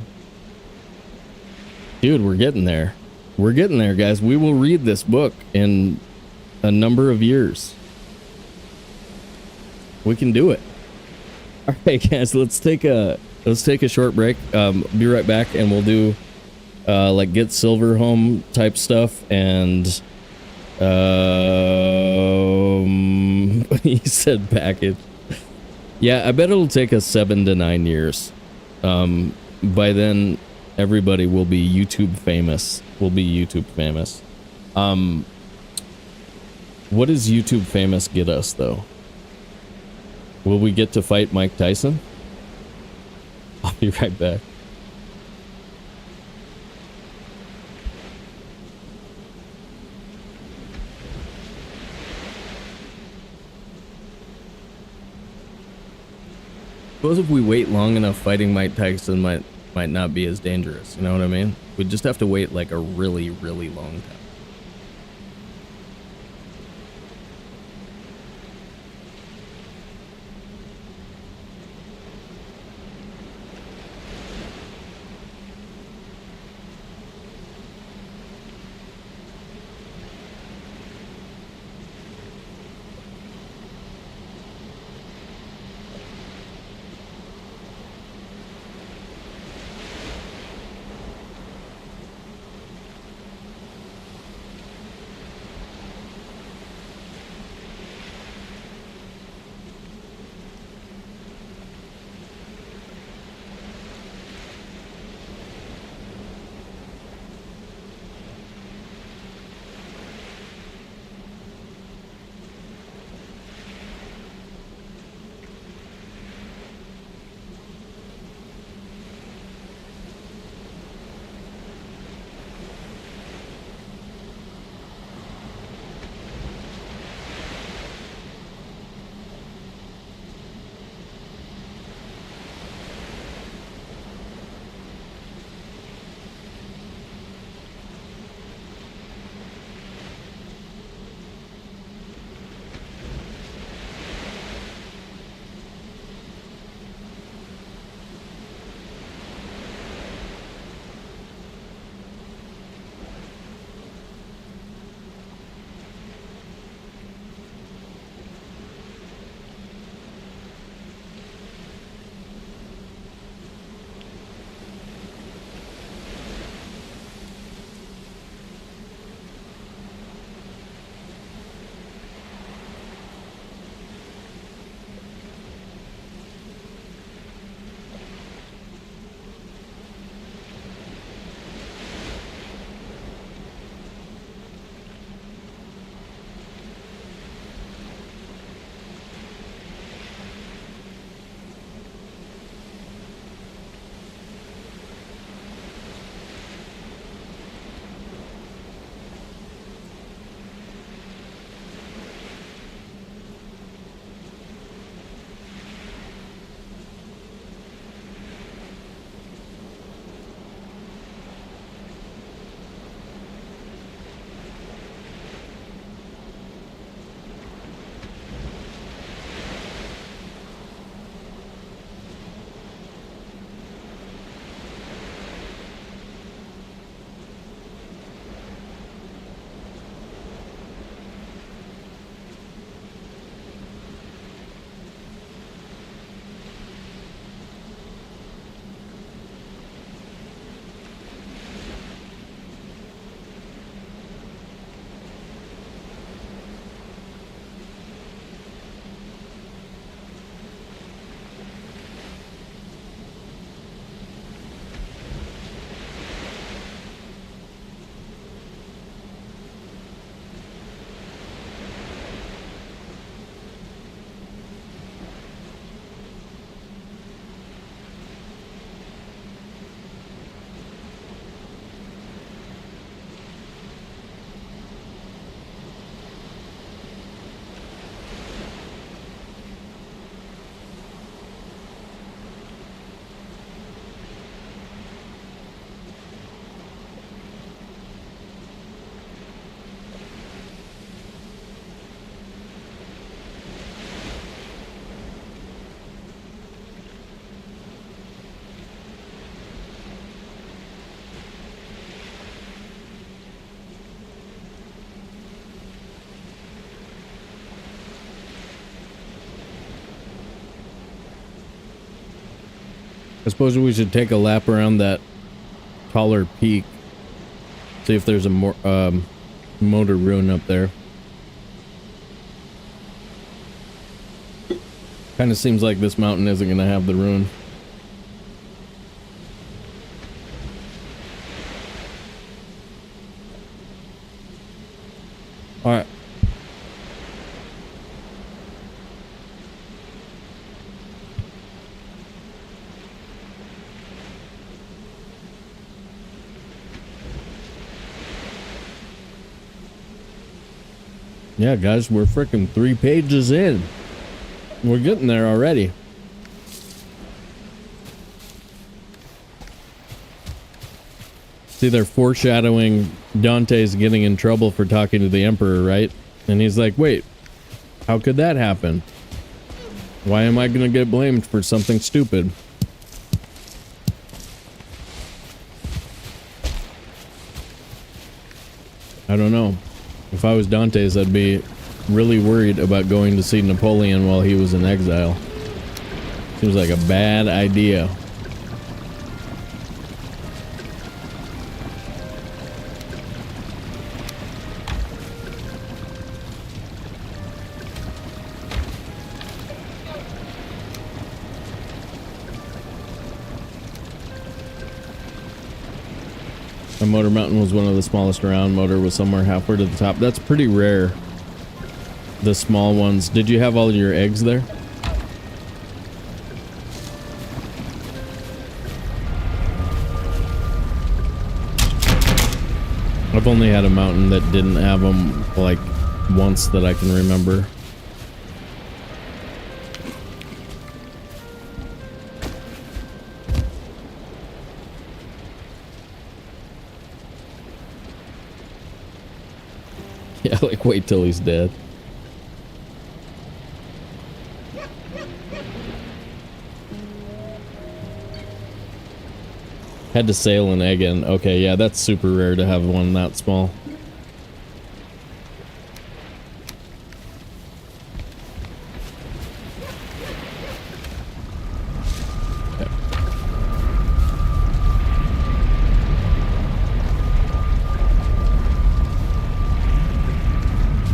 Dude, we're getting there. We're getting there, guys. We will read this book in a number of years. We can do it. All right, guys. Let's take a short break. Be right back, and we'll do like get silver home type stuff, and he said package. Yeah, I bet it'll take us 7 to 9 years. By then, everybody will be YouTube famous. we'll be YouTube famous. What does YouTube famous get us though? Will we get to fight Mike Tyson? I'll be right back. Suppose if we wait long enough, fighting Mike Tyson might not be as dangerous. You know what I mean? We'd just have to wait like a really, really long time. I suppose we should take a lap around that taller peak. See if there's a more motor rune up there. Kind of seems like this mountain isn't going to have the rune. All right. Yeah, guys, we're freaking 3 pages in. We're getting there already. See, they're foreshadowing Dante's getting in trouble for talking to the Emperor, right? And he's like, wait, how could that happen? Why am I gonna get blamed for something stupid? I don't know. If I was Dante's, I'd be really worried about going to see Napoleon while he was in exile. Seems like a bad idea. My motor mountain was one of the smallest around. Motor was somewhere halfway to the top. That's pretty rare. The small ones. Did you have all your eggs there? I've only had a mountain that didn't have them like once that I can remember. Yeah, like wait till he's dead. Had to sail an egg in. Okay, yeah, that's super rare to have one that small.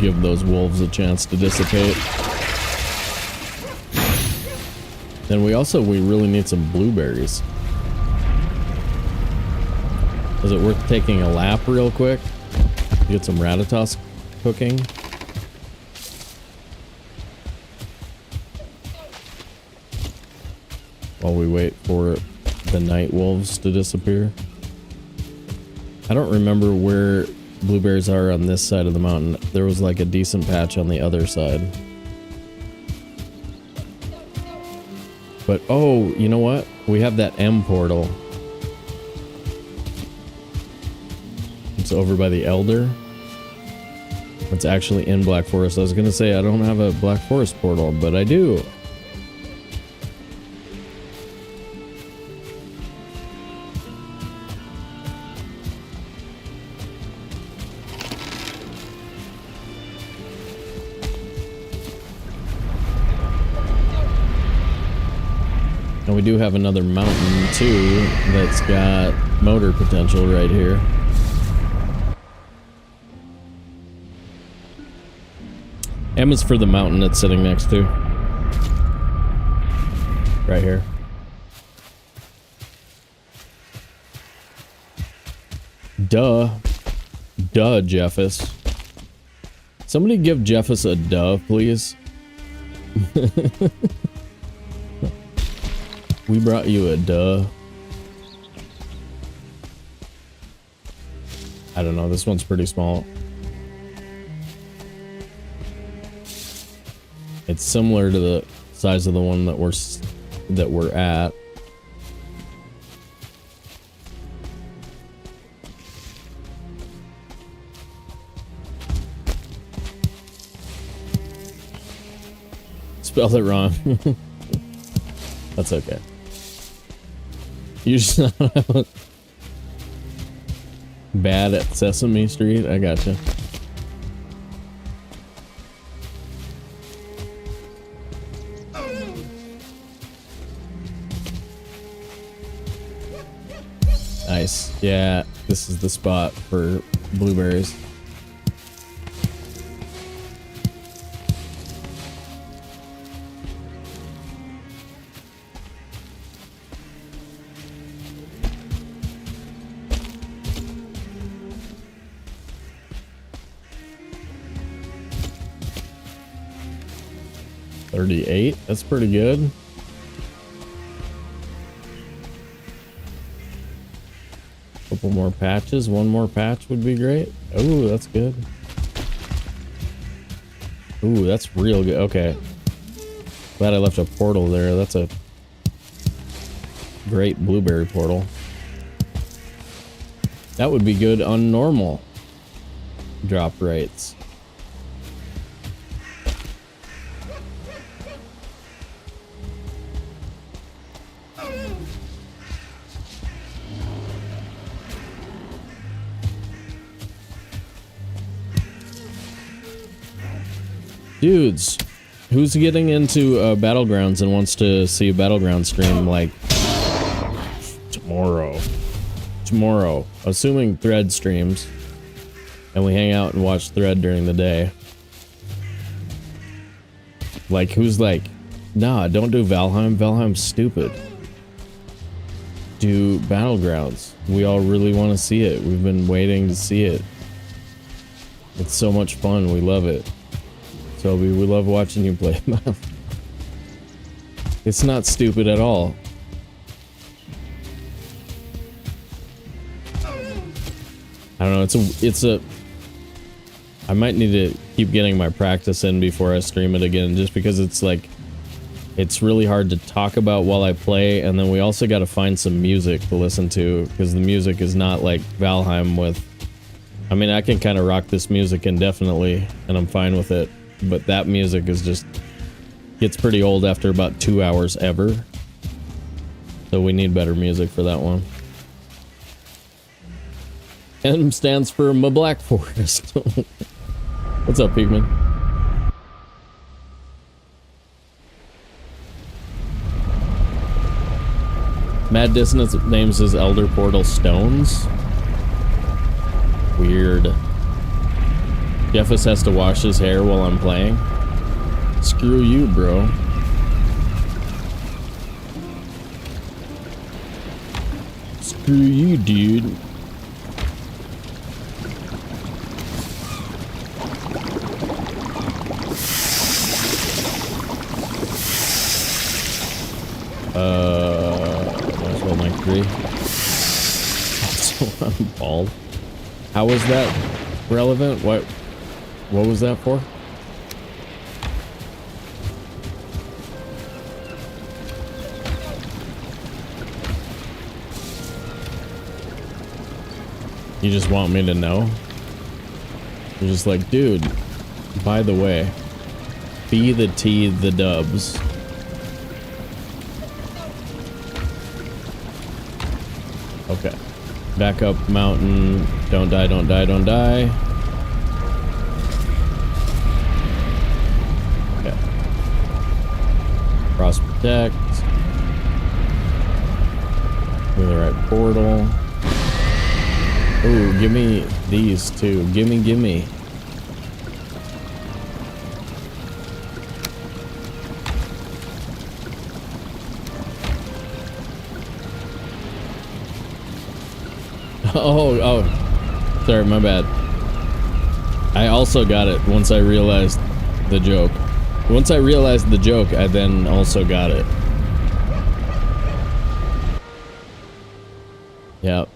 Give those wolves a chance to dissipate. Then we really need some blueberries. Is it worth taking a lap real quick? Get some ratatas cooking. While we wait for the night wolves to disappear. I don't remember where blueberries are on this side of the mountain. There was like a decent patch on the other side. But oh, you know what? We have that M portal. It's over by the Elder. It's actually in Black Forest. I was gonna say I don't have a Black Forest portal, but I do. And we do have another mountain too that's got motor potential right here. M is for the mountain it's sitting next to. Right here. Duh. Duh, Jeffus. Somebody give Jeffus a duh, please. We brought you a duh. I don't know, this one's pretty small. It's similar to the size of the one that we're at. Spelled it wrong. That's okay. You just bad at Sesame Street. I gotcha. Nice. Yeah, this is the spot for blueberries. 38. That's pretty good. Couple more patches. One more patch would be great. Oh, that's good. Ooh, that's real good. Okay. Glad I left a portal there. That's a great blueberry portal. That would be good on normal drop rates. Dudes, who's getting into Battlegrounds and wants to see a Battleground stream like tomorrow, assuming Thread streams and we hang out and watch Thread during the day? Like, who's like, nah, don't do Valheim. Valheim's stupid. Do Battlegrounds. We all really want to see it. We've been waiting to see it. It's so much fun. We love it. Sobe, we love watching you play. It's not stupid at all. I don't know, it's a I might need to keep getting my practice in before I stream it again, just because it's like, it's really hard to talk about while I play, and then we also got to find some music to listen to, because the music is not like Valheim with, I mean, I can kind of rock this music indefinitely, and I'm fine with it, but that music is just, gets pretty old after about 2 hours ever. So we need better music for that one. M stands for my Black Forest. What's up, Pigman? Mad Dissonance names his Elder Portal Stones. Weird. Jeffus has to wash his hair while I'm playing. Screw you, bro. Screw you, dude. Might as well make 3. So I'm bald. How was that relevant? What was that for? You just want me to know? You're just like, dude, by the way, be the T the dubs. Okay. Back up mountain. Don't die, don't die, don't die. Okay. Cross protect. With the right portal. Ooh, give me these two. Gimme. Oh, sorry, my bad. I also got it once I realized the joke. Once I realized the joke, I then also got it. Yep.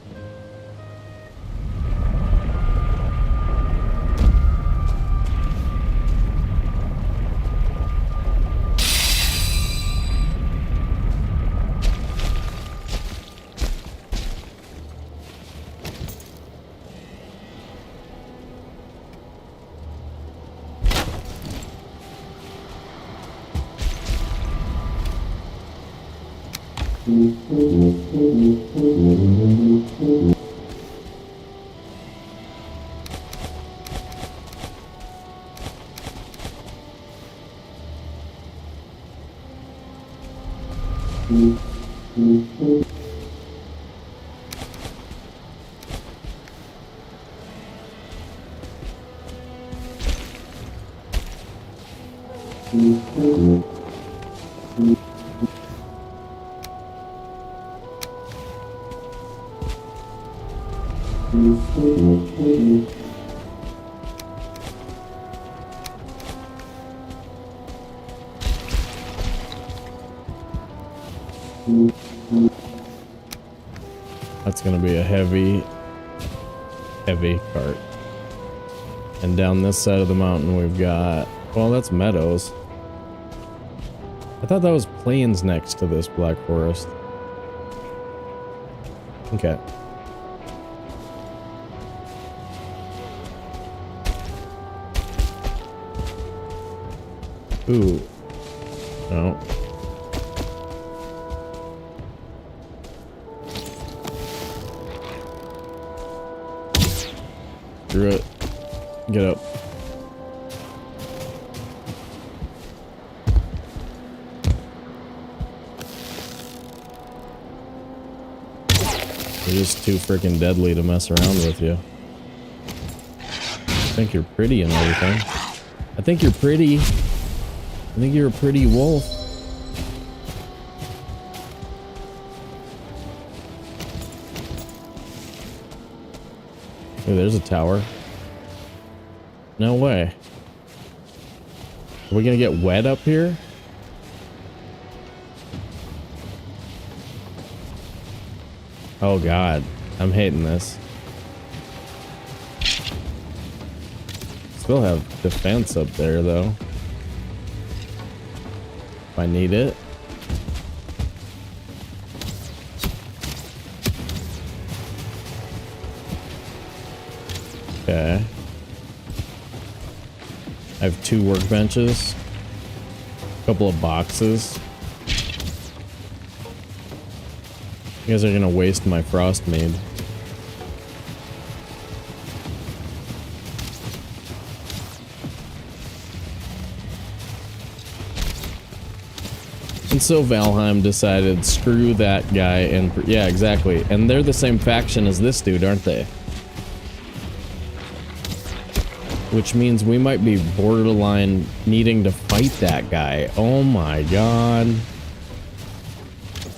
That's gonna be a heavy cart. And down this side of the mountain we've got, well, that's meadows. I thought that was plains next to this black forest. Okay. Ooh. No. Screw it. Get up. You're just too freaking deadly to mess around with you. I think you're pretty and everything. I think you're pretty. I think you're a pretty wolf. Ooh, there's a tower. No way. Are we gonna get wet up here? Oh god, I'm hating this. Still have defense up there though. If I need it. Okay. I have 2 workbenches. A couple of boxes. You guys are gonna waste my frost maid. And so Valheim decided, screw that guy, and yeah, exactly. And they're the same faction as this dude, aren't they? Which means we might be borderline needing to fight that guy. Oh my god.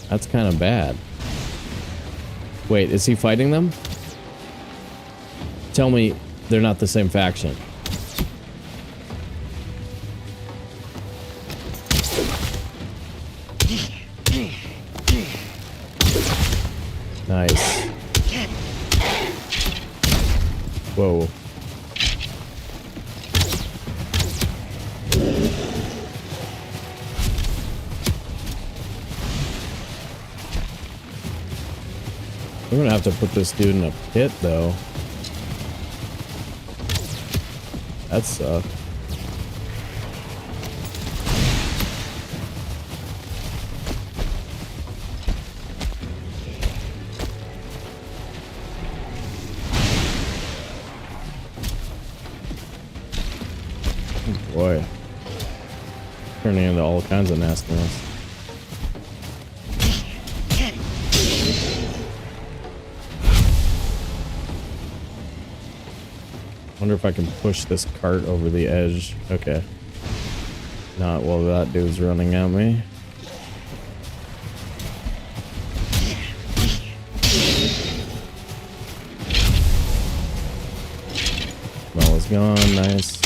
That's kind of bad. Wait, is he fighting them? Tell me they're not the same faction. Nice. Whoa. We're gonna have to put this dude in a pit, though. That sucks. Oh boy. Turning into all kinds of nastiness. Wonder if I can push this cart over the edge. Okay. Not while that dude's running at me. Smell is gone. Nice.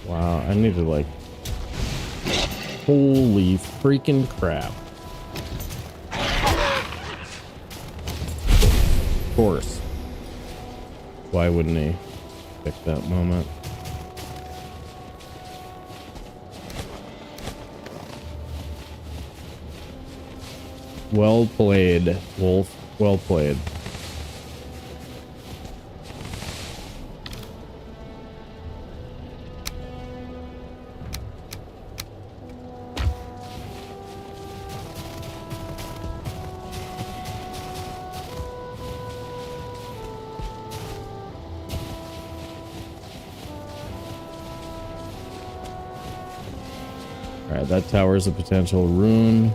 Wow, I need to like... Holy freaking crap. Of course. Why wouldn't he pick that moment? Well played, Wolf. Well played. Alright, that tower's a potential rune.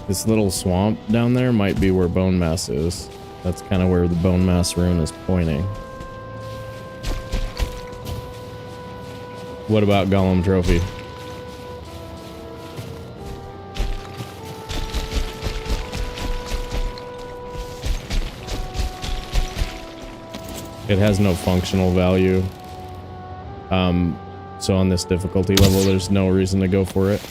This little swamp down there might be where bone mass is. That's kind of where the bone mass rune is pointing. What about Golem Trophy? It has no functional value. So on this difficulty level, there's no reason to go for it.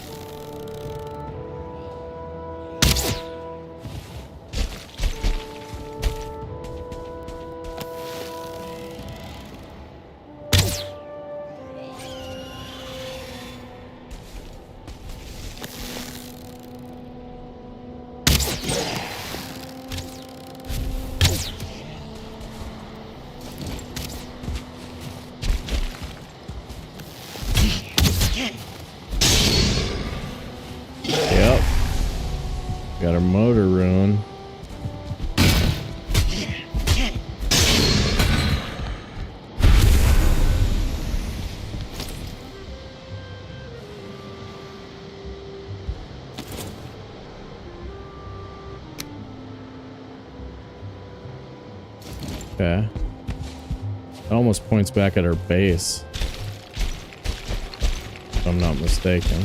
Yep. Got our motor ruined. Okay. It almost points back at our base, if I'm not mistaken.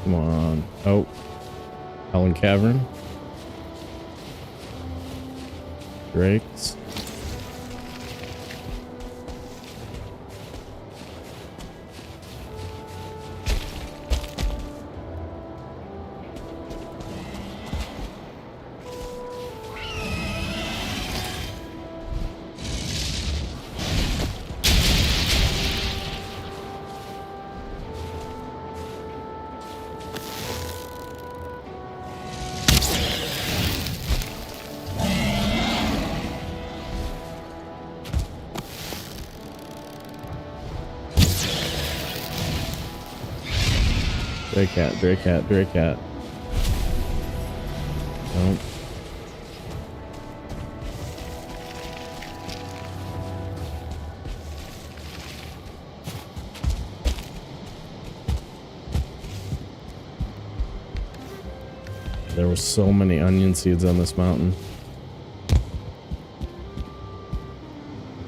Come on. Oh. Helen Cavern. Drakes. Drake cat. Nope. There were so many onion seeds on this mountain.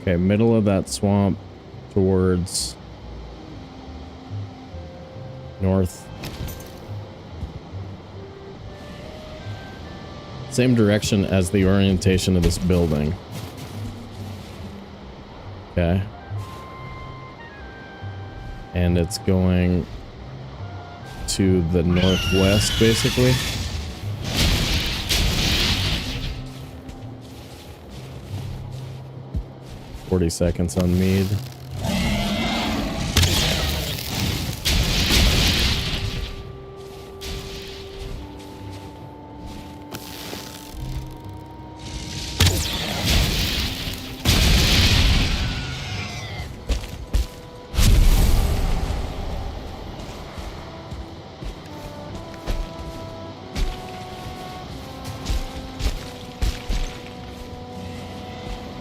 Okay, middle of that swamp towards north. Same direction as the orientation of this building. Okay. And it's going to the northwest, basically. "40 seconds on mead."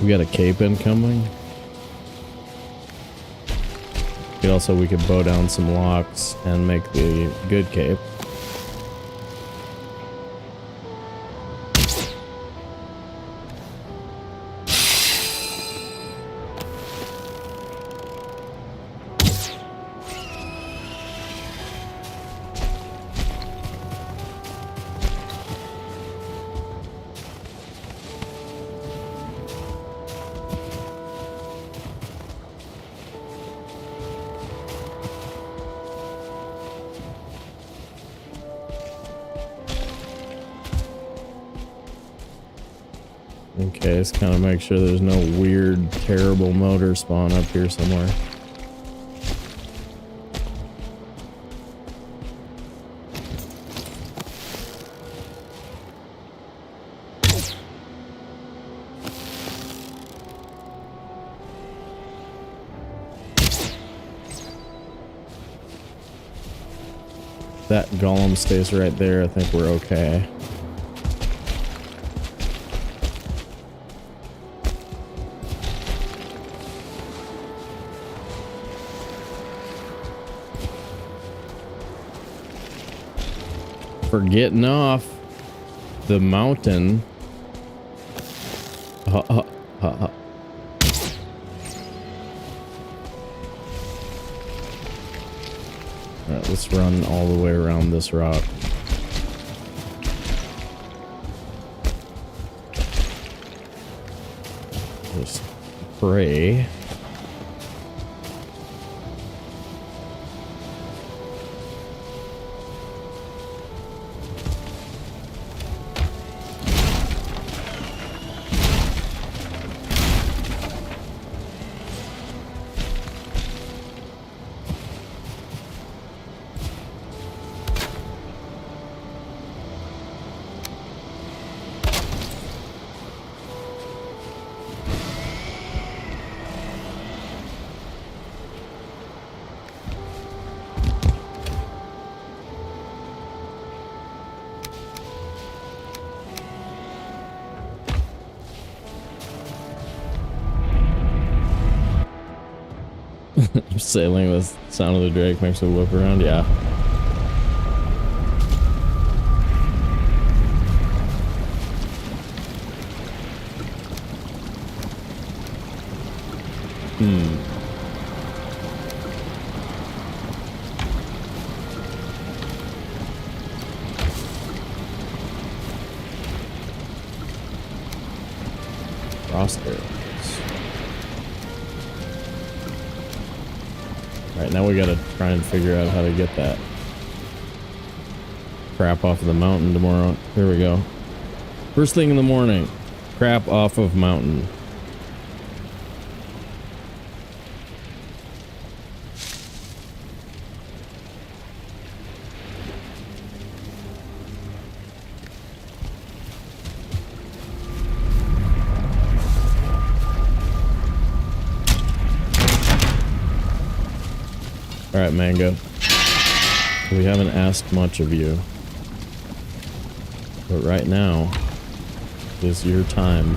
We got a cape incoming. We could bow down some locks and make the good cape. Okay, let's kind of make sure there's no weird, terrible motor spawn up here somewhere. That golem stays right there. I think we're okay. for getting off the mountain. Alright, let's run all the way around this rock. Just pray. Sailing with sound of the drake makes a whip around, yeah. Frost arrows. Alright, now we gotta try and figure out how to get that crap off of the mountain tomorrow. Here we go. First thing in the morning, crap off of mountain. Alright, Mango. We haven't asked much of you. But right now is your time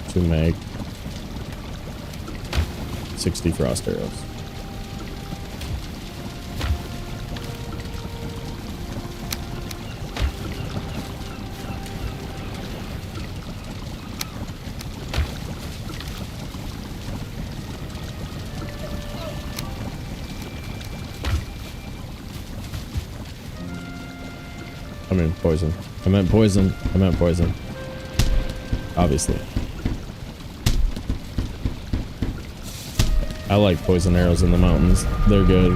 to make 60 frost arrows. I mean poison. I meant poison. I meant poison. Obviously. I like poison arrows in the mountains. They're good.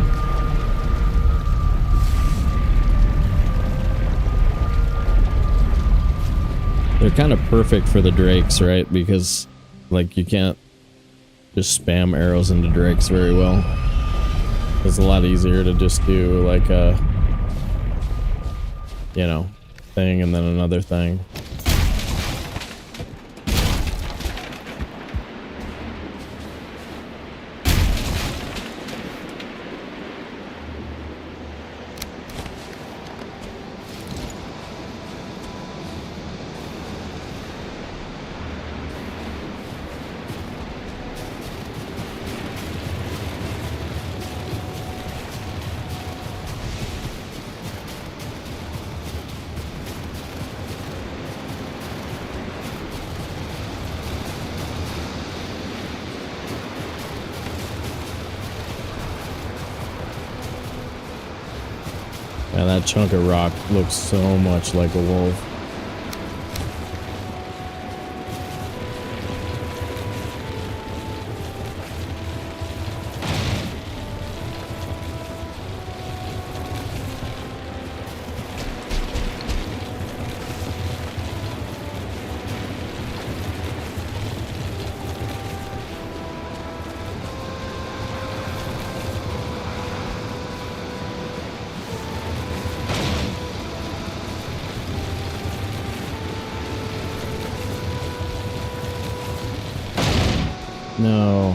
They're kind of perfect for the drakes, right? Because, like, you can't just spam arrows into drakes very well. It's a lot easier to just do, like, a... you know, thing and then another thing. Man, that chunk of rock looks so much like a wolf. No.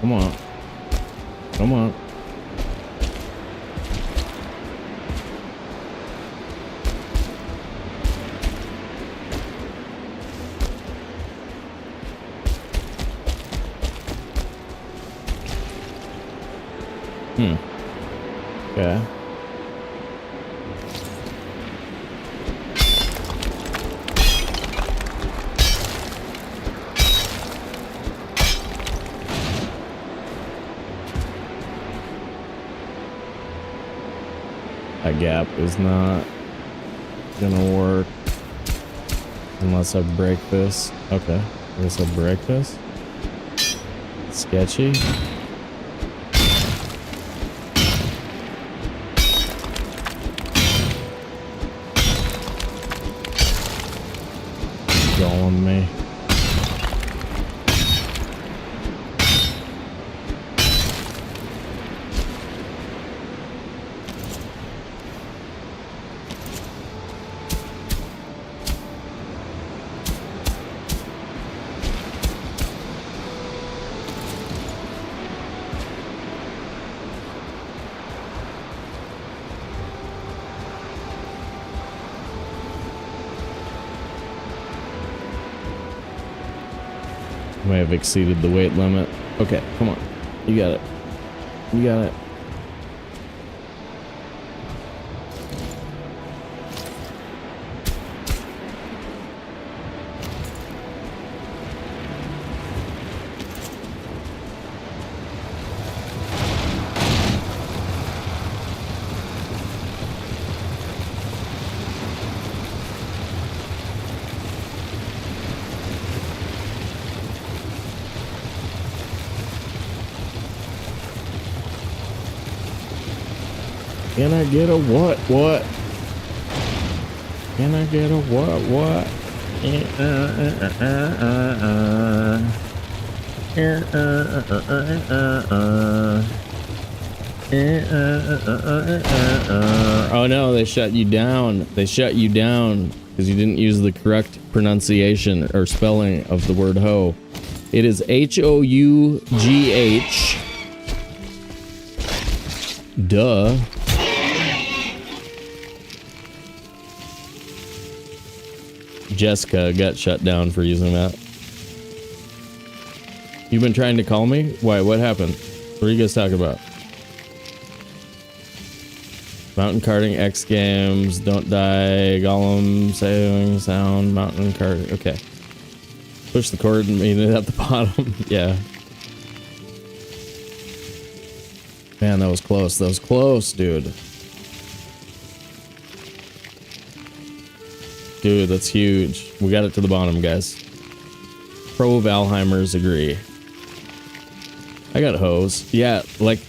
Come on. Come on. Okay. That gap is not gonna work unless I break this. Okay, I guess I'll break this. Sketchy. Going me. May have exceeded the weight limit. Okay, come on. You got it. You got it. Can I get a what? What? Can I get a what? What? Oh no, they shut you down. They shut you down because you didn't use the correct pronunciation or spelling of the word hoe. It is H-O-U-G-H. Duh. Jessica got shut down for using that. You've been trying to call me? Why? What happened? What are you guys talking about? Mountain karting, X Games, Don't Die, Gollum, Sailing Sound, Mountain Kart. Okay. Push the cord and meet it at the bottom. Yeah. Man, that was close. That was close, dude. Dude, that's huge. We got it to the bottom, guys. Pro Valheimers agree. I got hose. Yeah, like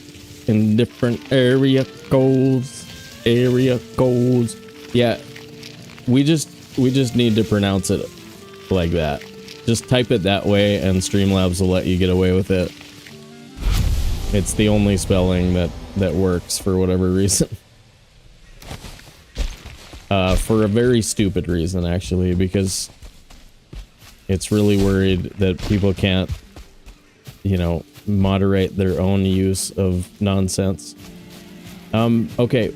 in different area codes. Area codes. Yeah. We just need to pronounce it like that. Just type it that way and Streamlabs will let you get away with it. It's the only spelling that works for whatever reason. For a very stupid reason, actually, because it's really worried that people can't, you know, moderate their own use of nonsense. Okay.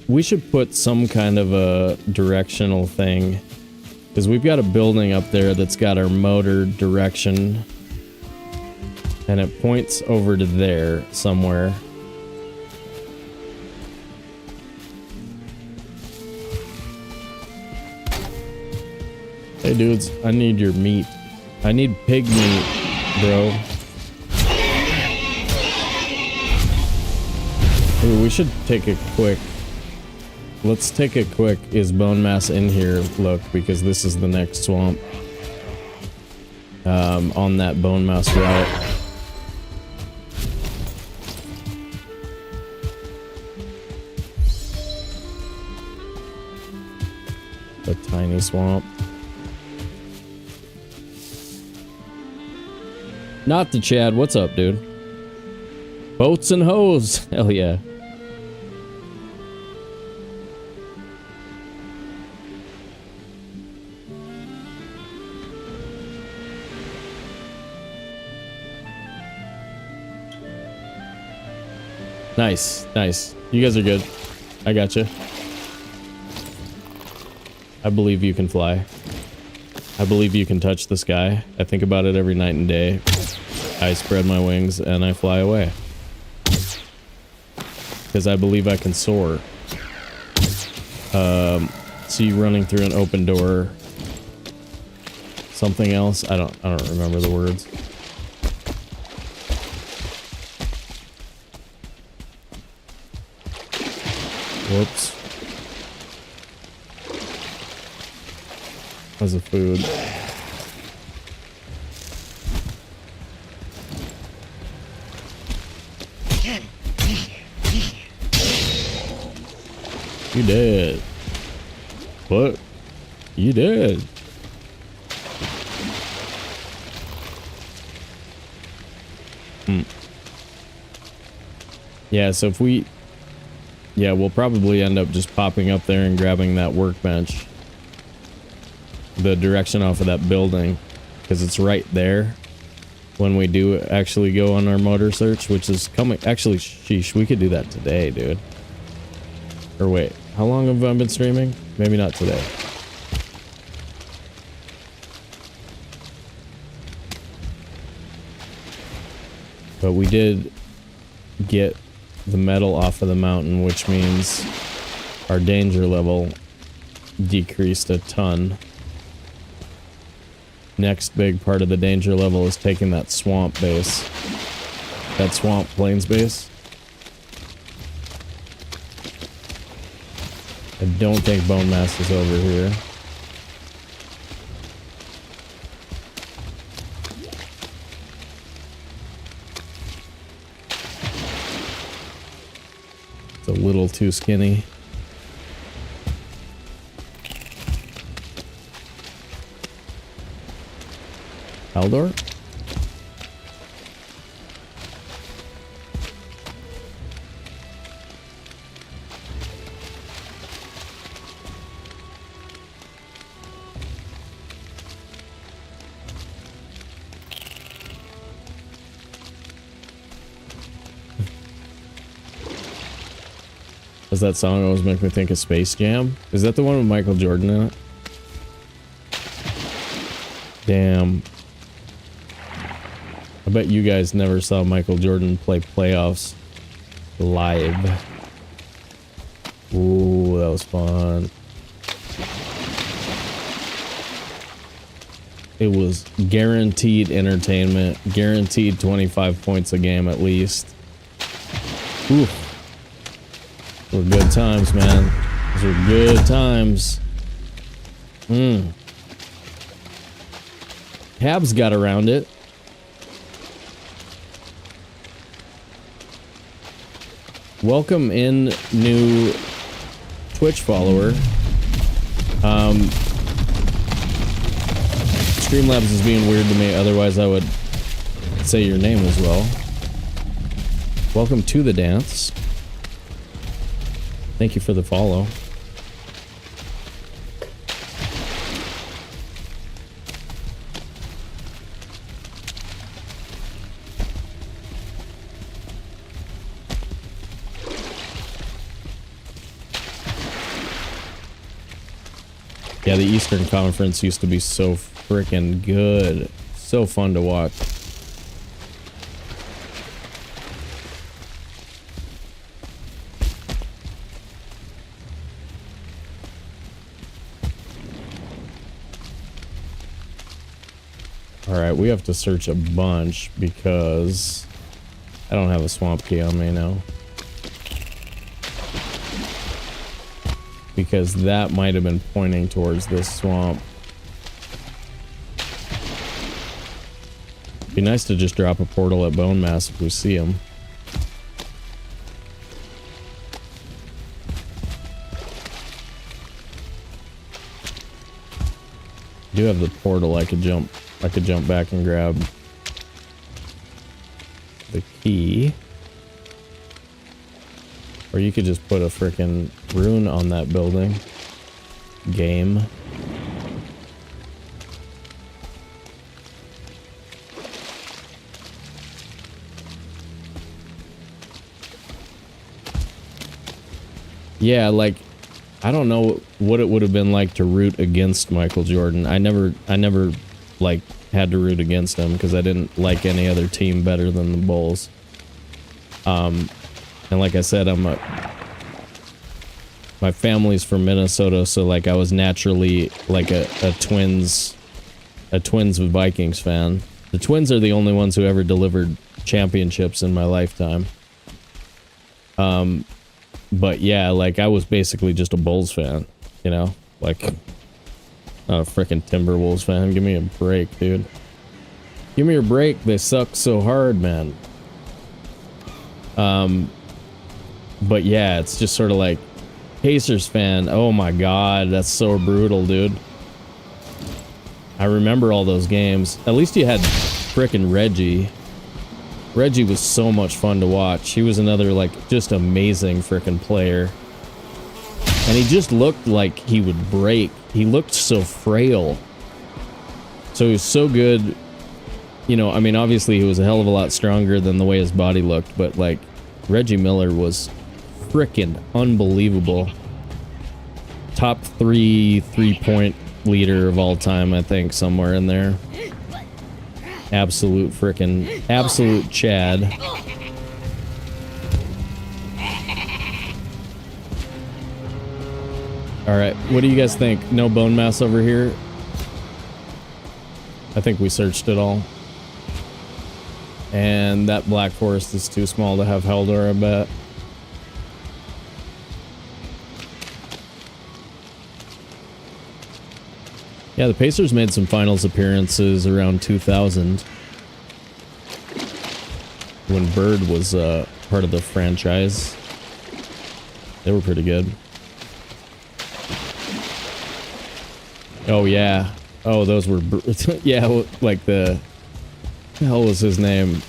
We should put some kind of a directional thing, because we've got a building up there that's got our motor direction, and it points over to there somewhere. Hey dudes, I need your meat. I need pig meat, bro. Ooh, we should take a quick... Let's take a quick is bone mass in here look, because this is the next swamp. On that bone mass route. A tiny swamp. Not the Chad. What's up, dude? Boats and hoes. Hell yeah. Nice, nice. You guys are good. I gotcha. I believe you can fly. I believe you can touch the sky. I think about it every night and day. I spread my wings and I fly away. Because I believe I can soar. See you running through an open door. Something else? I don't remember the words. Whoops. How's the food? You dead. What? You dead. Yeah, so if we... Yeah, we'll probably end up just popping up there and grabbing that workbench. The direction off of that building. Because it's right there. When we do actually go on our motor search, which is coming... Actually, sheesh, we could do that today, dude. Or wait, how long have I been streaming? Maybe not today. But we did get the metal off of the mountain, which means our danger level decreased a ton. Next big part of the danger level is taking that swamp base. That swamp plains base. I don't think bone mass is over here. It's a little too skinny. Haldor? Does that song always make me think of Space Jam? Is that the one with Michael Jordan in it? Damn. I bet you guys never saw Michael Jordan play playoffs live. Ooh, that was fun. It was guaranteed entertainment, guaranteed 25 points a game at least. Oof. Those were good times, man. Those were good times. Habs got around it. Welcome in, new Twitch follower. Streamlabs is being weird to me, otherwise I would say your name as well. Welcome to the dance. Thank you for the follow. Yeah, the Eastern Conference used to be so freaking good. So fun to watch. Alright, we have to search a bunch because I don't have a swamp key on me now. Because that might have been pointing towards this swamp. Be nice to just drop a portal at Bone Mass if we see him. I do have the portal. I could jump back and grab the key. Or you could just put a frickin' rune on that building. Game. yeah, like, I don't know what it would have been like to root against Michael Jordan. I never, like, had to root against him because I didn't like any other team better than the Bulls. And like I said, my family's from Minnesota, so like I was naturally like a Twins Vikings fan. The Twins are the only ones who ever delivered championships in my lifetime. But yeah, like I was basically just a Bulls fan, you know? Like, not a freaking Timberwolves fan. Give me a break, dude. Give me a break. They suck so hard, man. But yeah, it's just sort of like Pacers fan. Oh my god, that's so brutal, dude. I remember all those games. At least you had frickin' Reggie. Reggie was so much fun to watch. He was another, like, just amazing frickin' player. And he just looked like he would break. He looked so frail. So he was so good. You know, I mean, obviously he was a hell of a lot stronger than the way his body looked, but, like, Reggie Miller was frickin' unbelievable. Top 3-point leader of all time, I think, somewhere in there. Absolute Chad. Alright, what do you guys think? No bone mass over here? I think we searched it all. And that Black Forest is too small to have Haldor, I bet. Yeah, the Pacers made some finals appearances around 2000. When Bird was part of the franchise. They were pretty good. Oh, yeah. Oh, those were... yeah, like the hell was his name?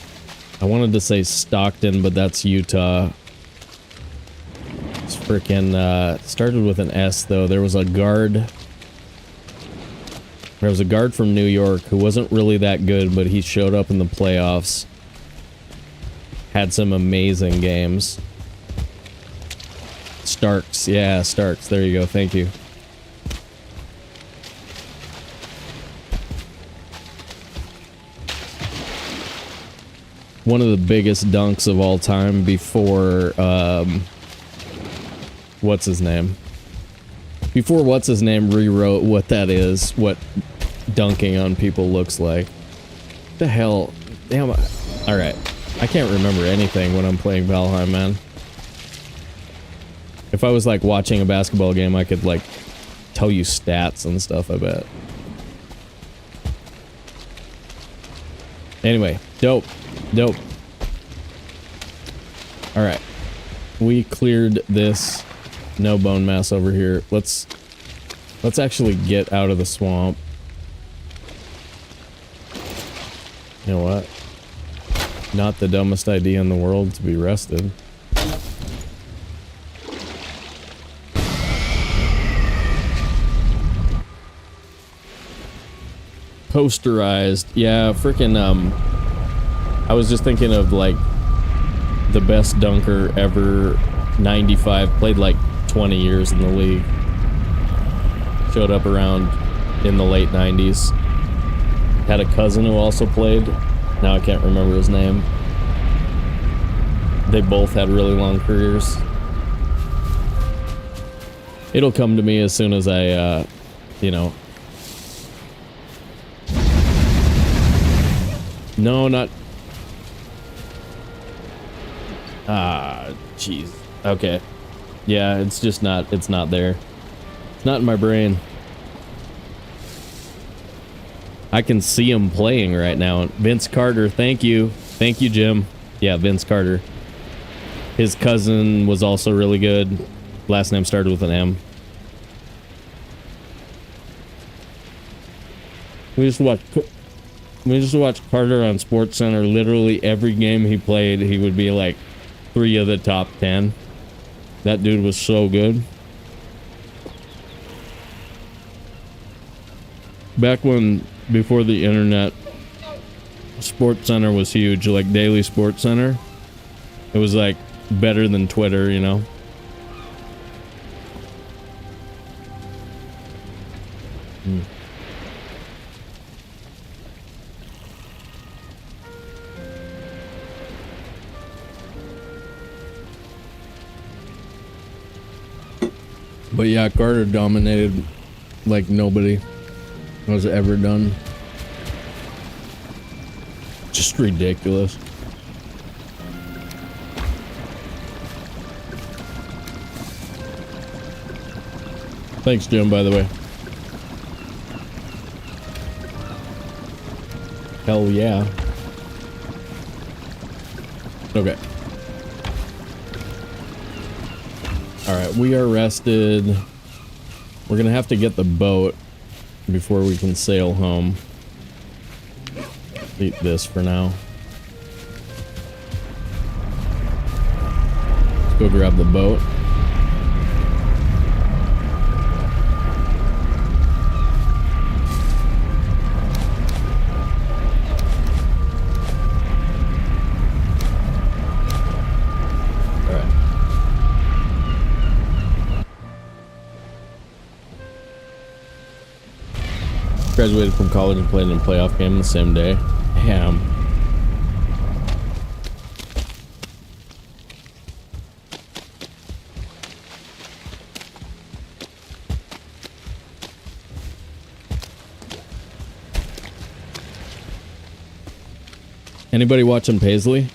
I wanted to say Stockton, but that's Utah. It's freaking... started with an S, though. There was a guard... There was a guard from New York who wasn't really that good, but he showed up in the playoffs. Had some amazing games. Starks. Yeah, Starks. There you go. Thank you. One of the biggest dunks of all time before, what's his name? Before what's his name rewrote what that is, what dunking on people looks like. The hell? Damn. Alright. I can't remember anything when I'm playing Valheim, man. If I was like watching a basketball game, I could like tell you stats and stuff, I bet. Anyway, dope. Dope. Alright. We cleared this. No bone mass over here. Let's actually get out of the swamp. You know what? Not the dumbest idea in the world to be rested. Posterized. Yeah, freaking I was just thinking of like the best dunker ever. 95, played like 20 years in the league. Showed up around in the late 90s. Had a cousin who also played. Now I can't remember his name. They both had really long careers. It'll come to me as soon as I, you know. No, not... Ah, jeez. Okay. Yeah, it's just not, it's not there. It's not in my brain. I can see him playing right now. Vince Carter, thank you. Thank you, Jim. Yeah, Vince Carter. His cousin was also really good. Last name started with an M. We just watched Carter on SportsCenter. Literally every game he played, he would be like 3 of the top 10. That dude was so good. Back when, before the internet, SportsCenter was huge, like Daily SportsCenter. It was like better than Twitter, you know? But yeah, Carter dominated like nobody has ever done. Just ridiculous. Thanks, Jim, by the way. Hell yeah. Okay. Alright, we are rested. We're gonna have to get the boat before we can sail home. Eat this for now. Let's go grab the boat. Graduated from college and played in a playoff game the same day. Damn. Anybody watching Paisley?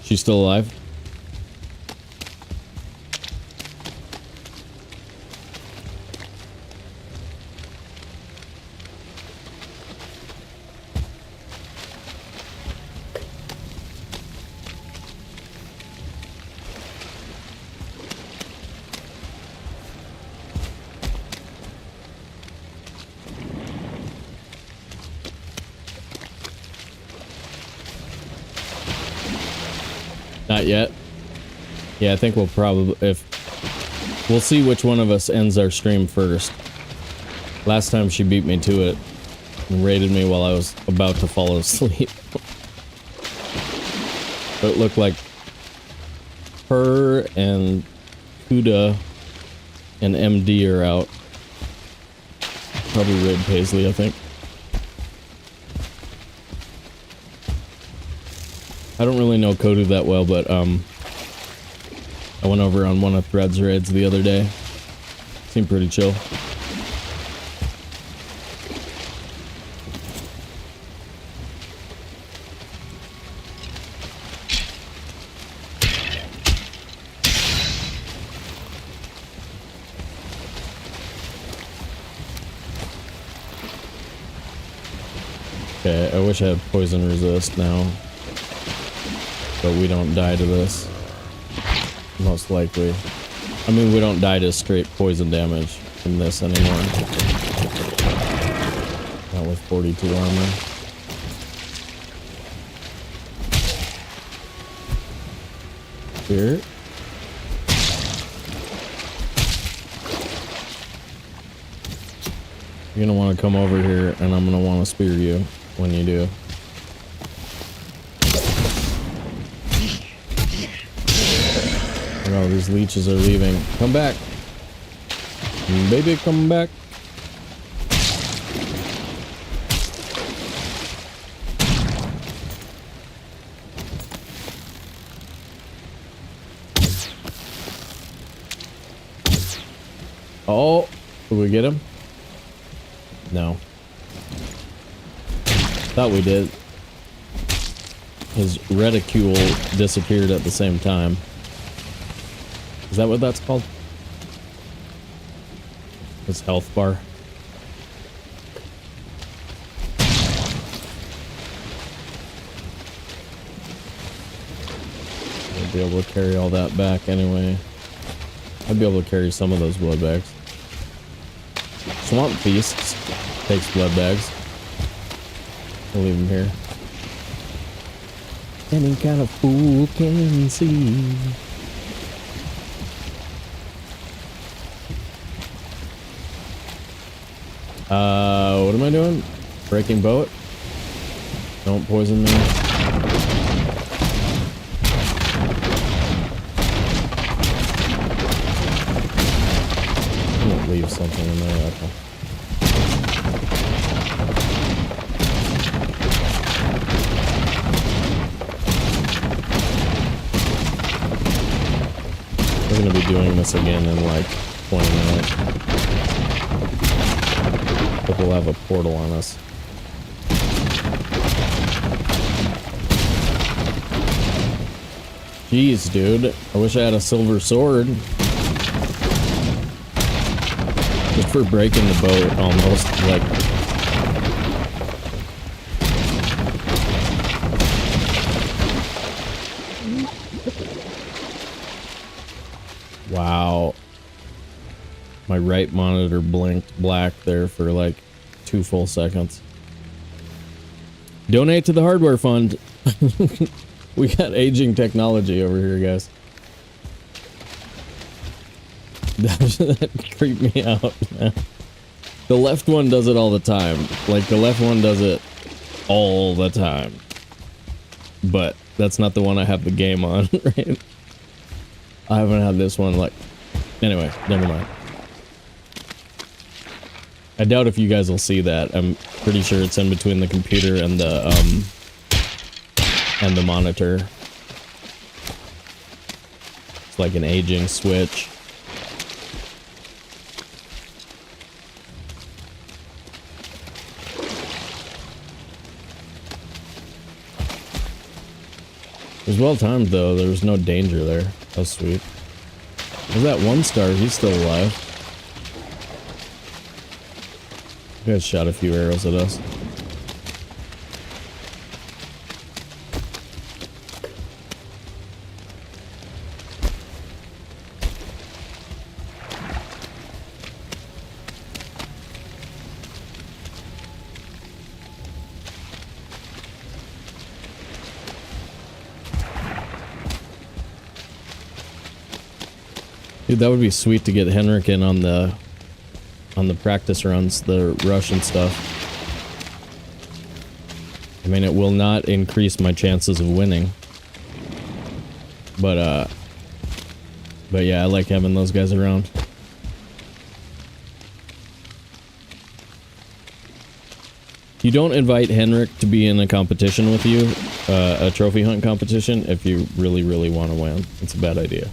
She's still alive? Not yet. Yeah, I think we'll probably, we'll see which one of us ends our stream first. Last time she beat me to it and raided me while I was about to fall asleep. But it looked like her and Kuda and MD are out. Probably raid Paisley, I think. I don't really know Kodu that well, but I went over on one of Thread's raids the other day. Seemed pretty chill. Okay, I wish I had poison resist now. But we don't die to this. Most likely. I mean, we don't die to straight poison damage from this anymore. Not with 42 armor. Here. You're gonna want to come over here, and I'm gonna want to spear you when you do. Oh, these leeches are leaving. Come back. Baby, come back. Oh, did we get him? No. Thought we did. His reticule disappeared at the same time. Is that what that's called? His health bar. I'll be able to carry all that back anyway. I'd be able to carry some of those blood bags. Swamp Feasts takes blood bags. I'll leave them here. Any kind of fool can see. What am I doing? Breaking boat? Don't poison me. I'm gonna leave something in there. Okay. We're gonna be doing this again in like 20 minutes. But we'll have a portal on us. Jeez, dude. I wish I had a silver sword. Just for breaking the boat, almost, like... Wow. My right monitor blinked black there for like 2 full seconds. Donate to the hardware fund. We got aging technology over here, guys. That creeped me out, man. The left one does it all the time. Like, the left one does it all the time. But that's not the one I have the game on, right? I haven't had this one, like... Anyway, never mind. I doubt if you guys will see that. I'm pretty sure it's in between the computer and the monitor. It's like an aging switch. It was well timed though, there was no danger there. That was sweet. There's that 1 star, he's still alive. You guys shot a few arrows at us. Dude, that would be sweet to get Henrik in on the practice runs, the rush and stuff. I mean, it will not increase my chances of winning. But yeah, I like having those guys around. You don't invite Henrik to be in a competition with you, a trophy hunt competition, if you really, really want to win. It's a bad idea.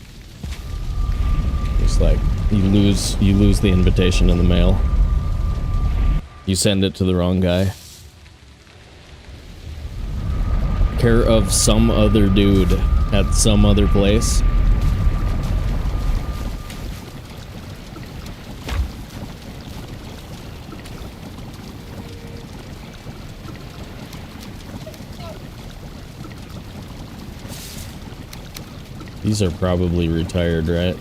It's like, you lose the invitation in the mail. You send it to the wrong guy. Care of some other dude at some other place. These are probably retired, right?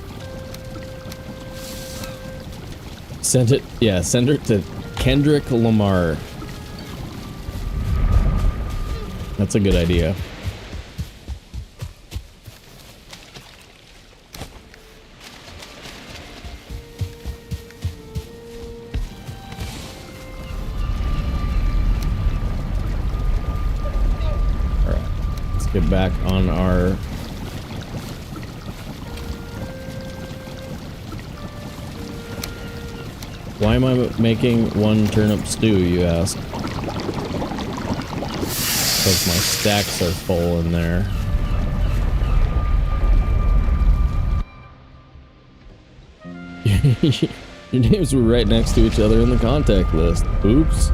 Send it, yeah, send it to Kendrick Lamar. That's a good idea. Alright, let's get back on our... Why am I making 1 turnip stew, you ask? Because my stacks are full in there. Your names were right next to each other in the contact list. Oops.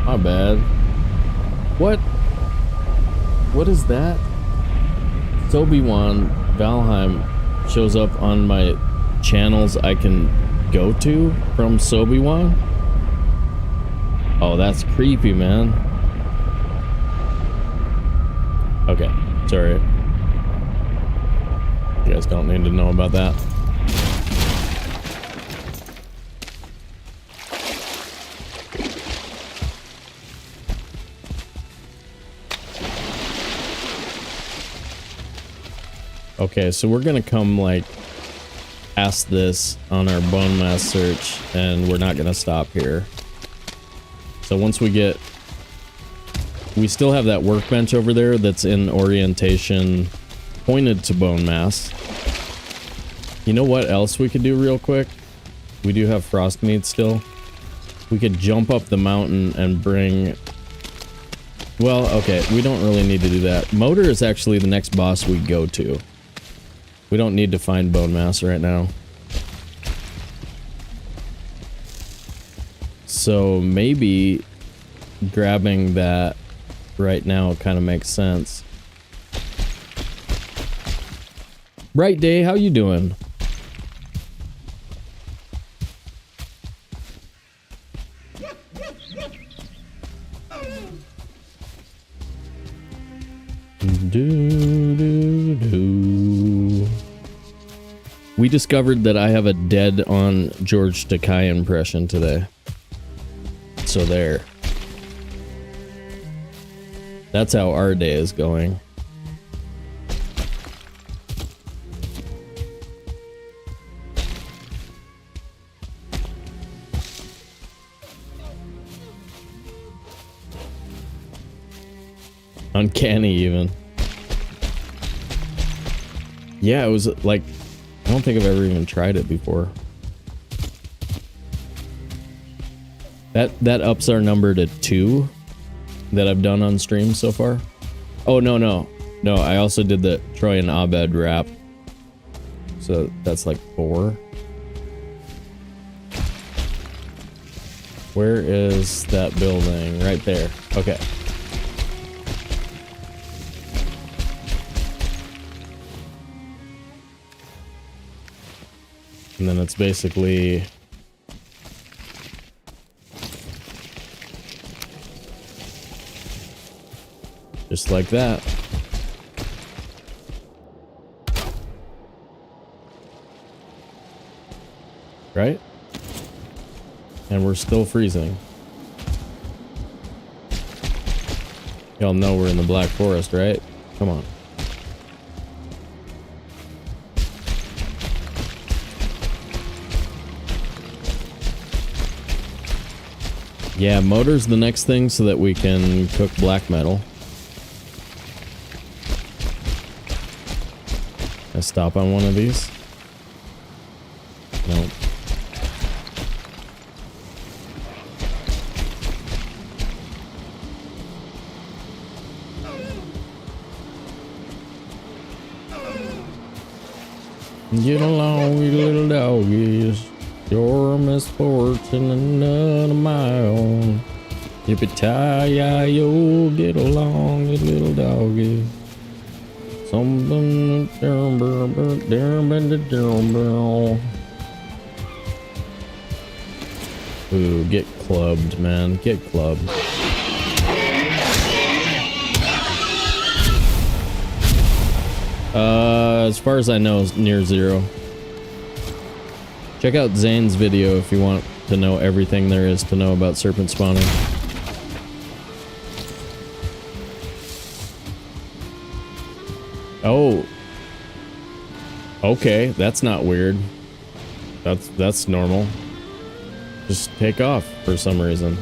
My bad. What? What is that? Sobe Valheim shows up on my channels I can go to from Sobe. Oh, that's creepy, man. Okay, sorry. You guys don't need to know about that. Okay, so we're gonna come like past this on our bone mass search, and we're not gonna stop here. So once we get, we still have that workbench over there that's in orientation pointed to bone mass. You know what else we could do real quick? We do have frost meat still. We could jump up the mountain and bring, well, okay, we don't really need to do that. Motor is actually the next boss we go to. We don't need to find bone mass right now. So maybe grabbing that right now kind of makes sense. Bright Day, how you doing? We discovered that I have a dead on George Takei impression today. So there. That's how our day is going. Uncanny even. Yeah, it was like, I don't think I've ever even tried it before. That ups our number to 2 that I've done on stream so far. Oh, no, I also did the Troy and Abed rap. So that's like 4. Where is that building? Right there. Okay. And then it's basically just like that. Right? And we're still freezing. Y'all know we're in the Black Forest, right? Come on. Yeah, motor's the next thing so that we can cook black metal. I stop on one of these? Nope. Get along, you little doggies. Your misfortune and none of my own. Yippee-ki-yo, get along, you little doggy. Something ooh, get clubbed, man. Get clubbed. As far as I know, it's near 0. Check out Zane's video if you want to know everything there is to know about serpent spawning. Oh. Okay, that's not weird. That's normal. Just take off for some reason.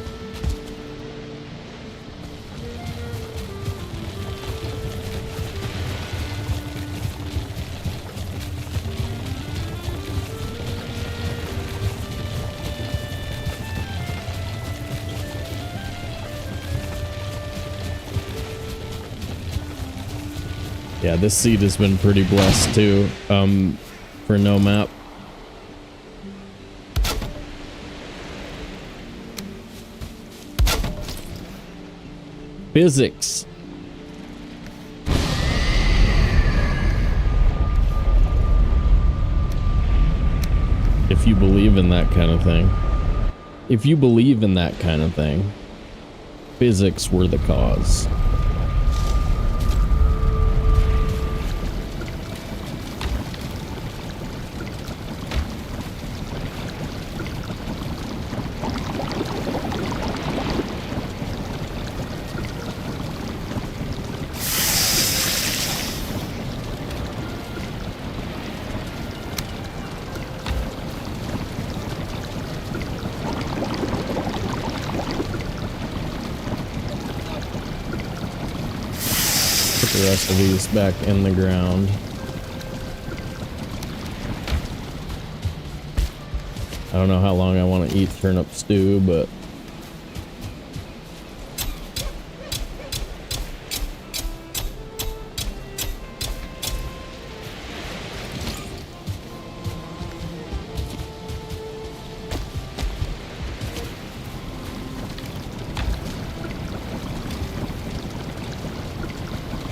Yeah, this seed has been pretty blessed too, for no map. Physics. If you believe in that kind of thing. If you believe in that kind of thing, physics were the cause. The rest of these back in the ground. I don't know how long I want to eat turnip stew, but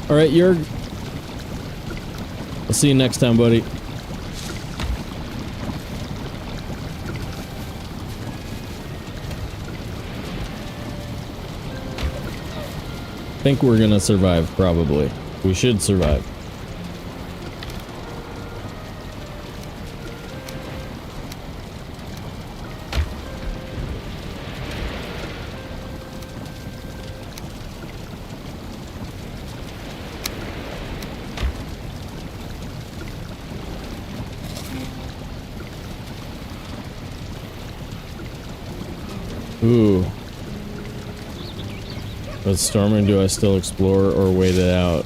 All right, Jurg. I'll see you next time, buddy. Think we're gonna survive, probably. We should survive. Ooh. With storming, do I still explore or wait it out?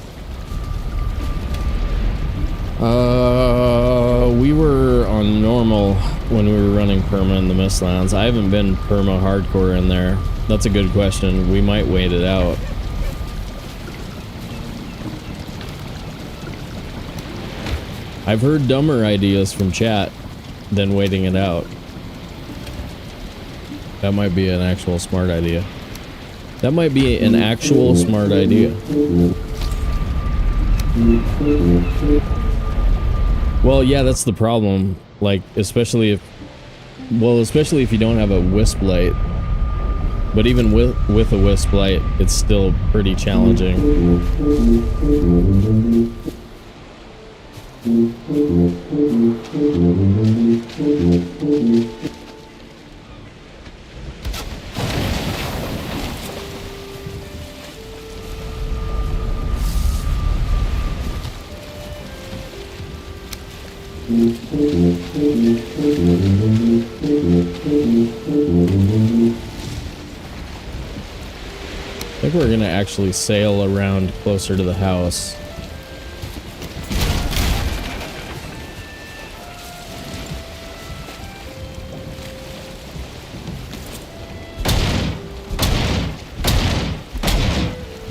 We were on normal when we were running perma in the Mistlands. I haven't been perma hardcore in there. That's a good question. We might wait it out. I've heard dumber ideas from chat than waiting it out. That might be an actual smart idea. That might be an actual smart idea. Well, yeah, that's the problem. Like, especially if you don't have a wisp light. But even with a wisp light, it's still pretty challenging. I think we're gonna actually sail around closer to the house.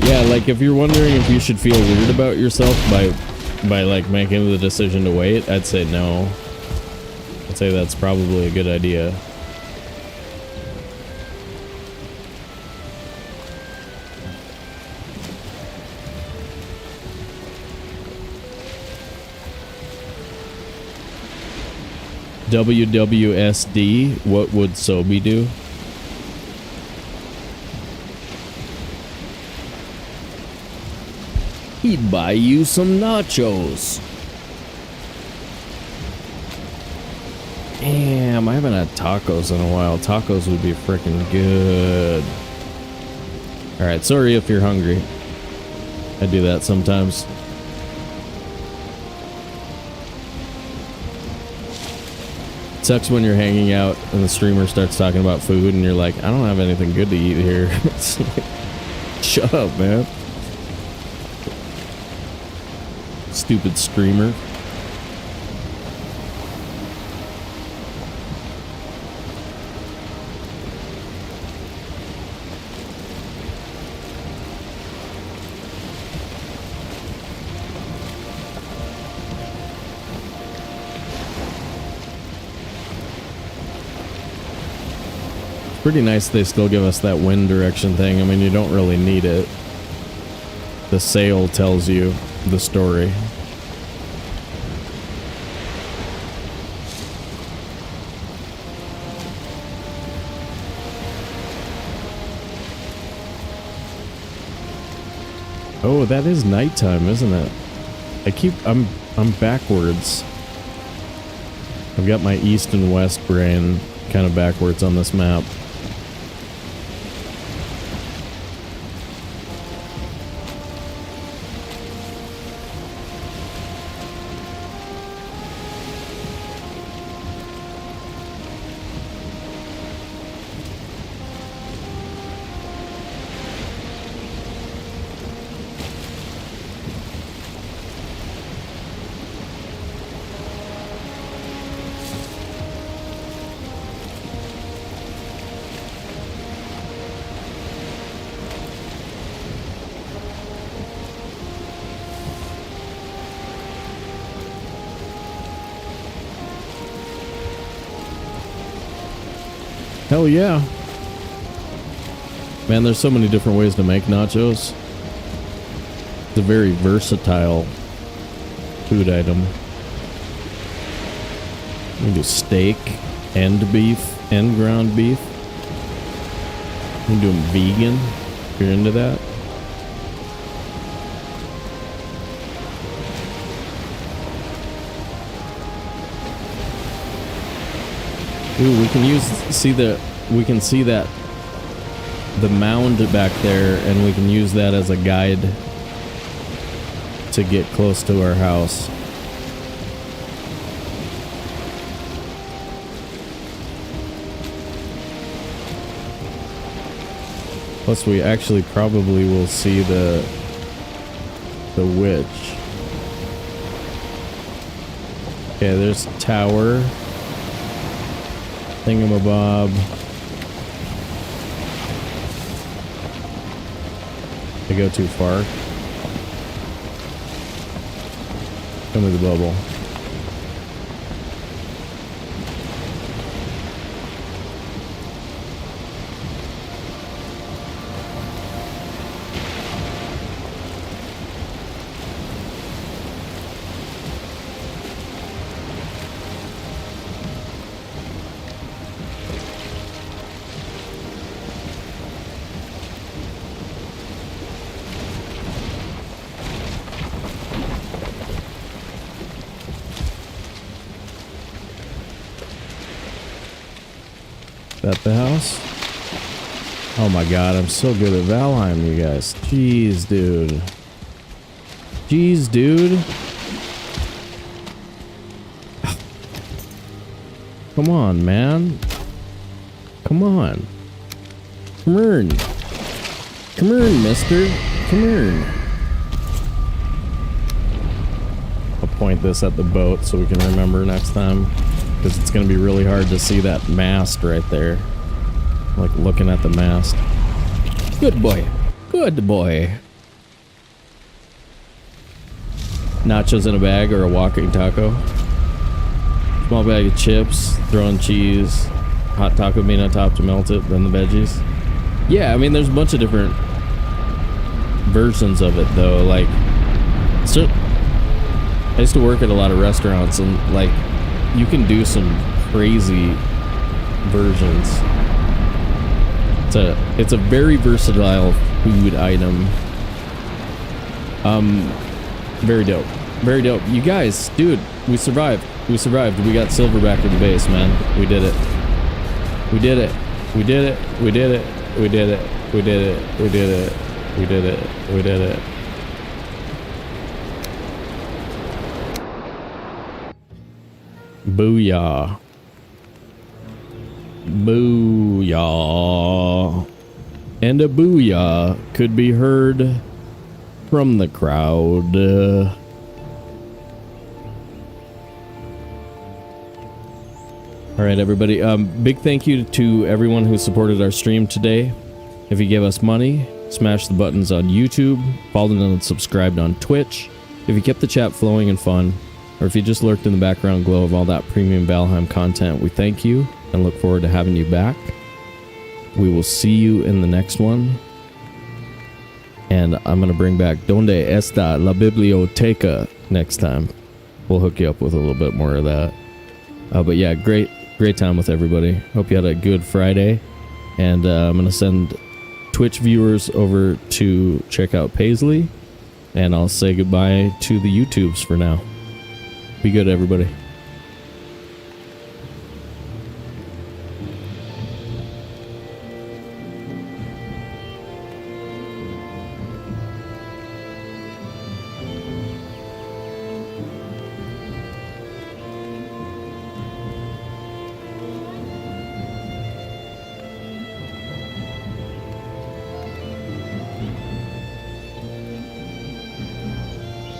Yeah, like if you're wondering if you should feel weird about yourself by like making the decision to wait, I'd say no. I'd say that's probably a good idea. WWSD, what would Sobe do? He'd buy you some nachos. Damn, I haven't had tacos in a while. Tacos would be freaking good. Alright, sorry if you're hungry. I do that sometimes. Sucks when you're hanging out and the streamer starts talking about food and you're like, I don't have anything good to eat here. It's like, shut up, man. Stupid streamer. Pretty nice they still give us that wind direction thing. I mean, you don't really need it. The sail tells you the story. Oh, that is nighttime, isn't it? I'm backwards. I've got my east and west brain kind of backwards on this map. Hell yeah. Man, there's so many different ways to make nachos. It's a very versatile food item. You can do steak and beef and ground beef. You can do them vegan if you're into that. Ooh, we can see that the mound back there, and we can use that as a guide to get close to our house. Plus, we actually probably will see the witch. Okay, there's a tower. Thingamabob. I go too far. Come with the bubble. At the house? Oh my god, I'm so good at Valheim, you guys. Jeez, dude. Jeez, dude. Come on, man. Come on. Come on. Come on, mister. Come on. I'll point this at the boat so we can remember next time. Because it's going to be really hard to see that mast right there. Like looking at the mast. Good boy. Good boy. Nachos in a bag or a walking taco. Small bag of chips. Throw in cheese. Hot taco bean on top to melt it. Then the veggies. Yeah, I mean, there's a bunch of different versions of it though. Like, so I used to work at a lot of restaurants and like, you can do some crazy versions. It's a very versatile food item. Very dope. Very dope. You guys, dude, we survived. We survived. We got silver back in the base, man. We did it. We did it. We did it. We did it. We did it. We did it. We did it. We did it. We did it. Booyah. Booyah. And a booyah could be heard from the crowd. Alright, everybody. Big thank you to everyone who supported our stream today. If you gave us money, smash the buttons on YouTube, followed and subscribed on Twitch. If you kept the chat flowing and fun, or if you just lurked in the background glow of all that premium Valheim content, we thank you and look forward to having you back. We will see you in the next one. And I'm going to bring back Donde está la biblioteca next time. We'll hook you up with a little bit more of that. But yeah, great time with everybody. Hope you had a good Friday. And I'm going to send Twitch viewers over to check out Paisley. And I'll say goodbye to the YouTubes for now. Be good, everybody.